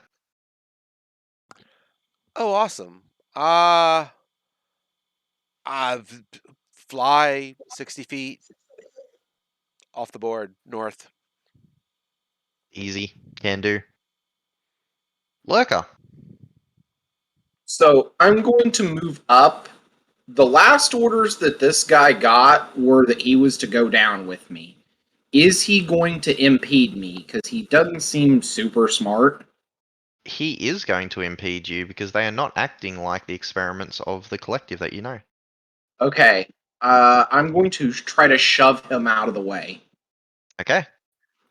Oh, awesome. Fly 60 feet off the board north. Easy, can do. Lurker. So I'm going to move up. The last orders that this guy got were that he was to go down with me. Is he going to impede me? Because he doesn't seem super smart. He is going to impede you because they are not acting like the experiments of the collective that you know. Okay. I'm going to try to shove him out of the way. Okay.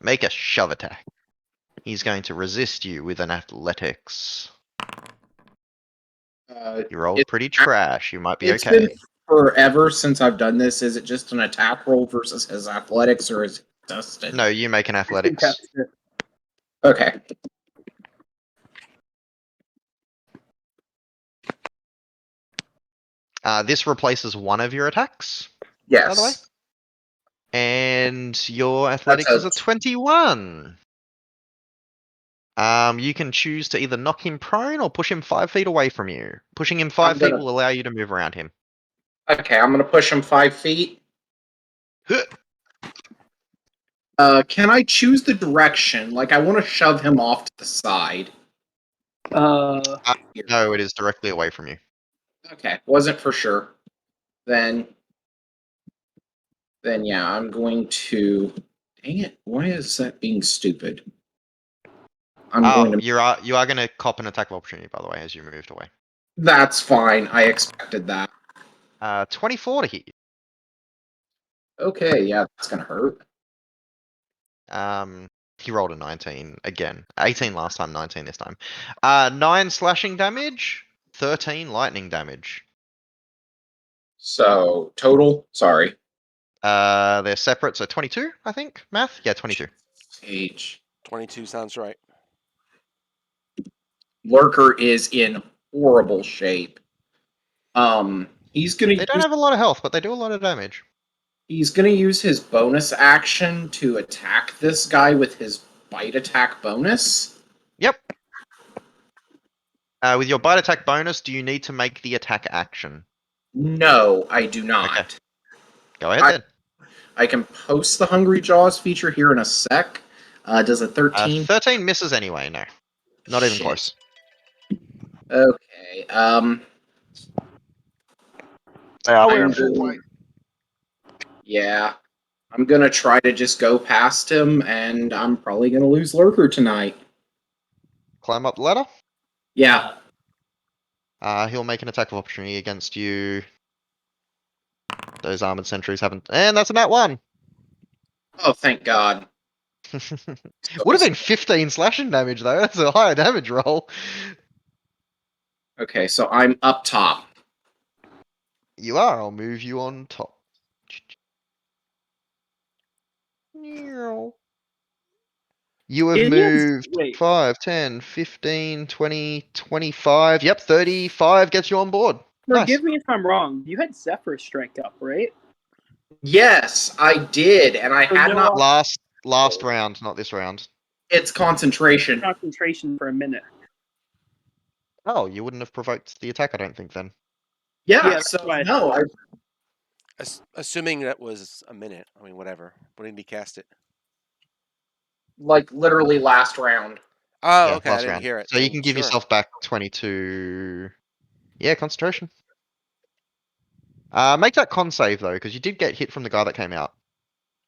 Make a shove attack. He's going to resist you with an athletics. You rolled It- pretty trash. You might be It's okay. been forever since I've done this. Is it just an attack roll versus his athletics, or is it tested? No, you make an athletics. Test it. Okay. This replaces one of your attacks, Yes. by the way. And your athletics is a 21. You can choose to either knock him prone or push him 5 feet away from you. Pushing him 5 feet gonna- will allow you to move around him. Okay, I'm gonna push him 5 feet. Can I choose the direction? Like, I want to shove him off to the side. Uh, No, it is directly away from you. Okay, wasn't for sure. Then yeah, I'm going to. Dang it! Why is that being stupid? I'm going to. you are going to cop an attack of opportunity, by the way, as you moved away. That's fine. I expected that. 24 to hit you. Okay, yeah, that's gonna hurt. He rolled a 19 again. 18 last time, 19 this time. 9 slashing damage, 13 lightning damage. So total. Sorry. They're separate, so 22, I think. Math? Yeah, 22. H. 22 sounds right. Lurker is in horrible shape. He's gonna They don't use, have a lot of health, but they do a lot of damage. he's gonna use his bonus action to attack this guy with his bite attack bonus. Yep. With your bite attack bonus, do you need to make the attack action? No, I do not. Okay. Go ahead then. I can post the Hungry Jaws feature here in a sec. Does a 13? 13 misses anyway, no. Not even Shit. close. Okay. I'm going- yeah. I'm gonna try to just go past him, and I'm probably gonna lose Lurker tonight. Climb up the ladder. Yeah. He'll make an attack of opportunity against you. Those armored sentries haven't. And that's a nat 1. Oh, thank God. Would have been 15 slashing damage, though. That's a higher damage roll. Okay, so I'm up top. You are. I'll move you on top. You have It is- moved wait. 5, 10, 15, 20, 25. Yep, 35 gets you on board. forgive me if I'm wrong. You had Zephyr strike up, right? Yes, I did, and I So had no not. Last round, not this round. It's concentration. Concentration for a minute. Oh, you wouldn't have provoked the attack, I don't think, then. Yeah, Yeah, that's so why I no, I Assuming that was a minute. I mean, whatever. When did he cast it? like literally last round. Oh, Yeah, okay. I last didn't round. hear it. So you then can give sure. yourself back 22. Yeah, concentration. Make that con save, though, because you did get hit from the guy that came out.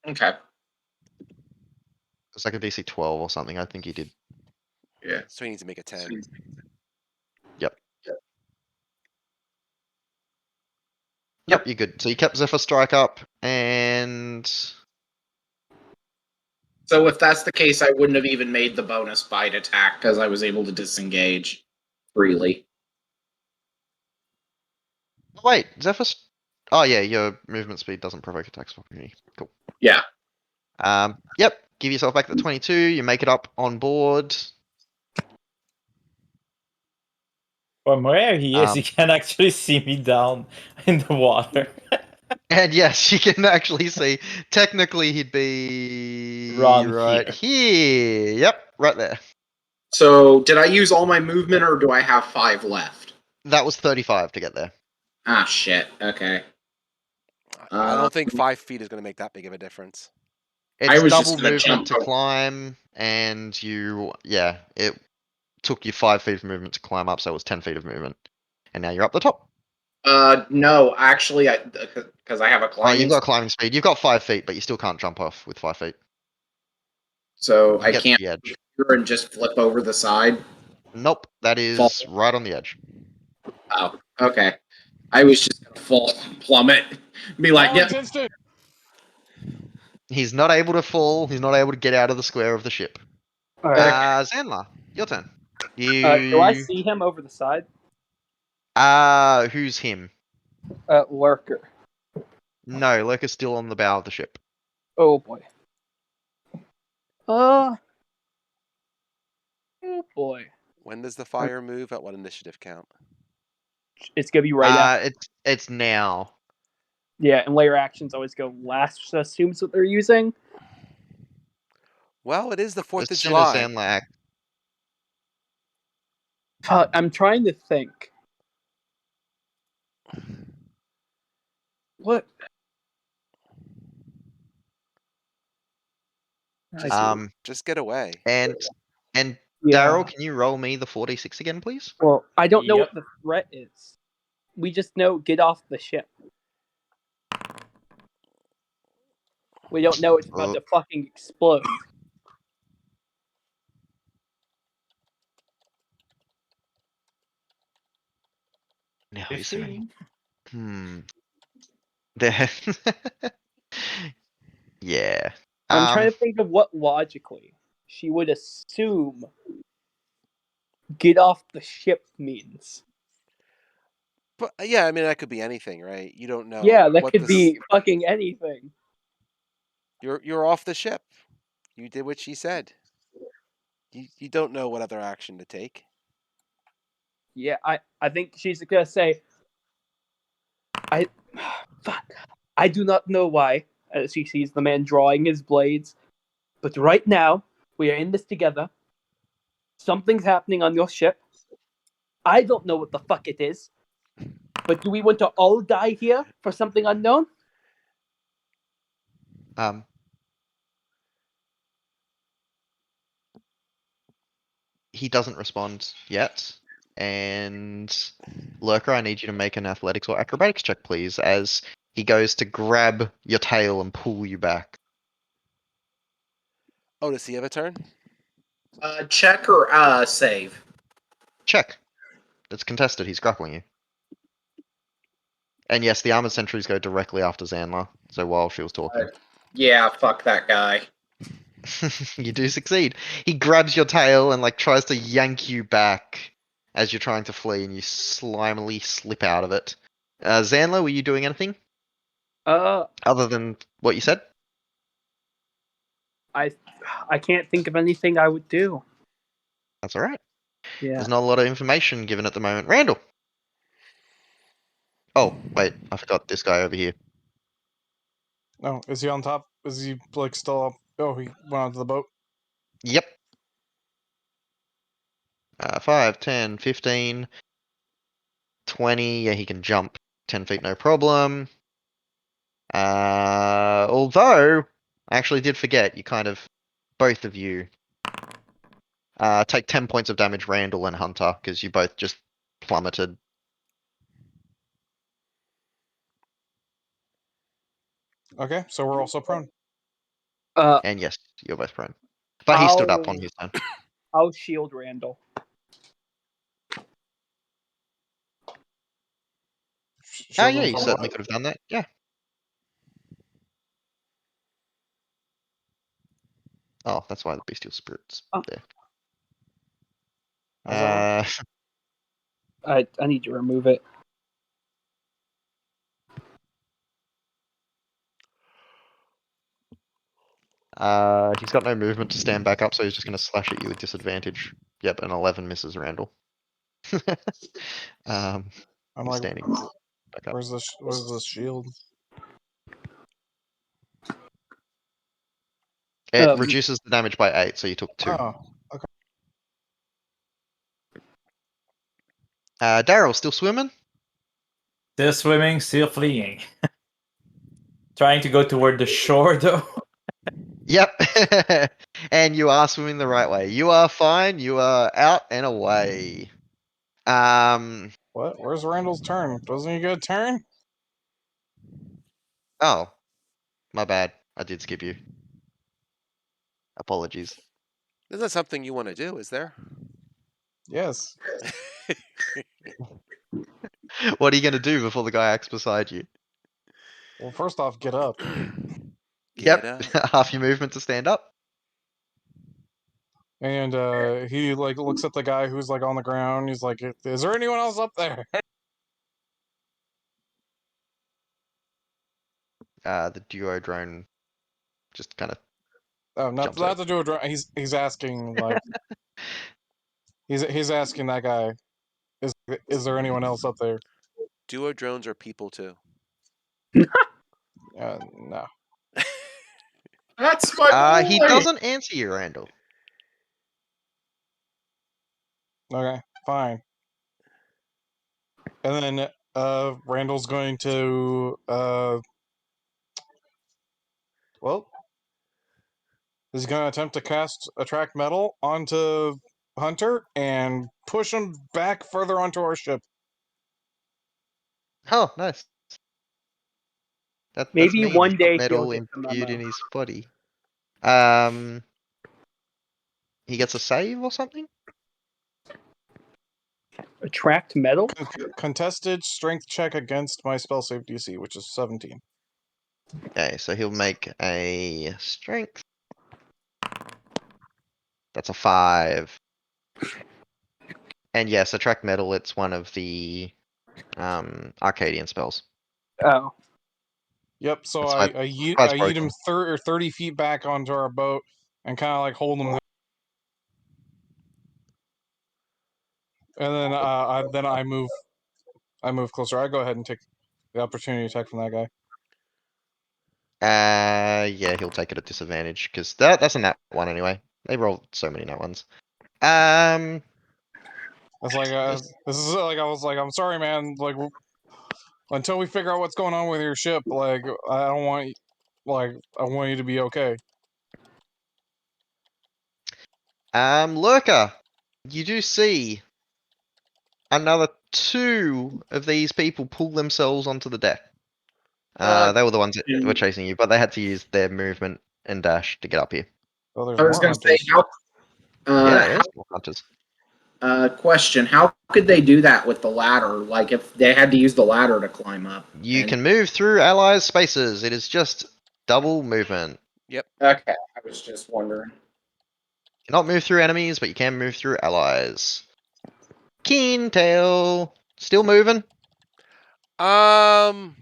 Okay. It's like a DC 12 or something, I think he did. Yeah. So he needs to make a 10. Yep, you're good. So you kept Zephyr Strike up, and So if that's the case, I wouldn't have even made the bonus bite attack because I was able to disengage freely. wait, Zephyr. Oh yeah, your movement speed doesn't provoke attacks of opportunity. Cool. Yeah. Yep. Give yourself back the 22. You make it up on board. From where he is, he Um, can actually see me down in the water. And yes, you can actually see. Technically, he'd be Right right here. Yep, right there. So did I use all my movement or do I have 5 left? That was 35 to get there. Ah, shit. Okay. I don't think 5 feet is going to make that big of a difference. It's I was just double gonna movement jump to over. climb, and it took you 5 feet of movement to climb up, so it was 10 feet of movement. And now you're up the top. No, actually, because I have a Oh, climbing, you've got climbing speed. You've got 5 feet, but you still can't jump off with 5 feet. so You I get to can't the edge. and just flip over the side. Nope, that is right on the edge. Oh, okay. I was just gonna fall, plummet, be like, yep. Instant. He's not able to fall. He's not able to get out of the square of the ship. All right. Zanla, your turn. Do I see him over the side? Who's him? Lurker. No, Lurker's still on the bow of the ship. Oh boy. Oh boy. When does the fire move? At what initiative count? It's gonna be right after. It's now. Yeah, and layer actions always go last, which assumes what they're using. Well, it is the 4th As of soon as July. Sandler acts. Fuck, I'm trying to think. What? Just get away. And Yeah. Daryl, can you roll me the 4d6 again, please? Well, I don't know Yep. what the threat is. We just know get off the ship. We don't know it's about to fucking explode. Now he's doing. 15. There. Yeah. I'm trying to think of what logically she would assume get off the ship means. But yeah, I mean that could be anything, right? You don't know. Yeah, that what could this- be fucking anything. You're off the ship. You did what she said. You don't know what other action to take. Yeah, I think she's gonna say fuck. I do not know why, as she sees the man drawing his blades. But right now, we are in this together. Something's happening on your ship. I don't know what the fuck it is. But do we want to all die here for something unknown? He doesn't respond yet. And Lurker, I need you to make an athletics or acrobatics check, please, as he goes to grab your tail and pull you back. Oh, does he have a turn? Check or save? Check. It's contested. He's grappling you. And yes, the armored sentries go directly after Zanla. So while she was talking. Yeah, fuck that guy. You do succeed. He grabs your tail and like tries to yank you back as you're trying to flee, and you slimily slip out of it. Zanla, were you doing anything other than what you said? I can't think of anything I would do. That's all right. Yeah. There's not a lot of information given at the moment. Randall. Oh wait, I forgot this guy over here. Oh, is he on top? Is he like still up? Oh, he went onto the boat. Yep. 5, 10, 15, 20. Yeah, he can jump 10 feet, no problem. Although, I actually did forget, you kind of, both of you, take 10 points of damage, Randall and Hunter, because you both just plummeted. Okay, so we're also prone. And yes, you're both prone. But he stood up on his turn. I'll shield Randall. Oh Shield yeah, him you from certainly what? could have done that. Yeah. Oh, that's why the bestial spirit's Oh. there. How's that I need to remove it. He's got no movement to stand back up, so he's just going to slash at you with disadvantage. Yep, an 11 misses Randall. I'm like, standing back up. where's the shield? It reduces the damage by 8, so you took 2. Oh, Daryl, still swimming? Still swimming, still fleeing. Trying to go toward the shore, though. Yep. And you are swimming the right way. You are fine. You are out and away. what? Where's Randall's turn? Doesn't he get a turn? Oh, my bad. I did skip you. Apologies. Isn't that something you want to do? Is there? Yes. What are you going to do before the guy acts beside you? Well, first off, get up. Get Yep. up. Half your movement to stand up. And he like looks at the guy who's like on the ground. He's like, "Is there anyone else up there?" the duo drone just kind of Oh, not jumps not over. to do a drone. He's asking like he's asking that guy. Is there anyone else up there? Duo drones are people too. No. That's my He boy! doesn't answer you, Randall. Okay, fine. And then Randall's going to well, he's going to attempt to cast attract metal onto Hunter and push him back further onto our ship. Oh, nice. That's Maybe neat. one He's got day he'll metal get the imbued memo. in his body. He gets a save or something? Attract metal? Contested strength check against my spell save DC, which is 17. Okay, so he'll make a strength. That's a 5. And yes, attract metal, it's one of the Arcadian spells. Oh. Yep. So That's I why- yeet, why it's I yeet him broken. 30 feet back onto our boat and kind of like hold him. And then I move closer. I go ahead and take the opportunity attack from that guy. Yeah, he'll take it at disadvantage because that's a nat 1 anyway. They roll so many nat 1s. It's like this is like I was like, I'm sorry, man. Like until we figure out what's going on with your ship, like I don't want, like I want you to be okay. Lurker, you do see another 2 of these people pull themselves onto the deck. They were the ones that were chasing you, but they had to use their movement and dash to get up here. Oh, there's I was more going to say, hunters. Yeah, there's more hunters. question: how could they do that with the ladder? Like, if they had to use the ladder to climb up? You And- can move through allies' spaces. It is just double movement. Okay, I was just wondering. You cannot move through enemies, but you can move through allies. Keen tail, still moving. Um,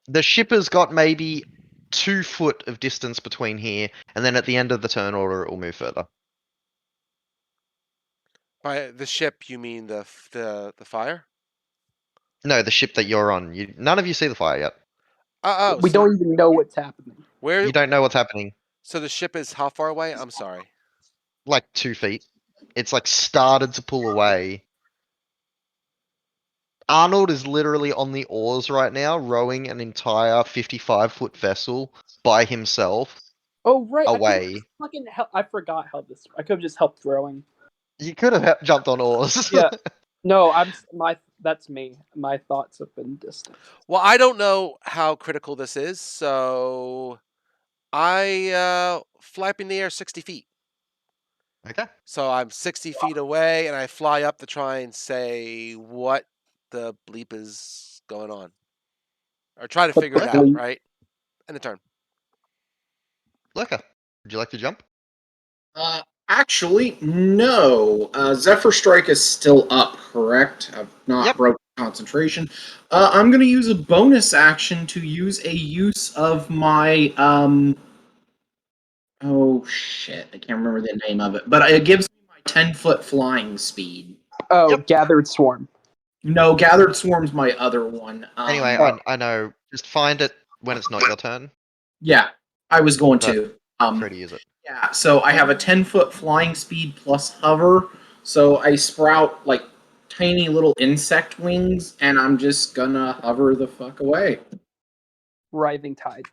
The ship has got maybe 2 foot of distance between here, and then at the end of the turn order, it will move further. by the ship you mean the fire? No, the ship that you're on. None of you see the fire yet. Oh, We don't even know what's happening. Where? You don't know what's happening. So the ship is how far away? I'm sorry. Like 2 feet. It's like started to pull away. Arnold is literally on the oars right now, rowing an entire 55-foot vessel by himself Oh right, away. I forgot how this. I could have just helped throwing. You could have jumped on oars. Yeah. No, that's me. My thoughts have been distant. Well, I don't know how critical this is, so I fly up in the air 60 feet. Okay. So I'm 60 feet away, and I fly up to try and say what the bleep is going on, or try to figure it out. bleep? Right, end of turn. Lurker, would you like to jump? Actually, no. Zephyr Strike is still up, correct? I've not Yep. broken concentration. I'm going to use a bonus action to use a use of my Oh shit! I can't remember the name of it, but it gives me my 10-foot flying speed. Oh, Yep. Gathered Swarm. No, Gathered Swarm's my other one. Anyway, I know. Just find it when it's not your turn. Yeah, I was going But to. Free to use it. Yeah, so I have a 10-foot flying speed plus hover, so I sprout like tiny little insect wings, and I'm just gonna hover the fuck away. Writhing Tide.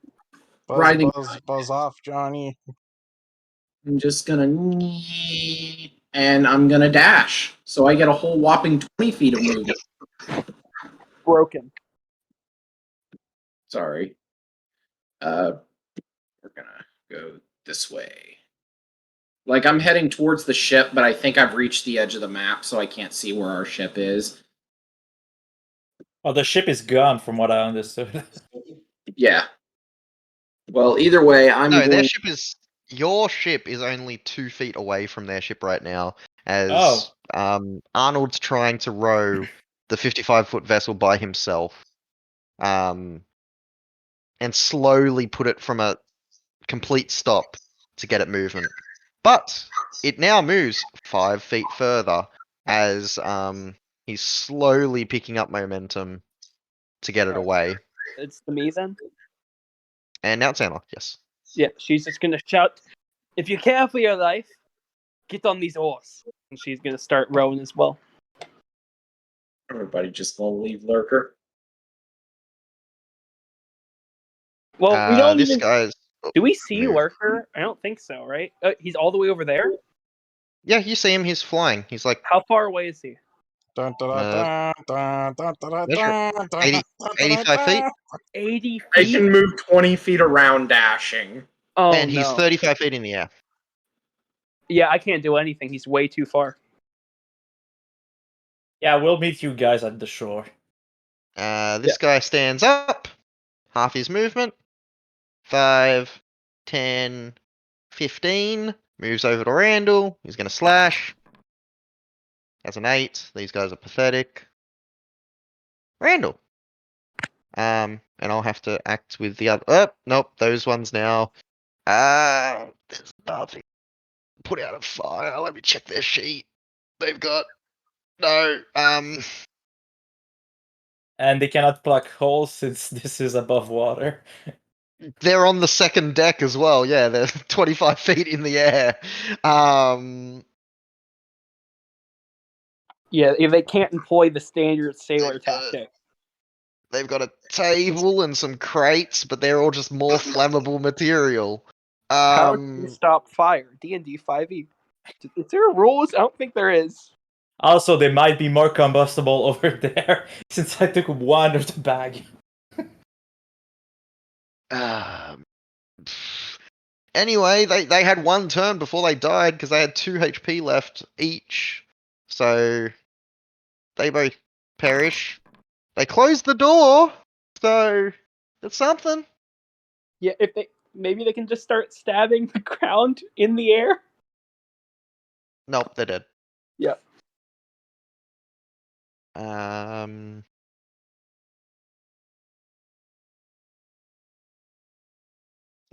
Riding Buzz off, Johnny. I'm just gonna and I'm gonna dash. So I get a whole whopping 20 feet of movement. Broken. Sorry. We're gonna go this way. Like I'm heading towards the ship, but I think I've reached the edge of the map, so I can't see where our ship is. Oh, the ship is gone, from what I understood. Yeah. Well, either way, I'm No, going. their ship is. Your ship is only 2 feet away from their ship right now, as Arnold's trying to row the 55-foot vessel by himself. and slowly put it from a complete stop to get it movement. But it now moves 5 feet further as he's slowly picking up momentum to get it Alright. away. It's to me then. And now it's Anna, yes. Yeah, she's just gonna shout, "If you care for your life, get on these oars." And she's gonna start rowing as well. Everybody just gonna leave Lurker. Well, we don't This even. guy's. Do we see move. Lurker? I don't think so, right? He's all the way over there. Yeah, you see him. He's flying. He's like How far away is he? Dun, dun, dun, dun, dun, dun, dun, measure it. dun, dun, 80, dun, 85 feet, 80 I feet. can move 20 feet around dashing. Oh and he's no. 35 feet in the air. Yeah, I can't do anything. He's way too far. Yeah, we'll meet you guys at the shore. This guy stands up, half his movement. 5, 10, 15. Moves over to Randall. He's going to slash. That's an 8. These guys are pathetic. Randall. And I'll have to act with the other. Oh, nope, those ones now. There's nothing. Put out a fire. Let me check their sheet. They've got no. And they cannot plug holes since this is above water. They're on the second deck as well. Yeah, they're 25 feet in the air. Yeah, if they can't employ the standard sailor They've, tactic. They've got a table and some crates, but they're all just more flammable material. How do you stop fire? D&D 5e. Is there rules? I don't think there is. Also, they might be more combustible over there since I took one of the bag. Anyway, they had one turn before they died because they had 2 HP left each. So they both perish. They closed the door, so it's something. Yeah, if they maybe they can just start stabbing the ground in the air. Nope, they're dead. Yeah.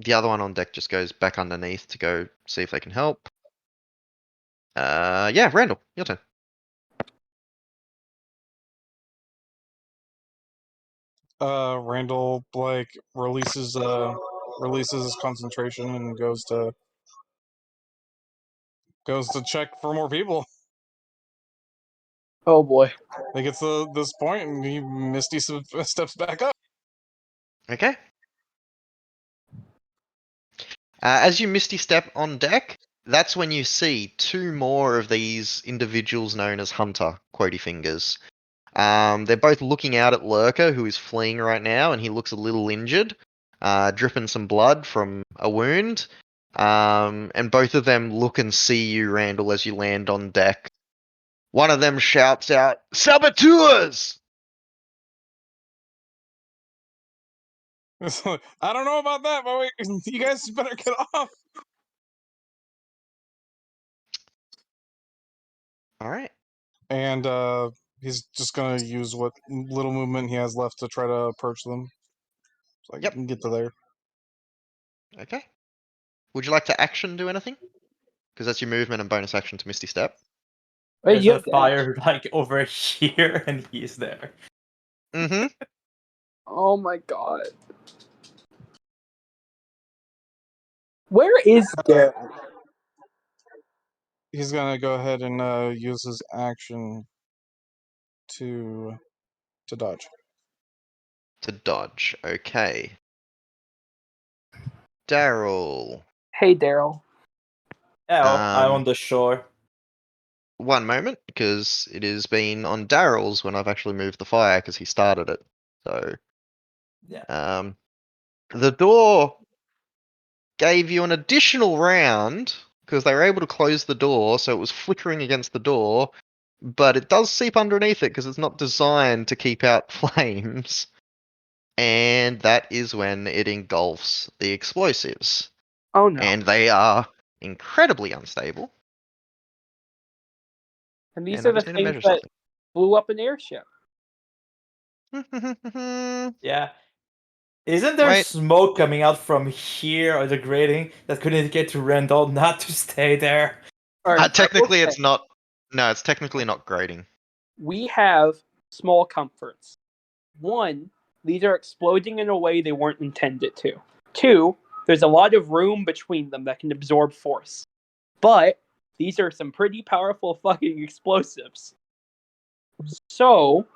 The other one on deck just goes back underneath to go see if they can help. Yeah, Randall, your turn. Randall like releases his concentration and goes to check for more people. Oh boy. He gets to this point and he Misty steps back up. Okay. As you misty step on deck, that's when you see 2 more of these individuals known as Hunter, Quotey Fingers. They're both looking out at Lurker, who is fleeing right now, and he looks a little injured, dripping some blood from a wound. And both of them look and see you, Randall, as you land on deck. One of them shouts out, "Saboteurs!" I don't know about that, but wait, you guys better get off. All right. And he's just gonna use what little movement he has left to try to approach them. So I can get to there. Okay. Would you like to action do anything? Because that's your movement and bonus action to Misty Step. Wait, There's you a have fire like over here, and he's there. Mm-hmm. Oh my god. Where is Daryl? He's gonna go ahead and use his action to dodge. To dodge. Okay. Daryl. Hey Daryl. Oh, I'm Um, on the shore. One moment, because it has been on Daryl's when I've actually moved the fire because he started it. So, Yeah. The door gave you an additional round because they were able to close the door, so it was flickering against the door, but it does seep underneath it because it's not designed to keep out flames. And that is when it engulfs the explosives. Oh no. And they are incredibly unstable. And these And I are the just need to things measure that blew up an airship. something. Yeah. Isn't there Wait. smoke coming out from here or the grating that could indicate to Randall not to stay there? All right, Technically, I will it's say, not. No, it's technically not grading. we have small comforts. One, these are exploding in a way they weren't intended to. Two, there's a lot of room between them that can absorb force. But these are some pretty powerful fucking explosives. So,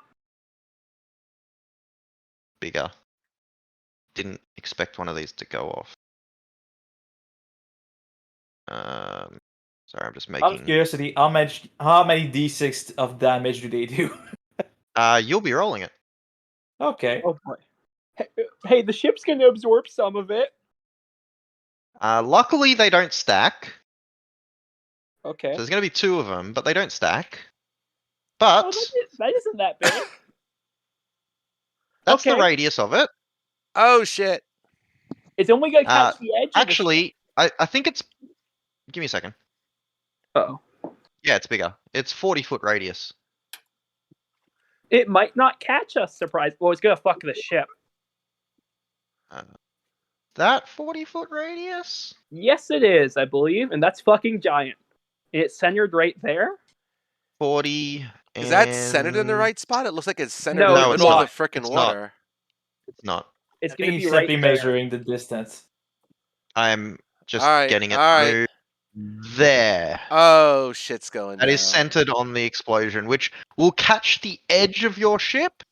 Bigger. Didn't expect one of these to go off. Sorry, I'm just Out of making. curiosity, how many d6 of damage do they do? You'll be rolling it. Okay. oh boy. Hey, the ship's gonna absorb some of it. Luckily, they don't stack. Okay. So there's going to be 2 of them, but they don't stack. Oh, But that isn't that big. that's the okay. radius of it. Oh shit! It's only gonna catch the edge. Actually, I think it's. Give me a second. Oh. Yeah, it's bigger. It's 40-foot radius. It might not catch us. Surprise! Well, it's gonna fuck the ship. That 40-foot radius? Yes, it is. I believe, and that's fucking giant. It's centered right there. 40. Is that centered in the and- right spot? It looks like it's centered No, in the it's middle of not. the frickin' It's not. water. It's not. It's I gonna think be he's right simply there. measuring the distance. I'm just Alright, getting it alright. moved there. Oh, shit's going That down. is centered on the explosion, which will catch the edge of your ship.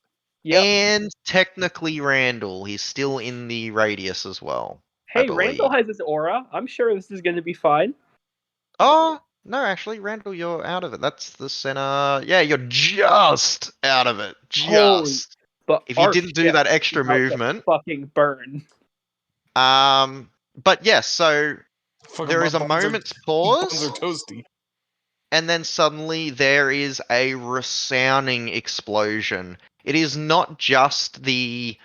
Yep. And technically Randall. He's still in the radius as well. I Hey, Randall believe. has his aura. I'm sure this is gonna be fine. Oh, no, actually, Randall, you're out of it. That's the center. Yeah, you're just out of it. Holy- Just. But If you our didn't do ship that is extra about to movement. fucking burn. But yes, so Fucking there my is a buns are- moment's buns are pause, toasty. and then suddenly there is a resounding explosion. It is not just the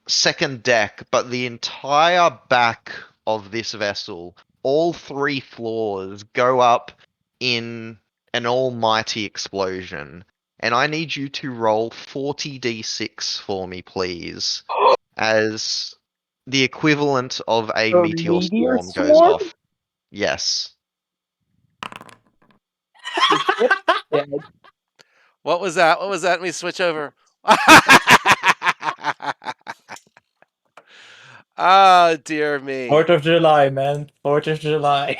second deck, but the entire back of this vessel. All 3 floors go up in an almighty explosion. And I need you to roll 40d6 for me, please. As the equivalent of a A meteor meteor swarm goes swarm? off. Yes. The ship's dead. What was that? What was that? Let me switch over. Oh, dear me. 4th of July, man. 4th of July.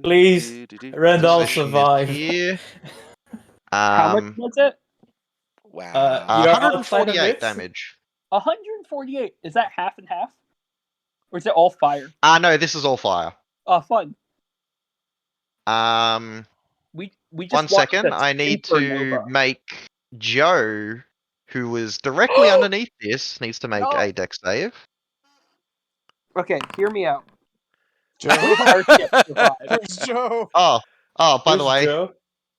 Please, Randall, Position is survive. here. How much was it? Wow. You're outside of 148 it? damage. 148. Is that half and half? Or is it all fire? No, this is all fire. Oh, fun. We just 1 watched second. a I need to supernova. make Joe, who was directly underneath this, needs to make No. a dex save. Okay, hear me out. Joe, Our ship survived. where's Joe? Oh, by the Who's way, Joe?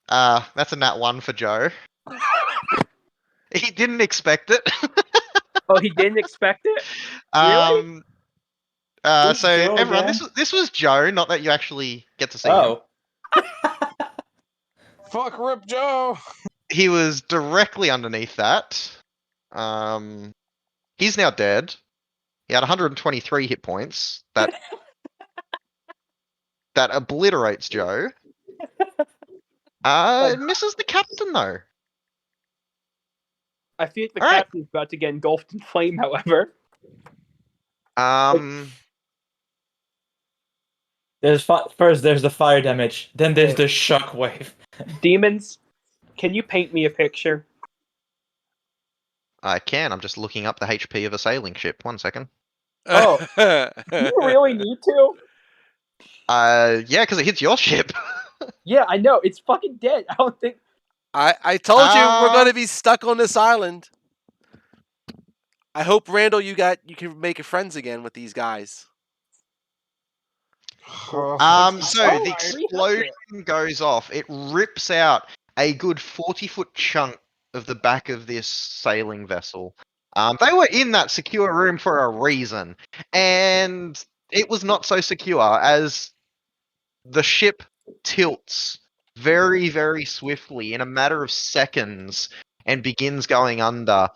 that's a nat 1 for Joe. He didn't expect it. Oh, he didn't expect it? Um, Who's so Joe everyone, again? this was Joe, not that you actually get to see him. Oh. Fuck Rip Joe. He was directly underneath that. He's now dead. He had 123 hit points. That obliterates Joe. It misses the captain though. I feel like the All right. captain's about to get engulfed in flame, however. There's first there's the fire damage, then there's the shockwave. Demons, can you paint me a picture? I can. I'm just looking up the HP of a sailing ship. 1 second. Oh. Do you really need to? Yeah, because it hits your ship. Yeah, I know. It's fucking dead. I don't think. I told you we're going to be stuck on this island. I hope, Randall, you can make friends again with these guys. So Oh, the explosion goes off. It rips out a good 40-foot chunk of the back of this sailing vessel. They were in that secure room for a reason, and it was not so secure as the ship tilts very, very swiftly in a matter of seconds. and begins going under.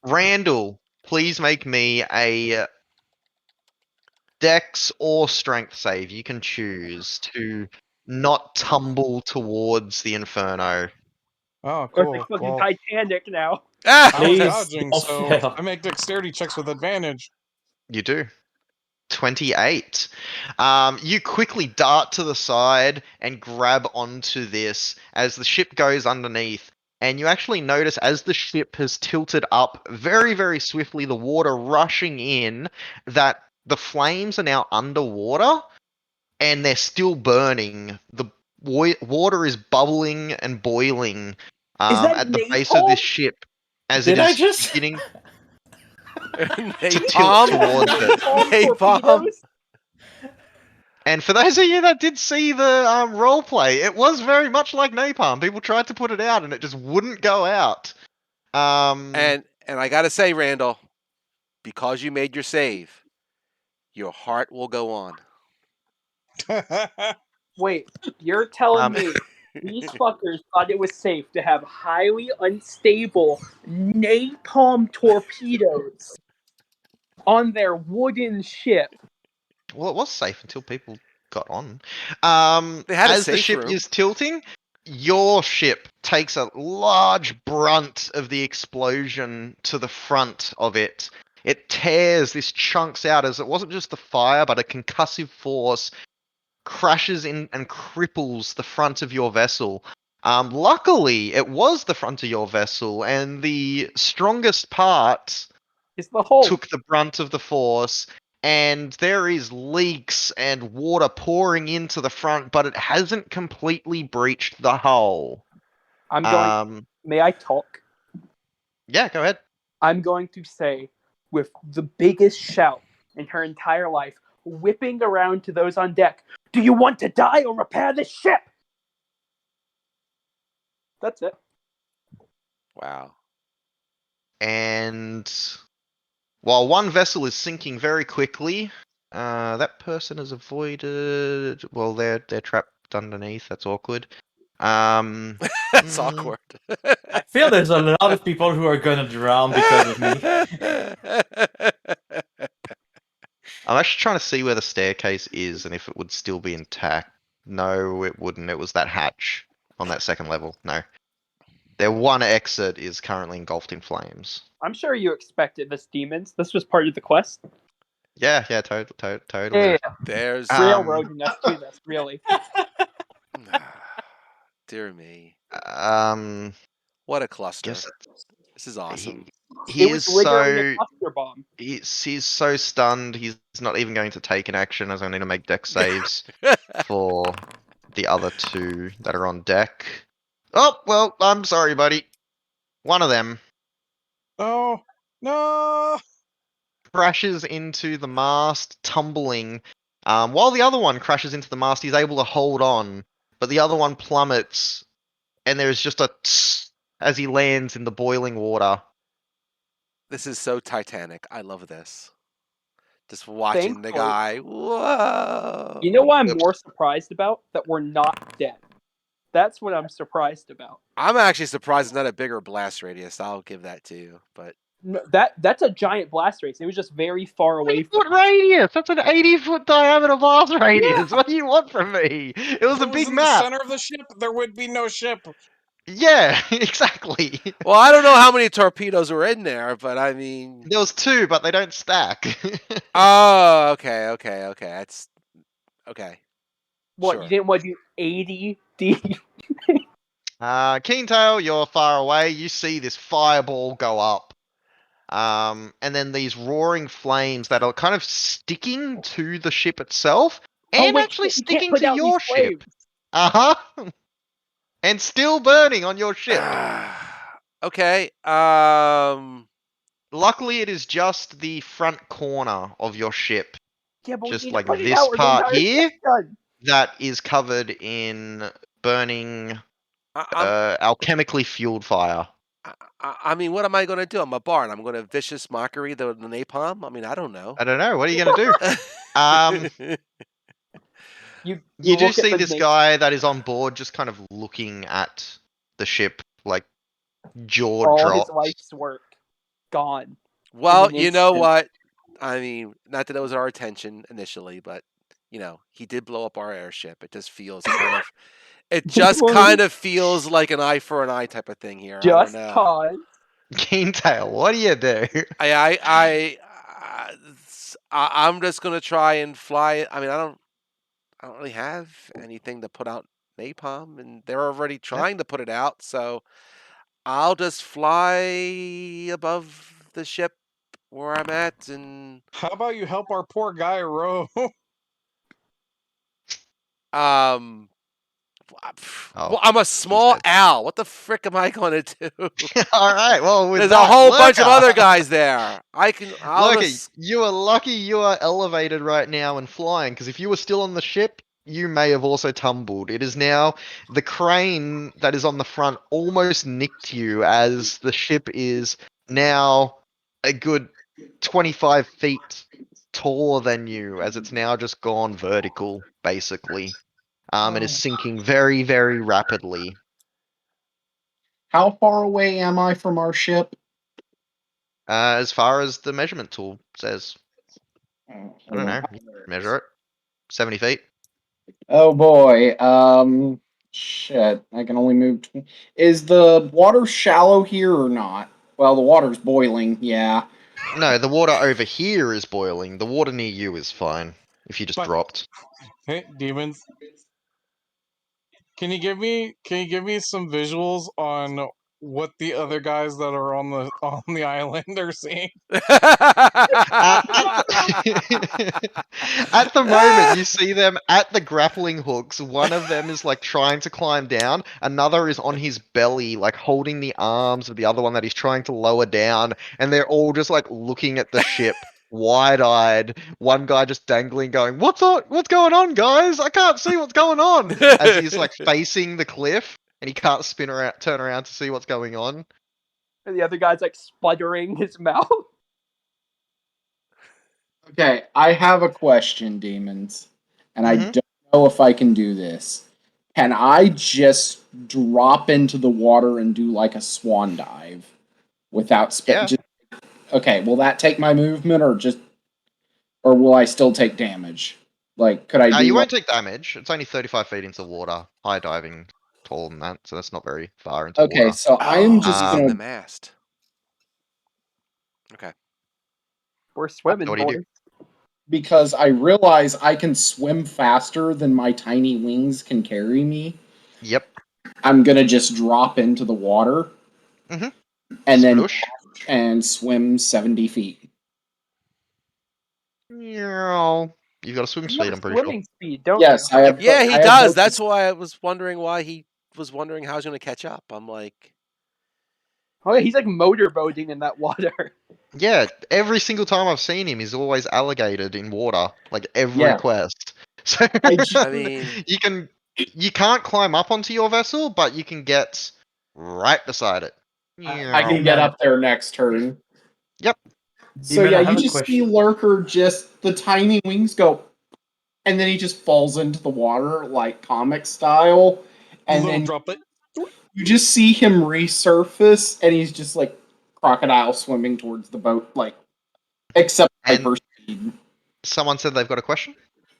Randall, please make me a Dex or Strength save. You can choose to not tumble towards the Inferno. Oh, Or it's like cool. fucking Well, Titanic now. I was Please dodging, don't so fail. I make dexterity checks with advantage. You do. 28. You quickly dart to the side and grab onto this as the ship goes underneath. And you actually notice as the ship has tilted up very, very swiftly, the water rushing in, that the flames are now underwater and they're still burning. The water is bubbling and boiling that at the base of this napalm? ship as Did it I is just? beginning to Napalm. tilt towards it. Napalm. Torpedoes? And for those of you that did see the role play, it was very much like napalm. People tried to put it out, and it just wouldn't go out. And I gotta say, Randall, because you made your save, your heart will go on. Wait, you're telling Um, me these fuckers thought it was safe to have highly unstable napalm torpedoes on their wooden ship? well, it was safe until people got on. They had a As the safe ship room. is tilting, your ship takes a large brunt of the explosion to the front of it. It tears this chunks out as it wasn't just the fire, but a concussive force crashes in and cripples the front of your vessel. Luckily, it was the front of your vessel, and the strongest part It's the whole. took the brunt of the force, and there is leaks and water pouring into the front, but it hasn't completely breached the hull. I'm going. May I talk? Yeah, go ahead. I'm going to say, with the biggest shout in her entire life, whipping around to those on deck, "Do you want to die or repair this ship?" That's it. Wow. And while one vessel is sinking very quickly, that person has avoided. Well, they're trapped underneath. That's awkward. That's awkward. I feel there's a lot of people who are gonna drown because of me. I'm actually trying to see where the staircase is and if it would still be intact. No, it wouldn't. It was that hatch on that second level. No. Their one exit is currently engulfed in flames. I'm sure you expected this, demons. This was part of the quest. Yeah, totally. Yeah, There's railroading us to this, really. dear me. What a cluster. Guess This is awesome. he It was is literally so a cluster bomb. he's so stunned. He's not even going to take an action as I need to make deck saves for the other two that are on deck. Oh well, I'm sorry, buddy. One of them Oh no! crashes into the mast, tumbling. While the other one crashes into the mast, he's able to hold on, but the other one plummets, and there's just a tss as he lands in the boiling water. This is so Titanic. I love this. Just watching the Thankfully. guy. Whoa. You know what I'm more surprised about? That we're not dead. That's what I'm surprised about. I'm actually surprised it's not a bigger blast radius. I'll give that to you. But No, that's a giant blast radius. It was just very far away from 20-foot radius. That's an 80-foot diameter blast radius. What do you want from me? It was If a it was big in map. the center of the ship, there would be no ship. Yeah, exactly. well, I don't know how many torpedoes were in there, but I mean. There was two, but they don't stack. Oh, okay. That's okay. what Sure. you didn't want to do 80 deep. Keentail, you're far away. You see this fireball go up. And then these roaring flames that are kind of sticking to the ship itself and wait, actually you can't sticking put to out your these ship. flames. And still burning on your ship. okay. Luckily, it is just the front corner of your ship. Yeah, but Just we need like to put it this out or the part entire here. ship's done. That is covered in burning alchemically fueled fire. I mean, what am I going to do? I'm a bard. I'm going to vicious mockery the napalm. I mean, I don't know. I don't know. What are you going to do? You do look at see the this name. guy that is on board just kind of looking at the ship like jaw All his dropped. life's work gone. Well, an you know instant. what? I mean, not that it was our intention initially, but he did blow up our airship. It just feels kind of, it just kind of feels like an eye for an eye type of thing here. I don't Just know. cause. Keentail, what do you do? I'm just gonna try and fly it. I mean, I don't really have anything to put out napalm, and they're already trying to put it out. So I'll just fly above the ship where I'm at, and How about you help our poor guy row? um. Oh, Well, I'm a small dead. owl. What the frick am I gonna do? All right. Well, with There's that, a whole bunch of Lurker. other guys there. I'll Lurker, just. you are lucky you are elevated right now and flying, because if you were still on the ship, you may have also tumbled. It is now the crane that is on the front almost nicked you, as the ship is now a good 25 feet taller than you, as it's now just gone vertical, basically. And is sinking very, very rapidly. How far away am I from our ship? As far as the measurement tool says. I don't know. You can measure it. 70 feet. Oh boy. Shit. I can only move. Is the water shallow here or not? Well, the water's boiling. Yeah. No, the water over here is boiling. The water near you is fine. If you just But- dropped. Hey, demons. Can you give me some visuals on what the other guys that are on the island are seeing? At the moment, you see them at the grappling hooks. One of them is like trying to climb down. Another is on his belly, like holding the arms of the other one that he's trying to lower down. And they're all just like looking at the ship, wide-eyed. One guy just dangling, going, "What's going on, guys? I can't see what's going on." As he's like facing the cliff, and he can't turn around to see what's going on. And the other guy's like sputtering his mouth. Okay, I have a question, demons, and I Mhm. don't know if I can do this. Can I just drop into the water and do like a swan dive without Yeah. Okay, will that take my movement, or will I still take damage? Like, could I do? You like- won't take damage. It's only 35 feet into water. High diving, taller than that, so that's not very far into Okay, water. so I am just he's in the gonna mast. Okay. We're swimming, What do you do? boys. because I realize I can swim faster than my tiny wings can carry me. Yep. I'm gonna just drop into the water Mhm. and then Sploosh. and swim 70 feet. Meow. You've got a swim You have speed, a I'm pretty sure. swimming speed, don't Yes, you? I have. Yeah, he I have does. both That's the- why I was wondering why he was wondering how he's going to catch up. I'm like, Oh, yeah, he's like motorboating in that water. Yeah, every single time I've seen him, he's always alligated in water, like every Yeah. quest. So I mean, you can't climb up onto your vessel, but you can get right beside it. I can get up there next turn. Yep. So Demon, I yeah, have you a just see question. Lurker just the tiny wings go, and then he just falls into the water like comic style, and Little then drop it. you just see him resurface, and he's just like crocodile swimming towards the boat, like except And- hyper speed. Someone said they've got a question.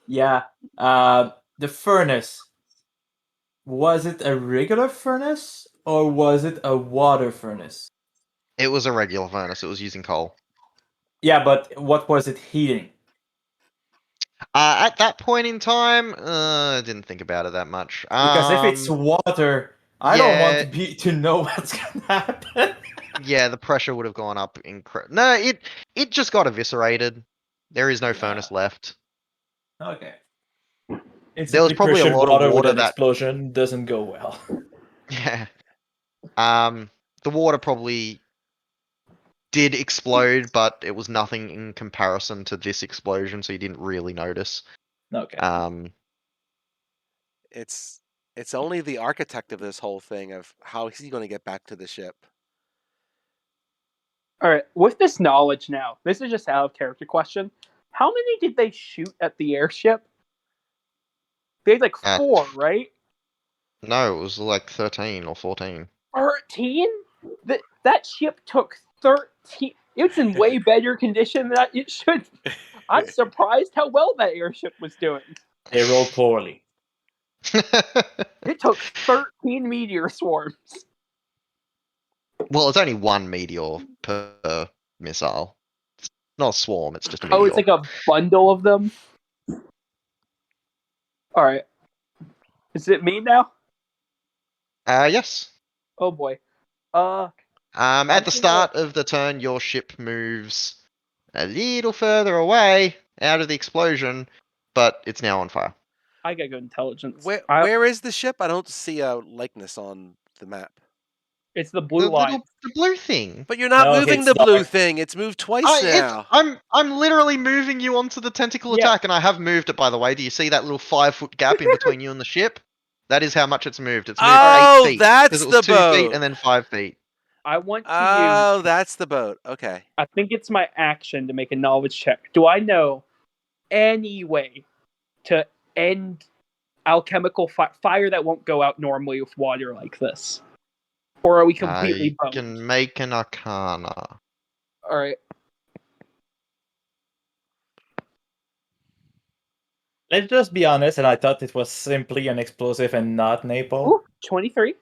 Yeah. The furnace. Was it a regular furnace or was it a water furnace? It was a regular furnace. It was using coal. Yeah, but what was it heating? At that point in time, I didn't think about it that much. Because if it's water, I don't want to know what's gonna happen. Yeah, the pressure would have gone up. No, it just got eviscerated. There is no furnace left. Okay. There was probably a lot of with water an that. explosion doesn't go well. Yeah. The water probably did explode, but it was nothing in comparison to this explosion, so you didn't really notice. Okay. it's only the architect of this whole thing of how is he going to get back to the ship. All right, with this knowledge now, this is just out of character question. How many did they shoot at the airship? They had like 4, right? No, it was like 13 or 14. 13? That ship took 13. It's in way better condition than it should. I'm surprised how well that airship was doing. They roll poorly. It took 13 meteor swarms. Well, it's only one meteor per missile. It's not a swarm, it's just a meteor. Oh, it's like a bundle of them? Alright. Is it me now? Yes. Oh boy. At the think start of the turn, your ship moves a little further away out of the explosion, but it's now on fire. I got good intelligence. Where is the ship? I don't see a likeness on the map. It's the blue line. The blue thing. But you're not No, moving it's the blue not. thing. It's moved twice now. I'm literally moving you onto the tentacle Yeah. attack, and I have moved it, by the way. Do you see that little 5-foot gap in between you and the ship? That is how much it's moved. It's moved 8 feet. that's 'cause it was the 2 feet boat. and then 5 feet. I want to use. Oh, that's the boat. Okay. I think it's my action to make a knowledge check. Do I know any way to end alchemical fire that won't go out normally with water like this? Or are we completely I boned? can make an arcana. Alright. Let's just be honest, and I thought it was simply an explosive and not napalm. Ooh, 23.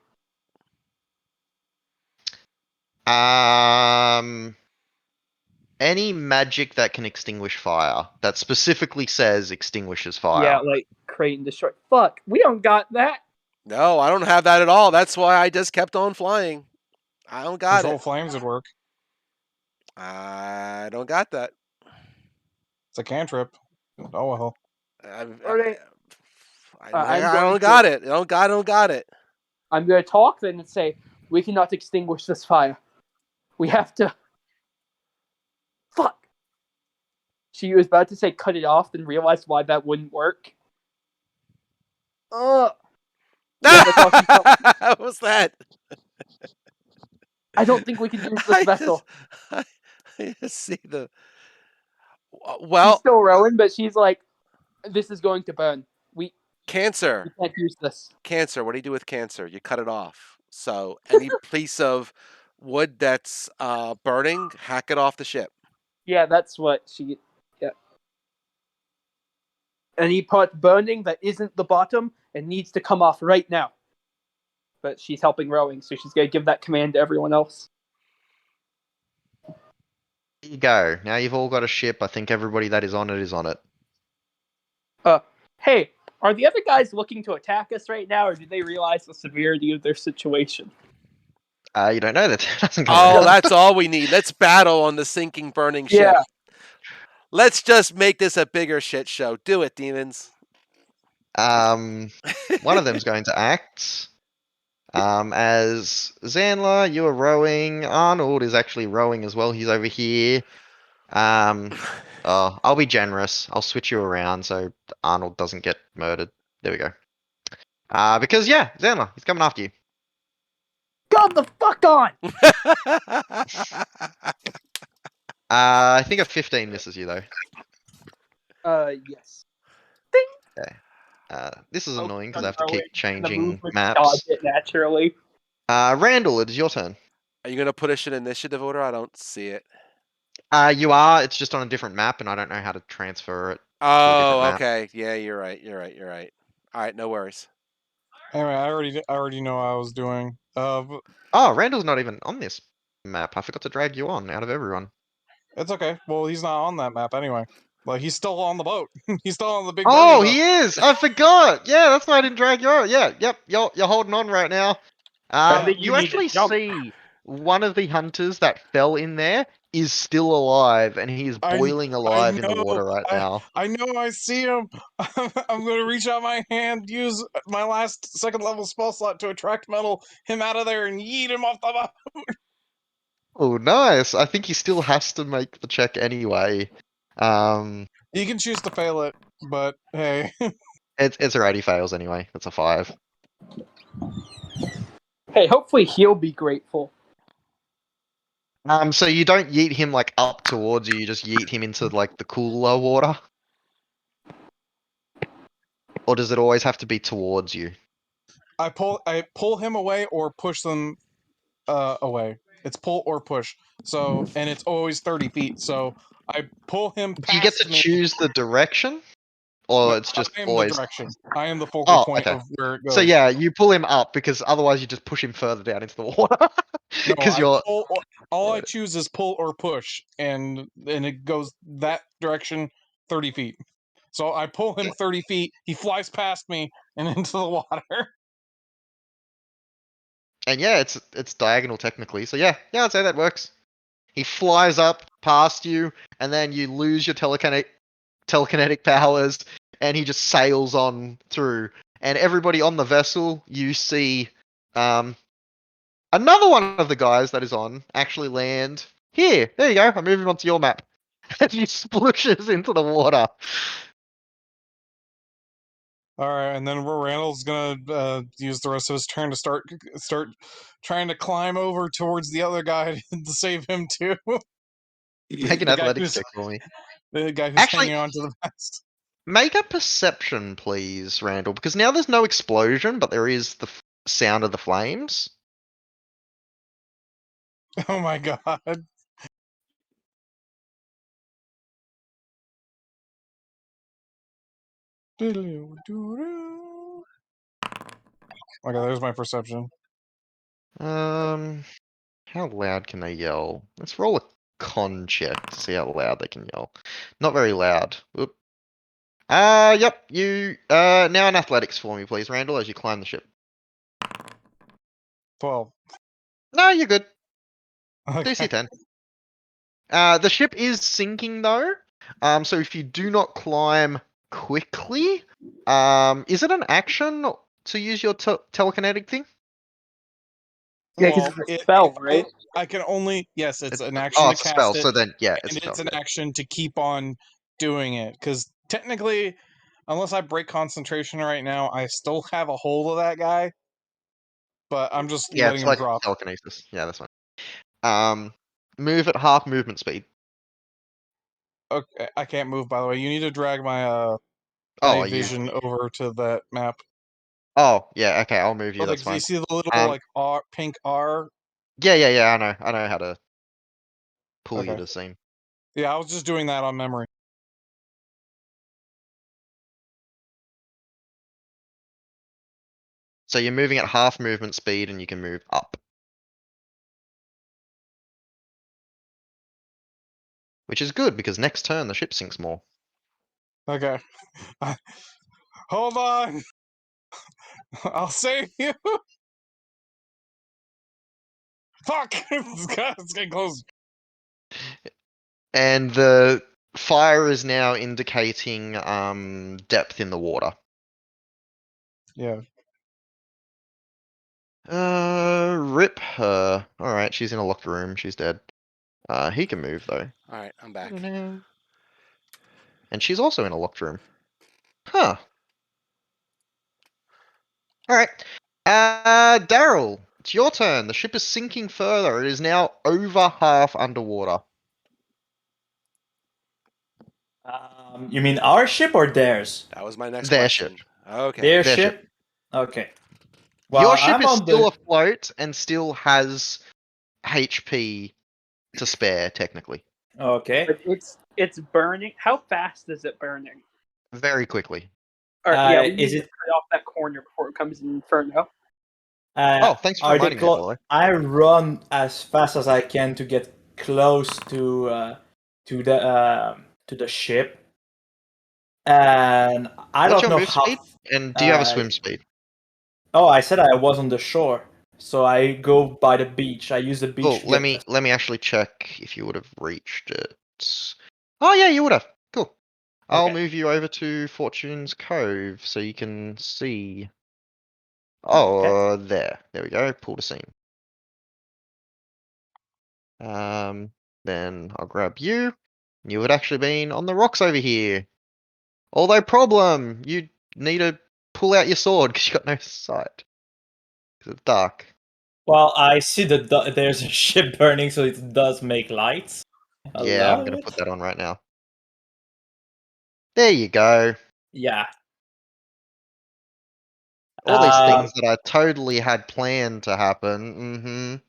Any magic that can extinguish fire that specifically says extinguishes fire. Yeah, like create and destroy. Fuck, we don't got that. No, I don't have that at all. That's why I just kept on flying. I don't got Control it. flames would work. I don't got that. It's a cantrip. Oh well. Alright. I I'm don't going got to- it. I don't got it. I'm going to talk then and say, we cannot extinguish this fire. We have to. Fuck. She was about to say cut it off, then realized why that wouldn't work. Yeah, we're talking about- What was that? I don't think we can use this vessel. I just see the. She's Well, still rowing, but she's like, this is going to burn. We cancer. can't use this. Cancer. What do you do with cancer? You cut it off. So any piece of wood that's burning, hack it off the ship. Yeah, that's what she. Yeah. Any part burning that isn't the bottom and needs to come off right now. But she's helping rowing, so she's going to give that command to everyone else. Here you go. Now you've all got a ship. I think everybody that is on it is on it. Hey, are the other guys looking to attack us right now, or do they realize the severity of their situation? You don't know that. Doesn't come Oh, out. that's all we need. Let's battle on the sinking, burning ship. Yeah. Let's just make this a bigger shit show. Do it, demons. One of them's going to act. As Zanla, you are rowing. Arnold is actually rowing as well. He's over here. I'll be generous. I'll switch you around so Arnold doesn't get murdered. There we go. Because yeah, Zanla, he's coming after you. Go the fuck on! I think a 15 misses you though. Yes. This is Oh, annoying because I have to throw keep it. The changing movement maps. dodge it naturally. Randall, it is your turn. Are you gonna put us in initiative order? I don't see it. You are. It's just on a different map, and I don't know how to transfer it. Oh, map. okay. Yeah, you're right. You're right. All right, no worries. Anyway, I already know what I was doing. Oh, Randall's not even on this map. I forgot to drag you on out of everyone. It's okay. Well, he's not on that map anyway. Like he's still on the boat. He's still on the big. Oh, burning boat. he is. I forgot. Yeah, that's why I didn't drag you out. Yeah, yep. You're holding on right now. think you You need to actually jump. see one of the hunters that fell in there is still alive, and he is I- boiling alive in the know, water right now. I know. I see him. I'm going to reach out my hand, use my last second level spell slot to attract metal him out of there, and yeet him off the boat. Oh, nice. I think he still has to make the check anyway. You can choose to fail it, but hey. It's alright. He fails anyway. That's a 5. Hey, hopefully he'll be grateful. So you don't yeet him like up towards you. You just yeet him into like the cooler water. Or does it always have to be towards you? I pull him away or push them away. It's pull or push. So, and it's always 30 feet. So I pull him past Do you get to me. choose the direction? Or it's just I am always. the direction. I am the focal Oh, point okay. of where it goes. So yeah, you pull him up because otherwise you just push him further down into the water. No, Because I you're. pull. All I choose is pull or push, and it goes that direction 30 feet. So I pull him 30 feet. He flies past me and into the water. And yeah, it's diagonal technically. So yeah, I'd say that works. He flies up past you, and then you lose your telekinetic powers, and he just sails on through. And everybody on the vessel, you see another one of the guys that is on actually land here. There you go. I'm moving on to your map. And he splooshes into the water. All right, and then Randall's gonna use the rest of his turn to start trying to climb over towards the other guy to save him too. Make an The guy athletics who's check for me. the guy who's Actually- hanging on to the mast. Make a perception, please, Randall, because now there's no explosion, but there is the sound of the flames. Oh my god. Okay, there's my perception. How loud can they yell? Let's roll a con check to see how loud they can yell. Not very loud. Oop. Yep. You now an athletics for me, please, Randall, as you climb the ship. 12. No, you're good. Okay. DC 10. The ship is sinking though. So if you do not climb quickly, is it an action to use your telekinetic thing? Yeah, because Well, it's a spell, right? I can only it's an action Oh, to it's a cast spell. it, So then, yeah, and it's a it's spell. an action to keep on doing it. Because technically, unless I break concentration right now, I still have a hold of that guy. But I'm just Yeah, letting it's him like drop. telekinesis. Yeah, that's fine. Move at half movement speed. Okay, I can't move. By the way, you need to drag my Oh, night you. vision over to that map. Oh, yeah. Okay, I'll move you. So, That's like, fine. you see the little Um, like R, pink R? Yeah. I know how to pull you Okay. to scene. Yeah, I was just doing that on memory. So you're moving at half movement speed, and you can move up, which is good because next turn the ship sinks more. Okay. Hold on. I'll save you. Fuck! It's getting close. And the fire is now indicating depth in the water. Yeah. Rip her. All right, she's in a locked room. She's dead. He can move though. All right, I'm back. And she's also in a locked room. Huh. All right. Daryl, it's your turn. The ship is sinking further. It is now over half underwater. You mean our ship or theirs? That was my next Their question. Okay. Their Their ship? ship. Okay. Well, Your ship I'm is on still the. afloat and still has HP to spare, technically. Okay. But it's burning. How fast is it burning? Very quickly. Or yeah, we Is need it? to cut off that corner before it comes in Inferno. Oh, thanks for Are they reminding me, Apollo. I run as fast as I can to get close to the ship, and I What's don't your know move how. speed? And do you have a uh, swim speed? Oh, I said I was on the shore, so I go by the beach. I use the beach. Cool. to Let get me actually check if you would have reached it. Oh yeah, you would have. Cool. I'll Okay. move you over to Fortune's Cove so you can see. Oh, there. There we go. Pull to scene. Then I'll grab you. You had actually been on the rocks over here. Although problem, you need to pull out your sword because you got no sight. 'Cause it's dark. Well, I see that there's a ship burning, so it does make lights. I Yeah, I'm love gonna it. put that on right now. There you go. Yeah. All these things that I totally had planned to happen.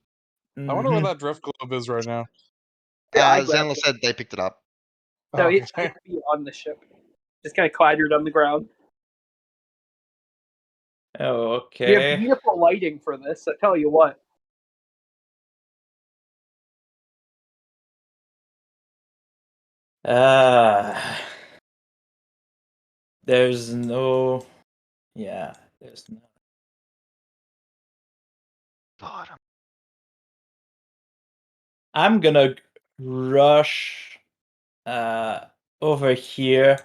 I wonder where Mhm. that drift globe is right now. Yeah, I grabbed Zenla it. said they picked it up. No, Okay. it's supposed to be on the ship. Just kind of clattered on the ground. We have Okay. beautiful lighting for this. I tell you what. Ah, there's no. Yeah, there's no. Bottom. I'm gonna rush over here,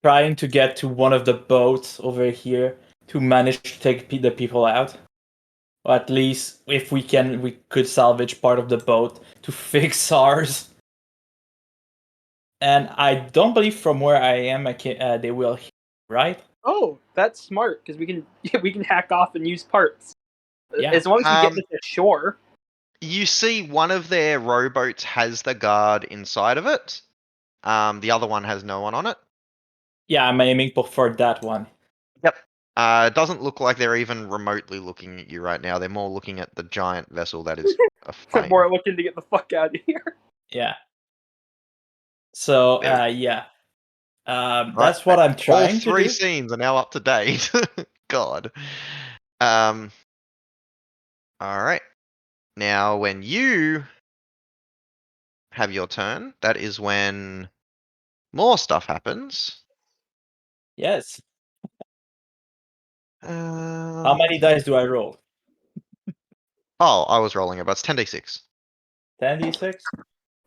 trying to get to one of the boats over here to manage to take the people out. Or at least, if we could salvage part of the boat to fix ours. And I don't believe from where I am, they will, right? Oh, that's smart because we can we can hack off and use parts. Yeah. As long as we get to shore. You see, one of their rowboats has the guard inside of it. The other one has no one on it. Yeah, I'm aiming for that one. Yep. It doesn't look like they're even remotely looking at you right now. They're more looking at the giant vessel that is aflame. More looking to get the fuck out of here. Yeah. So, Very- yeah. Right, That's what I'm All trying to three do. scenes are now up to date. God. All right. Now, when you have your turn, that is when more stuff happens. Yes. Um, How many dice do I roll? Oh, I was rolling it, but it's 10d6. 10d6?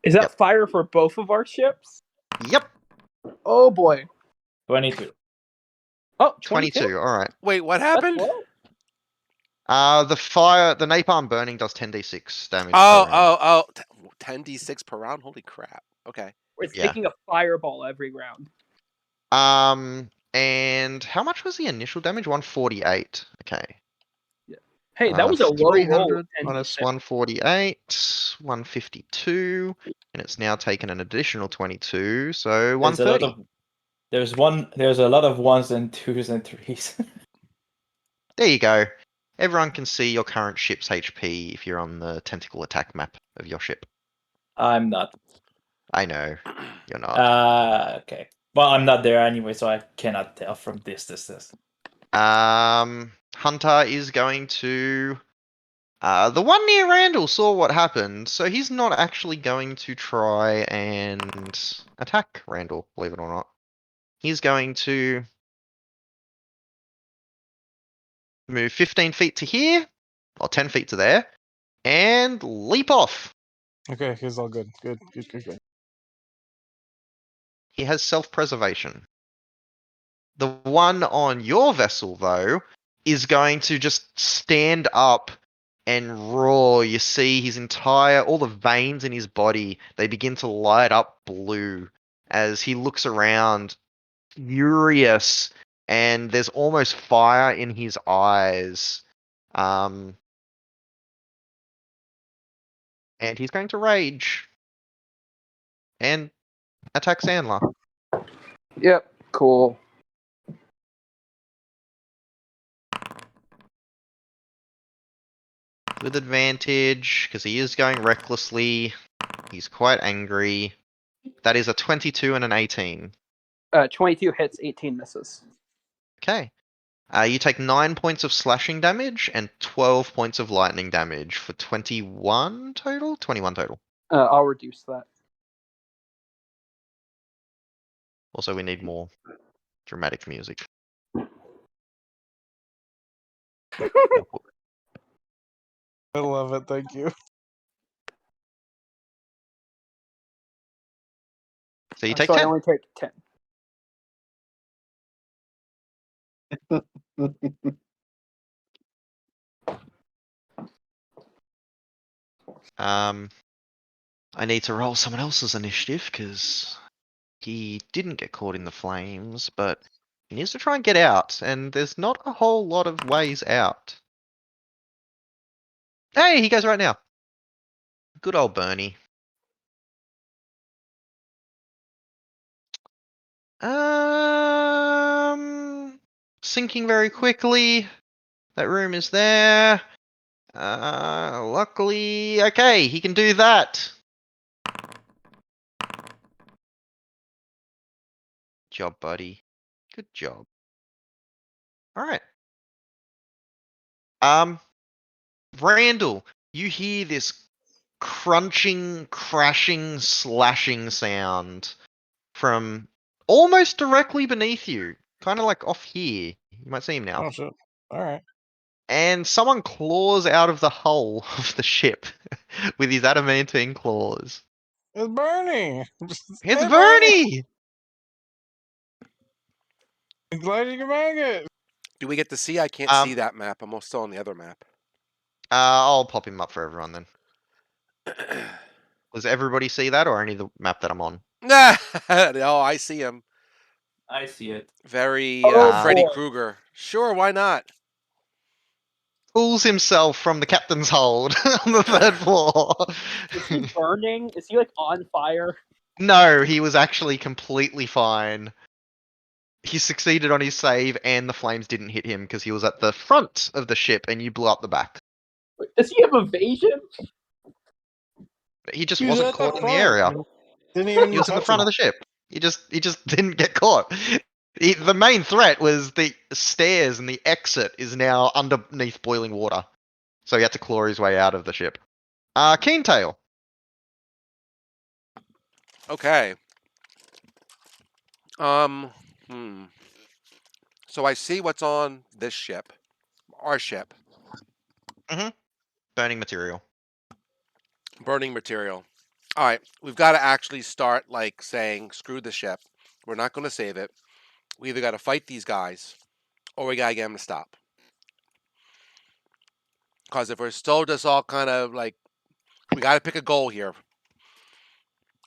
Is that Yep. fire for both of our ships? Yep. Oh boy. 22. Oh, 22. All right. Wait, what That's happened? low. The napalm burning does 10d6 damage per Oh, round. oh, oh. 10d6 per round? Holy crap. Okay. It's Yeah. taking a fireball every round. And how much was the initial damage? 148. Okay. Hey, that was a low roll. 300 of minus 10d6. 148, 152, and it's now taken an additional 22, so There's a lot 130. of there's a lot of ones and twos and threes. There you go. Everyone can see your current ship's HP if you're on the tentacle attack map of your ship. I'm not. I know you're not. Okay. Well, I'm not there anyway, so I cannot tell from this. Hunter is going to. The one near Randall saw what happened, so he's not actually going to try and attack Randall, believe it or not. He's going to move 15 feet to here, or 10 feet to there, and leap off. Okay, he's all good. Good. He has self-preservation. The one on your vessel, though, is going to just stand up and roar. You see all the veins in his body, they begin to light up blue as he looks around, furious, and there's almost fire in his eyes. And he's going to rage and attack Sandler. Yep, cool. With advantage, because he is going recklessly. He's quite angry. That is a 22 and an 18. 22 hits, 18 misses. Okay. You take 9 points of slashing damage and 12 points of lightning damage for 21 total? 21 total. I'll reduce that. Also, we need more dramatic music. I love it. Thank you. So you take So I 10. only take 10. I need to roll someone else's initiative because he didn't get caught in the flames, but he needs to try and get out, and there's not a whole lot of ways out. Hey, he goes right now. Good old Bernie. Sinking very quickly. That room is there. Luckily, okay, he can do that. Job, buddy. Good job. All right. Randall, you hear this crunching, crashing, slashing sound from almost directly beneath you, kind of like off here. You might see him now. Oh shit! All right. And someone claws out of the hull of the ship with his adamantine claws. It's Bernie. It's Hey, Bernie! I'm glad you can make it. Do we get to see? I can't see that map. I'm still on the other map. I'll pop him up for everyone then. Does everybody see that, or only the map that I'm on? No, I see him. I see it. Very Oh, Freddy boy. Krueger. Sure, why not? Pulls himself from the captain's hold on the third floor. Is he burning? Is he like on fire? No, he was actually completely fine. He succeeded on his save, and the flames didn't hit him because he was at the front of the ship, and you blew up the back. Does he have evasion? He just He was wasn't at the caught in the front. area. Didn't even He was in the touch front him. of the ship. He just didn't get caught. The main threat was the stairs, and the exit is now underneath boiling water. So he had to claw his way out of the ship. Keentail. Okay. So I see what's on this ship. Our ship. Burning material. Burning material. All right. We've got to actually start like saying, screw the ship. We're not going to save it. We either got to fight these guys or we got to get them to stop. Because if we're still just all kind of like, we got to pick a goal here.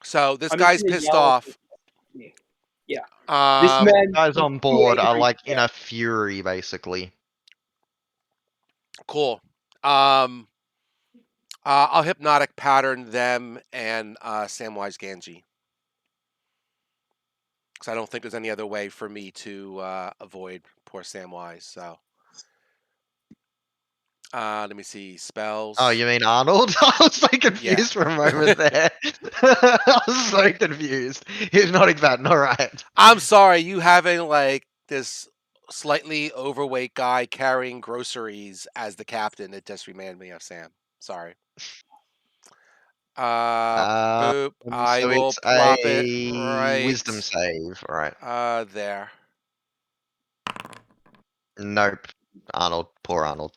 So this I'm just guy's gonna pissed yell at off. Yeah. This man Guys is on too board are angry. like in a fury, basically. Cool. I'll hypnotic pattern them and Samwise Gamgee. Because I don't think there's any other way for me to avoid poor Samwise. So, let me see spells. Oh, you mean Arnold? I was so confused for a moment there. I was so confused. Hypnotic pattern, alright. I'm sorry, you having like this slightly overweight guy carrying groceries as the captain. It just reminded me of Sam. Sorry. Boop. I So will it's plop it a wisdom save, alright. there. Nope. Arnold. Poor Arnold.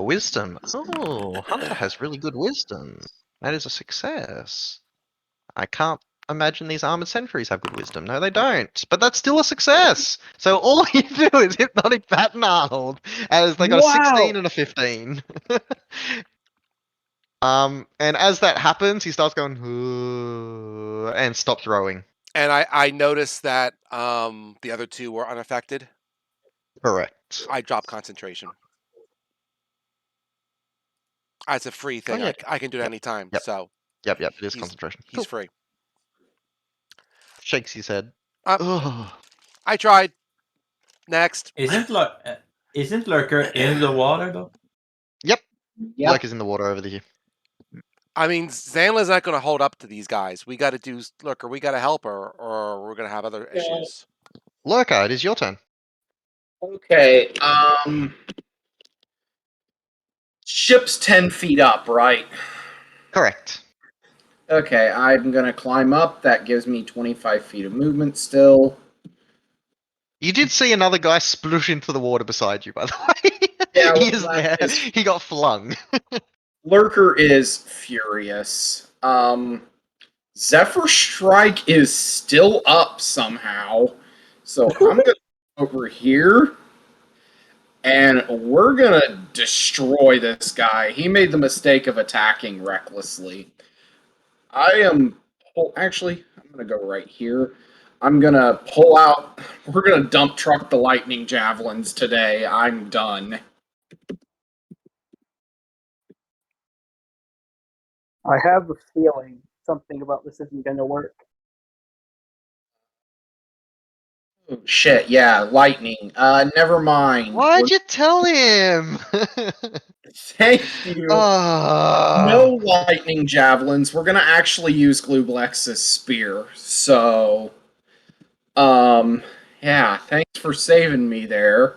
Wisdom. Oh, Hunter has really good wisdom. That is a success. I can't imagine these armored sentries have good wisdom. No, they don't. But that's still a success. So all you do is hypnotic pattern Arnold, as they got a 16 and a 15. And as that happens, he starts going and stops rowing. And I noticed that the other two were unaffected. Correct. I dropped concentration. It's a free thing. yeah. I can do it anytime. Yep. So Yep, it is He's- concentration. he's free. Shakes his head. I tried. Next. Isn't Lurker in the water though? Yep. Yep. Lurk is in the water over here. I mean, Zanla's not going to hold up to these guys. We got to do Lurker. We got to help her, or we're going to have other issues. Lurker, it is your turn. Okay. Ship's 10 feet up, right? Correct. Okay, I'm gonna climb up. That gives me 25 feet of movement still. You did see another guy splush into the water beside you, by the way. Yeah, he well, is that there. is- He got flung. Lurker is furious. Zephyr Strike is still up somehow. So I'm gonna go over here. And we're gonna destroy this guy. He made the mistake of attacking recklessly. Actually, I'm gonna go right here. I'm gonna pull out. We're gonna dump truck the lightning javelins today. I'm done. I have a feeling something about this isn't going to work. Oh, shit, yeah, lightning. Never mind. Why'd you tell him? Thank you. Ah. No lightning javelins. We're gonna actually use Glublex's spear. So, yeah. Thanks for saving me there.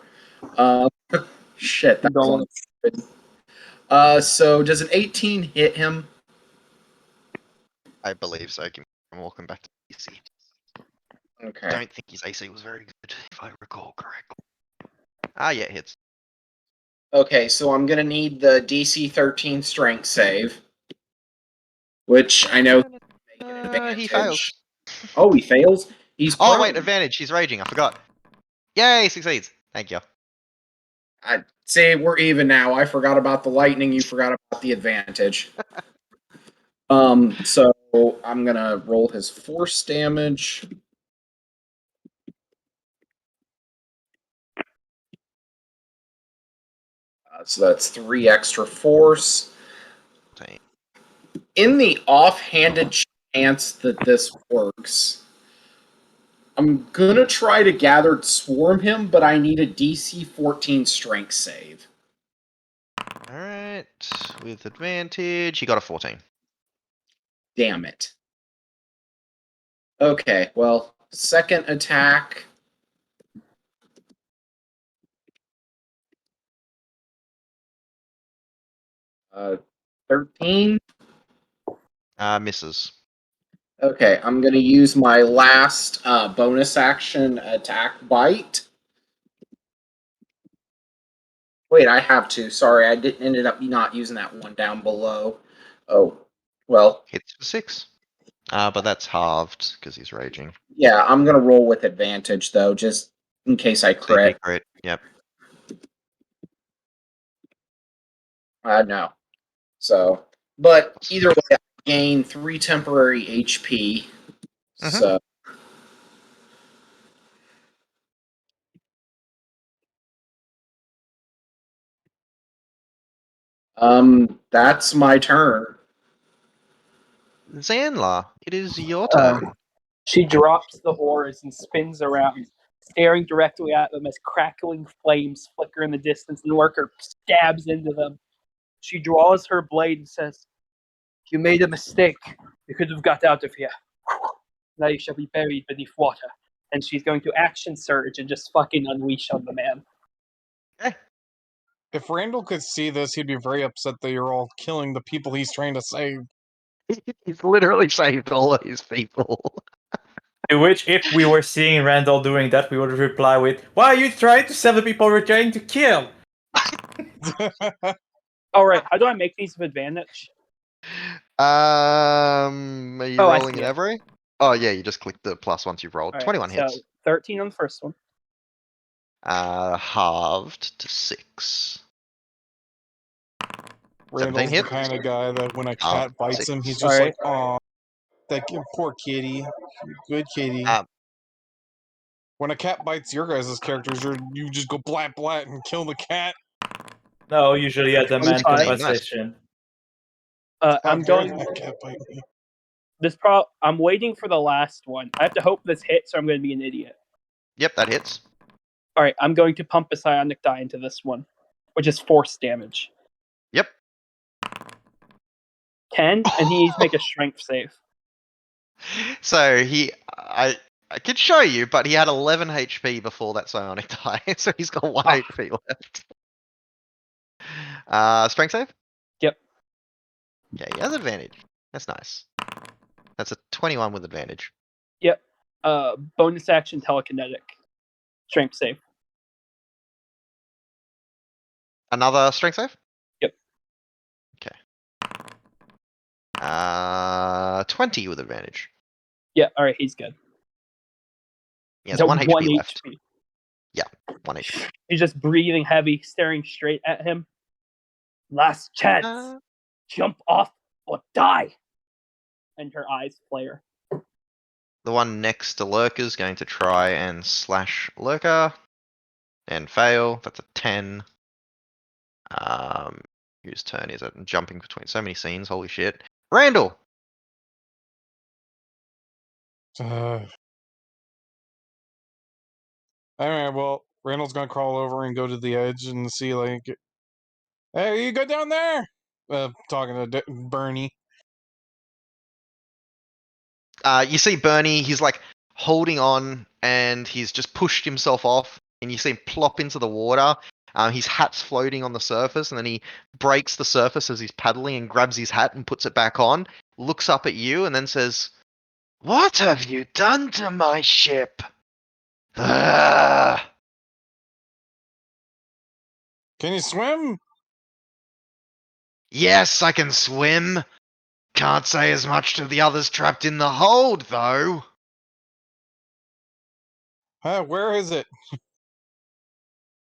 Shit, that was Going. stupid. So does an 18 hit him? I believe so. I'm walking back to PC. Okay. Don't think his AC was very good, if I recall correctly. Ah, yeah, it hits. Okay, so I'm gonna need the DC 13 strength save, which I know can make an advantage. He fails. Oh, he fails. He's Oh, prone. wait, advantage. He's raging. I forgot. Yay, succeeds. Thank you. I say we're even now. I forgot about the lightning. You forgot about the advantage. So I'm gonna roll his force damage. So that's 3 extra force. Dang. In the offhanded chance that this works, I'm gonna try to gather swarm him, but I need a DC 14 strength save. Alright, with advantage, he got a 14. Damn it. Okay, well, second attack. 13. Misses. Okay, I'm going to use my last bonus action attack bite. Wait, I have to. Sorry, I didn't ended up not using that one down below. Oh, well, Hits for 6. But that's halved, because he's raging. yeah, I'm going to roll with advantage, though, just in case I CP crit. crit, yep. No. So, but either way, I gain 3 temporary HP. Mhm. So, that's my turn. Zanla, it is your turn. She drops the oars and spins around, staring directly at them as crackling flames flicker in the distance, and Lurker stabs into them. She draws her blade and says, "You made a mistake. You could have got out of here. Now you shall be buried beneath water." And she's going to action surge and just fucking unleash on the man. If Randall could see this, he'd be very upset that you're all killing the people he's trying to save. He's literally saved all of his people. To which, if we were seeing Randall doing that, we would reply with, "Why are you trying to save the people we're trying to kill?" All right, how do I make these with advantage? Are you Oh, I rolling see in it. every? Oh yeah, you just click the plus once you've rolled. All right, 21 so hits. 13 on the first one. Halved to 6. Randall's the hit. kind of guy that when a Oh, cat bites him, he's 6. just Alright. like, "Aw, that poor kitty, good kitty." Um, When a cat bites your guys' characters, you just go blat blat and kill the cat. No, usually a demand 25. compensation. How I'm dare going. that cat bite me? I'm waiting for the last one. I have to hope this hits, or I'm going to be an idiot. Yep, that hits. All right, I'm going to pump a psionic die into this one, which is force damage. Yep. 10, and he needs to make a strength save. So I could show you, but he had 11 HP before that psionic die, so he's got 1 HP left. Strength save? Yep. Yeah, he has advantage. That's nice. That's a 21 with advantage. Yep. Bonus action telekinetic. Strength save. Another strength save? Yep. Okay. 20 with advantage. Yeah, alright, he's good. He has So 1 HP left. HP. Yeah, 1 HP. He's just breathing heavy, staring straight at him. Last chance. Uh, Jump off or die. And her eyes flare. The one next to Lurker's going to try and slash Lurker. And fail. That's a 10. Whose turn is it? I'm jumping between so many scenes, holy shit. Randall! Alright, well, Randall's gonna crawl over and go to the edge and see, like, hey, you go down there! Talking to Bernie. You see Bernie, he's like holding on and he's just pushed himself off, and you see him plop into the water. His hat's floating on the surface, and then he breaks the surface as he's paddling and grabs his hat and puts it back on, looks up at you, and then says, "What have you done to my ship?" Ah. Can you swim? Yes, I can swim. Can't say as much to the others trapped in the hold, though. Where is it?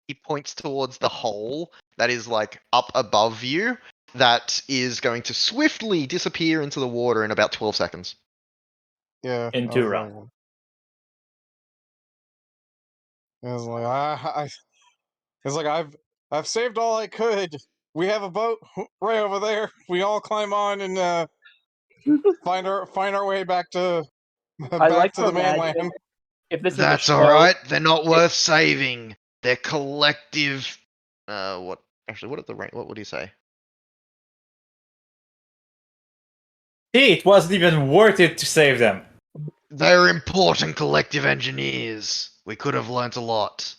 He points towards the hole that is like up above you, that is going to swiftly disappear into the water in about 12 seconds. Yeah. In I 2 was rounds. like- I was like, it's like I've saved all I could. We have a boat right over there. We all climb on and find our way back to I like to to the imagine mainland. if this is a That's show. alright, they're not worth saving. They're collective. What? Actually, what would he say? See, it wasn't even worth it to save them. They're important collective engineers. We could have learnt a lot.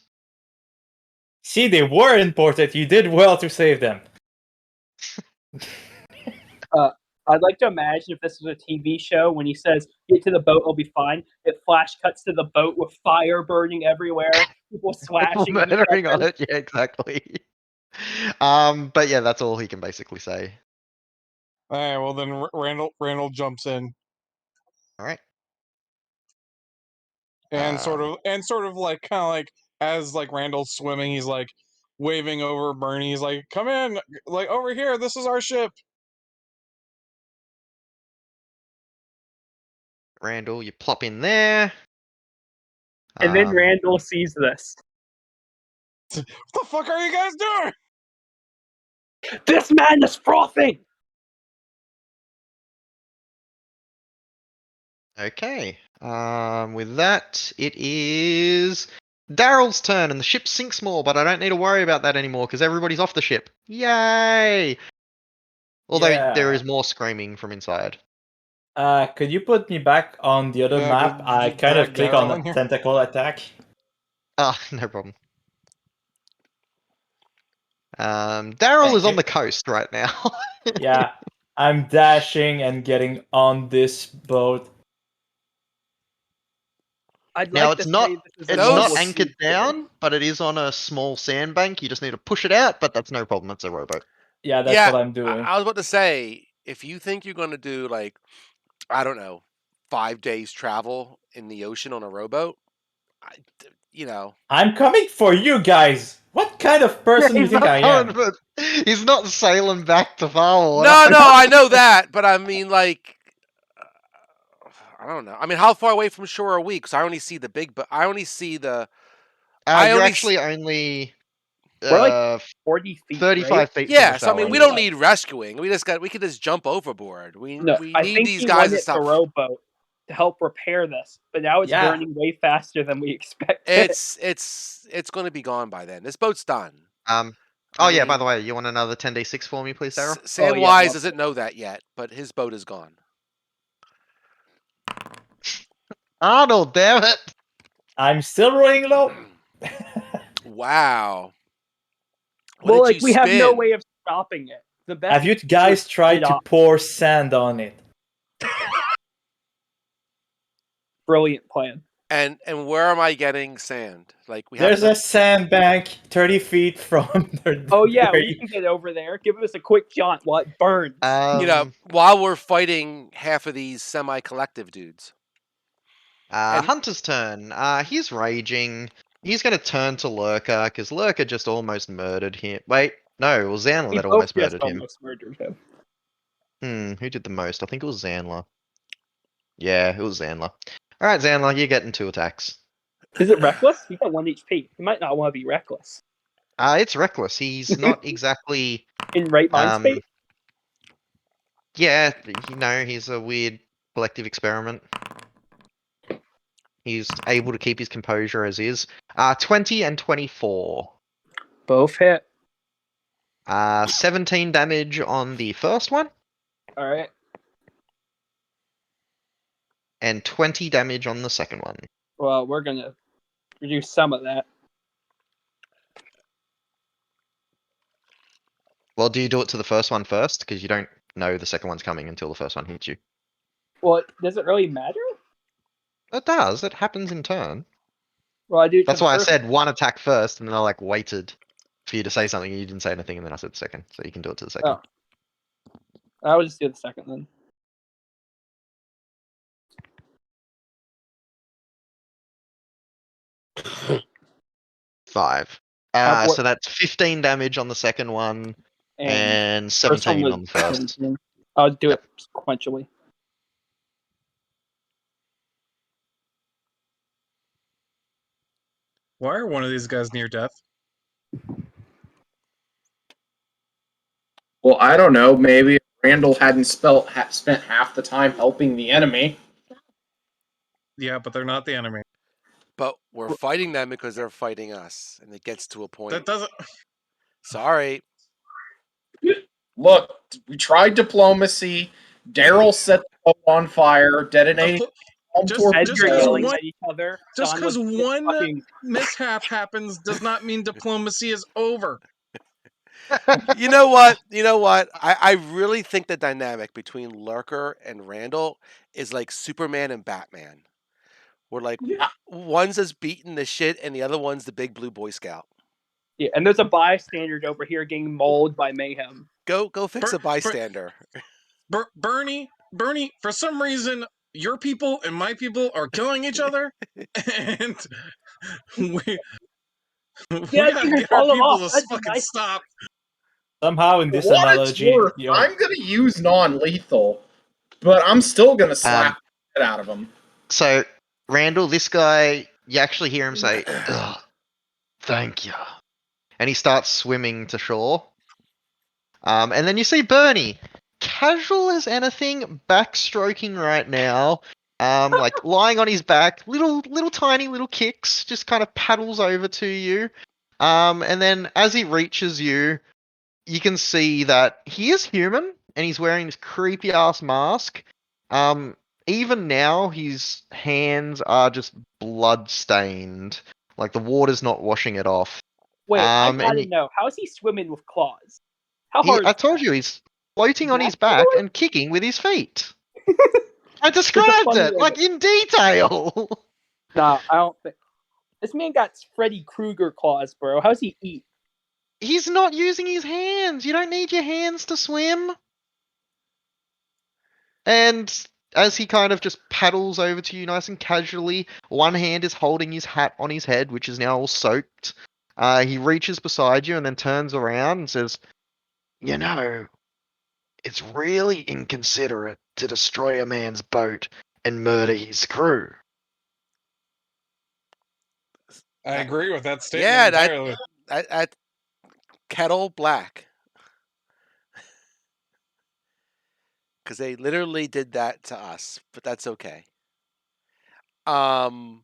See, they were important. You did well to save them. I'd like to imagine if this was a TV show, when he says, "Get to the boat, it'll be fine." It flash cuts to the boat with fire burning everywhere, people slashing each Murdering on other. it, yeah, exactly. But yeah, that's all he can basically say. All right. Well, then Randall jumps in All right. and sort of like kind of like as like Randall's swimming, he's like waving over Bernie. He's like, "Come in, like over here. This is our ship." Randall, you plop in there. And then Randall sees this. What the fuck are you guys doing? This man is frothing! Okay. With that, it is Daryl's turn, and the ship sinks more, but I don't need to worry about that anymore because everybody's off the ship. Yay! Although there is more screaming from inside. Could you put me back on the other Yeah, map? could I you kind of drag click Daryl on in here? tentacle attack. No problem. Daryl is on the coast right now. Yeah, I'm dashing and getting on this boat. I'd Now like it's to not say this is it's a Those- not normal anchored sea down, but it is on a small sandbank. You just need to push it out, but that's no problem. It's a rowboat. Yeah, that's Yeah, what I'm doing. I was about to say, if you think you're going to do like, I don't know, 5 days travel in the ocean on a rowboat, you know, I'm coming for you guys. What kind of person do you He's think not I going, am? but he's not sailing back to far water. no, I know that, but I mean, like, I don't know. I mean, how far away from shore are we? Because I only see the big, but I only see the. I You're only actually only We're like 40 feet, 35 right? feet from Yeah, the so I mean, shallow. we don't need rescuing. We could just jump overboard. No, We I need think these he guys to wanted stop. the rowboat to help repair this, but now it's Yeah. burning way faster than we expected. It's going to be gone by then. This boat's done. Oh I yeah, by mean, the way, you want another 10d6 for me, please, Daryl? Sam yeah, Wise love doesn't know that yet, but his boat is gone. Arnold, damn it! I'm still rolling low. Wow. What well, did like you we have no spin? way of stopping it. The best Have you guys was tried get to off. pour sand on it? Brilliant plan. And where am I getting sand? Like we There's have a sandbank 30 feet from the Oh yeah, where we you- can get over there. Give us a quick jaunt while it burns. you know, while we're fighting half of these semi-collective dudes. and- Hunter's turn. He's raging. He's going to turn to Lurker because Lurker just almost murdered him. Wait, no, it was Zanla we that both almost just murdered him. almost murdered him. Who did the most? I think it was Zanla. Yeah, it was Zanla. All right, Zanla, you're getting 2 attacks. Is it reckless? He's got 1 HP. He might not want to be reckless. It's reckless. He's not exactly. In right mind state? Yeah, he's a weird collective experiment. He's able to keep his composure as is. 20 and 24. Both hit. 17 damage on the first one, All right. and 20 damage on the second one. Well, we're gonna reduce some of that. Well, do you do it to the first one first? Because you don't know the second one's coming until the first one hits you. Well, does it really matter? It does. It happens in turn. Well, I do. That's why I said one attack first, and then I like waited for you to say something, and you didn't say anything, and then I said second. So you can do it to the second. Oh. I would just do the second then. Five. What- So that's 15 damage on the second one, and first one 17 was on the first. 17. I'll do it sequentially. Why are one of these guys near death? Well, I don't know. Maybe Randall hadn't spent half the time helping the enemy. Yeah, but they're not the enemy. But we're fighting them because they're fighting us, and it gets to a point. That doesn't. Sorry. Look, we tried diplomacy. Daryl set the boat on fire, detonating. As Just you're 'cause yelling one- at each other, Just Sean because was one fucking- mishap happens does not mean diplomacy is over. You know what? I really think the dynamic between Lurker and Randall is like Superman and Batman. Where like one's just beating the shit and the other one's the big blue Boy Scout. Yeah, and there's a bystander over here getting mauled by mayhem. Go fix a bystander. Bernie, for some reason, your people and my people are killing each other, and we gotta get our people to fucking stop. Somehow in this For what analogy, it's worth, you're- I'm gonna use non-lethal, but I'm still gonna slap the shit out of him. So, Randall, this guy, you actually hear him say, "Ugh, thank you." And he starts swimming to shore. And then you see Bernie, casual as anything, backstroking right now. Like lying on his back, little tiny little kicks, just kind of paddles over to you. And then as he reaches you, you can see that he is human and he's wearing this creepy ass mask. Even now, his hands are just blood stained. Like the water's not washing it off. Wait, I and gotta y- know. How is he swimming with claws? How hard? I told you he's floating on his back and kicking with his feet. I described funny it way like in detail. Nah, I don't think. This man got Freddy Krueger claws, bro. How's he eat? He's not using his hands. You don't need your hands to swim. And as he kind of just paddles over to you nice and casually, one hand is holding his hat on his head, which is now all soaked. He reaches beside you and then turns around and says, "You know, it's really inconsiderate to destroy a man's boat and murder his crew." I agree with that statement Yeah, entirely. that kettle black. Because they literally did that to us, but that's okay. Can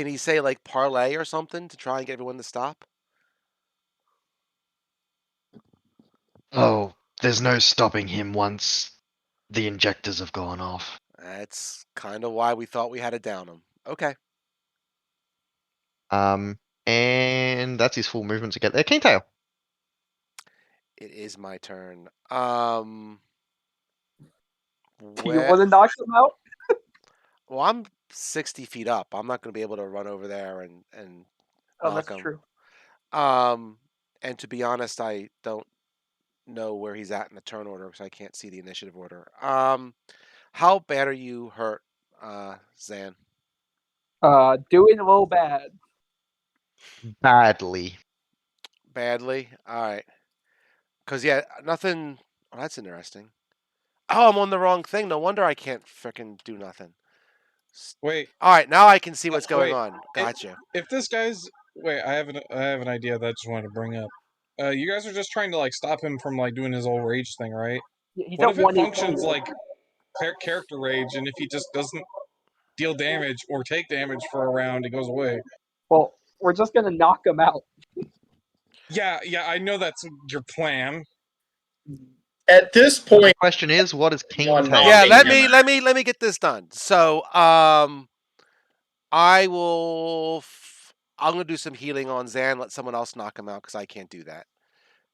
he say like parlay or something to try and get everyone to stop? Oh, there's no stopping him once the injectors have gone off. That's kind of why we thought we had to down him. Okay. And that's his full movement to get there. Kingtail. It is my turn. Do you want to knock him out? Well, I'm 60 feet up. I'm not going to be able to run over there and Oh, knock that's him. true. And to be honest, I don't know where he's at in the turn order because I can't see the initiative order. How bad are you hurt, Zan? Doing a little bad. Badly. Badly? All right. Because, yeah, nothing. Oh, that's interesting. Oh, I'm on the wrong thing. No wonder I can't frickin' do nothing. Wait. All right, now I can see what's going wait. on. Gotcha. If this guy's I have an idea that I just wanted to bring up. You guys are just trying to like stop him from like doing his old rage thing, right? He's What at if it 1 functions HP. like character rage, and if he just doesn't deal damage or take damage for a round, he goes away. Well, we're just gonna knock him out. Yeah, I know that's your plan. At this The point, question is, what does King One take? Yeah, knocking let him me get this done. So, I will. I'm gonna do some healing on Zan. Let someone else knock him out because I can't do that.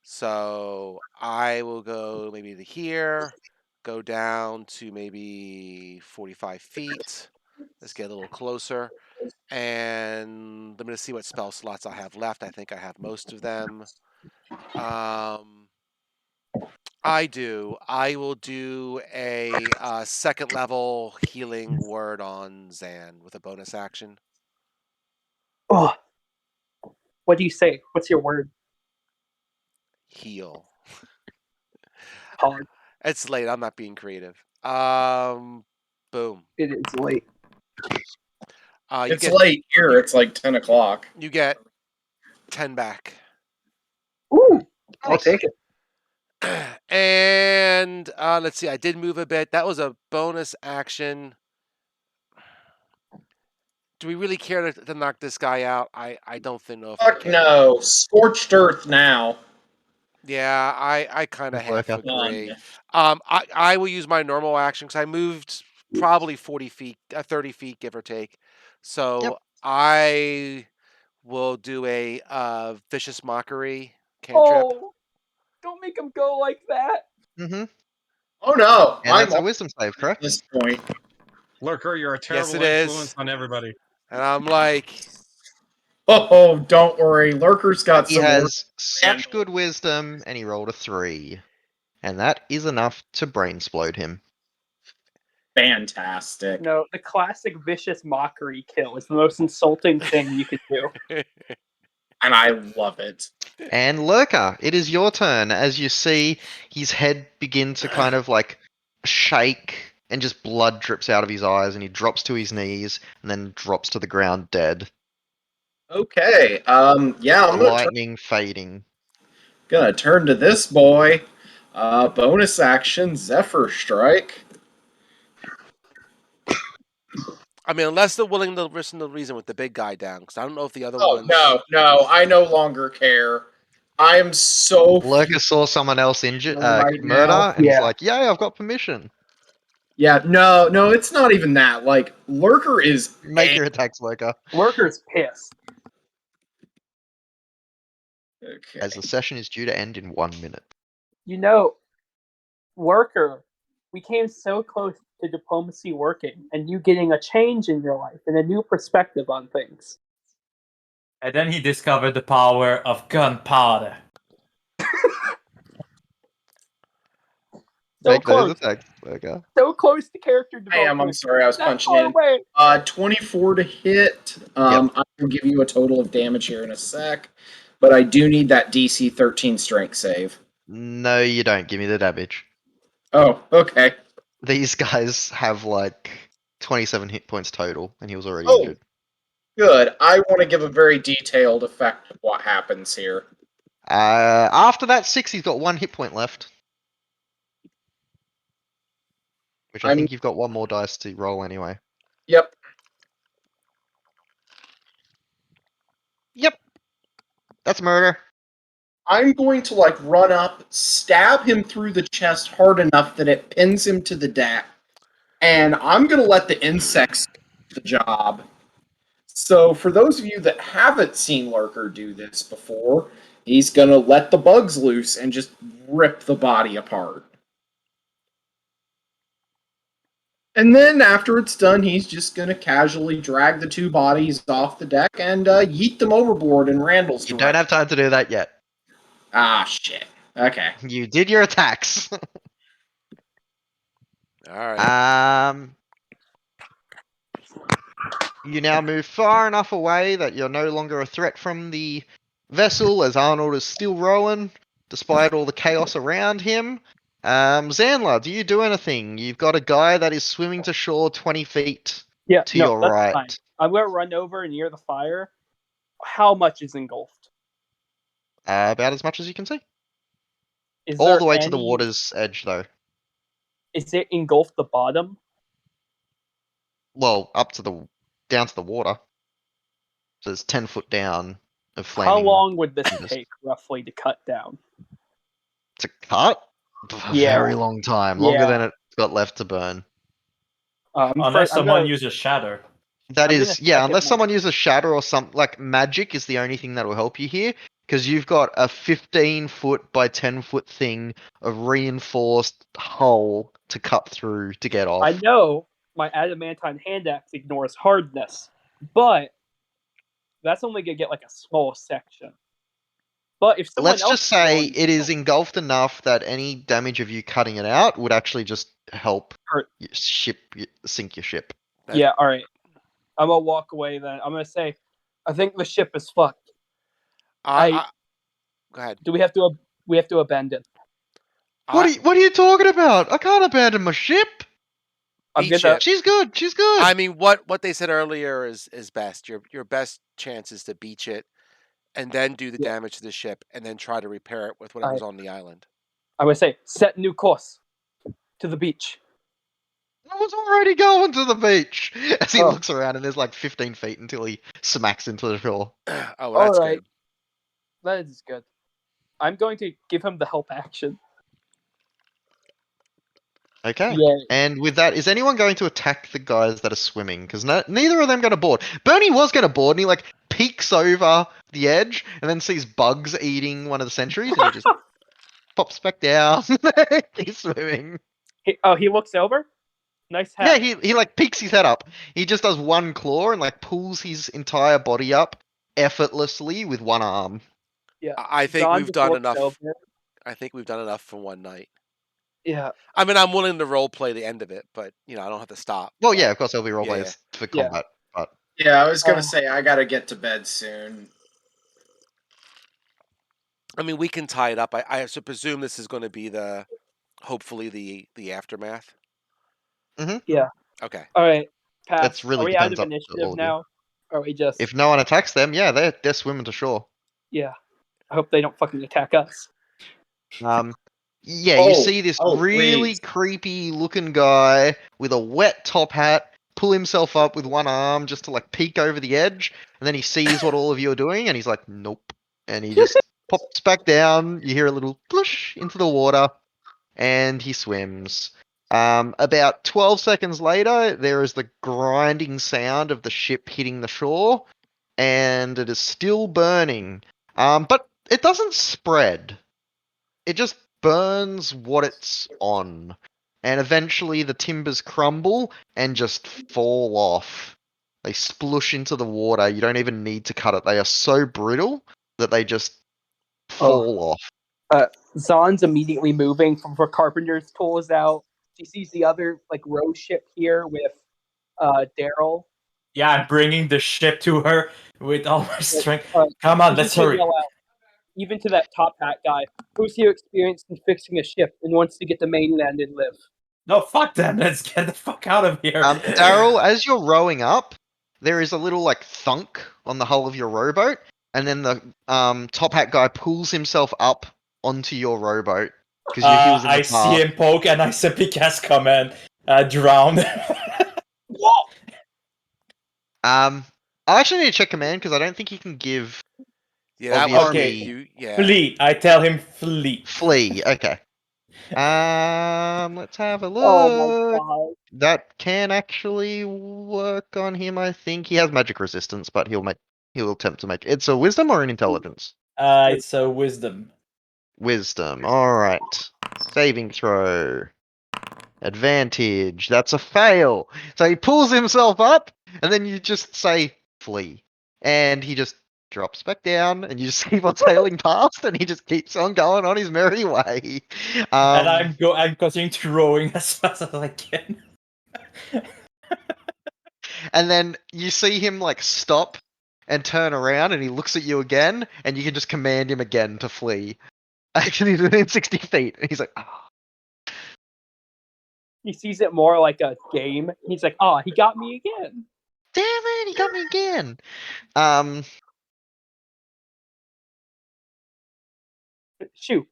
So I will go maybe to here, go down to maybe 45 feet. Let's get a little closer. And I'm gonna see what spell slots I have left. I think I have most of them. I do. I will do a second level healing word on Zan with a bonus action. Oh, what do you say? What's your word? Heal. Hard. It's late. I'm not being creative. Boom. It is late. You it's get late here. It's like 10 o'clock. you get 10 back. Ooh, I'll Nice. take it. And let's see. I did move a bit. That was a bonus action. Do we really care to knock this guy out? I don't think know if we Fuck can. no. Scorched earth now. Yeah, I kind of Good half worker. agree. I will use my normal action because I moved probably 40 feet, 30 feet, give or take. So I will do a vicious mockery cantrip. Oh, don't make him go like that. Mm-hmm. Oh no. And I'm that's a at wisdom save, correct? this point. Lurker, you're a terrible Yes, it is. influence on everybody. And I'm like, Oh, don't worry. Lurker's got He some has such handle. good wisdom, and he rolled a 3. And that is enough to brainsplode him. Fantastic. No, the classic vicious mockery kill is the most insulting thing you could do. And I love it. And Lurker, it is your turn as you see his head begin to kind of like shake and just blood drips out of his eyes and he drops to his knees and then drops to the ground dead. Okay. Yeah, I'm Lightning fading. gonna turn to this boy. Bonus action, Zephyr Strike. I mean, unless they're willing to listen to reason with the big guy down, because I don't know if the other Oh ones. no, I no longer care. I am so Lurker saw someone else injured, right murder, now. and he's Yeah. like, "Yay, I've got permission. Yeah, no, it's not even that. Like, Lurker is Make your attacks, Lurker." Lurker's pissed. okay. As the session is due to end in 1 minute. You know, Lurker, we came so close to diplomacy working and you getting a change in your life and a new perspective on things. And then he discovered the power of gunpowder. So Make close. those attacks, Lurker. So close to character I am. I'm development. sorry, I was That punching far in. away. 24 to hit. I will give you a total of damage here in a sec, but I do need that DC 13 strength save. No, you don't. Give me the damage. Oh, okay. These guys have like 27 hit points total, and he was already Oh. injured. Good. I want to give a very detailed effect of what happens here. After that 6, he's got 1 hit point left. Which I think you've got 1 more dice to roll anyway. Yep. Yep. That's murder. I'm going to like run up, stab him through the chest hard enough that it pins him to the deck, and I'm going to let the insects do the job. So for those of you that haven't seen Lurker do this before, he's going to let the bugs loose and just rip the body apart. And then after it's done, he's just going to casually drag the 2 bodies off the deck and yeet them overboard in Randall's You direction. don't have time to do that yet. Ah, shit. Okay. You did your attacks. All right. You now move far enough away that you're no longer a threat from the vessel, as Arnold is still rowing, despite all the chaos around him. Zanla, do you do anything? You've got a guy that is swimming to shore 20 feet Yeah, to no, your that's right. fine. I'm going to run over near the fire. How much is engulfed? About as much as you can see. Is All there the way to the any- water's edge, though. Is it engulfed the bottom? well, down to the water. So it's 10 foot down of How flaming. long would this timbers. take roughly to cut down? To cut? A Yeah. very long time. Longer Yeah. than it's got left to burn. Unless someone uses shatter. That I'm is, gonna yeah, second unless that. someone uses shatter or something, like magic is the only thing that will help you here, because you've got a 15-foot by 10-foot thing of reinforced hull to cut through to get off. I know my adamantine hand axe ignores hardness, but that's only gonna get like a small section. But if someone Let's else just say is it is engulfed enough that any damage of you cutting it out would actually just help Hurt. sink your ship. yeah, all right. I'm gonna walk away then. I'm gonna say, I think the ship is fucked. Go ahead. Do we have to abandon? What are you talking about? I can't abandon my ship. I'm Beach gonna. it. She's good. She's good. I mean, what they said earlier is best. Your best chance is to beach it, and then do the Yeah. damage to the ship, and then try to repair it with whatever's on the island. I'm gonna say set new course to the beach. I was already going to the beach. As he Oh. looks around and there's like 15 feet until he smacks into the shore. Oh, well, that's Alright. good. That is good. I'm going to give him the help action. Okay. Yay. And with that, is anyone going to attack the guys that are swimming? Because neither of them going to board. Bernie was going to board, and he like peeks over the edge and then sees bugs eating one of the sentries, and he just pops back down. He's swimming. He looks over. Nice hat. Yeah, he like peeks his head up. He just does one claw and like pulls his entire body up effortlessly with one arm. Yeah. I think John we've just done looks enough. over. I think we've done enough for one night. Yeah. I mean, I'm willing to role play the end of it, but I don't have to stop. Well, but- yeah, of course there'll be role Yeah, players for Yeah. combat, but Yeah, I was gonna Uh, say I gotta get to bed soon. I mean, we can tie it up. I so presume this is going to be hopefully the aftermath. Mhm. Yeah. Okay. All right. Pass. That's really Are we out depends of up to all initiative of you. now? Or are we just? if no one attacks them, yeah, they're swimming to shore. Yeah. I hope they don't fucking attack us. Yeah, you Oh, see this really please. creepy looking guy with a wet top hat pull himself up with one arm just to like peek over the edge, and then he sees what all of you are doing, and he's like, nope. And he just pops back down. You hear a little plush into the water, and he swims. About 12 seconds later, there is the grinding sound of the ship hitting the shore, and it is still burning. But it doesn't spread. It just burns what it's on. And eventually the timbers crumble and just fall off. They splush into the water. You don't even need to cut it. They are so brittle that they just fall off. Zahn's immediately moving from her carpenter's tools out. She sees the other like row ship here with Daryl. Yeah, I'm bringing the ship to her with all my strength. Uh, Come on, she's let's gonna hurry. yell out, even to that top hat guy who's here experienced in fixing a ship and wants to get to mainland and live. No, fuck them. Let's get the fuck out of here. Daryl, as you're rowing up, there is a little like thunk on the hull of your rowboat, and then the top hat guy pulls himself up onto your rowboat because your heels in the I path. see him poke and I simply cast command. Drown. What? I actually need to check command because I don't think he can give Yeah, that was Okay. you. Yeah. Flee. I tell him flee. flee. Okay. Let's have a look. Oh my god. That can actually work on him. I think he has magic resistance, but he'll attempt to make it's a wisdom or an intelligence. It's a wisdom. Wisdom. All right. Saving throw. Advantage. That's a fail. So he pulls himself up, and then you just say flee, and he just drops back down, and you just keep on sailing past, and he just keeps on going on his merry way. And I'm continuing to rowing as fast as I can. And then you see him like stop and turn around, and he looks at you again, and you can just command him again to flee. Actually, he's within 60 feet, and he's like, oh. He sees it more like a game. He's like, he got me again. Damn it, he got me again. Shoot.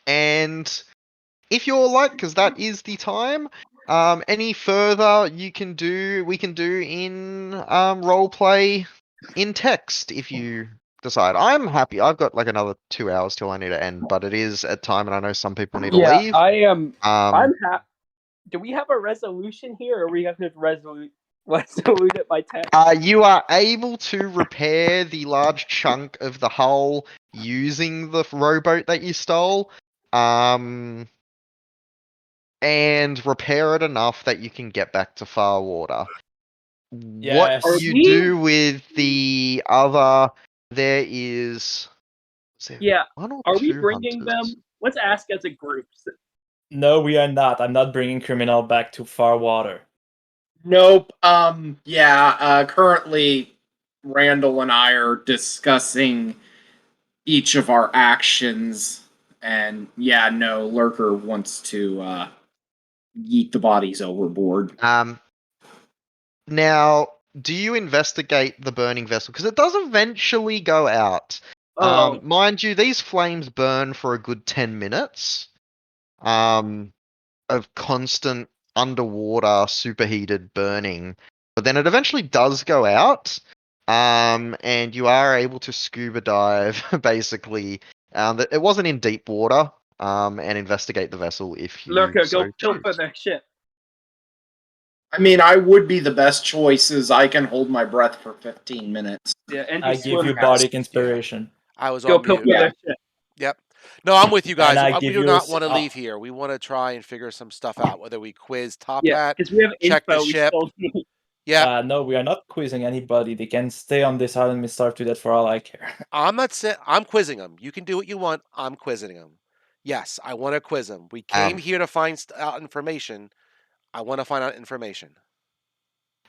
And if you're like, because that is the time, Any further we can do in roleplay in text if you decide. I'm happy. I've got like another 2 hours till I need to end, but it is at time, and I know some people need to Yeah, leave. I am. Um, Do we have a resolution here, or we have to resolute it by text? you are able to repair the large chunk of the hull using the rowboat that you stole. And repair it enough that you can get back to Far Water. Yes. What you do with the other, there is. Yeah. One or Are we two bringing hunters? them? Let's ask as a group. No, we are not. I'm not bringing criminal back to Far Water. Nope. Currently, Randall and I are discussing each of our actions, and yeah, no, Lurker wants to yeet the bodies overboard. Now, do you investigate the burning vessel? Because it does eventually go out. Oh, Mind you, these flames burn for a good 10 minutes. Of constant underwater superheated burning, but then it eventually does go out, and you are able to scuba dive basically. It wasn't in deep water, and investigate the vessel if you Lurker, so go kill choose. for the ship. I mean, I would be the best choice as I can hold my breath for 15 minutes. Yeah, and I you give you swim. bardic inspiration. I was Go on kill mute. for Yeah. the ship. Yep. No, I'm with you guys. And I We give do you not s- want to leave here. We want to try and figure some stuff out. Whether we quiz Top Yeah, Hat, because we have check the info. We ship. still need. Yeah, No, we are not quizzing anybody. They can stay on this island and start to that for all I care. I'm not saying I'm quizzing them. You can do what you want. I'm quizzing them. Yes, I want to quiz them. We came here to find out information. I want to find out information.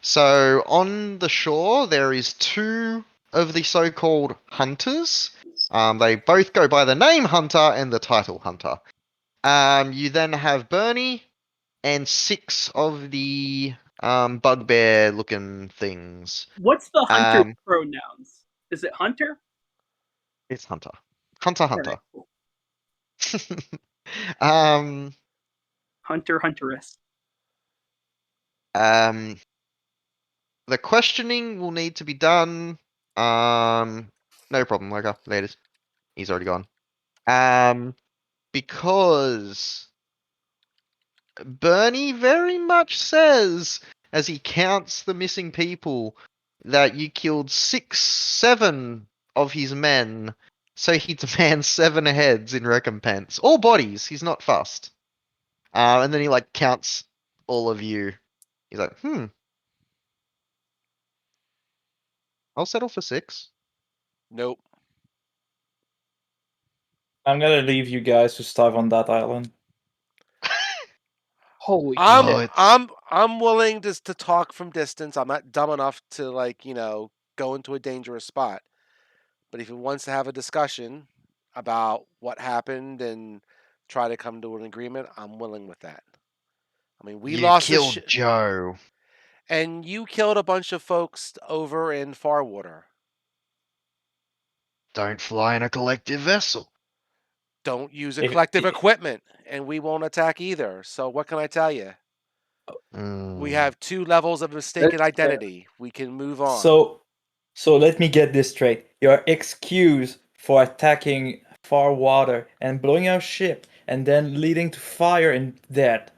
So on the shore there is two of the so-called hunters. They both go by the name Hunter and the title Hunter. You then have Bernie and 6 of the bugbear looking things. What's the hunter Um, pronouns? Is it hunter? It's Hunter. Hunter. Alright, cool. um, Huntress. the questioning will need to be done. No problem, Loka. Later. He's already gone. Because Bernie very much says, as he counts the missing people, that you killed 7 of his men, so he demands 7 heads in recompense. Or bodies, he's not fussed. And then he like counts all of you. He's like, I'll settle for 6. Nope. I'm gonna leave you guys to starve on that island. Holy shit. I'm willing to talk from distance. I'm not dumb enough to go into a dangerous spot. But if he wants to have a discussion about what happened and try to come to an agreement, I'm willing with that. I mean, we lost killed Joe. and you killed a bunch of folks over in Farwater. Don't fly in a collective vessel. Don't use a collective equipment, and we won't attack either. So what can I tell you? We have 2 levels of mistaken identity. We can move on. So let me get this straight. Your excuse for attacking Far Water and blowing our ship and then leading to fire and death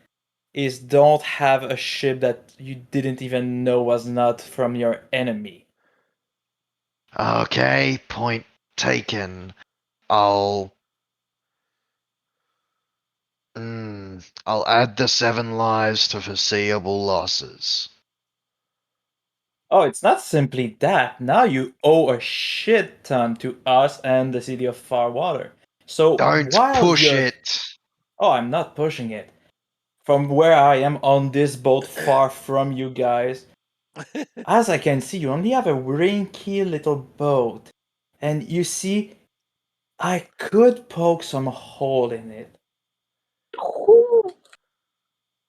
is don't have a ship that you didn't even know was not from your enemy. Okay, point taken. I'll add the 7 lives to foreseeable losses. Oh, it's not simply that. Now you owe a shit ton to us and the city of Far Water. So Don't push it. Oh, I'm not pushing it. From where I am on this boat far from you guys, as I can see, you only have a rinky little boat. And you see, I could poke some hole in it.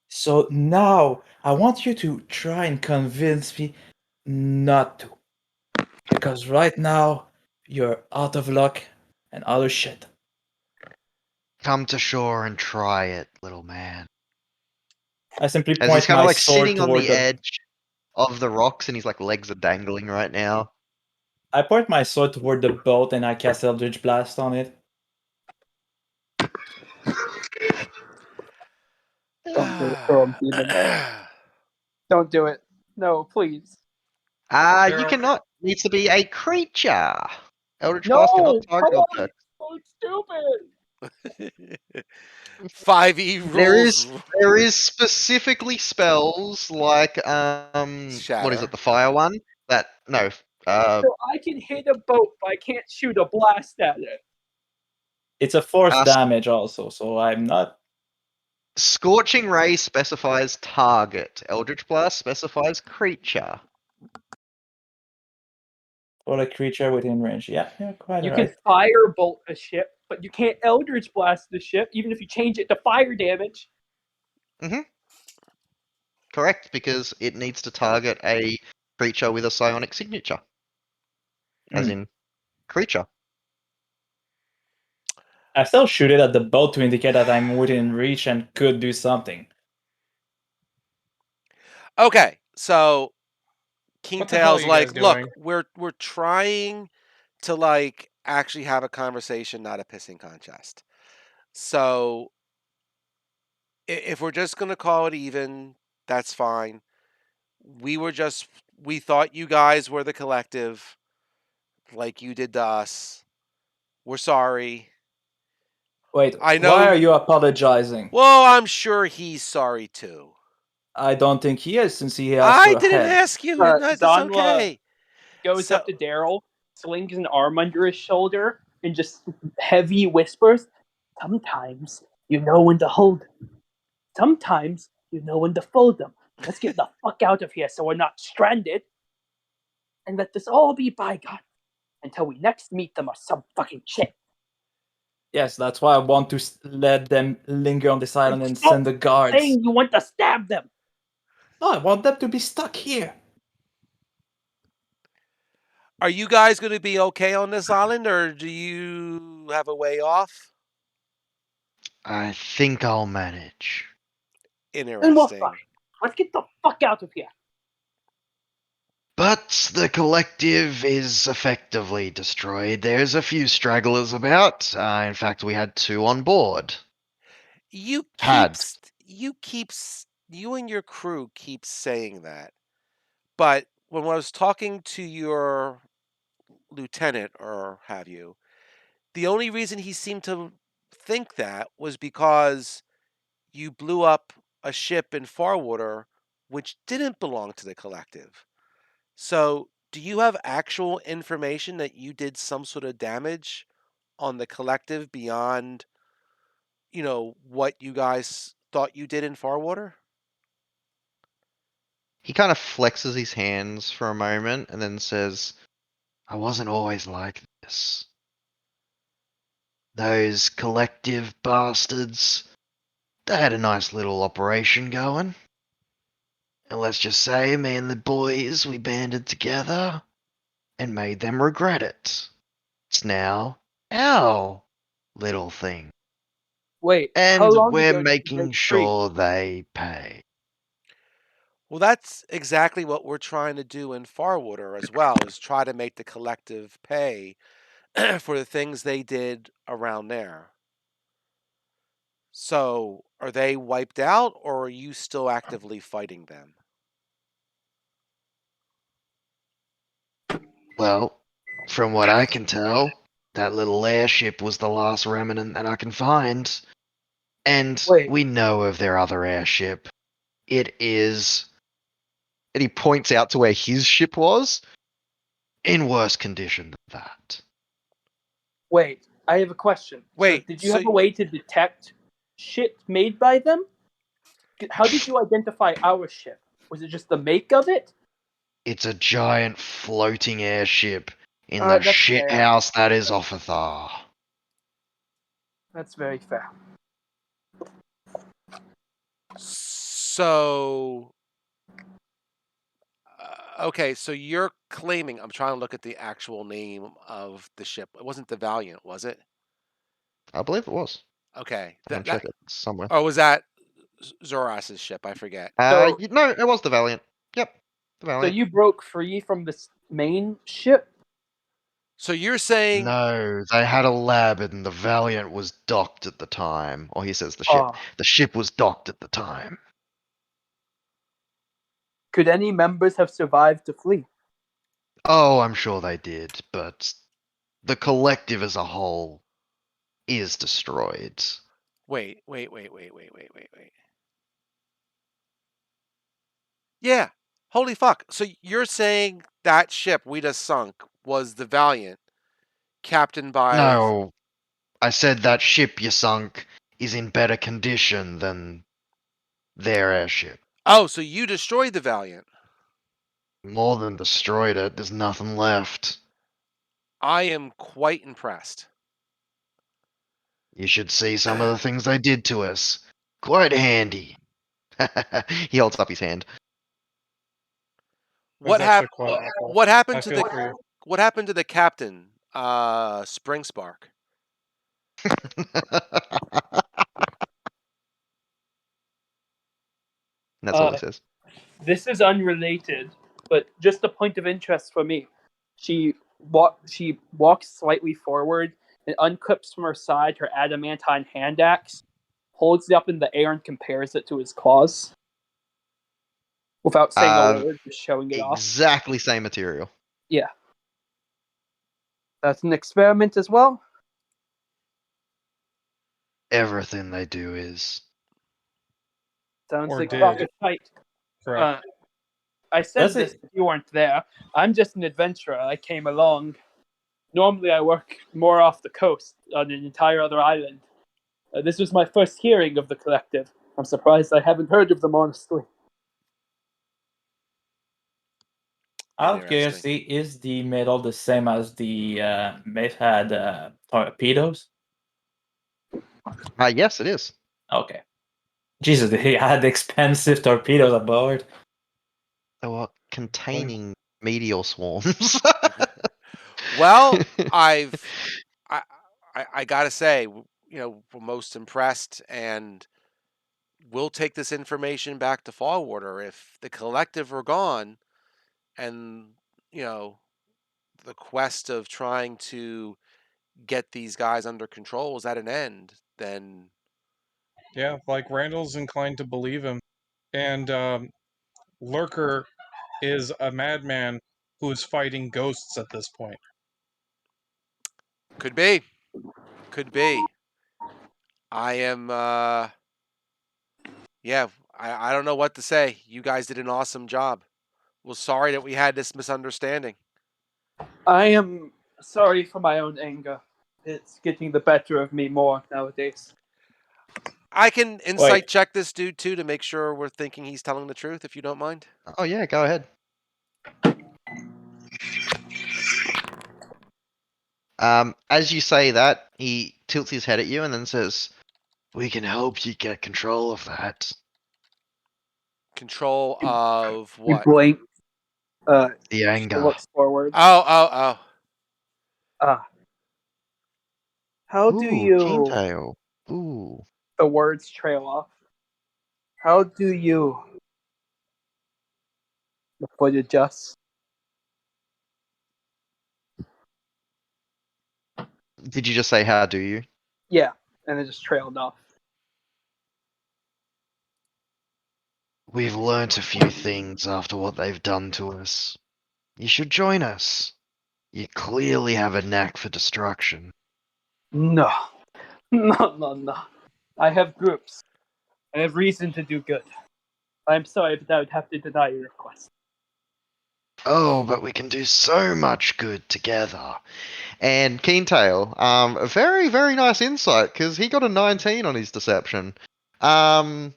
So now, I want you to try and convince me not to. Because right now, you're out of luck and out of shit. Come to shore and try it, little man. I simply As he's point kind of my like sword sitting on toward the the. edge of the rocks, and his like legs are dangling right now. I point my sword toward the boat and I cast Eldritch Blast on it. Don't do it, throw him, demon. Don't do it. No, please. You Daryl. cannot. Needs to be a creature. Eldritch No, Blast cannot come target on. objects. So stupid. 5e There rules. is specifically spells like what is Shatter. it, the fire one? That no. So I can hit a boat, but I can't shoot a blast at it. It's a force Uh, damage also, so I'm not. Scorching Ray specifies target. Eldritch Blast specifies creature. For a creature within range. Yeah, quite You right. can firebolt a ship, but you can't Eldritch Blast the ship, even if you change it to fire damage. Correct, because it needs to target a creature with a psionic signature. As in creature. I still shoot it at the boat to indicate that I'm within reach and could do something. Okay, so What the hell are Kingtail's you like, guys look, doing? we're trying to like actually have a conversation, not a pissing contest. So if we're just gonna call it even, that's fine. We thought you guys were the collective, like you did to us. We're sorry. Wait, I why know. are you apologizing? Well, I'm sure he's sorry too. I don't think he is, since he asked I for a didn't head. ask you. It's Zanwa okay. goes So- up to Daryl, slings an arm under his shoulder, and just heavy whispers, "Sometimes you know when to hold them. Sometimes you know when to fold them. Let's get the fuck out of here so we're not stranded. And let this all be bygone until we next meet them or some fucking shit." Yes, that's why I want to let them linger on this island and Stop send the guards. saying you want to stab them. No, I want them to be stuck here. Are you guys going to be okay on this island, or do you have a way off? I think I'll manage. And we're Interesting. fine. Let's get the fuck out of here. But the collective is effectively destroyed. There's a few stragglers about. In fact, we had 2 on board. You Had. you and your crew keep saying that, but when I was talking to your lieutenant, or have you, the only reason he seemed to think that was because you blew up a ship in Farwater which didn't belong to the collective. So, do you have actual information that you did some sort of damage on the collective beyond, what you guys thought you did in Farwater? He kind of flexes his hands for a moment and then says, I wasn't always like this. Those collective bastards, they had a nice little operation going. And let's just say, me and the boys, we banded together and made them regret it. It's now our little thing. Wait, how And long we're ago did you making break free? sure they pay. Well, that's exactly what we're trying to do in Farwater as well, is try to make the collective pay for the things they did around there. So, are they wiped out, or are you still actively fighting them? Well, from what I can tell, that little airship was the last remnant that I can find. And Wait. we know of their other airship. It is. And he points out to where his ship was, in worse condition than that. Wait, I have a question. Wait, so did you so have a way to detect shit made by them? How did you identify our ship? Was it just the make of it? It's a giant floating airship in the Alright, that's shit fair. house that is Offathar. That's very fair. So, okay, so you're claiming, I'm trying to look at the actual name of the ship. It wasn't the Valiant, was it? I believe it was. Okay. I'll check it somewhere. Or was that Zoras's ship. I forget. So- No, it was the Valiant. Yep, the So Valiant. you broke free from this main ship? So you're saying No, they had a lab and the Valiant was docked at the time. Or he says the ship. Ah. The ship was docked at the time. Could any members have survived to flee? Oh, I'm sure they did, but the collective as a whole is destroyed. wait. Yeah. Holy fuck. So you're saying that ship we just sunk was the Valiant, captained by No, I said that ship you sunk is in better condition than their airship. Oh, so you destroyed the Valiant. More than destroyed it, there's nothing left. I am quite impressed. You should see some of the things they did to us. Quite handy. He holds up his hand. What That's actually happened? quite awful. What I happened to feel for you. What happened to the captain, Spring Spark? That's all he says. This is unrelated, but just a point of interest for me. She walks slightly forward and unclips from her side her adamantine hand axe, holds it up in the air and compares it to his claws. Without saying a word, just showing it off. Exactly same material. Yeah. That's an experiment as well? Everything they do is. Sounds Or like did. proper fight. Correct. I said Does this it- if you weren't there. I'm just an adventurer. I came along. Normally, I work more off the coast on an entire other island. This was my first hearing of the collective. I'm surprised I haven't heard of them, honestly. Out of Interesting. curiosity, is the medal the same as the Myth had torpedoes? Yes, it is. Okay. Jesus, he had expensive torpedoes aboard. They were containing meteor swarms. Well, I gotta say, we're most impressed, and we'll take this information back to Fallwater. If the collective are gone, and the quest of trying to get these guys under control is at an end, then Yeah, like Randall's inclined to believe him. And Lurker is a madman who is fighting ghosts at this point. could be. I am. Yeah, I don't know what to say. You guys did an awesome job. Well, sorry that we had this misunderstanding. I am sorry for my own anger. It's getting the better of me more nowadays. I can insight check this dude too to make sure we're thinking he's telling the truth, if you don't mind. Oh yeah, go ahead. As you say that, he tilts his head at you and then says, "We can help you get control of that." Control of You what? blink. The She anger. looks forward. Oh. How do you... Keen-tail. Ooh. The words trail off. How do you... The foot adjusts. Did you just say how do you? Yeah, and it just trailed off. We've learnt a few things after what they've done to us. You should join us. You clearly have a knack for destruction. No. No. I have groups. I have reason to do good. I'm sorry, but I would have to deny your request. Oh, but we can do so much good together. And Keen-tail, a very, very nice insight, because he got a 19 on his deception. As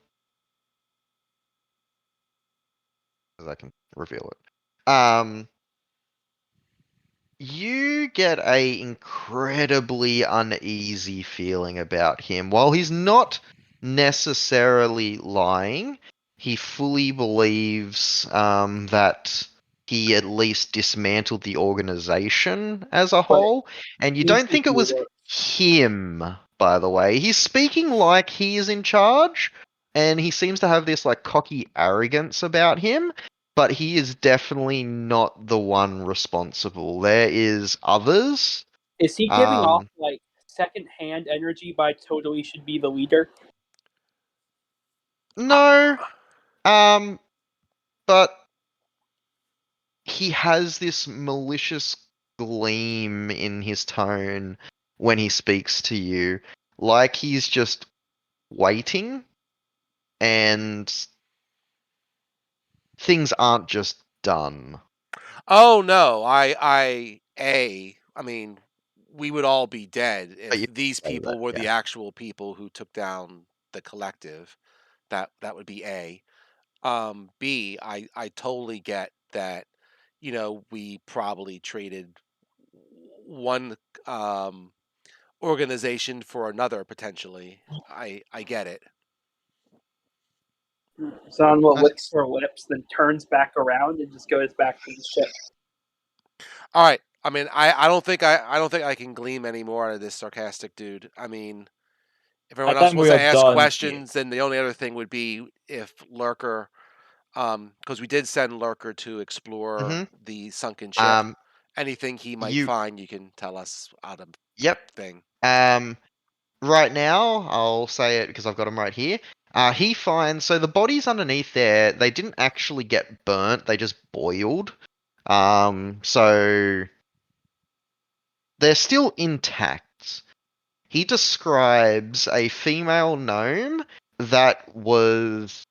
I can reveal it. You get a incredibly uneasy feeling about him. While he's not necessarily lying, he fully believes that he at least dismantled the organization as a whole. And you don't think it was him, by the way. He's speaking like he is in charge, and he seems to have this like cocky arrogance about him, but he is definitely not the one responsible. There is others. Is he giving off Um, like second-hand energy by totally should be the leader? no, but he has this malicious gleam in his tone when he speaks to you, like he's just waiting, and things aren't just done. Oh no, I mean, we would all be dead But if you these know that, people were the yeah. actual people who took down the collective. That would be A. B, I totally get that, we probably traded one organization for another potentially. I get it. Zanwa I- licks her lips, then turns back around and just goes back to the ship. All right. I mean, I don't think I can glean any more out of this sarcastic dude. I mean, if I everyone else think wants we to are ask done here. questions, then the only other thing would be if Lurker, because we did send Lurker to explore Mhm. the sunken ship. Um, Anything he might you, find, you can tell us out of yep. thing. Right now, I'll say it because I've got him right here. He finds so the bodies underneath there, they didn't actually get burnt; they just boiled. So they're still intact. He describes a female gnome that was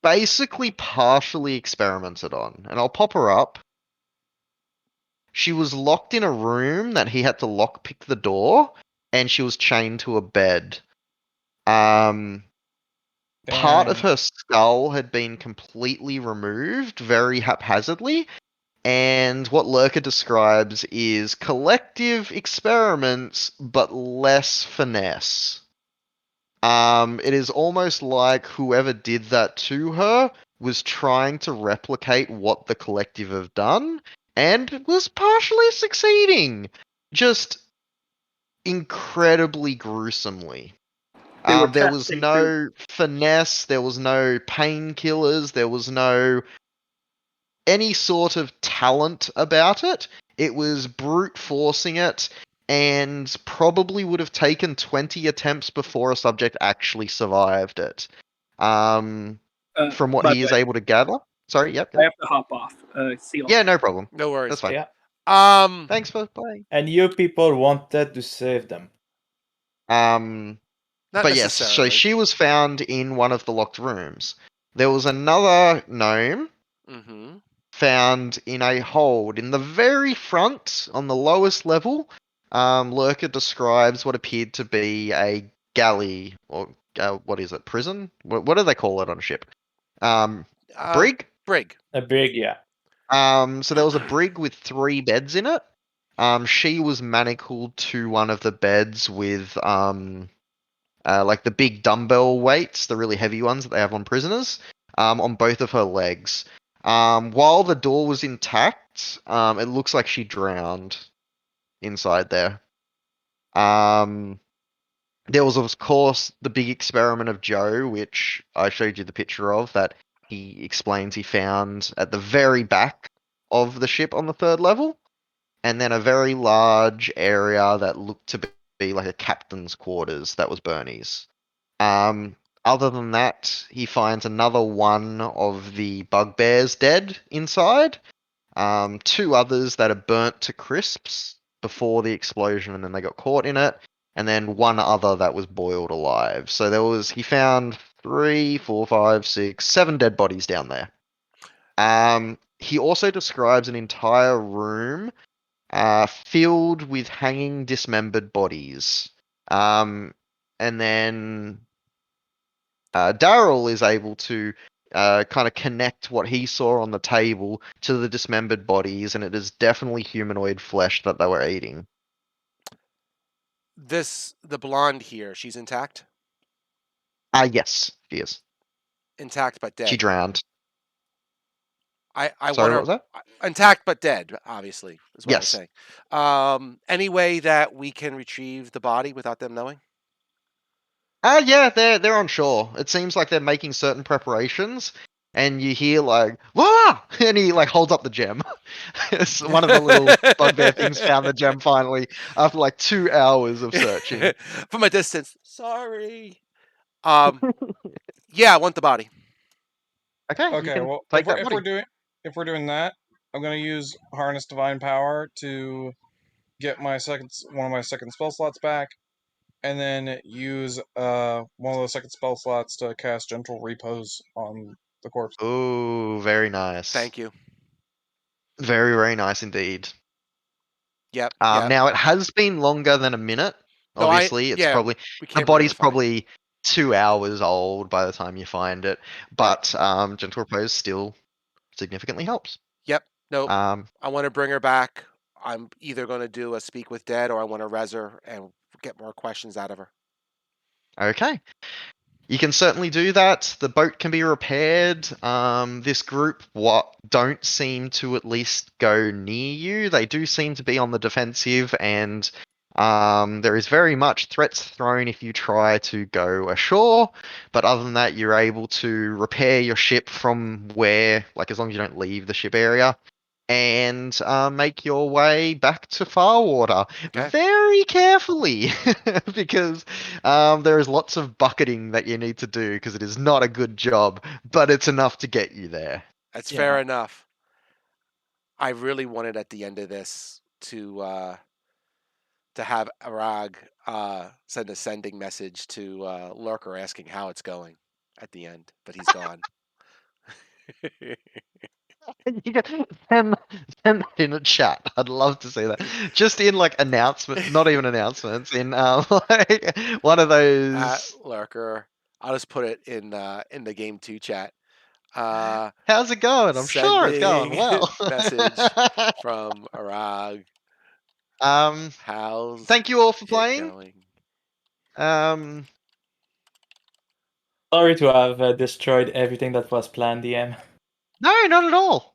basically partially experimented on, and I'll pop her up. She was locked in a room that he had to lockpick the door, and she was chained to a bed. Part of Dang. her skull had been completely removed very haphazardly, and what Lurker describes is collective experiments, but less finesse. It is almost like whoever did that to her was trying to replicate what the collective have done, and was partially succeeding. Just incredibly gruesomely. They were There was testing through. no finesse, there was no painkillers, there was no any sort of talent about it. It was brute forcing it, and probably would have taken 20 attempts before a subject actually survived it. From what By he the is way, able to gather. Sorry, yep. I have to hop off. See you. Yeah, no problem. No worries. That's fine. Yeah. Thanks for playing. And you people wanted to save them. Not But yes, so necessarily. she was found in one of the locked rooms. There was another gnome Mm-hmm. found in a hold in the very front on the lowest level. Lurker describes what appeared to be a galley, or what is it, prison? What do they call it on a ship? Brig? Brig. A brig, yeah. So there was a brig with 3 beds in it. She was manacled to one of the beds with like the big dumbbell weights, the really heavy ones that they have on prisoners, on both of her legs. While the door was intact, it looks like she drowned inside there. There was, of course, the big experiment of Joe, which I showed you the picture of, that he explains he found at the very back of the ship on the 3rd level, and then a very large area that looked to be like a captain's quarters that was Bernie's. Other than that, he finds another one of the bugbears dead inside. 2 others that are burnt to crisps before the explosion, and then they got caught in it. And then 1 other that was boiled alive. So he found 3, 4, 5, 6, 7 dead bodies down there. He also describes an entire room filled with hanging dismembered bodies. And then Daryl is able to kind of connect what he saw on the table to the dismembered bodies, and it is definitely humanoid flesh that they were eating. The blonde here, she's intact? Yes, she is. Intact but dead. She drowned. I Sorry, want what was that? intact but dead, obviously, is what I was Yes. saying. 'Any way that we can retrieve the body without them knowing? Yeah, they're on shore. It seems like they're making certain preparations, and you hear like "Wah!" and he like holds up the gem. It's one of the little bugbear things found the gem finally after like 2 hours of searching. From a distance. Sorry. Yeah, I want the body. Okay, you Okay, can well, take that if body. we're doing that, I'm gonna use Harness Divine Power to get one of my second spell slots back, and then use one of the second spell slots to cast Gentle Repose on the corpse. Ooh, very nice. Thank you. Very, very nice indeed. Yep. Yeah. Now it has been longer than a minute. No, Obviously, it's yeah, probably we the can't body's verify. probably 2 hours old by the time you find it, but gentle repose still significantly helps. Yep. Nope. Um, I want to bring her back. I'm either going to do a speak with dead, or I want to res her and get more questions out of her. okay. You can certainly do that. The boat can be repaired. This group don't seem to at least go near you. They do seem to be on the defensive, and there is very much threats thrown if you try to go ashore. But other than that, you're able to repair your ship from where, like, as long as you don't leave the ship area, and make your way back to Farwater Okay. very carefully because there is lots of bucketing that you need to do because it is not a good job, but it's enough to get you there. That's Yeah. fair enough. I really wanted at the end of this to have Arag send a sending message to Lurker asking how it's going at the end, but he's gone. You can send that in a chat. I'd love to see that. Just in like announcement, not even announcements, in like one of those. Lurker. I'll just put it in the game 2 chat. How's it going? I'm sure it's going Sending well. message from Arag. How's Thank you all for it playing. going? Sorry to have destroyed everything that was planned, DM. No, not at all.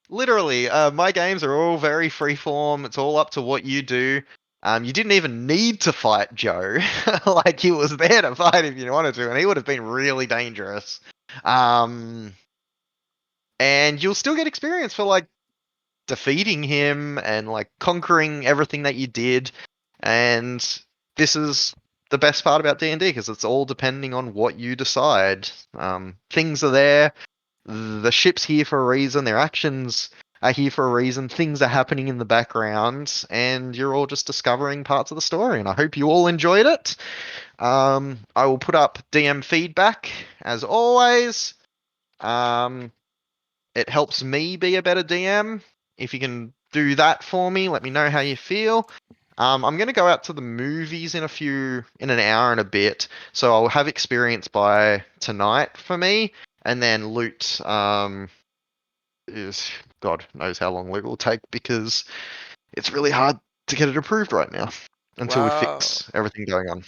Literally, my games are all very freeform. It's all up to what you do. You didn't even need to fight Joe. Like, he was there to fight if you wanted to, and he would have been really dangerous. And you'll still get experience for like defeating him and like conquering everything that you did. And this is the best part about D&D because it's all depending on what you decide. Things are there. The ship's here for a reason. Their actions are here for a reason. Things are happening in the background, and you're all just discovering parts of the story. And I hope you all enjoyed it. I will put up DM feedback as always. It helps me be a better DM. If you can do that for me, let me know how you feel. I'm going to go out to the movies in an hour and a bit, so I'll have experience by tonight for me, and then loot is God knows how long it will take because it's really hard to get it approved right now until we fix everything going on.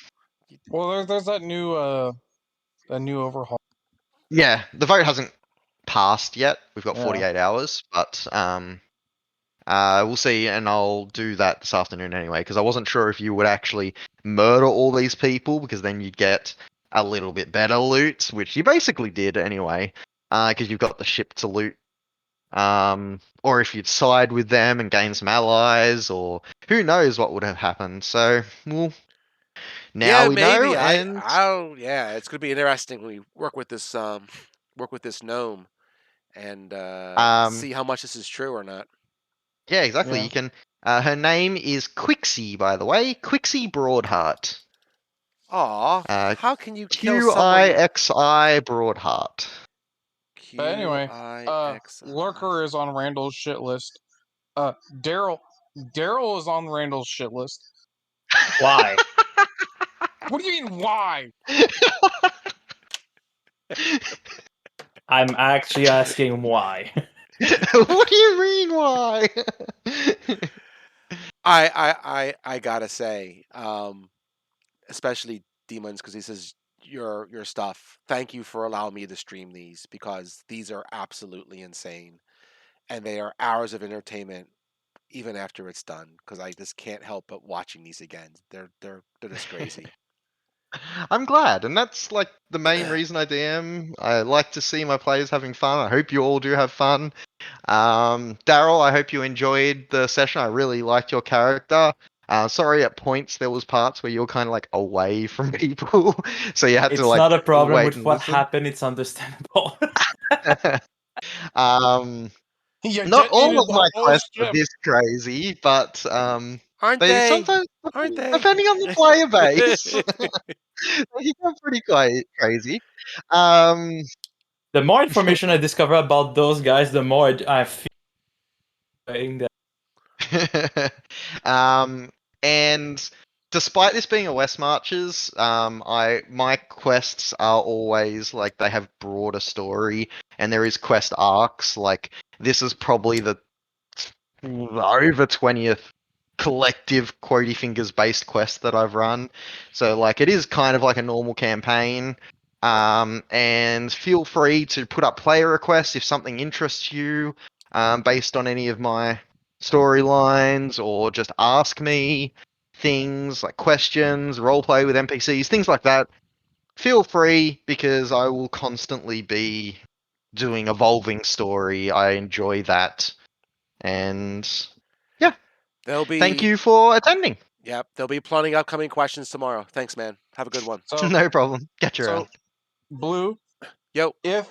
Well, there's that new overhaul. Yeah, the vote hasn't passed yet. We've got Yeah. 48 hours, but we'll see, and I'll do that this afternoon anyway because I wasn't sure if you would actually murder all these people because then you'd get a little bit better loot, which you basically did anyway, because you've got the ship to loot. Or if you'd side with them and gain some allies, or who knows what would have happened. So, well, now Yeah, we maybe. know, and Yeah, it's gonna be interesting when we work with this gnome and see how much this is true or not. yeah, exactly. Yeah. You can. Her name is Quixie, by the way, Quixie Broadheart. Aw, how can you kill someone? Quixi Broadheart. But anyway, QIXI. Lurker is on Randall's shit list. Daryl is on Randall's shit list. Why? What do you mean, why? I'm actually asking why. What do you mean, why? I gotta say, especially Demons, because he says your stuff. Thank you for allowing me to stream these because these are absolutely insane, and they are hours of entertainment even after it's done. Because I just can't help but watching these again. They're just crazy. I'm glad, and that's like the main reason I DM. I like to see my players having fun. I hope you all do have fun. Daryl, I hope you enjoyed the session. I really liked your character. Sorry, at points there was parts where you were kind of like away from people, so you had It's to like not a problem wait with and what listen. happened. It's understandable. You Not all detonated of the my whole quests are ship. this crazy, but Aren't they they? sometimes, Aren't they? depending on the player base, they can pretty crazy. The more information I discover about those guys, the more I feel that. And despite this being a West Marches, my quests are always like they have broader story, and there is quest arcs. Like this is probably the over 20th collective Quotey Fingers based quest that I've run. So like it is kind of like a normal campaign. And feel free to put up player requests if something interests you, based on any of my storylines, or just ask me things like questions, roleplay with NPCs, things like that. Feel free, because I will constantly be doing evolving story. I enjoy that. And yeah, There'll be. thank you for attending. Yep, there'll be plenty of upcoming questions tomorrow. Thanks, man. Have a good one. So, No problem. Catch you so around. Blue, Yo. if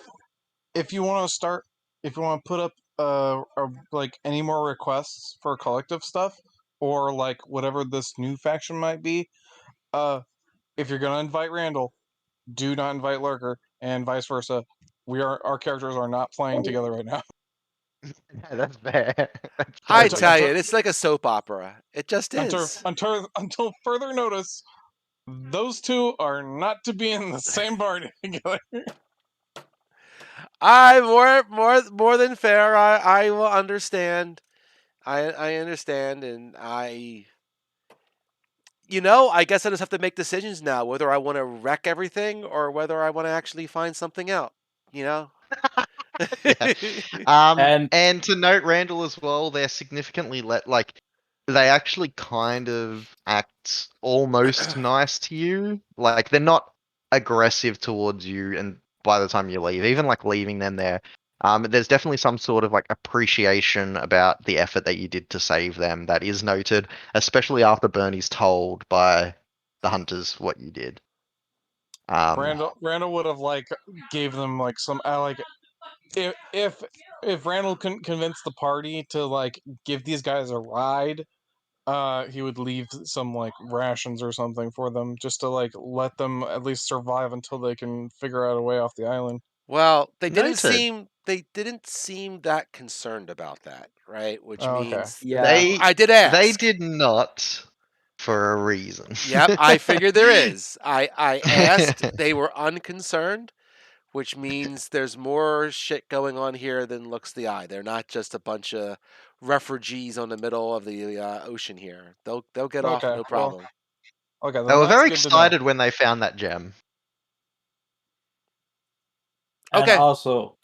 you want to start, if you want to put up like any more requests for collective stuff, or like whatever this new faction might be, if you're gonna invite Randall, do not invite Lurker, and vice versa. Our characters are not playing together right now. Yeah, that's fair. That's I totally tell fair. you, it's like a soap opera. It just is. Until further notice, those two are not to be in the same party together. More than fair. I will understand. I understand, and I guess I just have to make decisions now whether I want to wreck everything or whether I want to actually find something out. Yeah. And And to note, Randall, as well, they're significantly like they actually kind of act almost nice to you. Like they're not aggressive towards you, and by the time you leave, even like leaving them there, there's definitely some sort of like appreciation about the effort that you did to save them that is noted, especially after Bernie's told by the hunters what you did. Randall would have like gave them like some like if Randall couldn't convince the party to like give these guys a ride, he would leave some like rations or something for them just to like let them at least survive until they can figure out a way off the island. Well, they didn't Noted. seem that concerned about that, right? Which Oh, okay. means yeah, I did They ask. did not, for a reason. Yep, I figured there is. I asked, they were unconcerned, which means there's more shit going on here than looks the eye. They're not just a bunch of refugees on the middle of the ocean here. They'll get off Okay, no well, problem. okay, They then were that's very good to know. excited when they found that gem. and Okay. also,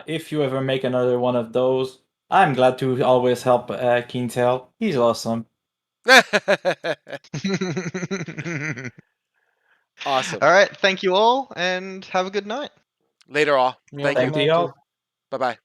if you ever make another one of those, I'm glad to always help Quintel. He's awesome. Awesome. All right, thank you all, and have a good night. Later, all. Yeah, Thank good you. Thank you night, all. dude. Bye bye.